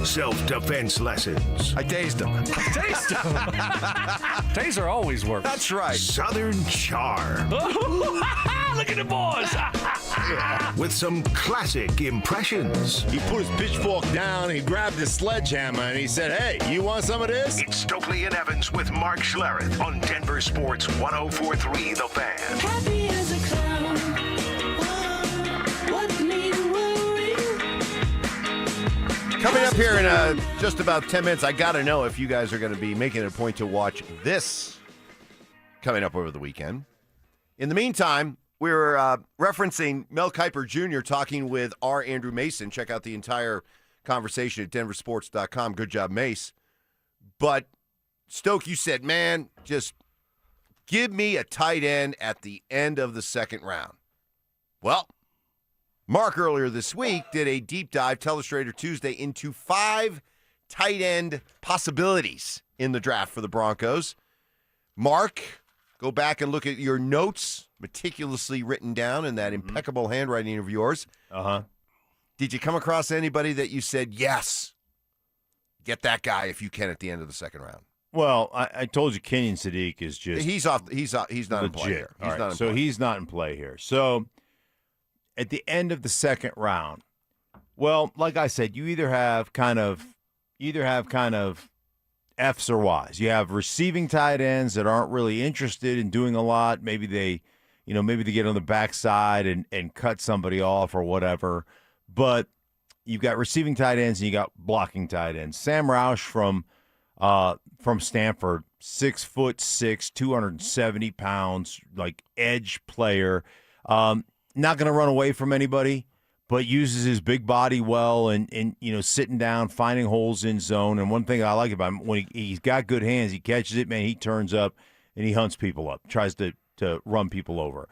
Self-defense lessons. I tased him. Taste them. Taser always works. That's right. Southern charm. Look at the boys. With some classic impressions. He put his pitchfork down, and he grabbed his sledgehammer, and he said, "Hey, you want some of this?" It's Stokley and Evans with Mark Schlereth on Denver Sports 104.3 The Fan. Happy as a clown. What made you worry? Coming up here in just about 10 minutes, I got to know if you guys are going to be making it a point to watch this coming up over the weekend. In the meantime, we were referencing Mel Kiper Jr. talking with R. Andrew Mason. Check out the entire conversation at DenverSports.com. Good job, Mace. But, Stoke, you said, man, just give me a tight end at the end of the second round. Well, Mark earlier this week did a deep dive, Telestrator Tuesday, into 5 tight end possibilities in the draft for the Broncos. Mark, go back and look at your notes, meticulously written down in that impeccable handwriting of yours. Uh-huh. Did you come across anybody that you said, yes, get that guy if you can at the end of the second round? Well, I told you Kenyon Sadiq is just He's not in play here. He's not in play here. So at the end of the second round, well, like I said, you either have kind of F's or Y's. You have receiving tight ends that aren't really interested in doing a lot. Maybe they get on the backside and cut somebody off or whatever. But you've got receiving tight ends and you got blocking tight ends. Sam Roush from Stanford, 6'6", 270 pounds, like edge player. Not going to run away from anybody, but uses his big body well and sitting down, finding holes in zone. And one thing I like about him, when he's got good hands, he catches it, man, he turns up and he hunts people up, tries to run people over.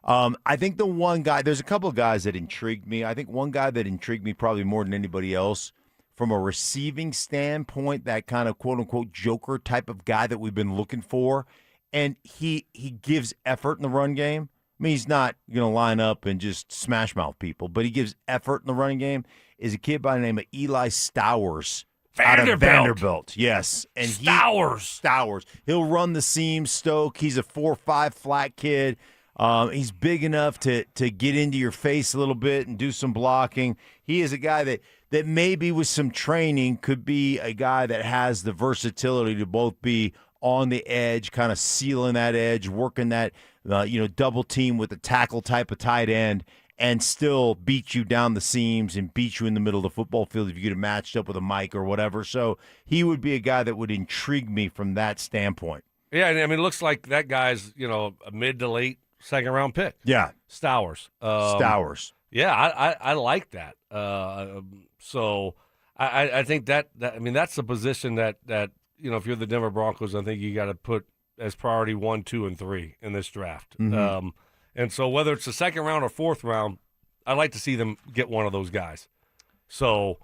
I think the one guy, there's a couple of guys that intrigued me. I think one guy that intrigued me probably more than anybody else from a receiving standpoint, that kind of quote-unquote joker type of guy that we've been looking for, and he gives effort in the run game. I mean, he's not going to line up and just smash mouth people, but he gives effort in the running game, is a kid by the name of Eli Stowers out of Vanderbilt. Yes. And Stowers. He'll run the seams, Stoke. He's a 4'5" flat kid. He's big enough to get into your face a little bit and do some blocking. He is a guy that maybe with some training could be a guy that has the versatility to both be on the edge, kind of sealing that edge, working that double team with a tackle type of tight end, and still beat you down the seams and beat you in the middle of the football field if you get it matched up with a Mike or whatever. So he would be a guy that would intrigue me from that standpoint. Yeah, I mean, it looks like that guy's, a mid to late second-round pick. Yeah. Stowers. Yeah, I like that. So I think that that's the position that if you're the Denver Broncos, I think you got to put as priority 1, 2, and 3 in this draft. Mm-hmm. And so whether it's the second round or fourth round, I'd like to see them get one of those guys. So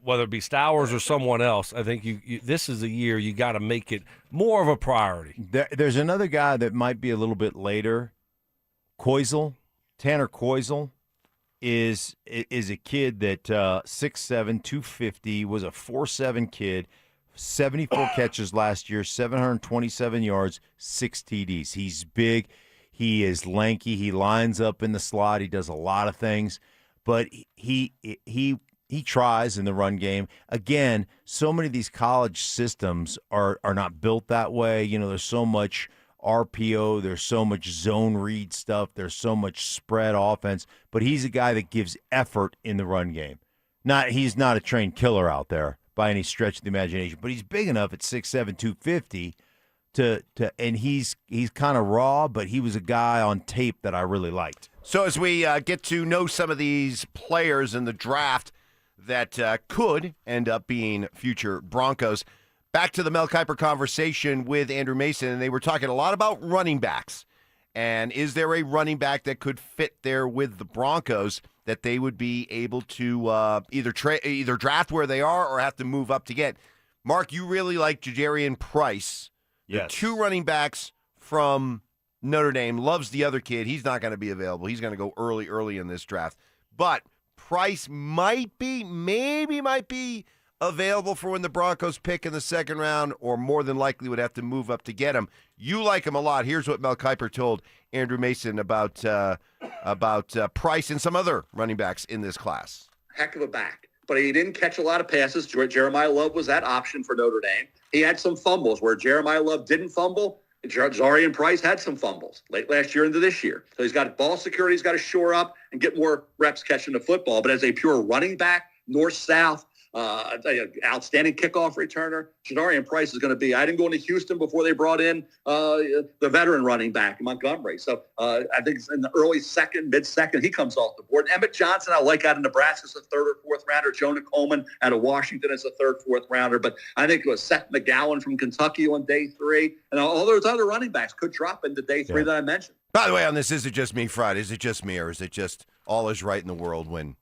whether it be Stowers or someone else, I think you this is a year you got to make it more of a priority. There's another guy that might be a little bit later, Tanner Koisel. is a kid that 6'7", 250, was a 4'7" kid, 74 catches last year, 727 yards, 6 TDs. He's big. He is lanky. He lines up in the slot. He does a lot of things, but he tries in the run game. Again, so many of these college systems are not built that way. You know, there's so much RPO, there's so much zone read stuff, there's so much spread offense, but he's a guy that gives effort in the run game. He's not a trained killer out there by any stretch of the imagination, but he's big enough at 6'7", 250 and he's kind of raw, but he was a guy on tape that I really liked. So as we get to know some of these players in the draft that could end up being future Broncos, back to the Mel Kiper conversation with Andrew Mason, and they were talking a lot about running backs. And is there a running back that could fit there with the Broncos that they would be able to either draft where they are or have to move up to get? Mark, you really like Jadarian Price. Yes. The 2 running backs from Notre Dame. Loves the other kid. He's not going to be available. He's going to go early in this draft. But Price might be available for when the Broncos pick in the second round, or more than likely would have to move up to get him. You like him a lot. Here's what Mel Kiper told Andrew Mason about Price and some other running backs in this class. Heck of a back, but he didn't catch a lot of passes. Jeremiah Love was that option for Notre Dame. He had some fumbles where Jeremiah Love didn't fumble. Zarian Price had some fumbles late last year into this year. So he's got ball security. He's got to shore up and get more reps catching the football. But as a pure running back, north-south, outstanding kickoff returner, Jadarian Price is going to be. I didn't go into Houston before they brought in the veteran running back, Montgomery. So I think it's in the early second, mid-second, he comes off the board. Emmett Johnson, I like out of Nebraska as a third or fourth rounder. Jonah Coleman out of Washington as a third, fourth rounder. But I think it was Seth McGowan from Kentucky on day 3. And all those other running backs could drop into day 3 that I mentioned. By the way, on this Is It Just Me Friday, is it just me, or is it just all is right in the world when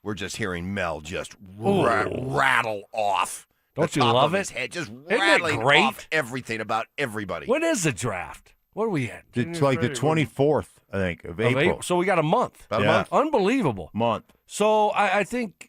we're just hearing Mel just rattle off? Don't you love it? His head, just Isn't it rattling great? off everything about everybody. When is the draft? What are we at? It's like the 24th, I think, of April. So we got a month. About a month. Unbelievable. Month. So I think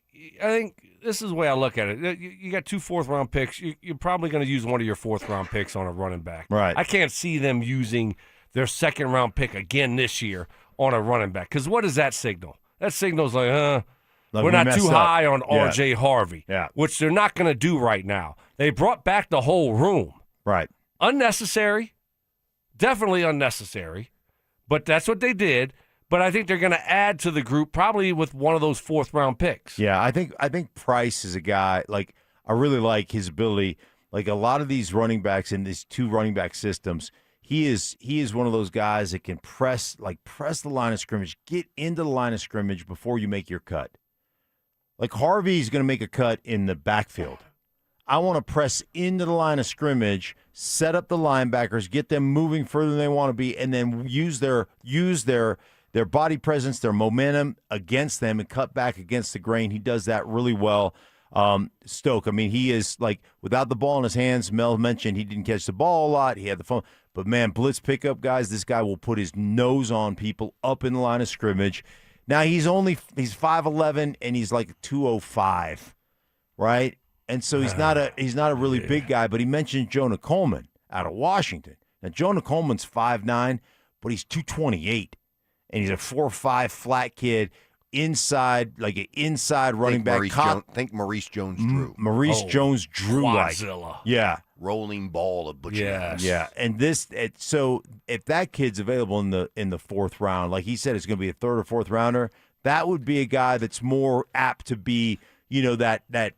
this is the way I look at it. You got 2 4th-round picks. You're probably going to use one of your 4th-round picks on a running back. Right. I can't see them using their 2nd-round pick again this year on a running back. Because what does that signal? That signals like, we're not too high on R.J. Harvey, which they're not going to do right now. They brought back the whole room. Right. Unnecessary. Definitely unnecessary. But that's what they did. But I think they're going to add to the group probably with one of those 4th-round picks. Yeah, I think Price is a guy, like, I really like his ability. Like, a lot of these running backs in these 2 running back systems, he is one of those guys that can press the line of scrimmage, get into the line of scrimmage before you make your cut. Like, Harvey's going to make a cut in the backfield. I want to press into the line of scrimmage, set up the linebackers, get them moving further than they want to be, and then use their body presence, their momentum against them and cut back against the grain. He does that really well. Stoke, I mean, he is like, without the ball in his hands, Mel mentioned he didn't catch the ball a lot. He had the phone. But, man, blitz pickup guys, this guy will put his nose on people up in the line of scrimmage. Now, he's 5'11", and he's like 205, right? And so he's not a really big guy, but he mentioned Jonah Coleman out of Washington. Now, Jonah Coleman's 5'9", but he's 228, and he's a 4'5" flat kid, inside running back. Think Maurice Jones-Drew. Maurice Jones-Drew, Quadzilla. Yeah. Rolling ball of butcher. Yes. Yeah, and so if that kid's available in the 4th round, like he said, it's going to be a 3rd or 4th rounder. That would be a guy that's more apt to be, that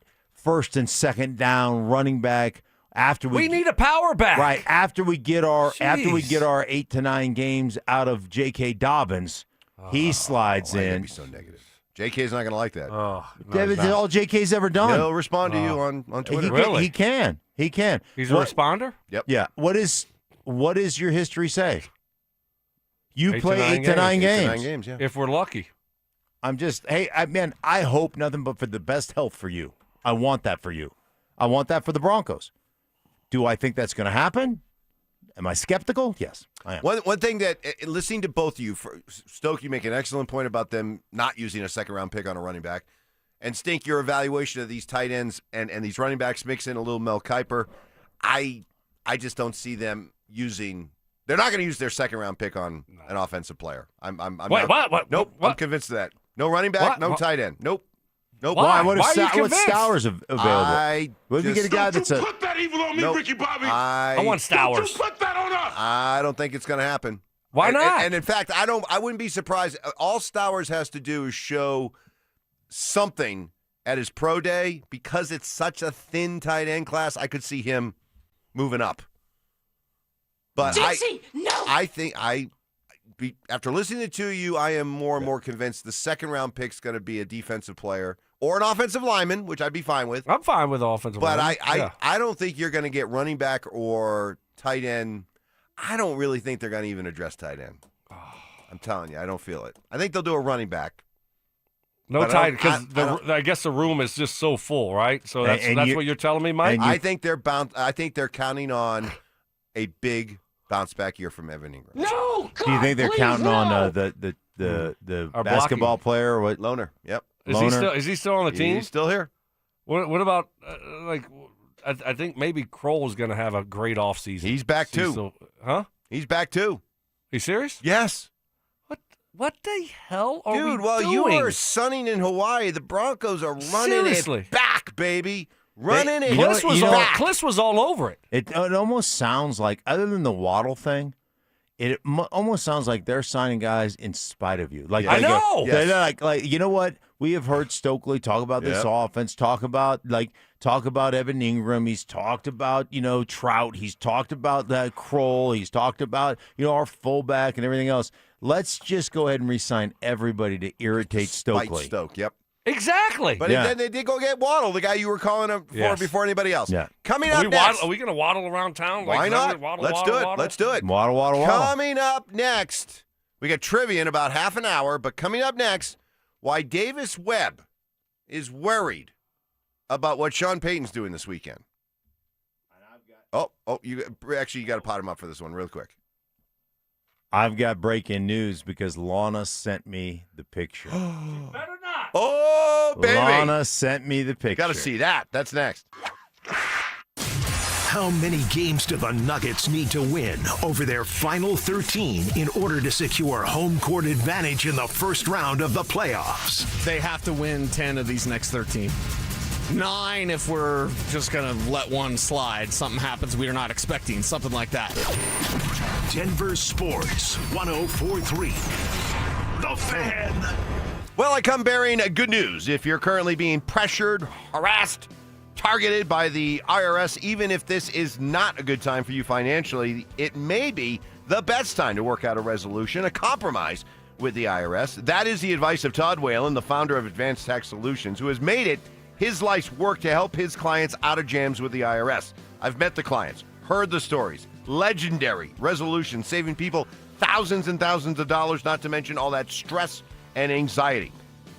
1st and 2nd down running back. After we need a power back, right? After we get our 8 to 9 games out of J.K. Dobbins, he slides in. Be so negative. JK's not going to like that. That's all JK's ever done. He'll respond to you on Twitter. He can. He's a responder? Yep. Yeah. What does your history say? You play 8 to 9 games. 8 to 9 games, yeah. If we're lucky. I hope nothing but for the best health for you. I want that for you. I want that for the Broncos. Do I think that's going to happen? Am I skeptical? Yes, I am. One thing that, listening to both of you, Stoke, you make an excellent point about them not using a second-round pick on a running back. And Stink, your evaluation of these tight ends and these running backs, mix in a little Mel Kiper. I just don't see them using. They're not going to use their second-round pick on an offensive player. I'm Wait, not, what? Nope. What? I'm convinced of that. No running back, no tight end. Nope. Why? What if Why are you what's convinced? Stowers available? What if you get a guy that's a? Put that evil on me, Nope. Ricky Bobby. I want Stowers. Don't you put that on us. I don't think it's going to happen. Why not? And in fact, I wouldn't be surprised. All Stowers has to do is show something at his pro day, because it's such a thin tight end class. I could see him moving up. But I think after listening to the two of you, I am more and more convinced the second-round pick's going to be a defensive player or an offensive lineman, which I'd be fine with. I'm fine with offensive lineman. But I don't think you're going to get running back or tight end. I don't really think they're going to even address tight end. I'm telling you, I don't feel it. I think they'll do a running back. No tight, because I guess the room is just so full, right? So that's what you're telling me, Mike? I think they're I think they're counting on a big bounce back year from Evan Ingram. No, God, Do you think they're please, counting no. on the Our basketball blocking. player or what? Loner. Yep. Is he still on the team? He's still here. What about I think maybe Kroll's going to have a great offseason. He's back too. Huh? He's back too. You serious? Yes. What the hell are we Dude, while doing? you were sunning in Hawaii, the Broncos are running Seriously. it back, baby. Running it Kliss Kliss was all over it. It almost sounds like, other than the Waddle thing, it almost sounds like they're signing guys in spite of you. Like I know. They're like, you know what? We have heard Stokley talk about this offense, talk about Evan Ingram. He's talked about, Trout. He's talked about that Kroll. He's talked about, our fullback and everything else. Let's just go ahead and re-sign everybody to irritate Stokley. Fight Stoke, yep. Exactly. But then they did go get Waddle, the guy you were calling him for before anybody else. Yeah. Coming up next. Are we going to waddle around town? Why not? Let's do it. Let's do it. Waddle, waddle, waddle. Coming up next, we got trivia in about half an hour, but coming up next, why Davis Webb is worried about what Sean Payton's doing this weekend. You got to pot him up for this one real quick. I've got breaking news because Lana sent me the picture. Better not. Oh, baby. Lana sent me the picture. Got to see that. That's next. How many games do the Nuggets need to win over their final 13 in order to secure home court advantage in the first round of the playoffs? They have to win 10 of these next 13. 9 if we're just going to let one slide. Something happens we are not expecting. Something like that. Denver Sports 104.3. The Fan. Well, I come bearing good news. If you're currently being pressured, harassed, targeted by the IRS, even if this is not a good time for you financially, it may be the best time to work out a resolution, a compromise with the IRS. That is the advice of Todd Whalen, the founder of Advanced Tax Solutions, who has made it his life's work to help his clients out of jams with the IRS. I've met the clients, heard the stories. Legendary resolution, saving people thousands and thousands of dollars, not to mention all that stress and anxiety.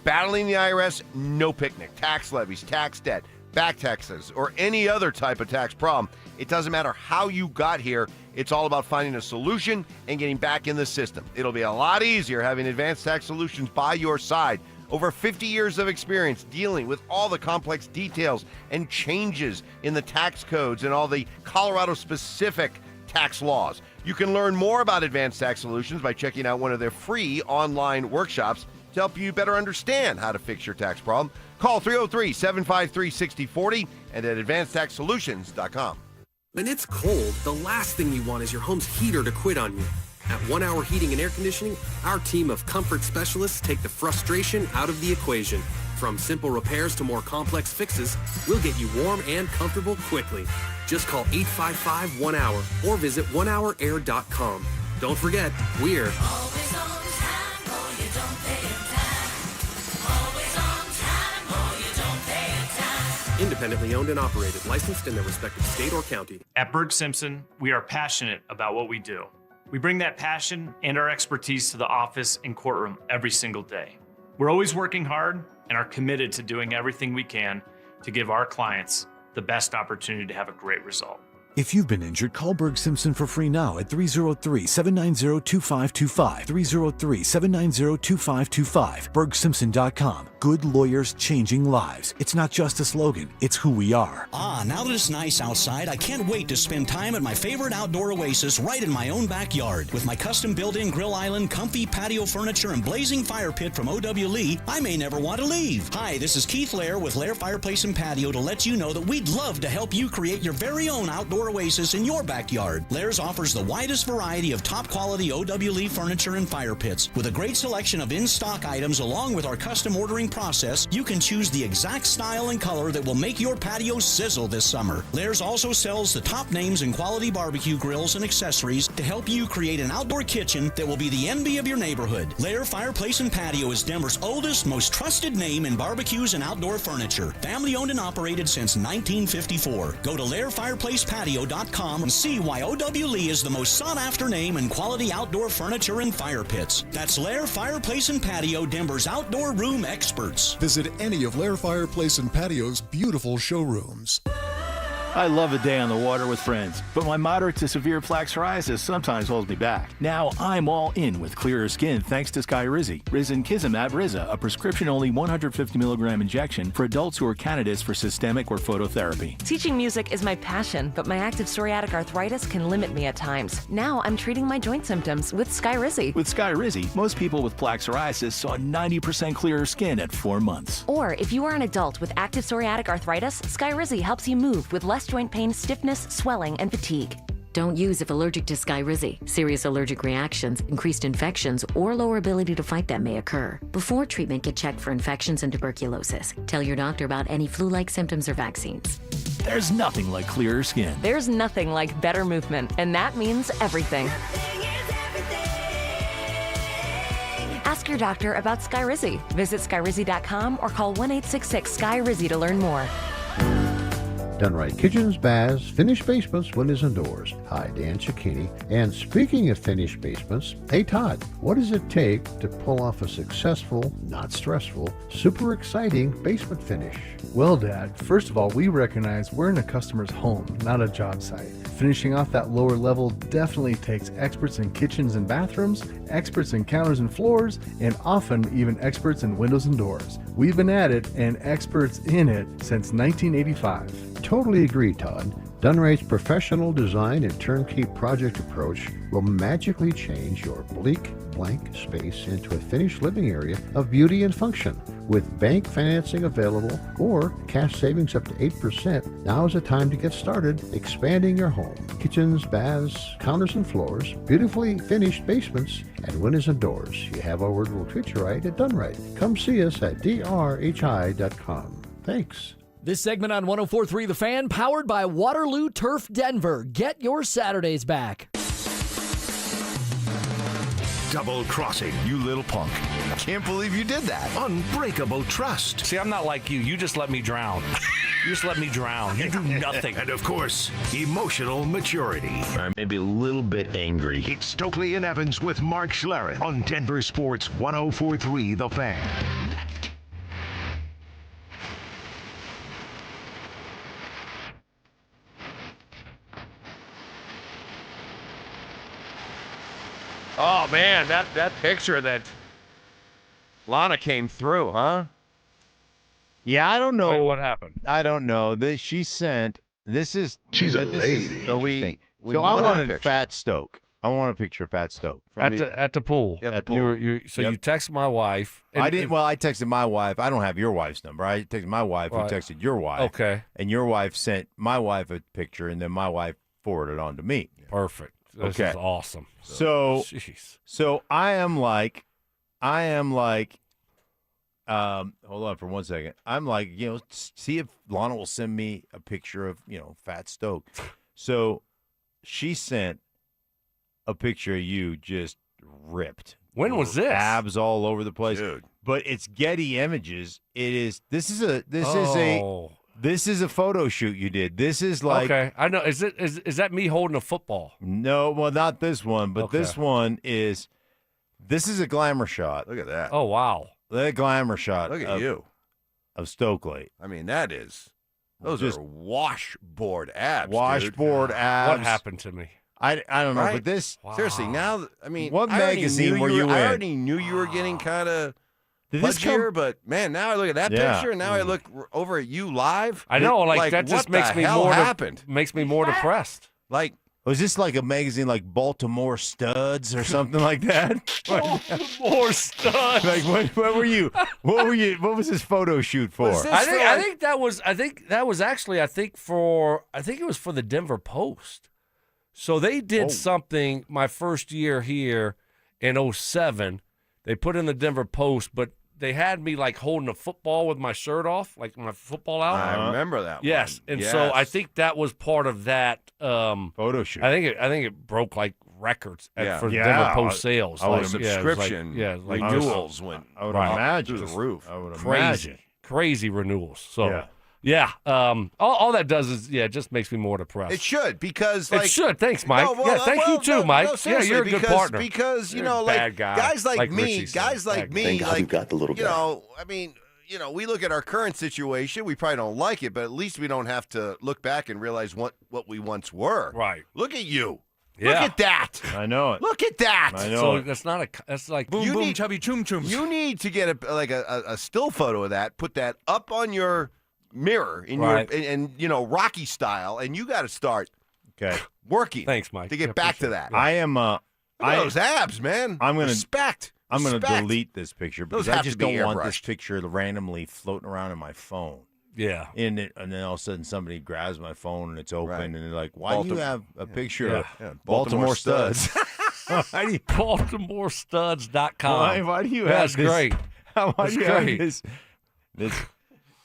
Battling the IRS, no picnic. Tax levies, tax debt, back taxes, or any other type of tax problem. It doesn't matter how you got here. It's all about finding a solution and getting back in the system. It'll be a lot easier having Advanced Tax Solutions by your side. Over 50 years of experience dealing with all the complex details and changes in the tax codes and all the Colorado-specific tax laws. You can learn more about Advanced Tax Solutions by checking out one of their free online workshops to help you better understand how to fix your tax problem. Call 303-753-6040 and at advancedtaxsolutions.com. When it's cold, the last thing you want is your home's heater to quit on you. At 1 Hour Heating and Air Conditioning, our team of comfort specialists take the frustration out of the equation. From simple repairs to more complex fixes, we'll get you warm and comfortable quickly. Just call 855-1HOUR or visit onehourair.com. Don't forget, we're Always on time, or you don't pay it time. Always on time, or you don't pay it time. independently owned and operated, licensed in their respective state or county. At Berg Simpson, we are passionate about what we do. We bring that passion and our expertise to the office and courtroom every single day. We're always working hard and are committed to doing everything we can to give our clients the best opportunity to have a great result. If you've been injured, call Berg Simpson for free now at 303-790-2525. 303-790-2525. BergSimpson.com. Good lawyers changing lives. It's not just a slogan, it's who we are. Now that it's nice outside, I can't wait to spend time at my favorite outdoor oasis right in my own backyard. With my custom built-in grill island, comfy patio furniture, and blazing fire pit from O.W. Lee, I may never want to leave. Hi, this is Keith Lair with Lair Fireplace and Patio to let you know that we'd love to help you create your very own outdoor oasis in your backyard. Lair's offers the widest variety of top-quality O.W. Lee furniture and fire pits. With a great selection of in-stock items along with our custom ordering process, you can choose the exact style and color that will make your patio sizzle this summer. Lair's also sells the top names in quality barbecue grills and accessories to help you create an outdoor kitchen that will be the envy of your neighborhood. Lair Fireplace and Patio is Denver's oldest, most trusted name in barbecues and outdoor furniture. Family owned and operated since 1954. Go to LairFireplacePatio.com and see why O.W. Lee is the most sought after name in quality outdoor furniture and fire pits. That's Lair Fireplace and Patio, Denver's outdoor room experts. Visit any of Lair Fireplace and Patio's beautiful showrooms. I love a day on the water with friends, but my moderate to severe plaque psoriasis sometimes holds me back. Now I'm all in with clearer skin thanks to Skyrizi. Risankizumab Riza, a prescription-only 150 milligram injection for adults who are candidates for systemic or phototherapy. Teaching music is my passion, but my active psoriatic arthritis can limit me at times. Now I'm treating my joint symptoms with Skyrizi. With Skyrizi, most people with plaque psoriasis saw 90% clearer skin at 4 months. Or if you are an adult with active psoriatic arthritis, Skyrizi helps you move with less joint pain, stiffness, swelling, and fatigue. Don't use if allergic to Skyrizi. Serious allergic reactions, increased infections, or lower ability to fight them may occur. Before treatment, get checked for infections and tuberculosis. Tell your doctor about any flu-like symptoms or vaccines. There's nothing like clearer skin. There's nothing like better movement, and that means everything. Ask your doctor about Skyrizi. Visit Skyrizi.com or call 1-866-SKY-RIZZI to learn more. Done right. Kitchens, baths, finished basements, windows, and doors. Hi, Dan Cicchini. And speaking of finished basements, hey Todd, what does it take to pull off a successful, not stressful, super exciting basement finish? Well, Dad, first of all, we recognize we're in a customer's home, not a job site. Finishing off that lower level definitely takes experts in kitchens and bathrooms, experts in counters and floors, and often even experts in windows and doors. We've been at it and experts in it since 1985. Totally agree, Todd. Done Right's professional design and turnkey project approach will magically change your bleak, blank space into a finished living area of beauty and function. With bank financing available or cash savings up to 8%, now is the time to get started expanding your home. Kitchens, baths, counters and floors, beautifully finished basements, and windows and doors. You have our word will treat you right at Done Right. Come see us at drhi.com. Thanks. This segment on 104.3 The Fan, powered by Waterloo Turf Denver. Get your Saturdays back. Double crossing, you little punk. Can't believe you did that. Unbreakable trust. See, I'm not like you. You just let me drown. You just let me drown. You do nothing. And of course, emotional maturity. I'm maybe a little bit angry. It's Stokley and Evans with Mark Schlereth on Denver Sports 104.3 The Fan. Oh, man, that picture that Lana came through, huh? Yeah, I don't know. Wait, what happened? I don't know. She sent. This is. She's a this lady. Is, so we We so I want a wanted picture. Fat Stoke. I want a picture of Fat Stoke. At the pool. At the pool. You text my wife. I didn't. Well, I texted my wife. I don't have your wife's number. I texted my wife, who Right. texted your wife. Okay. And your wife sent my wife a picture, and then my wife forwarded it on to me. Perfect. This Okay. is awesome. So Jeez. I am like, hold on for 1 second. I'm like, see if Lana will send me a picture of, Fat Stoke. So she sent a picture of you just ripped. When was this? Abs all over the place. Dude. But it's Getty Images. This is a photo shoot you did. This is like Okay, I know. Is that me holding a football? No, well, not this one, but this one is. This is a glamour shot. Look at that. Oh wow, that glamour shot. Look at you of Stokley. I mean, that is Those Just are washboard abs. washboard dude. abs. What happened to me? I don't know, Right? but this Seriously, now I mean, What I already magazine knew were you I in? already knew you were getting kind of Did this pudgier, come- but man, now I look at that Yeah. picture, and now I look over at you live. I know, like that just what makes the me hell more happened. makes me more depressed. Like, was this like a magazine like Baltimore Studs or something like that? Baltimore Studs. Like what were you? What were you? What was this photo shoot for? I think that was actually it was for the Denver Post. So they did something my first year here in 2007. They put in the Denver Post, but they had me like holding a football with my shirt off, like my football out. I remember that. Yes, one. and so I think that was part of that photo shoot. I think it broke like records for Yeah. Denver Post sales. Oh, like, subscription like renewals went I would up imagine through the roof. I would crazy, crazy renewals. So Yeah. all that does is it just makes me more depressed. It should because It like should. Thanks, Mike. No, well, yeah, thank you too, Mike. No, yeah, seriously, you're a good because, partner. Because You're a bad guy. guys like me, Richie said, guys like bad me, guy. like Thank God we got the little you guy. know, I mean, you know, we look at our current situation, we probably don't like it, but at least we don't have to look back and realize what we once were. Right. Look at you. Yeah. Look at that. I know it. Look at that. I know So it. that's not that's like You boom boom need- chubby choom chooms. You need to get a still photo of that, put that up on your mirror in Right. your and you know, Rocky style, and you got to start working. Thanks, Mike. To get back to that. I am. Look at those abs, man. I'm gonna respect. I'm gonna Respect. delete this picture because Those I have just to be don't want this airbrushed. picture randomly floating around in my phone. Yeah. And then all of a sudden somebody grabs my phone and it's open Right. and they're like, "Why do you have a picture of Yeah. Baltimore Studs?" Why do you, BaltimoreStuds.com. why do you That's have this? great. Why That's do you have great. this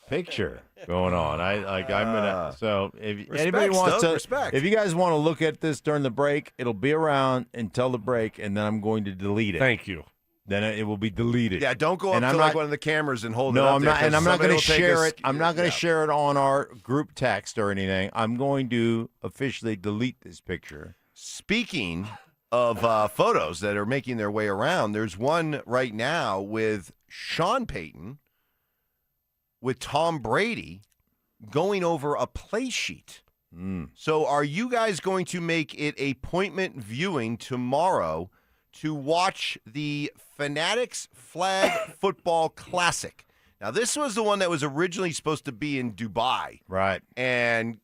picture going on? I'm gonna. So if Respect, anybody wants Stoke, to, respect. if you guys want to look at this during the break, it'll be around until the break, and then I'm going to delete it. Thank you. Then it will be deleted. Yeah, don't go up And to I'm like not- one of the cameras and hold it No, up I'm there, not, and 'cause I'm not somebody going will to take share a it. I'm not going to yeah. share it on our group text or anything. I'm going to officially delete this picture. Speaking of photos that are making their way around, there's one right now with Sean Payton with Tom Brady going over a play sheet. So are you guys going to make it appointment viewing tomorrow to watch the Fanatics Flag Football Classic? Now, this was the one that was originally supposed to be in Dubai. Right. And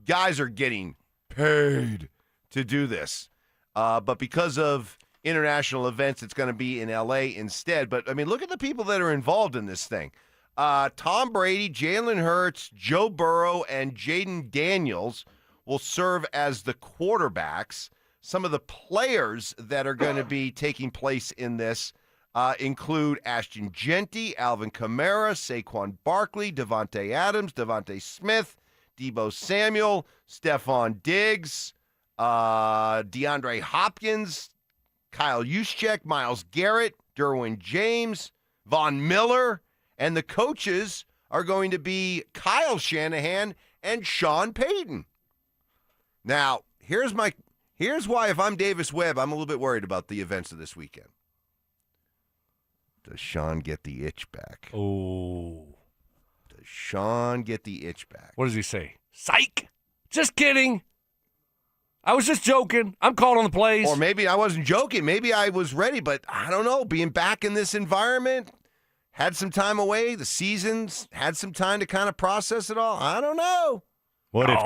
guys are getting paid to do this. But because of international events, it's going to be in L.A. instead. But, I mean, look at the people that are involved in this thing. Tom Brady, Jalen Hurts, Joe Burrow, and Jaden Daniels will serve as the quarterbacks. Some of the players that are going to be taking place in this include Ashton Genty, Alvin Kamara, Saquon Barkley, Devontae Adams, Devontae Smith, Deebo Samuel, Stephon Diggs, DeAndre Hopkins, Kyle Juszczyk, Myles Garrett, Derwin James, Von Miller, and the coaches are going to be Kyle Shanahan and Sean Payton. Now, here's why if I'm Davis Webb, I'm a little bit worried about the events of this weekend. Does Sean get the itch back? Oh. Does Sean get the itch back? What does he say? Psych. Just kidding. I was just joking. I'm calling the plays. Or maybe I wasn't joking. Maybe I was ready, but I don't know. Being back in this environment, had some time away. The seasons had some time to kind of process it all. I don't know. What if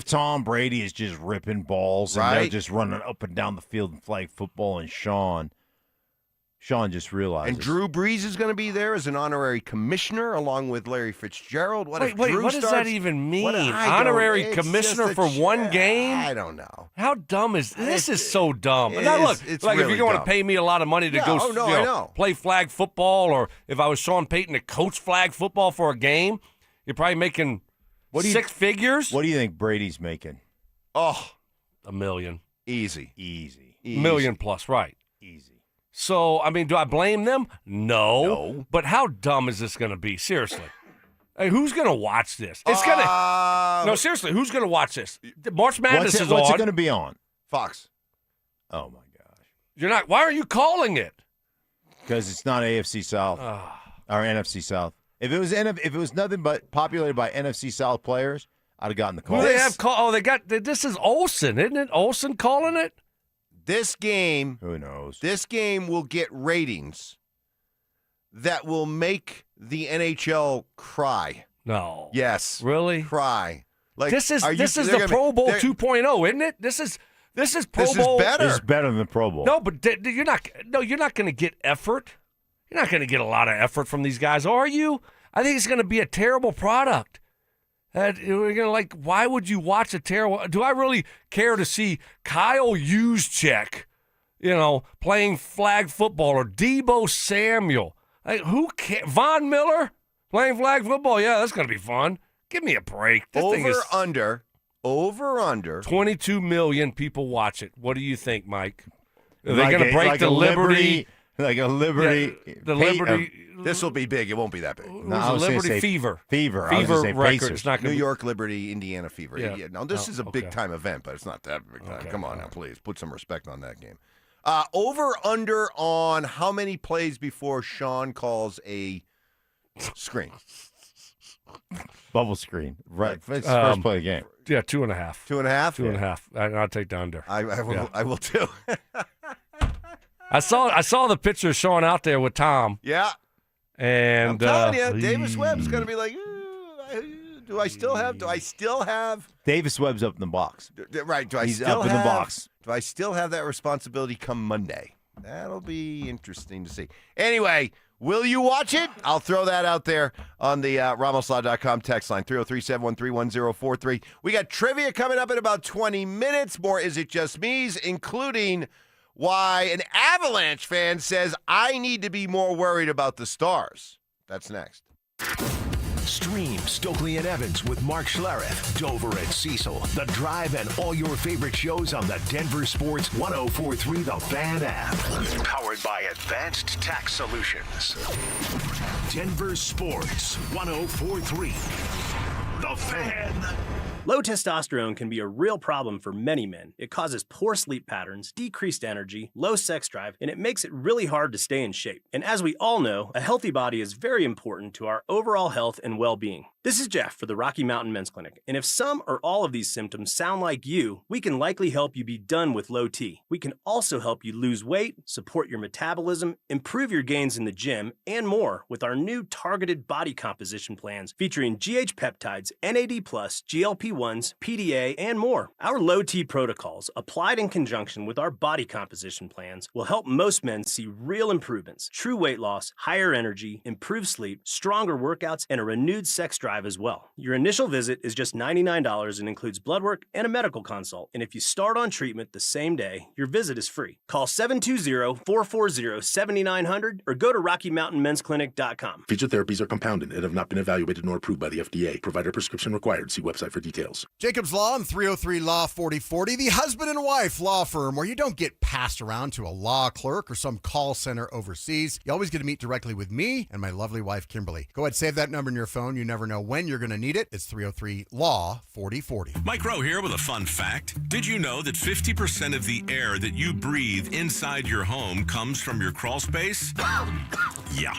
Tom Brady is just ripping balls and they're Right. just running up and down the field in flag football, and Sean just realizes. And Drew Brees is going to be there as an honorary commissioner along with Larry Fitzgerald. What if Wait, Drew what does starts? that even mean? What- I don't- Honorary it's commissioner just a for one game? I don't know. How dumb is this? Is so dumb. it Now is- look, it's like if really you're going dumb. to pay me a lot of money to go, I know. play flag football, or if I was Sean Payton to coach flag football for a game, you're probably making six figures. What do you think Brady's making? Oh, $1 million. Easy. Million plus, right? Easy. So, I mean, do I blame them? No. But how dumb is this going to be? Seriously. Hey, who's going to watch this? It's going to. No, seriously, who's going to watch this? March Madness is on. What's it going to be on? Fox. Oh my gosh. You're not. Why are you calling it? Because it's not AFC South or NFC South. If it was nothing but populated by NFC South players, I'd have gotten the call. Who they have call? Oh, they got this is Olsen, isn't it? Olsen calling it. This game, who knows? This game will get ratings that will make the NHL cry. No. Yes. Really? Cry. Like this is the Pro Bowl 2.0, isn't it? This is Pro Bowl. Better. This is better than the Pro Bowl. No, but you're not going to get effort. You're not going to get a lot of effort from these guys, are you? I think it's going to be a terrible product. We're going to why would you watch a terrible? Do I really care to see Kyle Juszczyk, playing flag football, or Deebo Samuel? Who cares? Von Miller playing flag football? Yeah, that's going to be fun. Give me a break. This thing is under 22 million people watch it. What do you think, Mike? Are they going to break the Liberty? Like a Liberty. Yeah, the Liberty. This will be big. It won't be that big. No, I was Liberty Fever. Fever record. It's not New York, Liberty, Indiana Fever. Yeah. Now, this is a big-time event, but it's not that big time. Okay, Come on now, please. Put some respect on that game. Over-under on how many plays before Sean calls a screen? Bubble screen. Right. It's first play of the game. Yeah, 2.5. 2.5? 2.5. I'll take the under. I will too. I saw the picture showing out there with Tom. Yeah. And I'm telling you, Davis Webb's going to be like, do I still have Davis Webb's up in the box. Right. He's up in the box. Do I still have that responsibility come Monday? That'll be interesting to see. Anyway, will you watch it? I'll throw that out there on the RamosLaw.com text line, 303-713-1043. We got trivia coming up in about 20 minutes. More Is It Just Me's, including why an Avalanche fan says I need to be more worried about the Stars. That's next. Stream Stokley and Evans with Mark Schlereth, Dover and Cecil, The Drive, and all your favorite shows on the Denver Sports 104.3 The Fan app. Powered by Advanced Tax Solutions. Denver Sports 104.3 The Fan. Low testosterone can be a real problem for many men. It causes poor sleep patterns, decreased energy, low sex drive, and it makes it really hard to stay in shape. And as we all know, a healthy body is very important to our overall health and well-being. This is Jeff for the Rocky Mountain Men's Clinic, and if some or all of these symptoms sound like you, we can likely help you be done with low T. We can also help you lose weight, support your metabolism, improve your gains in the gym, and more with our new targeted body composition plans featuring GH peptides, NAD+, GLP-1s, PDA, and more. Our low T protocols, applied in conjunction with our body composition plans, will help most men see real improvements, true weight loss, higher energy, improved sleep, stronger workouts, and a renewed sex drive as well. Your initial visit is just $99 and includes blood work and a medical consult. And if you start on treatment the same day, your visit is free. Call 720-440-7900 or go to RockyMountainMen'sClinic.com. Featured therapies are compounded and have not been evaluated nor approved by the FDA. Provider prescription required. See website for details. Jacob's Law and 303 Law 4040, the husband and wife law firm where you don't get passed around to a law clerk or some call center overseas. You always get to meet directly with me and my lovely wife, Kimberly. Go ahead, save that number in your phone. You never know when you're going to need it. It's 303 Law 4040. Mike Rowe here with a fun fact. Did you know that 50% of the air that you breathe inside your home comes from your crawl space? Yeah.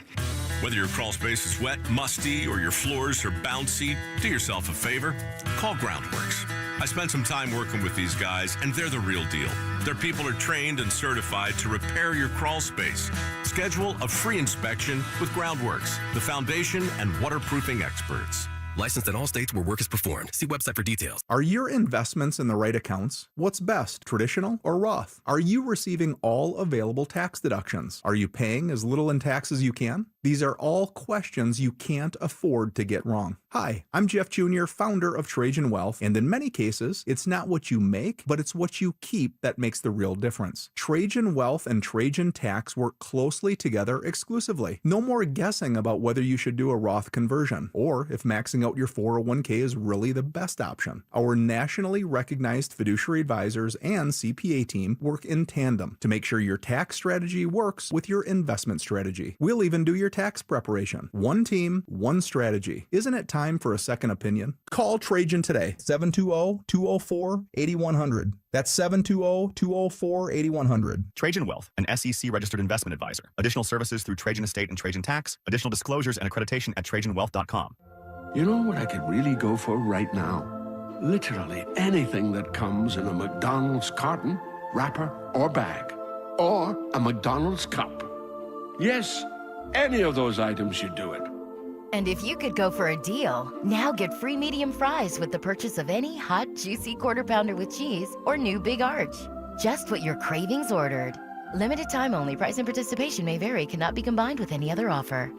Whether your crawl space is wet, musty, or your floors are bouncy, do yourself a favor. Call Groundworks. I spent some time working with these guys, and they're the real deal. Their people are trained and certified to repair your crawl space. Schedule a free inspection with Groundworks, the foundation and waterproofing experts. Licensed in all states where work is performed. See website for details. Are your investments in the right accounts? What's best, traditional or Roth? Are you receiving all available tax deductions? Are you paying as little in tax as you can? These are all questions you can't afford to get wrong. Hi, I'm Jeff Jr., founder of Trajan Wealth, and in many cases, it's not what you make, but it's what you keep that makes the real difference. Trajan Wealth and Trajan Tax work closely together exclusively. No more guessing about whether you should do a Roth conversion, or if maxing out your 401k is really the best option. Our nationally recognized fiduciary advisors and CPA team work in tandem to make sure your tax strategy works with your investment strategy. We'll even do your tax preparation. One team, one strategy. Isn't it time for a second opinion? Call Trajan today, 720-204-8100. That's 720-204-8100. Trajan Wealth, an SEC registered investment advisor. Additional services through Trajan Estate and Trajan Tax. Additional disclosures and accreditation at TrajanWealth.com. You know what I could really go for right now? Literally anything that comes in a McDonald's carton, wrapper, or bag. Or a McDonald's cup. Yes, any of those items should do it. And if you could go for a deal, now get free medium fries with the purchase of any hot, juicy Quarter Pounder with cheese or new Big Arch. Just what your cravings ordered. Limited time only. Price and participation may vary. Cannot be combined with any other offer.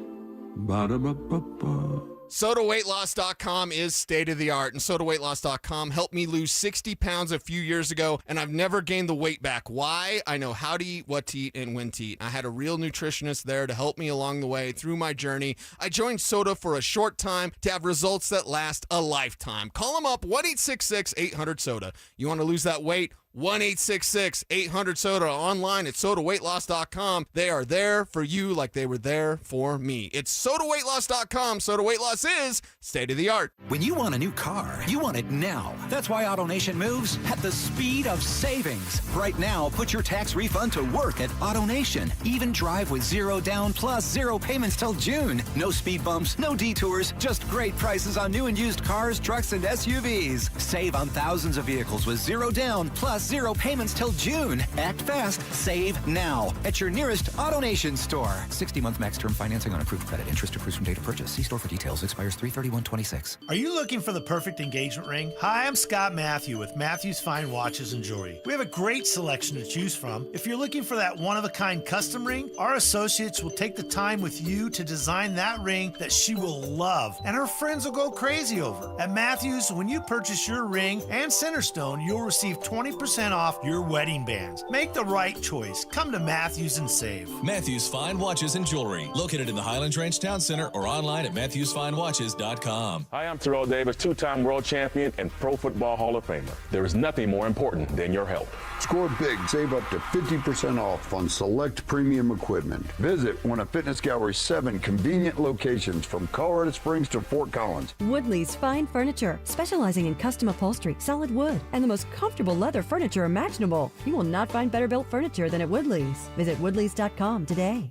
Ba-da-ba-ba-ba. SodaWeightLoss.com is state-of-the-art, and SodaWeightLoss.com helped me lose 60 pounds a few years ago, and I've never gained the weight back. Why? I know how to eat, what to eat, and when to eat. I had a real nutritionist there to help me along the way through my journey. I joined Soda for a short time to have results that last a lifetime. Call them up, 1-866-800-SODA. You want to lose that weight? 1-866-800-SODA. Online at SodaWeightLoss.com. They are there for you like they were there for me. It's SodaWeightLoss.com. Soda Weight Loss is state-of-the-art. When you want a new car, you want it now. That's why AutoNation moves at the speed of savings. Right now, put your tax refund to work at AutoNation. Even drive with 0 down plus 0 payments till June. No speed bumps, no detours, just great prices on new and used cars, trucks, and SUVs. Save on thousands of vehicles with 0 down plus 0 payments till June. Act fast, save now at your nearest AutoNation store. 60-month max term financing on approved credit. Interest accrues from date of purchase. See store for details. Expires 3/31/26. Are you looking for the perfect engagement ring? Hi, I'm Scott Matthew with Matthew's Fine Watches and Jewelry. We have a great selection to choose from. If you're looking for that one-of-a-kind custom ring, our associates will take the time with you to design that ring that she will love, and her friends will go crazy over. At Matthews, when you purchase your ring and Centerstone, you'll receive 20% off your wedding bands. Make the right choice. Come to Matthews and save. Matthews Fine Watches and Jewelry, located in the Highlands Ranch Town Center or online at MatthewsFineWatches.com. Hi, I'm Terrell Davis, two-time world champion and Pro Football Hall of Famer. There is nothing more important than your health. Score big. Save up to 50% off on select premium equipment. Visit one of Fitness Gallery's 7 convenient locations from Colorado Springs to Fort Collins. Woodley's Fine Furniture, specializing in custom upholstery, solid wood, and the most comfortable leather furniture imaginable. You will not find better built furniture than at Woodley's. Visit Woodleys.com today.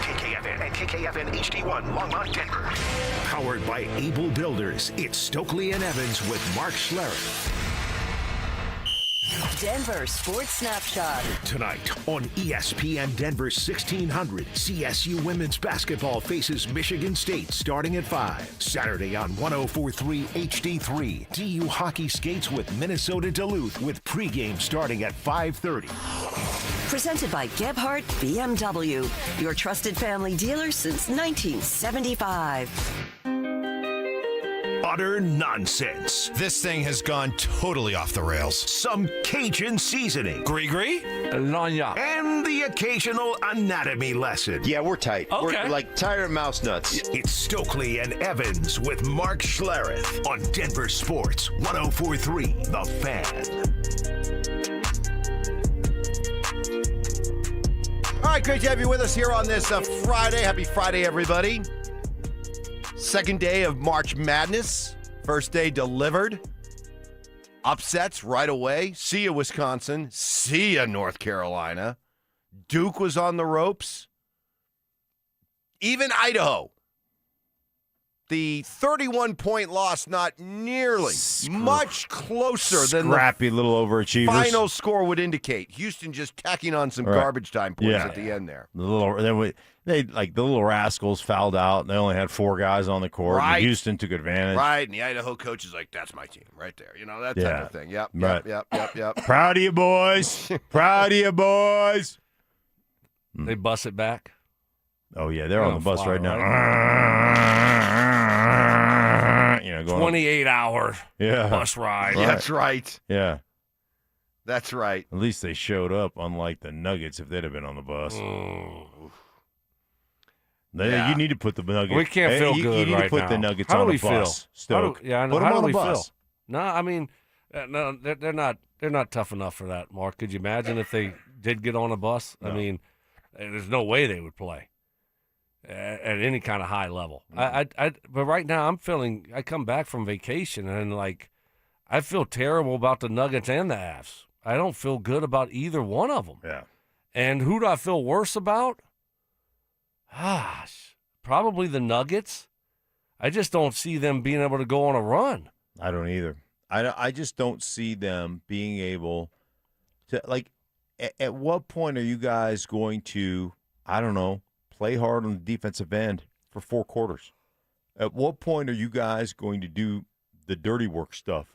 KKFN and KKFN HD1 Longmont, Denver. Powered by Able Builders, it's Stokley and Evans with Mark Schlereth. Denver Sports Snapshot. Tonight on ESPN Denver 1600, CSU women's basketball faces Michigan State starting at 5. Saturday on 104.3 HD3, DU hockey skates with Minnesota Duluth with pregame starting at 5:30. Presented by Gebhardt BMW, your trusted family dealer since 1975. Utter nonsense. This thing has gone totally off the rails. Some Cajun seasoning. Gree-gree? And the occasional anatomy lesson. Yeah, we're tight. Okay. We're like tired of mouse nuts. It's Stokley and Evans with Mark Schlereth on Denver Sports 104.3 The Fan. All right, great to have you with us here on this Friday. Happy Friday, everybody. Second day of March Madness. First day delivered. Upsets right away. See ya, Wisconsin. See ya, North Carolina. Duke was on the ropes. Even Idaho. The 31-point loss, not nearly, much closer than the scrappy little overachievers. Final score would indicate. Houston just tacking on some garbage time points at the end there. The little rascals fouled out. They only had 4 guys on the court. Right. And Houston took advantage. Right, and the Idaho coach is like, "That's my team right there." You know, that type of thing. Yep. Proud of you, boys. Proud of you, boys. They bus it back. Oh yeah, they're on the bus right now. Going 28-hour bus ride. Right. That's right. Yeah. That's right. At least they showed up, unlike the Nuggets if they'd have been on the bus. You need to put the Nuggets. We can't feel good right now. You need to put the Nuggets on the bus. Stoke. Put them on do the we bus. feel? No, I mean, no, they're not. They're not tough enough for that, Mark. Could you imagine if they did get on a bus? No. I mean, there's no way they would play at any kind of high level. But right now, I'm feeling. I come back from vacation and I feel terrible about the Nuggets and the Avs. I don't feel good about either one of them. Yeah. And who do I feel worse about? Gosh, probably the Nuggets. I just don't see them being able to go on a run. I don't either. I just don't see them being able to, at what point are you guys going to, I don't know, play hard on the defensive end for 4 quarters? At what point are you guys going to do the dirty work stuff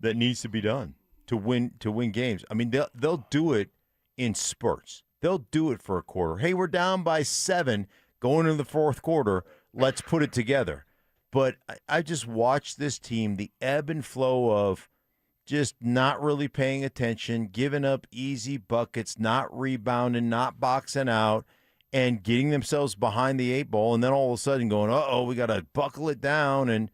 that needs to be done to win games? I mean, they'll do it in spurts. They'll do it for a quarter. Hey, we're down by 7 going into the 4th quarter. Let's put it together. But I just watched this team, the ebb and flow of just not really paying attention, giving up easy buckets, not rebounding, not boxing out, and getting themselves behind the 8 ball, and then all of a sudden going, we got to buckle it down. And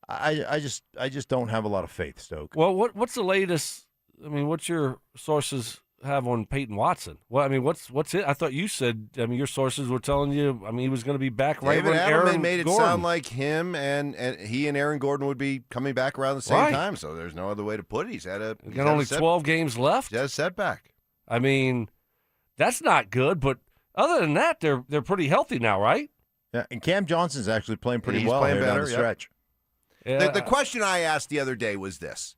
I just don't have a lot of faith, Stoke. Well, what's the latest? I mean, what's your sources have on Payton Watson? Well, I mean, what's it? I thought you said, I mean, your sources were telling you, I mean, he was going to be back right when Aaron made it Gordon. sound like him and he and Aaron Gordon would be coming back around the same time, so there's no other way to put it. He's got only 12 games left. He's had a setback. I mean, that's not good, but other than that, they're pretty healthy now, right? Yeah, and Cam Johnson's actually playing pretty well playing here better, down the stretch. Yeah. The question I asked the other day was this: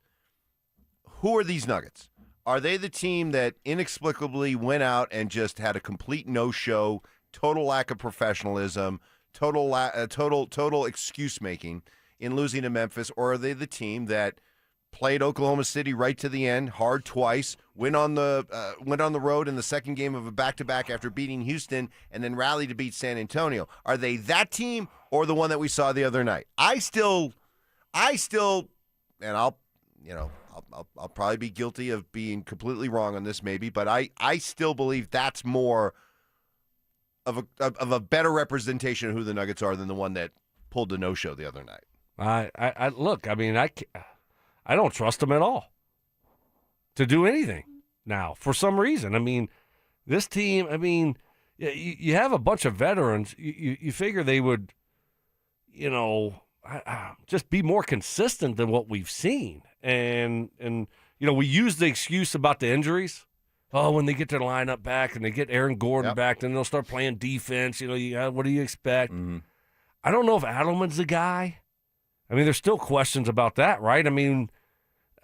who are these Nuggets? Are they the team that inexplicably went out and just had a complete no-show, total lack of professionalism, total excuse making in losing to Memphis, or are they the team that played Oklahoma City right to the end, hard twice, went on the road in the second game of a back-to-back after beating Houston, and then rallied to beat San Antonio? Are they that team or the one that we saw the other night? I still, and I'll probably be guilty of being completely wrong on this maybe, but I still believe that's more of a better representation of who the Nuggets are than the one that pulled the no-show the other night. I look, I mean, I don't trust them at all to do anything now for some reason. I mean, this team, I mean, you have a bunch of veterans. You figure they would, just be more consistent than what we've seen. And we use the excuse about the injuries. Oh, when they get their lineup back and they get Aaron Gordon back, then they'll start playing defense. What do you expect? Mm-hmm. I don't know if Adelman's the guy. I mean, there's still questions about that, right? I mean,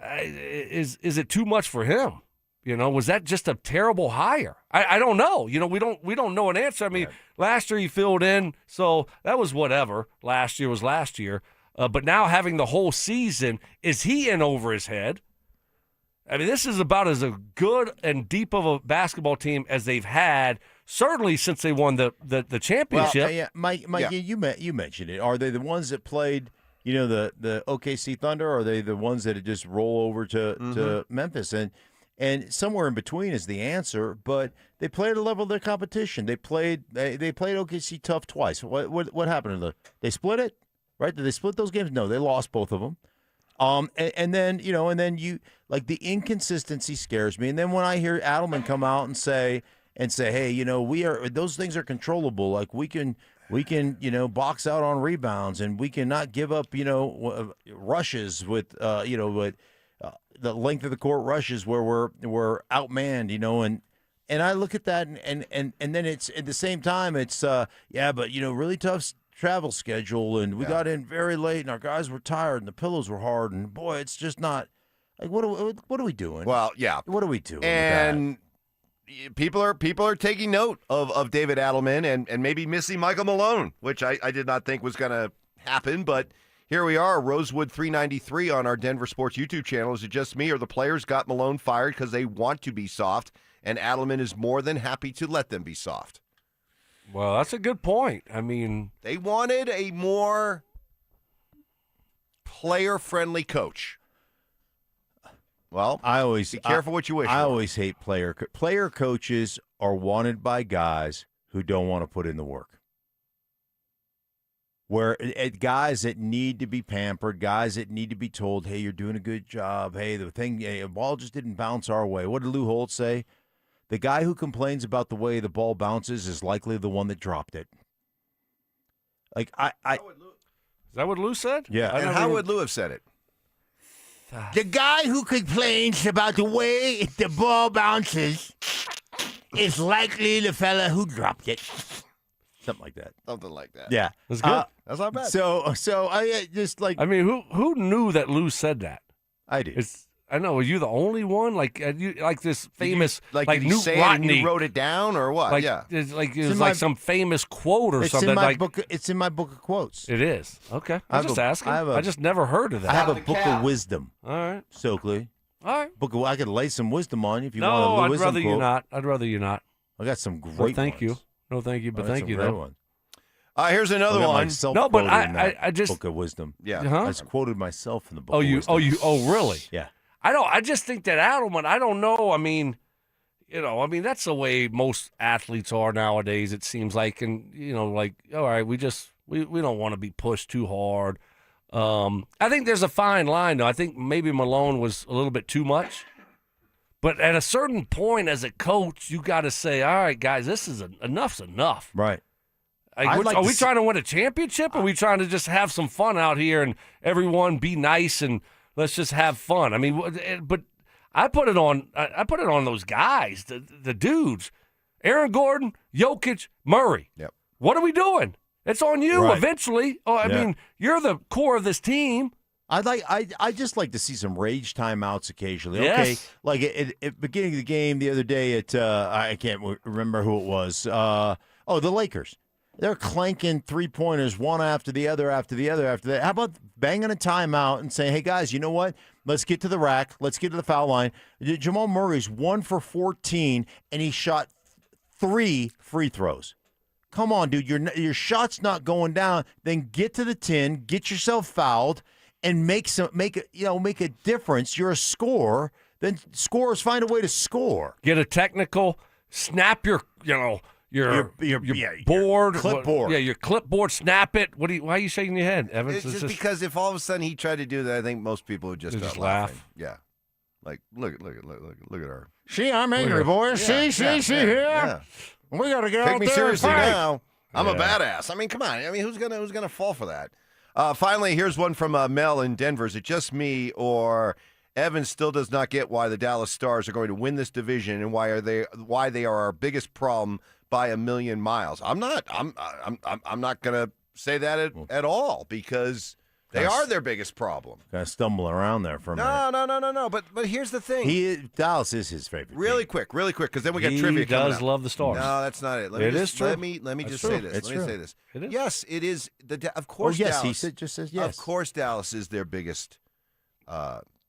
is it too much for him? Was that just a terrible hire? I don't know. We don't know an answer. I mean, last year he filled in, so that was whatever. Last year was last year. But now having the whole season, is he in over his head? I mean, this is about as a good and deep of a basketball team as they've had, certainly since they won the championship. Well, Mike, you mentioned it. Are they the ones that played, the OKC Thunder, or are they the ones that just roll over to Memphis? And somewhere in between is the answer, but they played at a level of their competition. They played OKC tough twice. What happened to them? They split it, right? Did they split those games? No, they lost both of them. And then you like the inconsistency scares me. And then when I hear Adelman come out and say, hey, those things are controllable. Like we can box out on rebounds, and we can not give up rushes with the length of the court rushes where we're outmanned, and I look at that and then it's at the same time it's but really tough travel schedule, and we got in very late, and our guys were tired, and the pillows were hard, and boy, it's just not like what are we doing? Well, yeah, what are we doing? And people are taking note of David Adelman and maybe missing Michael Malone, which I did not think was going to happen, but here we are, Rosewood 393 on our Denver Sports YouTube channel. Is it just me, or the players got Malone fired because they want to be soft, and Adelman is more than happy to let them be soft? Well, that's a good point. I mean, they wanted a more player-friendly coach. Well, be careful what you wish for. I always hate player coaches are wanted by guys who don't want to put in the work. where guys that need to be pampered, guys that need to be told, hey, you're doing a good job. Hey, the ball just didn't bounce our way. What did Lou Holt say? The guy who complains about the way the ball bounces is likely the one that dropped it. Like, Is that what Lou said? Yeah. And how would Lou have said it? The guy who complains about the way the ball bounces is likely the fella who dropped it. Something like that. Something like that. Yeah. That's good. That's not bad. So I just like. I mean, who knew that Lou said that? I do. I know. Were you the only one? Like this famous, did like you Newt say it and Rodney you wrote it down or what? Like, yeah. It was like some famous quote or something. In my like book. It's in my book of quotes. It is. Okay. I'm just asking. I just never heard of that. I have a book of wisdom. All right. Stokely. All right. I could lay some wisdom on you if you no, want a I'd wisdom rather quote. you not. I'd rather you not. I got some great Well, thank ones. you. No, thank you, but I got thank some you, great though. ones. Here's another I got one. myself No, but quoted in that I just book of wisdom. Yeah. I just quoted myself in the book of wisdom. Oh, really? Yeah. I just think that Adelman, I don't know. I mean, that's the way most athletes are nowadays, it seems like. And, like, all right, we don't want to be pushed too hard. I think there's a fine line, though. I think maybe Malone was a little bit too much. But at a certain point as a coach, you got to say, all right, guys, enough's enough. Right. Are we trying to win a championship, or are we trying to just have some fun out here and everyone be nice and let's just have fun? I mean, but I put it on those guys, the dudes, Aaron Gordon, Jokic, Murray. Yep. What are we doing? It's on you Right. eventually. I mean, you're the core of this team. I just like to see some rage timeouts occasionally. Yes. Okay, like at beginning of the game the other day at I can't remember who it was. The Lakers. They're clanking 3-pointers one after the other after that. How about banging a timeout and saying, hey, guys, you know what? Let's get to the rack. Let's get to the foul line. Jamal Murray's 1 for 14, and he shot 3 free throws. Come on, dude. Your shot's not going down. Then get to the 10, get yourself fouled, and make a difference. You're a scorer. Then scorers find a way to score. Get a technical, snap your board, clipboard. Your clipboard. Snap it. Why are you shaking your head, Evans? It's just because if all of a sudden he tried to do that, I think most people would just They'd start just laugh. laughing. Yeah, like look at her. See, I'm angry, boys. See here. Yeah. We got to get Take out me there seriously and fight. now. I'm a badass. I mean, come on. I mean, who's gonna fall for that? Finally, here's one from Mel in Denver. Is it just me, or Evans still does not get why the Dallas Stars are going to win this division and why they are our biggest problem by a million miles? I'm not gonna say that at all, because they are their biggest problem. Kind of stumbling around there for a minute. No. But here's the thing. Dallas is his favorite. Really quick, because then we got He trivia coming does up. love the Stars. No, that's not it. It is true. Let me That's just true. say this. It's Let me true. say this. It is. Yes, it is. Of course, yes, Dallas. he just says yes. Of course, Dallas is their biggest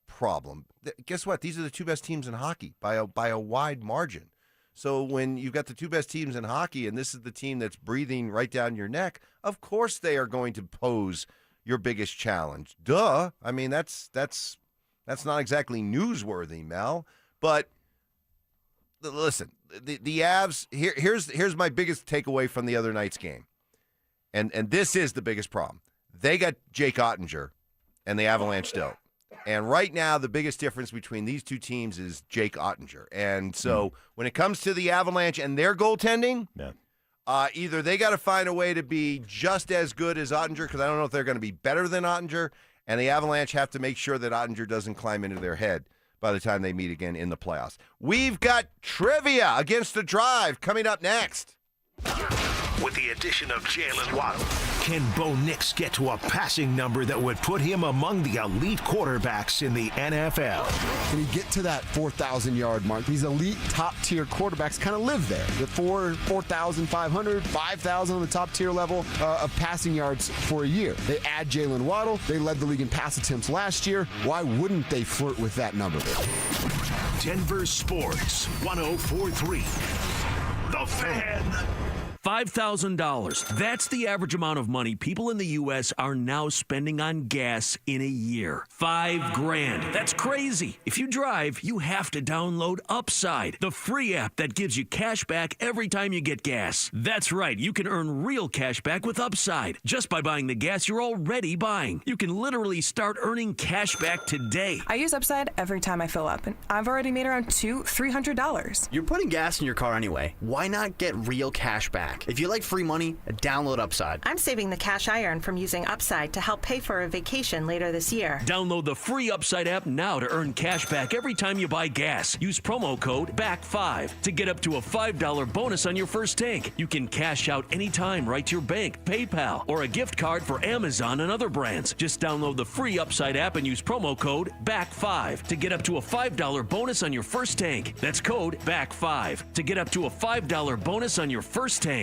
problem. Guess what? These are the two best teams in hockey by a wide margin. So when you've got the two best teams in hockey, and this is the team that's breathing right down your neck, of course they are going to pose your biggest challenge. Duh. I mean, that's not exactly newsworthy, Mel. But listen, the Avs. Here's my biggest takeaway from the other night's game, and this is the biggest problem. They got Jake Ottinger, and the Avalanche don't. And right now, the biggest difference between these two teams is Jake Ottinger. And so when it comes to the Avalanche and their goaltending, either they got to find a way to be just as good as Ottinger, because I don't know if they're going to be better than Ottinger, and the Avalanche have to make sure that Ottinger doesn't climb into their head by the time they meet again in the playoffs. We've got trivia against the Drive coming up next. With the addition of Jaylen Waddle, can Bo Nix get to a passing number that would put him among the elite quarterbacks in the NFL? Can he get to that 4,000-yard mark? These elite top-tier quarterbacks kind of live there. The 4,500, 5,000 on the top-tier level of passing yards for a year. They add Jaylen Waddle. They led the league in pass attempts last year. Why wouldn't they flirt with that number? Denver Sports 104.3. The Fan. $5,000. That's the average amount of money people in the U.S. are now spending on gas in a year. $5,000. That's crazy. If you drive, you have to download Upside, the free app that gives you cash back every time you get gas. That's right. You can earn real cash back with Upside just by buying the gas you're already buying. You can literally start earning cash back today. I use Upside every time I fill up, and I've already made around $300. You're putting gas in your car anyway. Why not get real cash back? If you like free money, download Upside. I'm saving the cash I earn from using Upside to help pay for a vacation later this year. Download the free Upside app now to earn cash back every time you buy gas. Use promo code BACK5 to get up to a $5 bonus on your first tank. You can cash out anytime right to your bank, PayPal, or a gift card for Amazon and other brands. Just download the free Upside app and use promo code BACK5 to get up to a $5 bonus on your first tank. That's code BACK5 to get up to a $5 bonus on your first tank.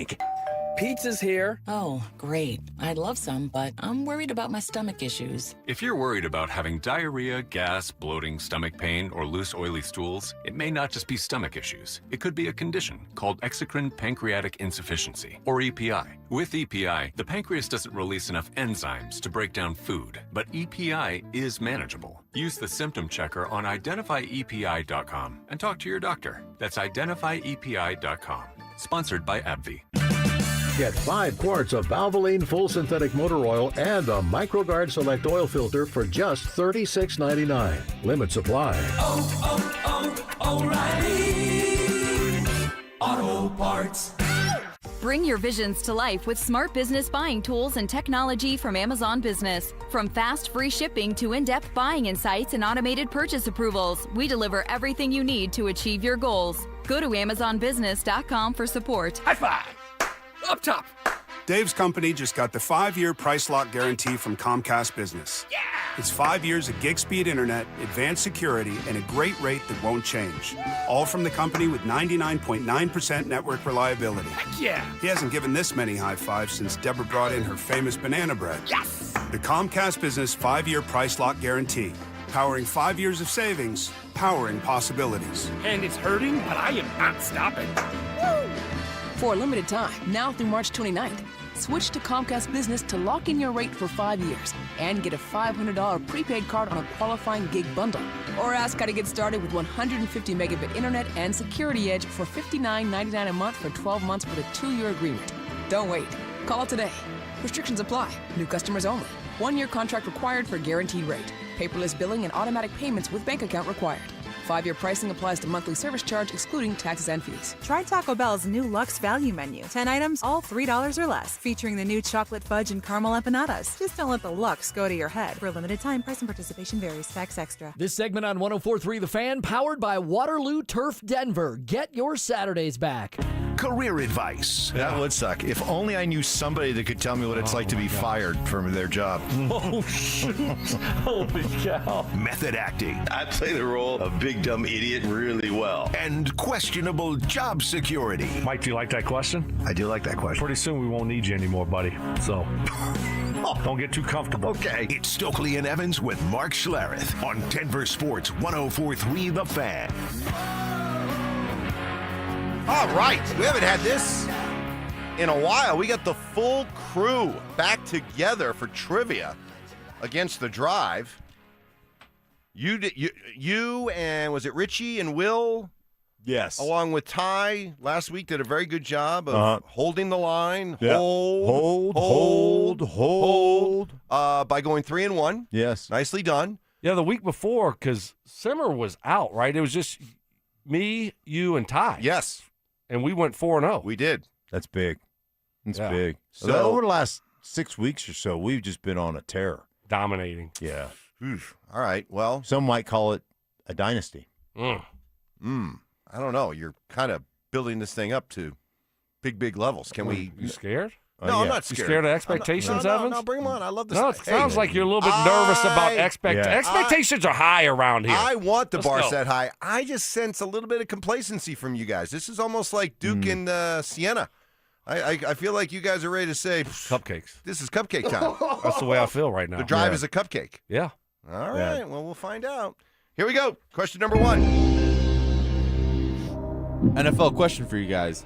Pizza's here. Oh, great. I'd love some, but I'm worried about my stomach issues. If you're worried about having diarrhea, gas, bloating, stomach pain, or loose, oily stools, it may not just be stomach issues. It could be a condition called exocrine pancreatic insufficiency, or EPI. With EPI, the pancreas doesn't release enough enzymes to break down food, but EPI is manageable. Use the symptom checker on identifyepi.com and talk to your doctor. That's identifyepi.com. Sponsored by AbbVie. Get 5 quarts of Valvoline Full Synthetic Motor Oil and a MicroGuard Select Oil Filter for just $36.99. Limit supply. O'Reilly Auto Parts. Bring your visions to life with smart business buying tools and technology from Amazon Business. From fast, free shipping to in-depth buying insights and automated purchase approvals, we deliver everything you need to achieve your goals. Go to AmazonBusiness.com for support. High five! Up top. Dave's company just got the 5-year price lock guarantee from Comcast Business. Yeah! It's 5 years of gig speed internet, advanced security, and a great rate that won't change. All from the company with 99.9% network reliability. Heck yeah! He hasn't given this many high fives since Deborah brought in her famous banana bread. Yes! The Comcast Business 5-year price lock guarantee. Powering 5 years of savings, powering possibilities. And it's hurting, but I am not stopping. Woo! For a limited time, now through March 29th, switch to Comcast Business to lock in your rate for 5 years and get a $500 prepaid card on a qualifying gig bundle. Or ask how to get started with 150 megabit internet and Security Edge for $59.99 a month for 12 months with a 2-year agreement. Don't wait. Call today. Restrictions apply. New customers only. 1-year contract required for guaranteed rate. Paperless billing and automatic payments with bank account required. 5-year pricing applies to monthly service charge, excluding taxes and fees. Try Taco Bell's new Luxe Value Menu. 10 items, all $3 or less, featuring the new chocolate fudge and caramel empanadas. Just don't let the Luxe go to your head. For a limited time, price and participation varies. Tax extra. This segment on 104.3 The Fan, powered by Waterloo Turf Denver. Get your Saturdays back. Career advice. That would suck. If only I knew somebody that could tell me what it's like to be fired from their job. Oh, shoot. Holy cow. Method acting. I play the role of big dumb idiot really well. And questionable job security. Mike, do you like that question? I do like that question. Pretty soon we won't need you anymore, buddy. So don't get too comfortable. Okay. It's Stokley and Evans with Mark Schlereth on Denver Sports 104.3 The Fan. All right, we haven't had this in a while. We got the full crew back together for trivia against the Drive. You and was it Richie and Will? Yes. Along with Ty last week did a very good job of holding the line. Yep. Hold. By going 3-1. Yes. Nicely done. Yeah, the week before, because Simmer was out, right? It was just me, you, and Ty. Yes. And we went 4-0. We did. That's big. That's big. So over the last 6 weeks or so, we've just been on a tear. Dominating. Yeah. All right. Well, some might call it a dynasty. I don't know. You're kind of building this thing up to big levels. Can we? You scared? No, I'm not scared. You scared of expectations, Evans? No, bring them on. I love this. No, it sounds like you're a little bit nervous about expectations. Expectations are high around here. I want the bar set high. I just sense a little bit of complacency from you guys. This is almost like Duke and Siena. I feel like you guys are ready to say cupcakes. This is cupcake time. That's the way I feel right now. The Drive is a cupcake. Yeah. All right. Well, we'll find out. Here we go. Question number 1. NFL question for you guys.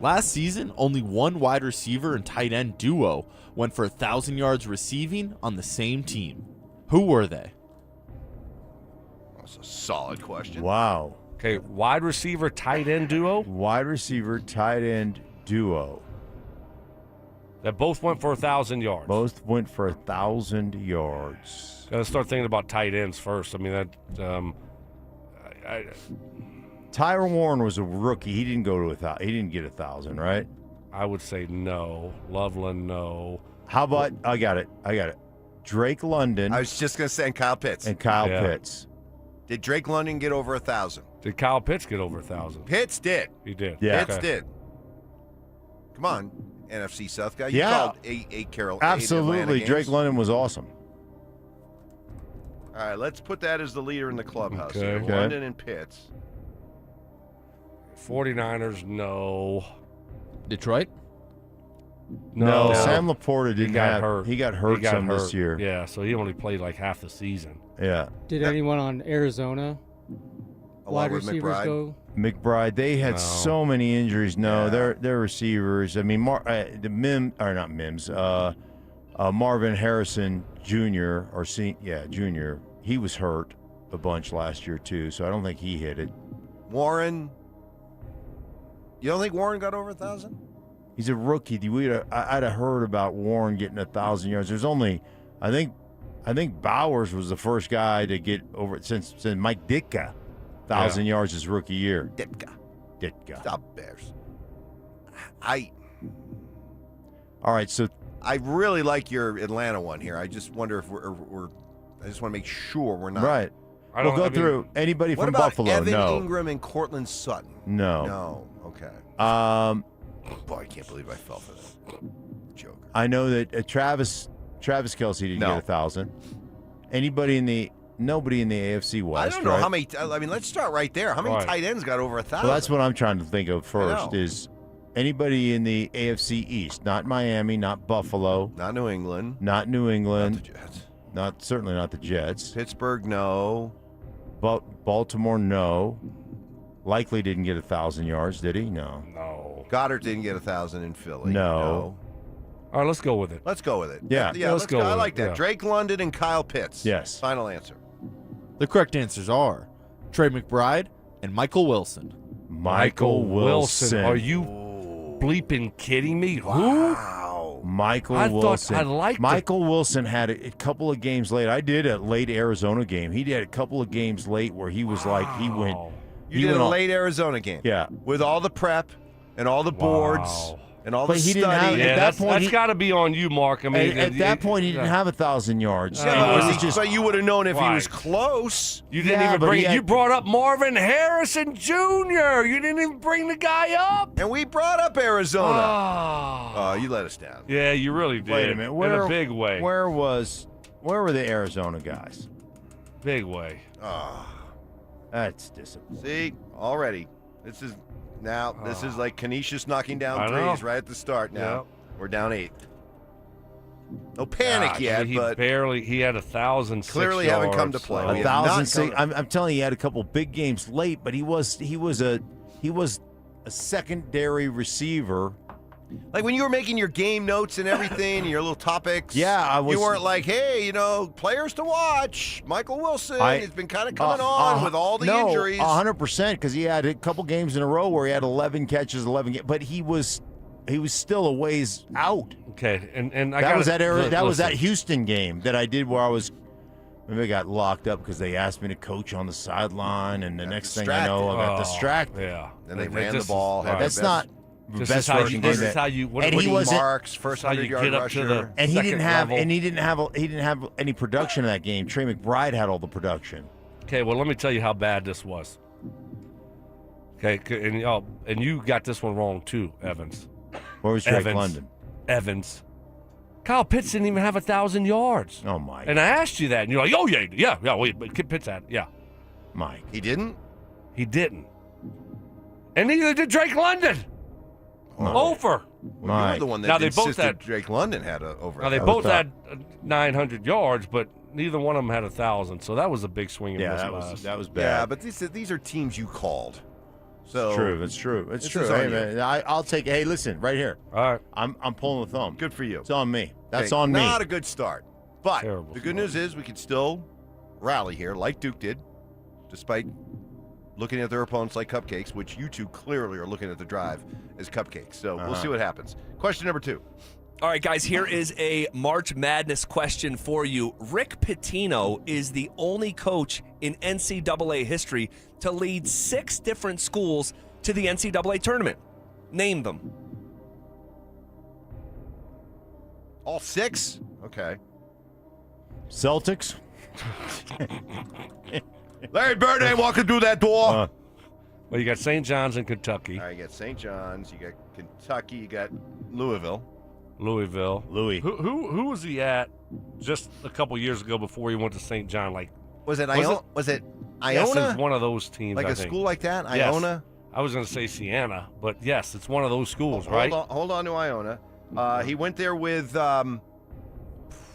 Last season, only one wide receiver and tight end duo went for 1,000 yards receiving on the same team. Who were they? That's a solid question. Wow. Okay, wide receiver, tight end duo? Wide receiver, tight end duo. That both went for 1,000 yards. Both went for 1,000 yards. Got to start thinking about tight ends first. I mean, that. Tyler Warren was a rookie. He didn't go to 1,000. He didn't get 1,000, right? I would say no. Loveland, no. How about? I got it. Drake London. I was just going to say Kyle Pitts. And Kyle Pitts. Did Drake London get over 1,000? Did Kyle Pitts get over 1,000? Pitts did. He did. Yeah. Pitts did. Come on, NFC South guy. You Yeah. called eight Carol. Absolutely. Drake London was awesome. All right, let's put that as the leader in the clubhouse. Okay. Here. Okay. London and Pitts. 49ers, no. Detroit? No. Sam Laporta didn't got have. hurt. He got hurt some this year. Yeah, so he only played like half the season. Yeah. Did anyone on Arizona wide with receivers McBride? go? McBride, they had No. so many injuries. No, their receivers. I mean, Marvin Harrison Jr. Jr. He was hurt a bunch last year too, so I don't think he hit it. Warren. You don't think Warren got over 1,000? He's a rookie. I'd have heard about Warren getting 1,000 yards. There's only, I think Bowers was the first guy to get over it since Mike Ditka, 1,000 yards his rookie year. Ditka. Stop Bears. All right, so I really like your Atlanta one here. I just wonder if we're I just want to make sure we're not. right. We'll go through anybody What from about Buffalo. Evan No, Ingram and Cortland Sutton? no. No. Okay. Boy, I can't believe I fell for that. Joker. I know that Travis Kelce didn't No. get 1,000. Nobody in the AFC West. I don't know right? how many. I mean, let's start right there. How many Right. tight ends got over 1,000? Well, that's what I'm trying to think of first. know. Is anybody in the AFC East? Not Miami, not Buffalo, Not New England. not New England, Not the Jets. certainly not the Jets. Pittsburgh, no. Baltimore, no. Likely didn't get 1,000 yards, did he? No. No. Goddard didn't get 1,000 in Philly. No. All right, let's go with it. Let's go with it. Yeah. let's go. I with like it, that. yeah. Drake London and Kyle Pitts. Yes. Final answer. The correct answers are Trey McBride and Michael Wilson. Michael Wilson. Are you bleeping kidding me? Wow. Michael I thought Wilson. I liked Michael Wilson had a couple of games late. I did a late Arizona game. He did a couple of games late where he was like, he went. You did a late Arizona game. Yeah. With all the prep and all the boards and all But the he didn't study. have- at that point, that's got to be on you, Mark. I mean, At that point, he didn't have 1,000 yards. Yeah, And it but, was just- but you would have known if he was Right. close. You didn't Yeah, even but bring he it. had- You brought up Marvin Harrison Jr. You didn't even bring the guy up. And we brought up Arizona. Oh, Oh, you let us down. yeah, you really did. Wait a minute. in a big way. Where were the Arizona guys? Big way. That's disappointing. See, already. This is like Canisius knocking down I know. threes right at the start now. Yep. We're down 8. No panic Gosh, yet, I mean, but he had 1,006 clearly haven't come to yards, play. so- We have not 1,006. come- I'm telling you, he had a couple big games late, but he was a secondary receiver. like when you were making your game notes and everything, and your little topics. Yeah, I was- You weren't like, hey, players to watch. Michael Wilson has been kind of coming Uh, on with all the no, injuries. 100%, because he had a couple games in a row where he had 11 catches, 11 but he was still a ways out. Okay, and That was listen. that Houston game that I did where I was. Maybe I got locked up because they asked me to coach on the sideline, and the next thing I know, I got distracted. Yeah, And they ran the ball. had That's the not best- the This is best how rushing you. game. This is how you. What, and what he do you- wasn't. Marks, first how you 100-yard get up to rusher. the And he second didn't have. level. And he didn't have any production in that game. Trey McBride had all the production. Okay, well, let me tell you how bad this was. Okay, and you got this one wrong too, Evans. Where was Drake Evans. London? Evans. Kyle Pitts didn't even have 1,000 yards. Oh, Mike. And I asked you that, and you're like, oh, yeah, wait, but Pitts had it. Yeah. Mike. He didn't? He didn't. And neither did Drake London. Over. Well, you're the one that Now, they both insisted had- Drake London had over. Now, they both had 900 yards, but neither one of them had 1,000, so that was a big swing and miss. That was bad. Yeah, but these are teams you called. So It's true. It's true. is on Hey, you. man, I'll take. Hey, listen, right here. All right. I'm pulling the thumb. Good for you. It's on me. That's Okay, on me. Not a good start. But Terrible the good news is we can still rally here like Duke did, despite looking at their opponents like cupcakes, which you two clearly are looking at the drive as cupcakes. So we'll see what happens. Question number 2. All right, guys, here is a March Madness question for you. Rick Pitino is the only coach in NCAA history to lead 6 different schools to the NCAA tournament. Name them. All 6? Okay. Celtics. Larry Bird ain't walking through that door. Well, you got St. John's in Kentucky. All right, you got St. John's, you got Kentucky, you got Louisville. Louis. Who was he at just a couple years ago before he went to St. John? Like, Was it Was Iona? it- Was it yes, Iona? it's one of those teams. Like I a think. school like that? Yes. Iona? I was going to say Siena, but yes, it's one of those schools, right? Hold on to Iona. He went there with Providence.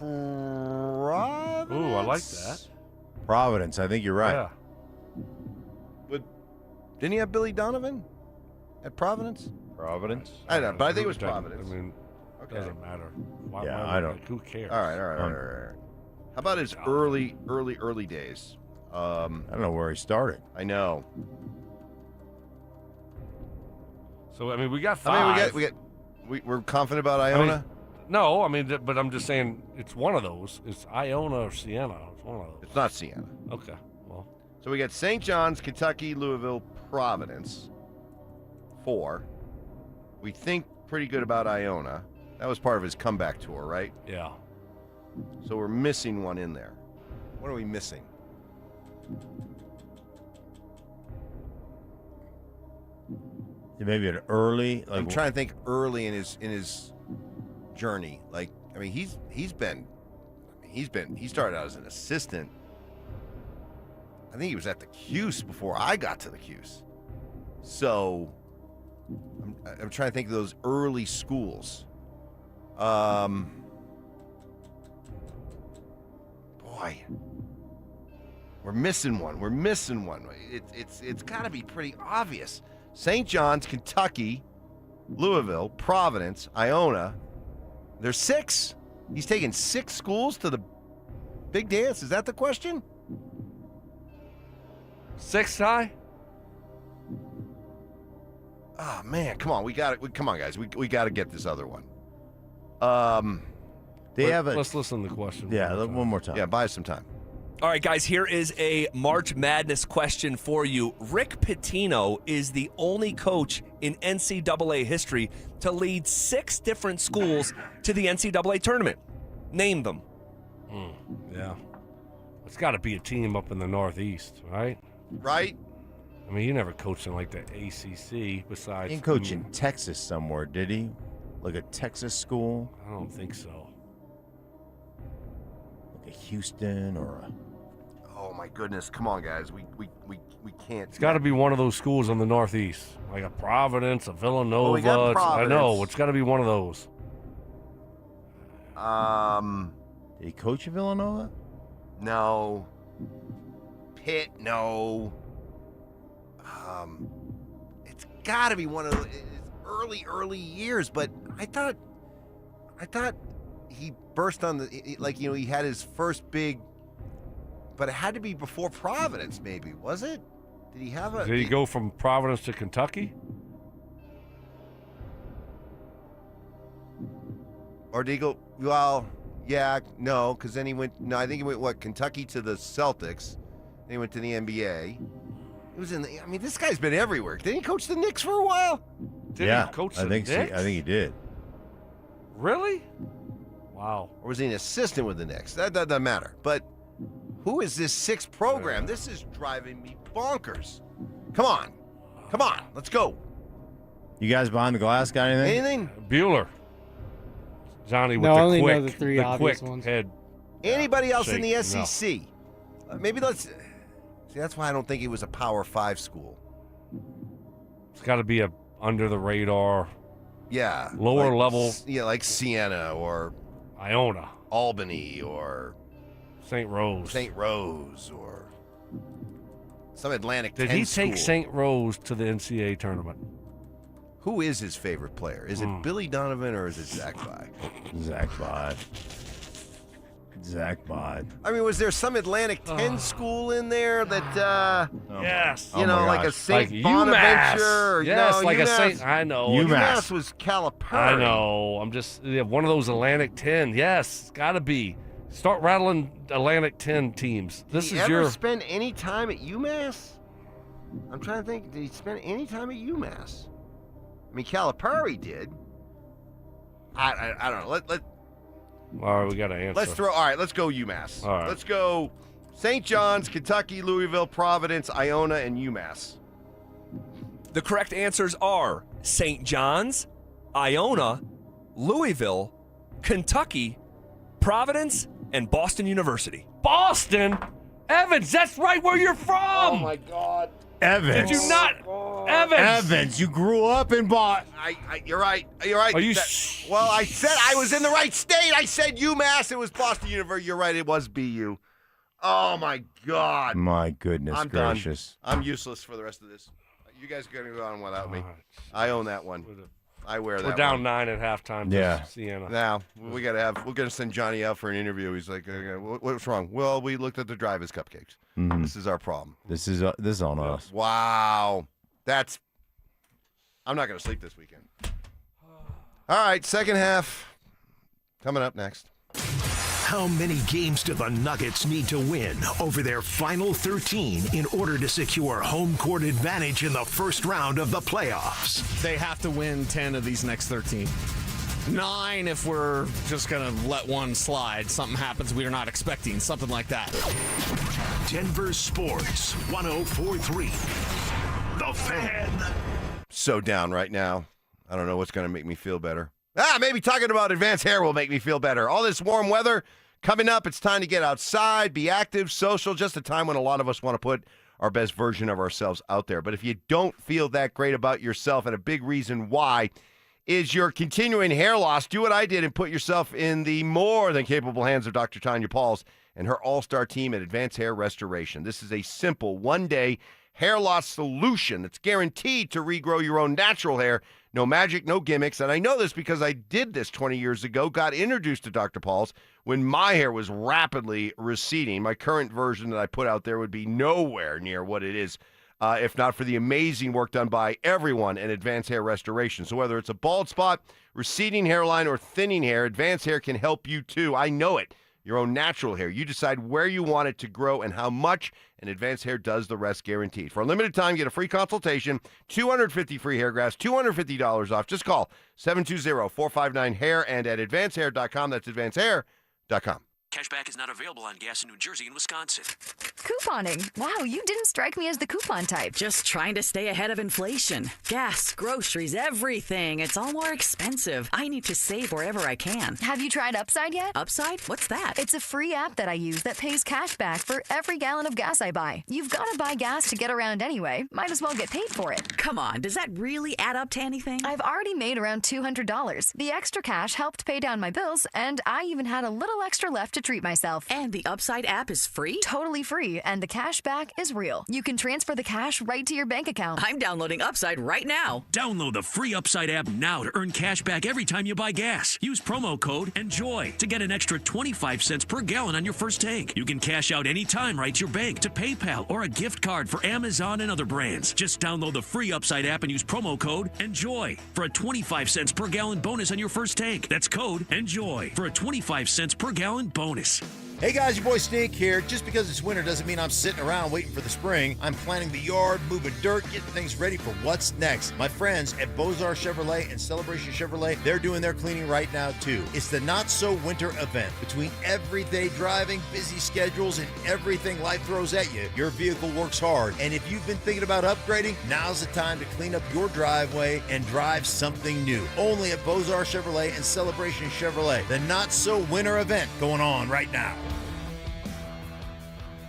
Ooh, I like that. Providence. I think you're right. Yeah. Didn't he have Billy Donovan at Providence? Providence. I don't know, but I think it was Doesn't- Providence. I mean, Okay. doesn't matter. Yeah, I don't- Like, who cares? All right. How about his early days? I don't know where he started. I know. So I mean, we got I five. mean, we're confident about Iona. No, I mean, but I'm just saying it's one of those. It's Iona or Siena. It's one of those. It's not Siena. Okay. Well, So we got St. John's, Kentucky, Louisville, Providence. 4. We think pretty good about Iona. That was part of his comeback tour, right? yeah. So we're missing one in there. What are we missing? Maybe an early. Like, I'm trying to think early in his journey. Like, I mean, he started out as an assistant. I think he was at the Cuse before I got to the Cuse. So I'm trying to think of those early schools. Boy, we're missing one. It's got to be pretty obvious. St. John's, Kentucky, Louisville, Providence, Iona. There's 6. He's taken 6 schools to the big dance. Is that the question? 6 high. Oh man, come on. Come on, guys. We got to get this other one. Let's listen to the question. Yeah, one more time. Yeah, buy us some time. All right, guys, here is a March Madness question for you. Rick Pitino is the only coach in NCAA history to lead 6 different schools to the NCAA tournament. Name them. Yeah. It's got to be a team up in the Northeast, right? Right. I mean, he never coached in like the ACC besides. He didn't coach in Texas somewhere, did he? Like a Texas school? I don't think so. Like a Houston or a. Oh my goodness! Come on, guys. We can't. It's got to be one of those schools in the Northeast, like a Providence, a Villanova. we got I know. Providence. It's got to be one of those. Did he coach at Villanova? No. Pitt, no. It's got to be one of his early years, but I thought he burst on he had his first big, but it had to be before Providence, maybe, was it? Did he have a? Did he go from Providence to Kentucky? Or did he go? Well, yeah, no, because then he went. No, I think he went Kentucky to the Celtics. Then he went to the NBA. He was in. I mean, this guy's been everywhere. Didn't he coach the Knicks for a while? Did yeah, he coach I the think Knicks? I think he did. Really? Wow. Or was he an assistant with the Knicks? That doesn't matter. But who is this 6th program? This is driving me bonkers. Come on, let's go. You guys behind the glass got anything? Anything? Bueller. Johnny with No, I the only quick, know the 3 obvious quick ones. head. Anybody else in the shake. SEC? Maybe let's. See, that's why I don't think it was a Power 5 school. It's got to be a under the radar. Yeah. Lower level. Yeah, like Siena or Iona. Albany or St. Rose. St. Rose or some Atlantic Did 10 he take school. St. Rose to the NCAA tournament? Who is his favorite player? Is it Billy Donovan or is it Zach Bye? Zach Bye. Zach Bye. I mean, was there some Atlantic 10 school in there that, Yes. you know, like a St. Like Bonaventure? UMass. Or, Yes, no, like UMass, a St. I know. UMass was Calipari. I know. I'm just one of those Atlantic 10. Yes, got to be. Start rattling Atlantic 10 teams. This Did is he your. ever spend any time at UMass? I'm trying to think. Did he spend any time at UMass? I mean, Calipari did. I don't know. Let All right, we got to answer. All right, let's go UMass. All right. Let's go St. John's, Kentucky, Louisville, Providence, Iona, and UMass. The correct answers are St. John's, Iona, Louisville, Kentucky, Providence, and Boston University. Boston? Evans, that's right where you're from. Oh, my God. Evans. Did you not? Evans. Evans, you grew up in Boston. You're right. You're right. Are you well, I said I was in the right state. I said UMass. It was Boston University. You're right. It was BU. Oh, my God. My goodness I'm gracious. done. I'm useless for the rest of this. You guys are going to go on without me. I own that one. I wear that We're down one. 9 at halftime. Yeah. Sienna. Now, we're going to send Johnny out for an interview. He's like, what's wrong? Well, we looked at the drivers' cupcakes. Mhm. This is our problem. This is on us. Wow. I'm not going to sleep this weekend. All right, second half coming up next. How many games do the Nuggets need to win over their final 13 in order to secure home court advantage in the first round of the playoffs? They have to win 10 of these next 13. 9 if we're just going to let one slide. Something happens we are not expecting. Something like that. Denver Sports 104.3. The Fan. So down right now. I don't know what's going to make me feel better. Maybe talking about advanced hair will make me feel better. All this warm weather coming up. It's time to get outside, be active, social, just a time when a lot of us want to put our best version of ourselves out there. But if you don't feel that great about yourself, and a big reason why is your continuing hair loss, do what I did and put yourself in the more than capable hands of Dr. Tanya Pauls and her all-star team at Advanced Hair Restoration. This is a simple one-day hair loss solution that's guaranteed to regrow your own natural hair. No magic, no gimmicks. And I know this because I did this 20 years ago, got introduced to Dr. Pauls when my hair was rapidly receding. My current version that I put out there would be nowhere near what it is, if not for the amazing work done by everyone in Advanced Hair Restoration. So whether it's a bald spot, receding hairline, or thinning hair, Advanced Hair can help you too. I know it. Your own natural hair. You decide where you want it to grow and how much, and Advanced Hair does the rest guaranteed. For a limited time, get a free consultation, 250 free hair grafts, $250 off. Just call 720-459-HAIR and at advancedhair.com. That's advancedhair.com. Cashback is not available on gas in New Jersey and Wisconsin. Couponing. Wow, you didn't strike me as the coupon type. Just trying to stay ahead of inflation. Gas, groceries, everything. It's all more expensive. I need to save wherever I can. Have you tried Upside yet? Upside? What's that? It's a free app that I use that pays cash back for every gallon of gas I buy. You've got to buy gas to get around anyway. Might as well get paid for it. Come on, does that really add up to anything? I've already made around $200. The extra cash helped pay down my bills, and I even had a little extra left to treat myself. And the Upside app is free? Totally free, and the cash back is real. You can transfer the cash right to your bank account. I'm downloading Upside right now. Download the free Upside app now to earn cash back every time you buy gas. Use promo code ENJOY to get an extra 25 cents per gallon on your first tank. You can cash out anytime right to your bank, to PayPal, or a gift card for Amazon and other brands. Just download the free Upside app and use promo code ENJOY for a 25 cents per gallon bonus on your first tank. That's code ENJOY for a 25 cents per gallon bonus. Hey guys, your boy Snake here. Just because it's winter doesn't mean I'm sitting around waiting for the spring. I'm planting the yard, moving dirt, getting things ready for what's next. My friends at Bozar Chevrolet and Celebration Chevrolet, they're doing their cleaning right now too. It's the Not So Winter event. Between everyday driving, busy schedules, and everything life throws at you, your vehicle works hard. And if you've been thinking about upgrading, now's the time to clean up your driveway and drive something new. Only at Bozar Chevrolet and Celebration Chevrolet. The Not So Winter event going on right now.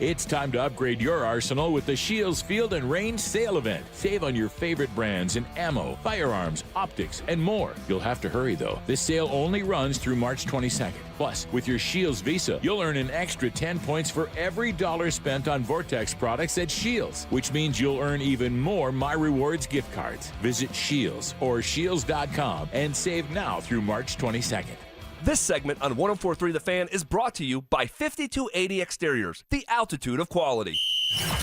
It's time to upgrade your arsenal with the Shields Field and Range sale event. Save on your favorite brands in ammo, firearms, optics, and more. You'll have to hurry, though. This sale only runs through March 22nd. Plus, with your Shields Visa, you'll earn an extra 10 points for every $1 spent on Vortex products at Shields, which means you'll earn even more My Rewards gift cards. Visit Shields or shields.com and save now through March 22nd. This segment on 104.3 The Fan is brought to you by 5280 Exteriors, the altitude of quality.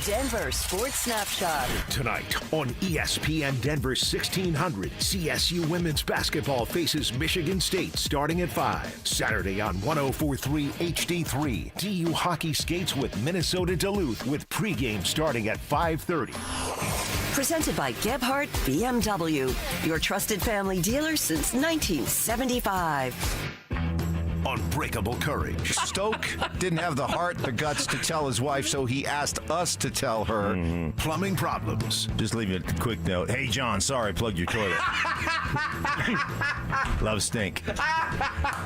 Denver Sports Snapshot. Tonight on ESPN Denver 1600, CSU women's basketball faces Michigan State starting at 5. Saturday on 104.3 HD3, DU hockey skates with Minnesota Duluth with pregame starting at 5:30. Presented by Gebhardt BMW, your trusted family dealer since 1975. Unbreakable courage. Stoke didn't have the heart, the guts to tell his wife, so he asked us to tell her. Plumbing problems. Just leave a quick note. Hey, John, sorry, plug your toilet. Love stink.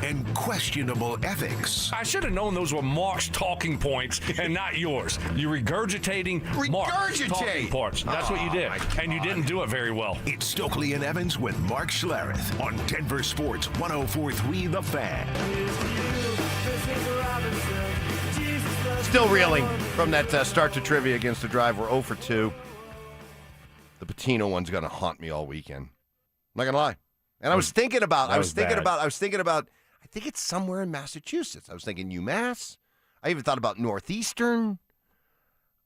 And questionable ethics. I should have known those were Mark's talking points and not yours. You're regurgitating Mark's talking points. That's what you did. And you didn't do it very well. It's Stokley and Evans with Mark Schlereth on Denver Sports 104.3 The Fan. Still reeling from that start to trivia against the Drive. We're 0 for 2. The Patino one's going to haunt me all weekend. I'm not going to lie. And I was thinking about, I think it's somewhere in Massachusetts. I was thinking UMass. I even thought about Northeastern.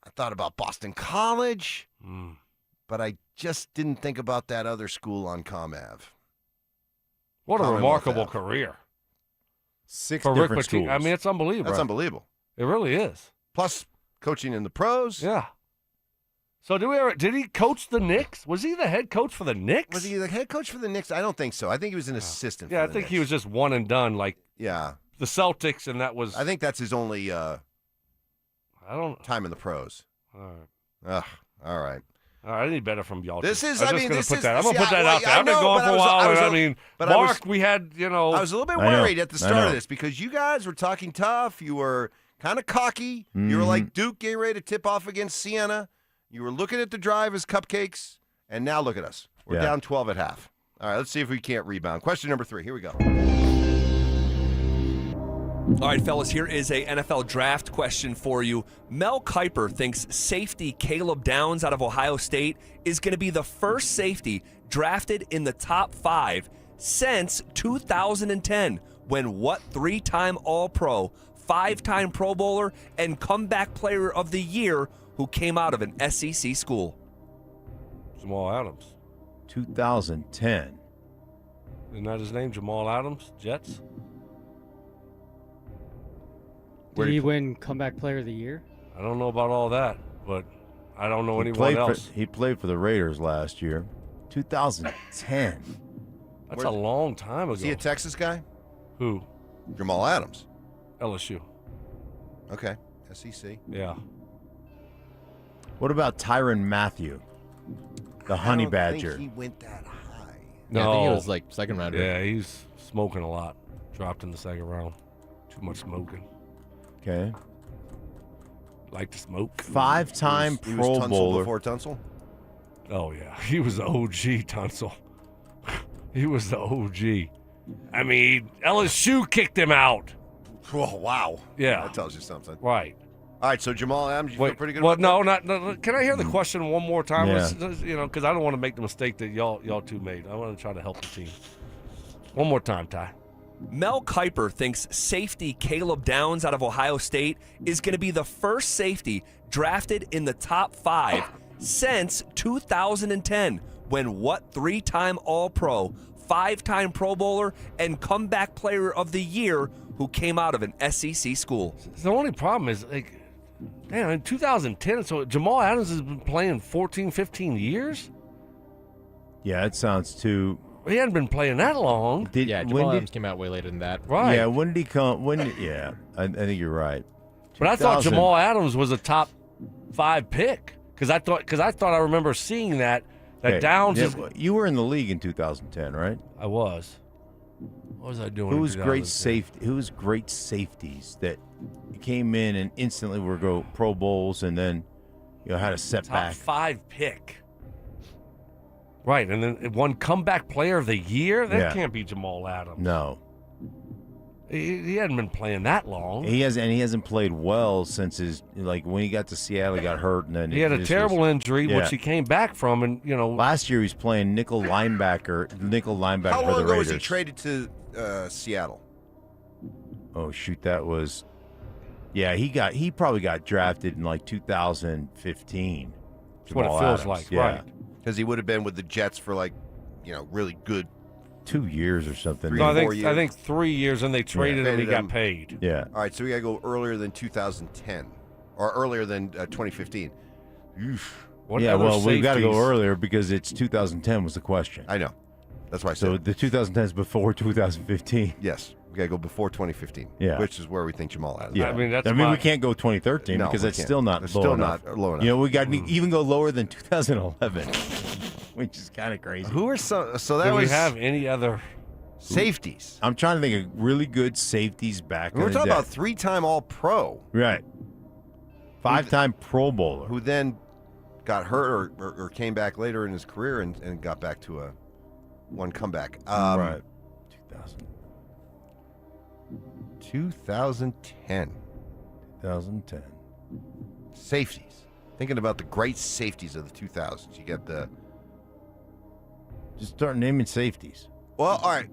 I thought about Boston College. But I just didn't think about that other school on ComAv. What a remarkable career. 6 for different Rick schools. I mean, it's unbelievable. That's unbelievable. It really is. Plus, coaching in the pros. Yeah. So did he coach the Knicks? Was he the head coach for the Knicks? Was he the head coach for the Knicks? I don't think so. I think he was an assistant. Yeah, for I the think Knicks. he was just one and done, like the Celtics, and that was. I think that's his only time in the pros. All right. Ugh, all right. All right, I need better from y'all. This two. is, I'm I just mean, gonna this put is. that. I'm gonna see, put that out there. I I've been know, going but for a while. but Mark, we had, I was a little bit worried at the start of this because you guys were talking tough. You were kind of cocky. You were like Duke getting ready to tip off against Siena. You were looking at the Drive as cupcakes, and now look at us. We're down 12 at half. All right, let's see if we can't rebound. Question number 3. Here we go. All right, fellas, here is a NFL draft question for you. Mel Kiper thinks safety Caleb Downs out of Ohio State is going to be the first safety drafted in the top 5 since 2010, when what 3-time All-Pro, 5-time Pro Bowler, and comeback player of the year who came out of an SEC school? Jamal Adams. 2010. Isn't that his name, Jamal Adams, Jets? Did he win comeback player of the year? I don't know about all that, but I don't know anyone else. He played for the Raiders last year. 2010. That's a long time ago. Is he a Texas guy? Who? Jamal Adams. LSU. Okay. SEC. Yeah. What about Tyrann Mathieu, the Honey Badger? I think he went that high. No. Yeah, I think it was like second rounder. Yeah, he's smoking a lot. Dropped in the second round. Too much smoking. Okay. Like to smoke. 5-time He was Pro Tunsil Bowler. before Tunsil? Oh, yeah. He was the OG Tunsil. He was the OG. I mean, LSU kicked him out. Oh, wow. Yeah. That tells you something. Right. All right, so Jamal Adams, you feel pretty good Well, about that? no. Can I hear the question one more time? Yeah. Because I don't want to make the mistake that y'all two made. I want to try to help the team. One more time, Ty. Mel Kiper thinks safety Caleb Downs out of Ohio State is going to be the first safety drafted in the top 5 since 2010, when what 3-time All-Pro, 5-time Pro Bowler, and comeback player of the year who came out of an SEC school. The only problem is, like, damn, in 2010, so Jamal Adams has been playing 14, 15 years? Yeah, it sounds too. He hadn't been playing that long. Jamal Adams came out way later than that. Right. Yeah, when did he come? Yeah, I think you're right. But I thought Jamal Adams was a top 5 pick because I thought I remember seeing that Okay, Downs yeah, is. you were in the league in 2010, right? I was. What was I doing? Who's great safeties that came in and instantly were go Pro Bowls and then had a setback. Top 5 pick. Right, and then one comeback player of the year? That can't be Jamal Adams. No. He hadn't been playing that long. He hasn't played well since when he got to Seattle, he got hurt, and then he had a terrible injury, which he came back from, and last year he was playing nickel linebacker How for the long Raiders. ago was he traded to Seattle? Oh shoot, that was he probably got drafted in like 2015. That's what it feels like, right? Because he would have been with the Jets for really good 2 years or something. No, I think 3 years, and they traded him. He got paid. Yeah. All right, so we got to go earlier than 2010 or earlier than 2015. Oof. We've got to go earlier because it's 2010 was the question. I know. That's why I said. So the 2010 is before 2015. Yes. We got to go before 2015. Yeah. Which is where we think Jamal Adams. Yeah. I mean, we can't go 2013 No, because we that's can't. still not It's low still enough. not low enough. We got to even go lower than 2011, which is kind of crazy. Who are so that Do was we have any other safeties? I'm trying to think of really good safeties back in We're the talking day. about 3-time All-Pro. Right. 5-time Pro Bowler. Who then got hurt or came back later in his career and got back to one comeback. Right. 2010. Safeties. Thinking about the great safeties of the 2000s. You got the... Just start naming safeties. Well, all right.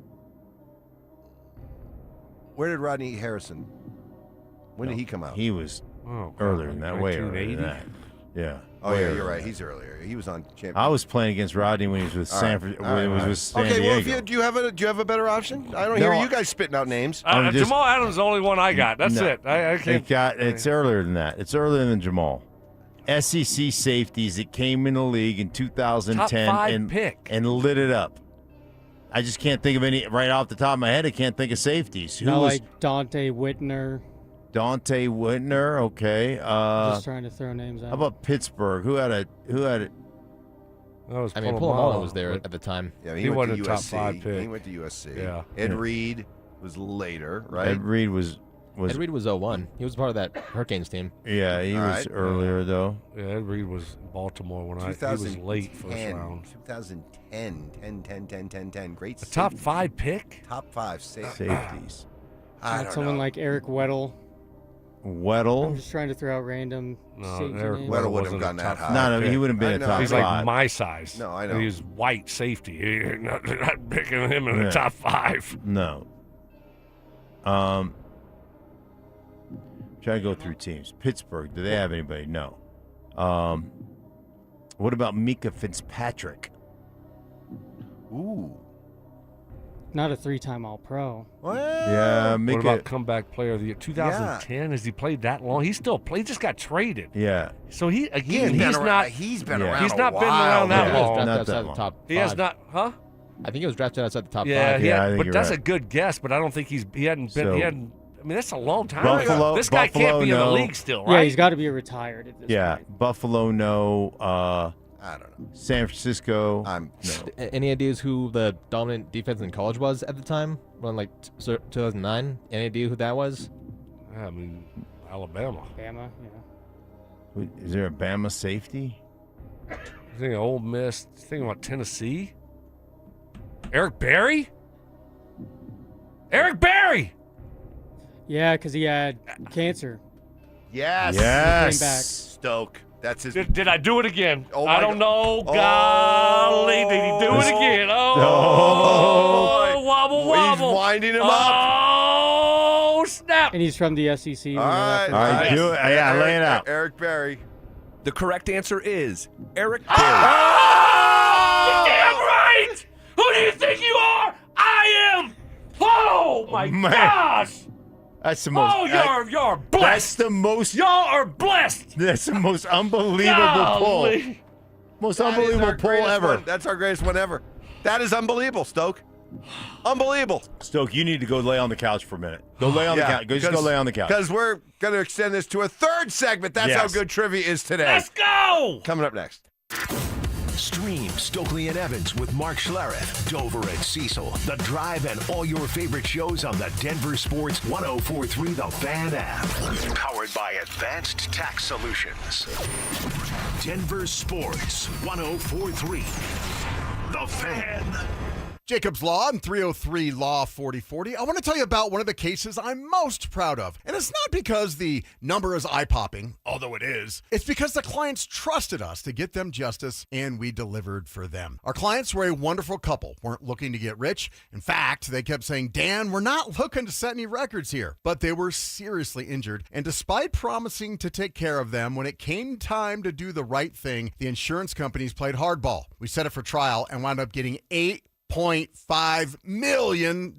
Where did Rodney Harrison... When did he come out? He was earlier than that, way earlier than that. Yeah. Oh, yeah, you're right. He's earlier. He was on champion. I was playing against Rodney when he was with San Diego. Okay, well, do you have a better option? I don't hear you guys spitting out names. Jamal Adams is the only one I got. That's it. I can't. It's earlier than that. It's earlier than Jamal. SEC safeties that came in the league in 2010 Top 5 pick. and lit it up. I just can't think of any right off the top of my head. I can't think of safeties. Who was like Dante Whitner. Dante Whitner? Okay. Just trying to throw names out. How about Pittsburgh? Who had it? Polamalu was there at the time. Yeah, he went wasn't to a USC. top 5 pick. He went to USC. Yeah. Ed Reed was later, right? Ed Reed was Ed Reed was 01. He was part of that Hurricanes team. Yeah, he was earlier though. Yeah, Ed Reed was in Baltimore when he was late first round. 2010. Great. A top 5 pick? Top 5 safeties. I don't someone know. like Eric Weddle. Weddle? I'm just trying to throw out random safety names. Weddle wouldn't have gone that high. No, he wouldn't have been a top He's 5. like my size. No, I know. And he's white safety. You're not picking him in the top 5. No. Try to go through teams. Pittsburgh, do they have anybody? No. What about Mika Fitzpatrick? Ooh. Not a 3-time All-Pro. Yeah, What about comeback player of the year? 2010? Has he played that long? He still played. He just got traded. Yeah. So he's not. He's been around. He's a not been while. around that long. He was drafted Not outside that the long. top 5. He has not, huh? I think he was drafted outside the top 5. Yeah, I think but you're that's right. a good guess. But I don't think he hadn't been. So- He hadn't. I mean, that's a long time. Buffalo- This guy can't be in the Buffalo, no. league still, right? Yeah, he's got to be retired at this point. Buffalo, no. I don't know. San Francisco, no. Any ideas who the dominant defense in college was at the time? Around like 2009? Any idea who that was? I mean, Alabama. Bama, yeah. Is there a Bama safety? You thinking Ole Miss? Thinking about Tennessee? Eric Berry? Eric Berry! Yeah, because he had cancer. Yes. Yes. He came back. Stoke. That's his. Did I do it again? Oh I my don't God. know. Golly, did he do it again? Oh, wobble, wobble. He's winding him up. Oh, snap. And he's from the SEC. we know All that for right. sure. do it. Yeah, lay it out. Eric Berry. The correct answer is Eric Berry. Oh, damn right. Who do you think you are? I am. Oh, my gosh. That's the most. Oh, you're That's blessed. the most. Y'all are blessed. That's the most unbelievable pull. Golly. Most That is unbelievable our pull greatest ever. one. That's our greatest one ever. That is unbelievable, Stoke. Unbelievable. Stoke, you need to go lay on the couch for a minute. Go lay on the couch. Just go lay on the couch. Because we're going to extend this to a third segment. That's how Yes. good trivia is today. Let's go. Coming up next. Stream Stream Stokley and Evans with Mark Schlereth, Dover and Cecil, The Drive, and all your favorite shows on the Denver Sports 1043 The Fan app. Powered by Advanced Tax Solutions. Denver Sports 1043 The Fan. Jacob's Law and 303 Law 4040. I want to tell you about one of the cases I'm most proud of. And it's not because the number is eye-popping, although it is. It's because the clients trusted us to get them justice, and we delivered for them. Our clients were a wonderful couple, weren't looking to get rich. In fact, they kept saying, Dan, we're not looking to set any records here. But they were seriously injured, and despite promising to take care of them, when it came time to do the right thing, the insurance companies played hardball. We set it for trial and wound up getting $8.5 million.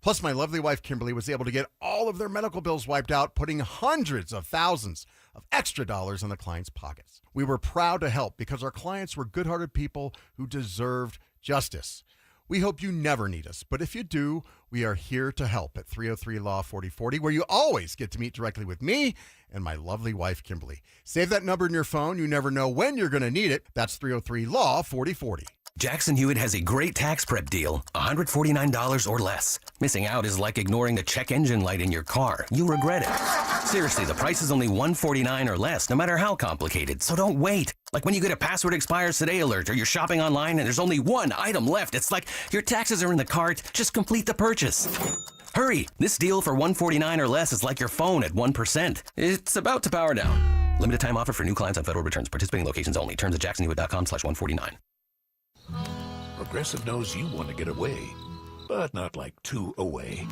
Plus, my lovely wife, Kimberly, was able to get all of their medical bills wiped out, putting hundreds of thousands of extra dollars in the clients' pockets. We were proud to help because our clients were good-hearted people who deserved justice. We hope you never need us, but if you do, we are here to help at 303 Law 4040, where you always get to meet directly with me and my lovely wife, Kimberly. Save that number in your phone. You never know when you're going to need it. That's 303 Law 4040. Jackson Hewitt has a great tax prep deal, $149 or less. Missing out is like ignoring the check engine light in your car. You'll regret it. Seriously, the price is only $149 or less, no matter how complicated, so don't wait. Like when you get a password expires today alert, or you're shopping online and there's only one item left. It's like your taxes are in the cart, just complete the purchase. Hurry, this deal for $149 or less is like your phone at 1%. It's about to power down. Limited time offer for new clients on federal returns. Participating locations only. Terms at jacksonhewitt.com/149. Progressive knows you want to get away, but not like too away.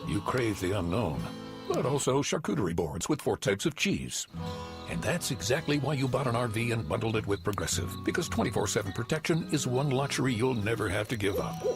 You crave the unknown, but also charcuterie boards with 4 types of cheese. And that's exactly why you bought an RV and bundled it with Progressive, because 24/7 protection is one luxury you'll never have to give up.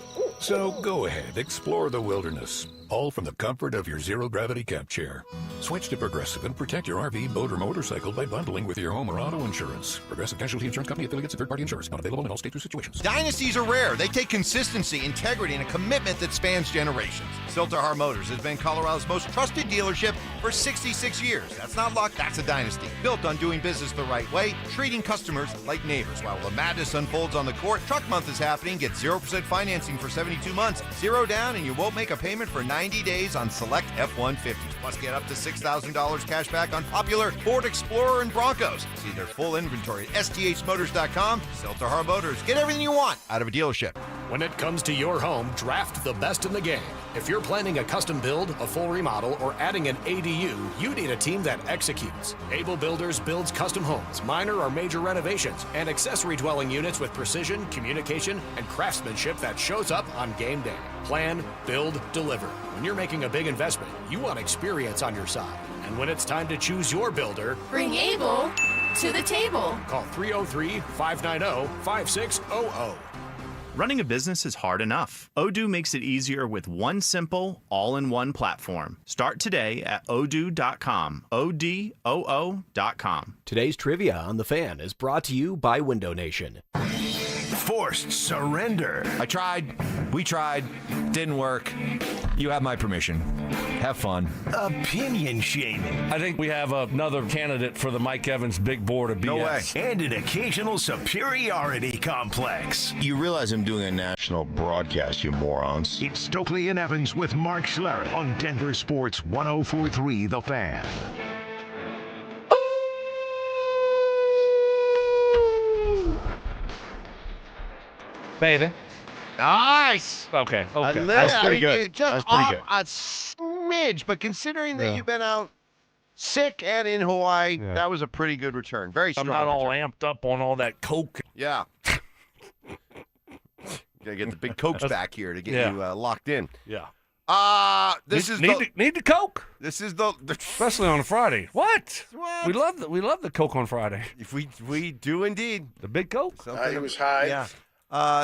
So go ahead, explore the wilderness, all from the comfort of your zero-gravity camp chair. Switch to Progressive and protect your RV, boat, or motorcycle by bundling with your home or auto insurance. Progressive Casualty Insurance Company, affiliates, and third-party insurers. Not available in all states or situations. Dynasties are rare. They take consistency, integrity, and a commitment that spans generations. Silterhar Motors has been Colorado's most trusted dealership for 66 years. That's not luck, that's a dynasty. Built on doing business the right way, treating customers like neighbors. While the madness unfolds on the court, Truck Month is happening. Get 0% financing for 72 months, 0 down, and you won't make a payment for 90 days on select F-150s. Plus, get up to $6,000 cash back on popular Ford Explorer and Broncos. See their full inventory at sthmotors.com. Silterhar Motors. Get everything you want out of a dealership. When it comes to your home, draft the best in the game. If you're planning a custom build, a full remodel, or adding an ADU, you need a team that executes. Able Builders builds custom homes, minor or major renovations, and accessory dwelling units with precision, communication, and craftsmanship that shows up on game day. Plan, build, deliver. When you're making a big investment, you want experience on your side. And when it's time to choose your builder, bring Able to the table. Call 303-590-5600. Running a business is hard enough. Odoo makes it easier with one simple, all-in-one platform. Start today at odoo.com. ODOO.com. Today's trivia on The Fan is brought to you by Window Nation. Forced surrender. I tried. We tried. Didn't work. You have my permission. Have fun. Opinion shaming. I think we have another candidate for the Mike Evans big board of BS. No way. And an occasional superiority complex. You realize I'm doing a national broadcast, you morons. It's Stokley and Evans with Mark Schlereth on Denver Sports 1043 The Fan. Baby. Nice. Okay. That's pretty good. Just That's pretty off a smidge, but considering that you've been out sick and in Hawaii, that was a pretty good return. Very strong. I'm not all return. amped up on all that coke. Yeah. Gotta get the big cokes back here to get you locked in. Yeah. This is need the coke. This is the especially on a Friday. What? We love the coke on Friday. If we do indeed the big coke. He was high. Yeah.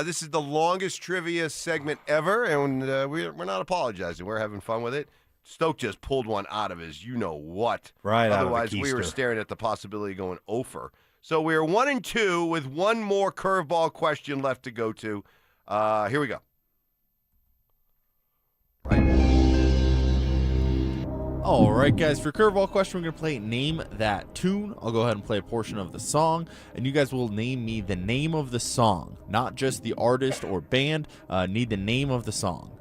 This is the longest trivia segment ever, and we're not apologizing. We're having fun with it. Stoke just pulled one out of his you-know-what. Right. Otherwise, we were staring at the possibility of going over. So we're 1-2 with one more curveball question left to go to. Here we go. Right. All right, guys, for curveball question, we're going to play Name That Tune. I'll go ahead and play a portion of the song, and you guys will name me the name of the song, not just the artist or band. Need the name of the song.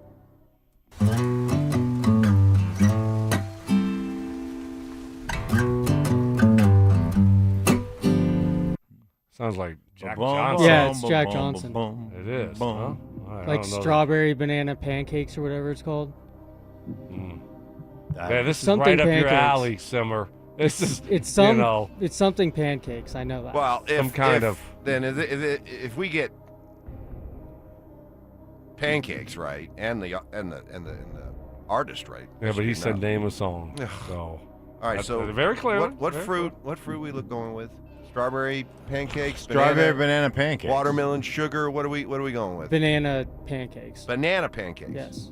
Sounds like Jack Boom, Johnson. Yeah, it's Jack Johnson. It is. Huh? All right, I Like don't know strawberry banana pancakes or whatever it's called. Yeah, this is Something right up your pancakes. alley, Simmer. This is, It's some. you know, It's something pancakes. I know that. Well, then if we get pancakes right and the artist right. yeah, but he said no. name a song. So, All right, that's so very clear. What Very fruit? What fruit we going with? Strawberry pancakes. Strawberry banana pancakes. Watermelon sugar. What are we going with? Banana pancakes. Banana pancakes. Yes.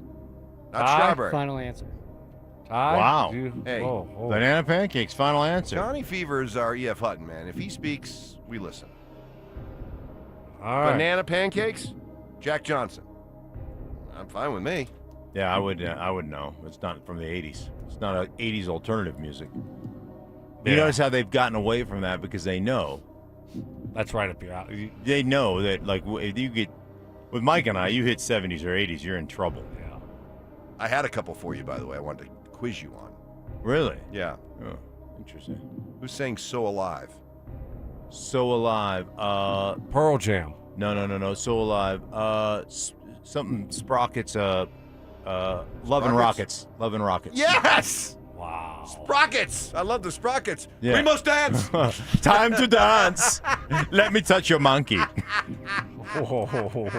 Not strawberry. Final answer. Wow. Hey, Banana pancakes, final answer. Johnny Fever is our E.F. Hutton, man. If he speaks, we listen. All right. Banana pancakes, Jack Johnson. I'm fine with me. Yeah, I would know. It's not from the 80s. It's not a 80s alternative music. You notice how they've gotten away from that because they know. That's right up your alley. They know that, like, if you get, with Mike and I, you hit 70s or 80s, you're in trouble. Yeah. I had a couple for you, by the way. I wanted to quiz you on. Really? Yeah. Oh, interesting. Who's saying "So Alive"? So Alive. Pearl Jam. No. So Alive. Something Sprockets. Love and Sprockets? Rockets. Love and Rockets. Yes. Wow. Sprockets. I love the Sprockets. Yeah. We must dance. Time to dance. Let me touch your monkey. Whoa,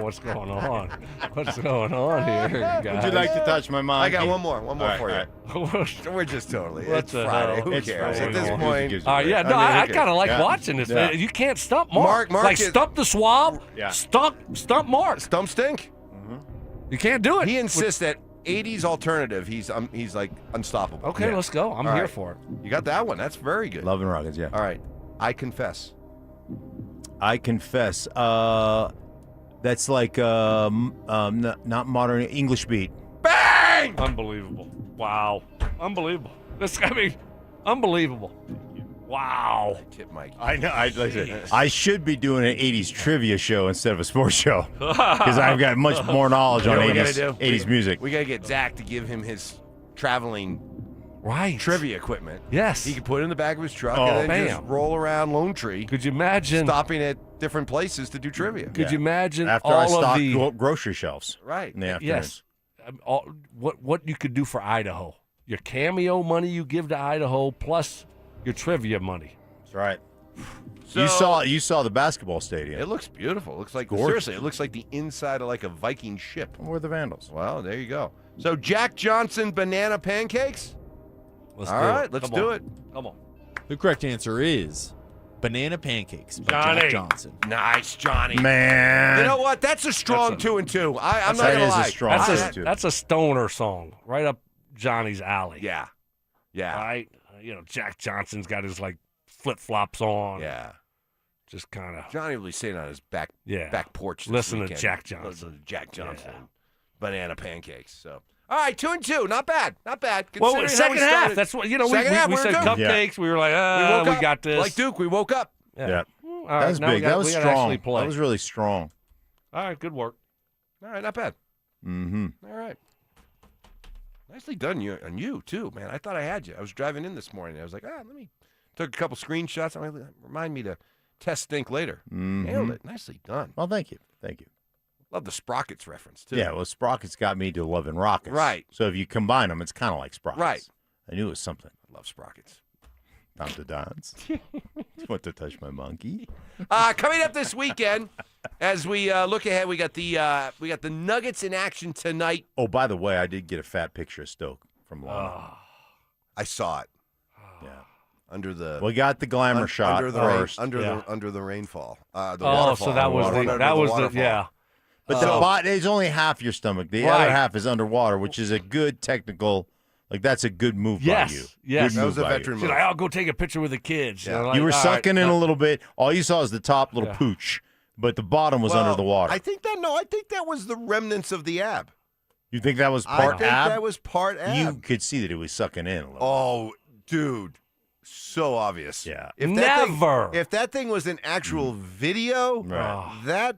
what's going on? What's going on here, guys? Would you like to touch my monkey? I got one more for you. Right. We're just totally. What It's the Friday. hell? Who It's cares? Friday. At this point. Yeah, no, I kind of like watching this. Yeah. You can't stump Mark. Mark like is- stump the swab. Yeah. Stump Mark. Stump stink. You can't do it. He insists that 80s alternative. He's like unstoppable. Okay, let's go. I'm All here right. for it. You got that one. That's very good. Love and Rockets, yeah. All right. I confess. I confess. That's like not modern English beat. Bang! Unbelievable. Wow. Unbelievable. Unbelievable. Wow. Tip Mike. I know. I should be doing an 80s trivia show instead of a sports show because I've got much more knowledge on 80s music. We got to get Zach to give him his traveling trivia equipment. Yes. He can put it in the back of his truck Oh, and then bam. just roll around Lone Tree. Could you imagine stopping at different places to do trivia? Could you imagine After all I of stock the grocery shelves? Right. In the afternoon. yes, what you could do for Idaho? Your cameo money you give to Idaho plus your trivia money. That's right. So- you saw the basketball stadium. It looks beautiful. It looks like Gorgeous. seriously, it looks like the inside of like a Viking ship. We're the Vandals. Well, there you go. So Jack Johnson banana pancakes. Let's All do right, it. let's Come do on. it. Come on. The correct answer is Banana Pancakes by Johnny. Jack Johnson. Nice, Johnny. Man. You know what? That's a strong That's 2 and 2. I'm not that gonna is a lie. strong That's a stoner song right up Johnny's alley. Yeah. Right? Jack Johnson's got his like flip-flops on. Yeah. Just kind of Johnny will be sitting on his back porch. This Listen to weekend. Jack Johnson. Listen to Jack Johnson. Banana pancakes. So. All right, 2 and 2. Not bad. Not bad. Well, Considering how second we half. started. That's what Second half, we we said were good. cupcakes. We were like, woke we up. got this. Like Duke, we woke up. Yeah. All That was now we big. got- That was we gotta actually strong. play. That was really strong. All right, good work. All right, not bad. Mm-hmm. All right. Nicely done on you, too, man. I thought I had you. I was driving in this morning. I was like, let me. Took a couple screenshots. I'm like, remind me to test Stink later. Mm-hmm. Nailed it. Nicely done. Well, thank you. Thank you. Love the Sprockets reference, too. Yeah, well, Sprockets got me to Love and Rockets. Right. So if you combine them, it's kind of like Sprockets. Right. I knew it was something. I love Sprockets. Time to dance. Just want to touch my monkey. Coming up this weekend, as we look ahead, we got the Nuggets in action tonight. Oh, by the way, I did get a fat picture of Stoke from Lana. I saw it. Yeah. Under the We got the glamour shot under the first. under the rainfall. The Oh, waterfall. so that was Waterfall. yeah. But it's only half your stomach. The other half is underwater, which is a good technical. Like that's a good move by you. Yes, Good that was move a by you. veteran She's move. like, I'll go take a picture with the kids. Yeah. Like, You were all sucking right, in no. a little bit. All you saw is the top little pooch, but the bottom was under the water. I think that was the remnants of the ab. You think that was I part think ab? that was part ab. You could see that it was sucking in a little. Oh, dude. So obvious. Yeah. If that thing was an actual video, that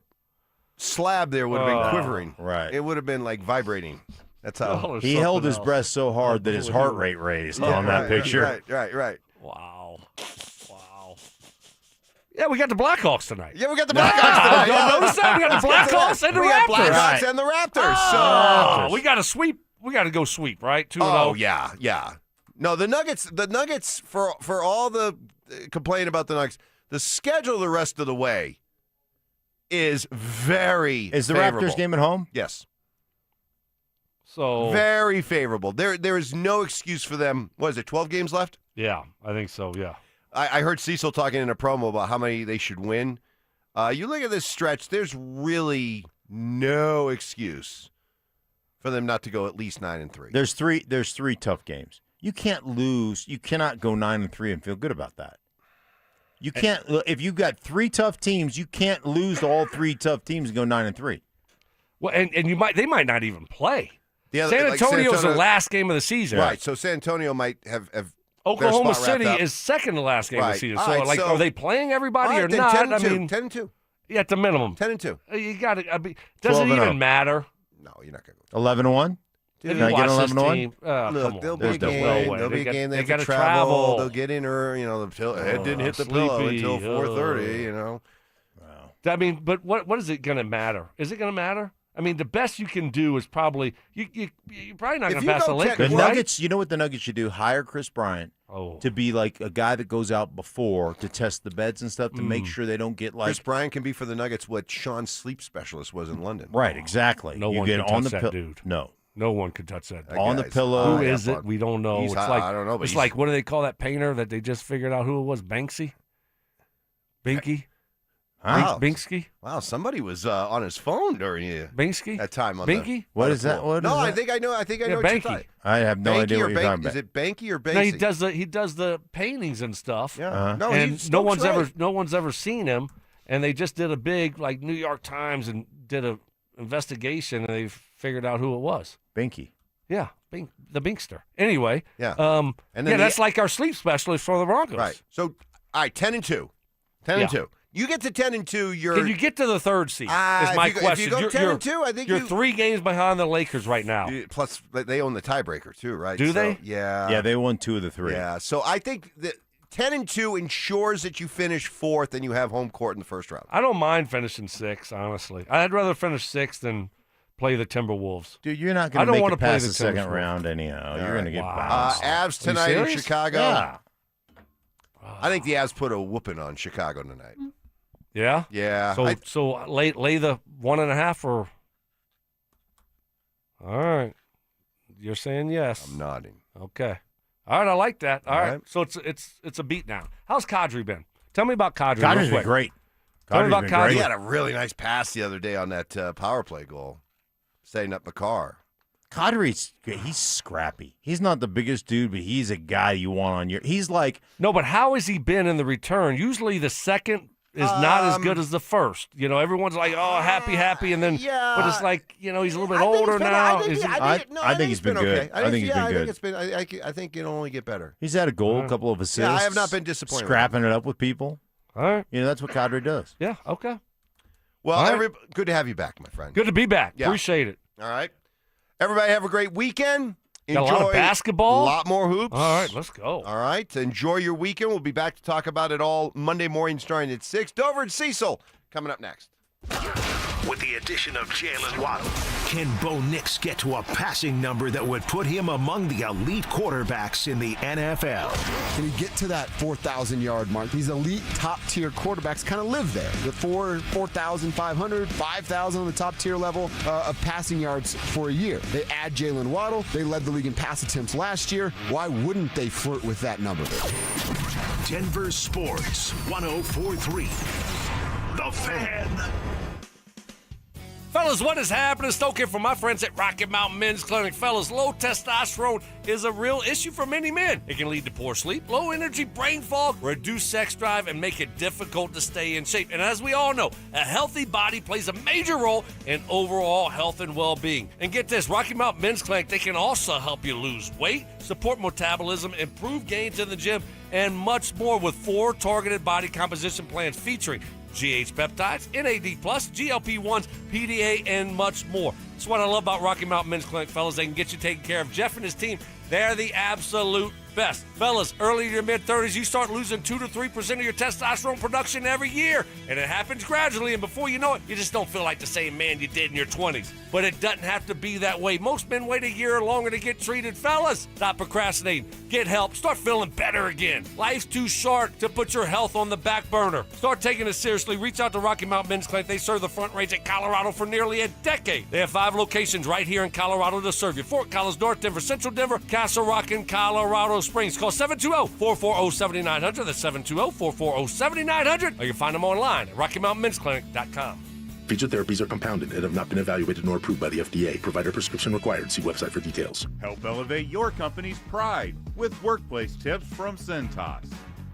slab there would have been quivering. Right. It would have been like vibrating. That's how. He held his breath so hard that his heart rate raised on that picture. Right. Wow. Yeah, we got the Blackhawks tonight. Yeah, we got the Blackhawks tonight. Y'all notice that? We got the Blackhawks and the We got Raptors. Blackhawks and the Raptors. So we got to sweep. We got to go sweep, right? 2-0. Oh yeah. No, the Nuggets for all the complaint about the Nuggets, the schedule the rest of the way is very Is the favorable. Raptors game at home? Yes. So Very favorable. There is no excuse for them. What is it, 12 games left? Yeah, I think so, yeah. I heard Cecil talking in a promo about how many they should win. You look at this stretch, there's really no excuse for them not to go at least 9-3. There's three tough games. You can't lose. You cannot go 9-3 and feel good about that. You can't. If you've got three tough teams, you can't lose to all three tough teams and go 9-3. Well, and they might not even play. The other- San like Antonio's San Antonio- the last game of the season. Right, so San Antonio might have Oklahoma their spot wrapped City up. is second to last game of the Right. season. All So, right, so- are they playing everybody All or right, then not? 10-2. 10-2. Yeah, at the minimum. 10-2. You got to. Does it 12-0. even matter? No, you're not going to 11-1. If Can I you get watch this 11-1? team, come Look, on. there'll be a There's no game. way. There'll be a game. They have got to to travel. They'll get in, or the head didn't hit the pillow sleepy. until 4:30. You know. I mean, but what is it going to matter? Is it going to matter? I mean, the best you can do is probably you're probably not going to pass the Lakers. The right? Nuggets. You know what the Nuggets should do? Hire Chris Bryant to be like a guy that goes out before to test the beds and stuff to make sure they don't get like. Chris Bryant can be for the Nuggets what Sean's sleep specialist was in London. Right, exactly. No you one get can on touch the that dude. No one could touch that. On the pillow. Who is it? We don't know. He's It's hot. like I don't know, but it's he's- like what do they call that painter that they just figured out who it was? Banksy. Binky. Wow. Binksky. Wow, somebody was on his phone during Binksky. that time. On Binky? What is that? What no, is I that? think I know. I think I Yeah, know. What you're Banky. talking- I have no Banky idea or what you're talking Is about. it Banky or Banksy? No, he does the paintings and stuff. Yeah. Uh-huh. No, and he's no one's Stokes right. no one's ever seen him. And they just did a big like New York Times and did a investigation and they figured out who it was. Binky. Yeah, the Binkster. Anyway, Yeah. and then that's like our sleep specialist for the Broncos. Right. So, all right, 10-2. 10-2. You get to 10-2. You're. Can you get to the third seed? Is my if you question. go You're- 10-2, I think you're you- 3 games behind the Lakers right now. Plus, they own the tiebreaker too, right? Do So, they? Yeah. Yeah, they won 2 of the 3. Yeah. So I think that 10-2 ensures that you finish 4th and you have home court in the first round. I don't mind finishing 6th, honestly. I'd rather finish 6th than play the Timberwolves. Dude, you're not I going to don't make wanna it play past the the second Timberwolves. round anyhow. You're going to get Wow. bounced. Avs Are you tonight in serious? Chicago. Yeah. I think the Avs put a whooping on Chicago tonight. Yeah? Yeah. So lay the 1.5 or all right. You're saying yes. I'm nodding. Okay. All right, I like that. All right. right. So it's a beat now. How's Kadri been? Tell me about Kadri. Kadri's real been quick. great. Tell me Kadri's about been Kadri. great. He had a really nice pass the other day on that power play goal, setting up McCarr. Kadri's he's scrappy. He's not the biggest dude, but he's a guy you want on your. He's like No, but how has he been in the return? Usually the second is not as good as the first. You know, everyone's like, oh, happy, and then, but it's like, you know, he's a little bit older now. I think he's been good. Okay. I think he's been good. I think it'll only get better. He's had a goal, a couple of assists. Yeah, I have not been disappointed with Scrapping it up with people. All right. You know, that's what Kadri does. Yeah, okay. Well, All right. good to have you back, my friend. Good to be back. Yeah. Appreciate it. All right. Everybody have a great weekend. Got a lot of basketball. A lot more hoops. All right, let's go. All right. Enjoy your weekend. We'll be back to talk about it all Monday morning starting at 6. Dover and Cecil coming up next. With the addition of Jaylen Waddle, can Bo Nix get to a passing number that would put him among the elite quarterbacks in the NFL? Can he get to that 4,000-yard mark? These elite top-tier quarterbacks kind of live there. The 4,500, 5,000 on the top-tier level of passing yards for a year. They add Jaylen Waddle. They led the league in pass attempts last year. Why wouldn't they flirt with that number? Denver Sports 104.3. The Fan. Fellas, what is happening? Stoke here from my friends at Rocky Mountain Men's Clinic. Fellas, low testosterone is a real issue for many men. It can lead to poor sleep, low energy, brain fog, reduced sex drive, and make it difficult to stay in shape. And as we all know, a healthy body plays a major role in overall health and well-being. And get this, Rocky Mountain Men's Clinic, they can also help you lose weight, support metabolism, improve gains in the gym, and much more with 4 targeted body composition plans featuring GH peptides, NAD+, GLP-1s, PDA, and much more. That's what I love about Rocky Mountain Men's Clinic, fellas. They can get you taken care of. Jeff and his team, they're the absolute best. Fellas, early in your mid-30s, you start losing 2 to 3% of your testosterone production every year. And it happens gradually, and before you know it, you just don't feel like the same man you did in your 20s. But it doesn't have to be that way. Most men wait a year or longer to get treated. Fellas, stop procrastinating. Get help. Start feeling better again. Life's too short to put your health on the back burner. Start taking it seriously. Reach out to Rocky Mountain Men's Clinic. They serve the Front Range in Colorado for nearly a decade. They have 5 locations right here in Colorado to serve you. Fort Collins, North Denver, Central Denver, Castle Rock, and Colorado Springs. Call 720-440-7900. That's 720-440-7900. Or you can find them online at RockyMountainMen'sClinic.com. Featured therapies are compounded and have not been evaluated nor approved by the FDA. Provider prescription required. See website for details. Help elevate your company's pride with workplace tips from Cintas.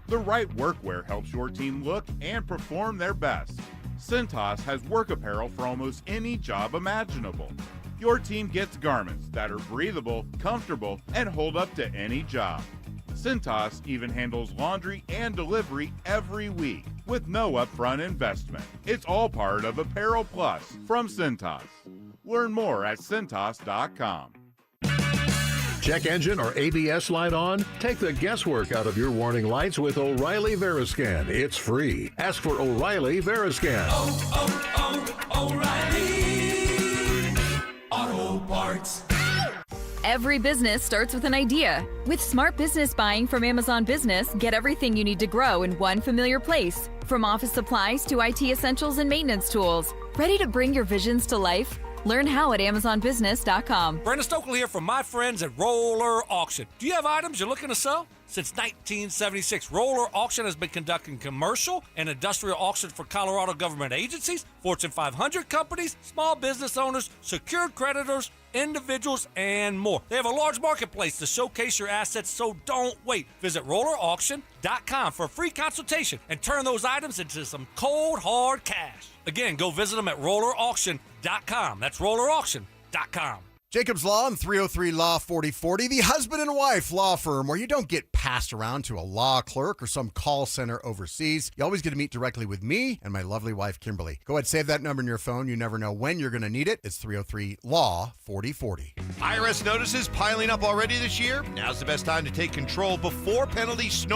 The right workwear helps your team look and perform their best. Cintas has work apparel for almost any job imaginable. Your team gets garments that are breathable, comfortable, and hold up to any job. Cintas even handles laundry and delivery every week with no upfront investment. It's all part of Apparel Plus from Cintas. Learn more at Cintas.com. Check engine or ABS light on? Take the guesswork out of your warning lights with O'Reilly Veriscan. It's free. Ask for O'Reilly Veriscan. O'Reilly Auto Parts. Every business starts with an idea. With smart business buying from Amazon Business, get everything you need to grow in one familiar place. From office supplies to IT essentials and maintenance tools. Ready to bring your visions to life? Learn how at AmazonBusiness.com. Brandon Stokley here from my friends at Roller Auction. Do you have items you're looking to sell? Since 1976, Roller Auction has been conducting commercial and industrial auctions for Colorado government agencies, Fortune 500 companies, small business owners, secured creditors, individuals, and more. They have a large marketplace to showcase your assets, so don't wait. Visit rollerauction.com for a free consultation and turn those items into some cold, hard cash. Again, go visit them at rollerauction.com. That's rollerauction.com. Jacob's Law and 303 Law 4040, the husband and wife law firm where you don't get passed around to a law clerk or some call center overseas. You always get to meet directly with me and my lovely wife, Kimberly. Go ahead, save that number in your phone. You never know when you're going to need it. It's 303 Law 4040. IRS notices piling up already this year? Now's the best time to take control before penalties snow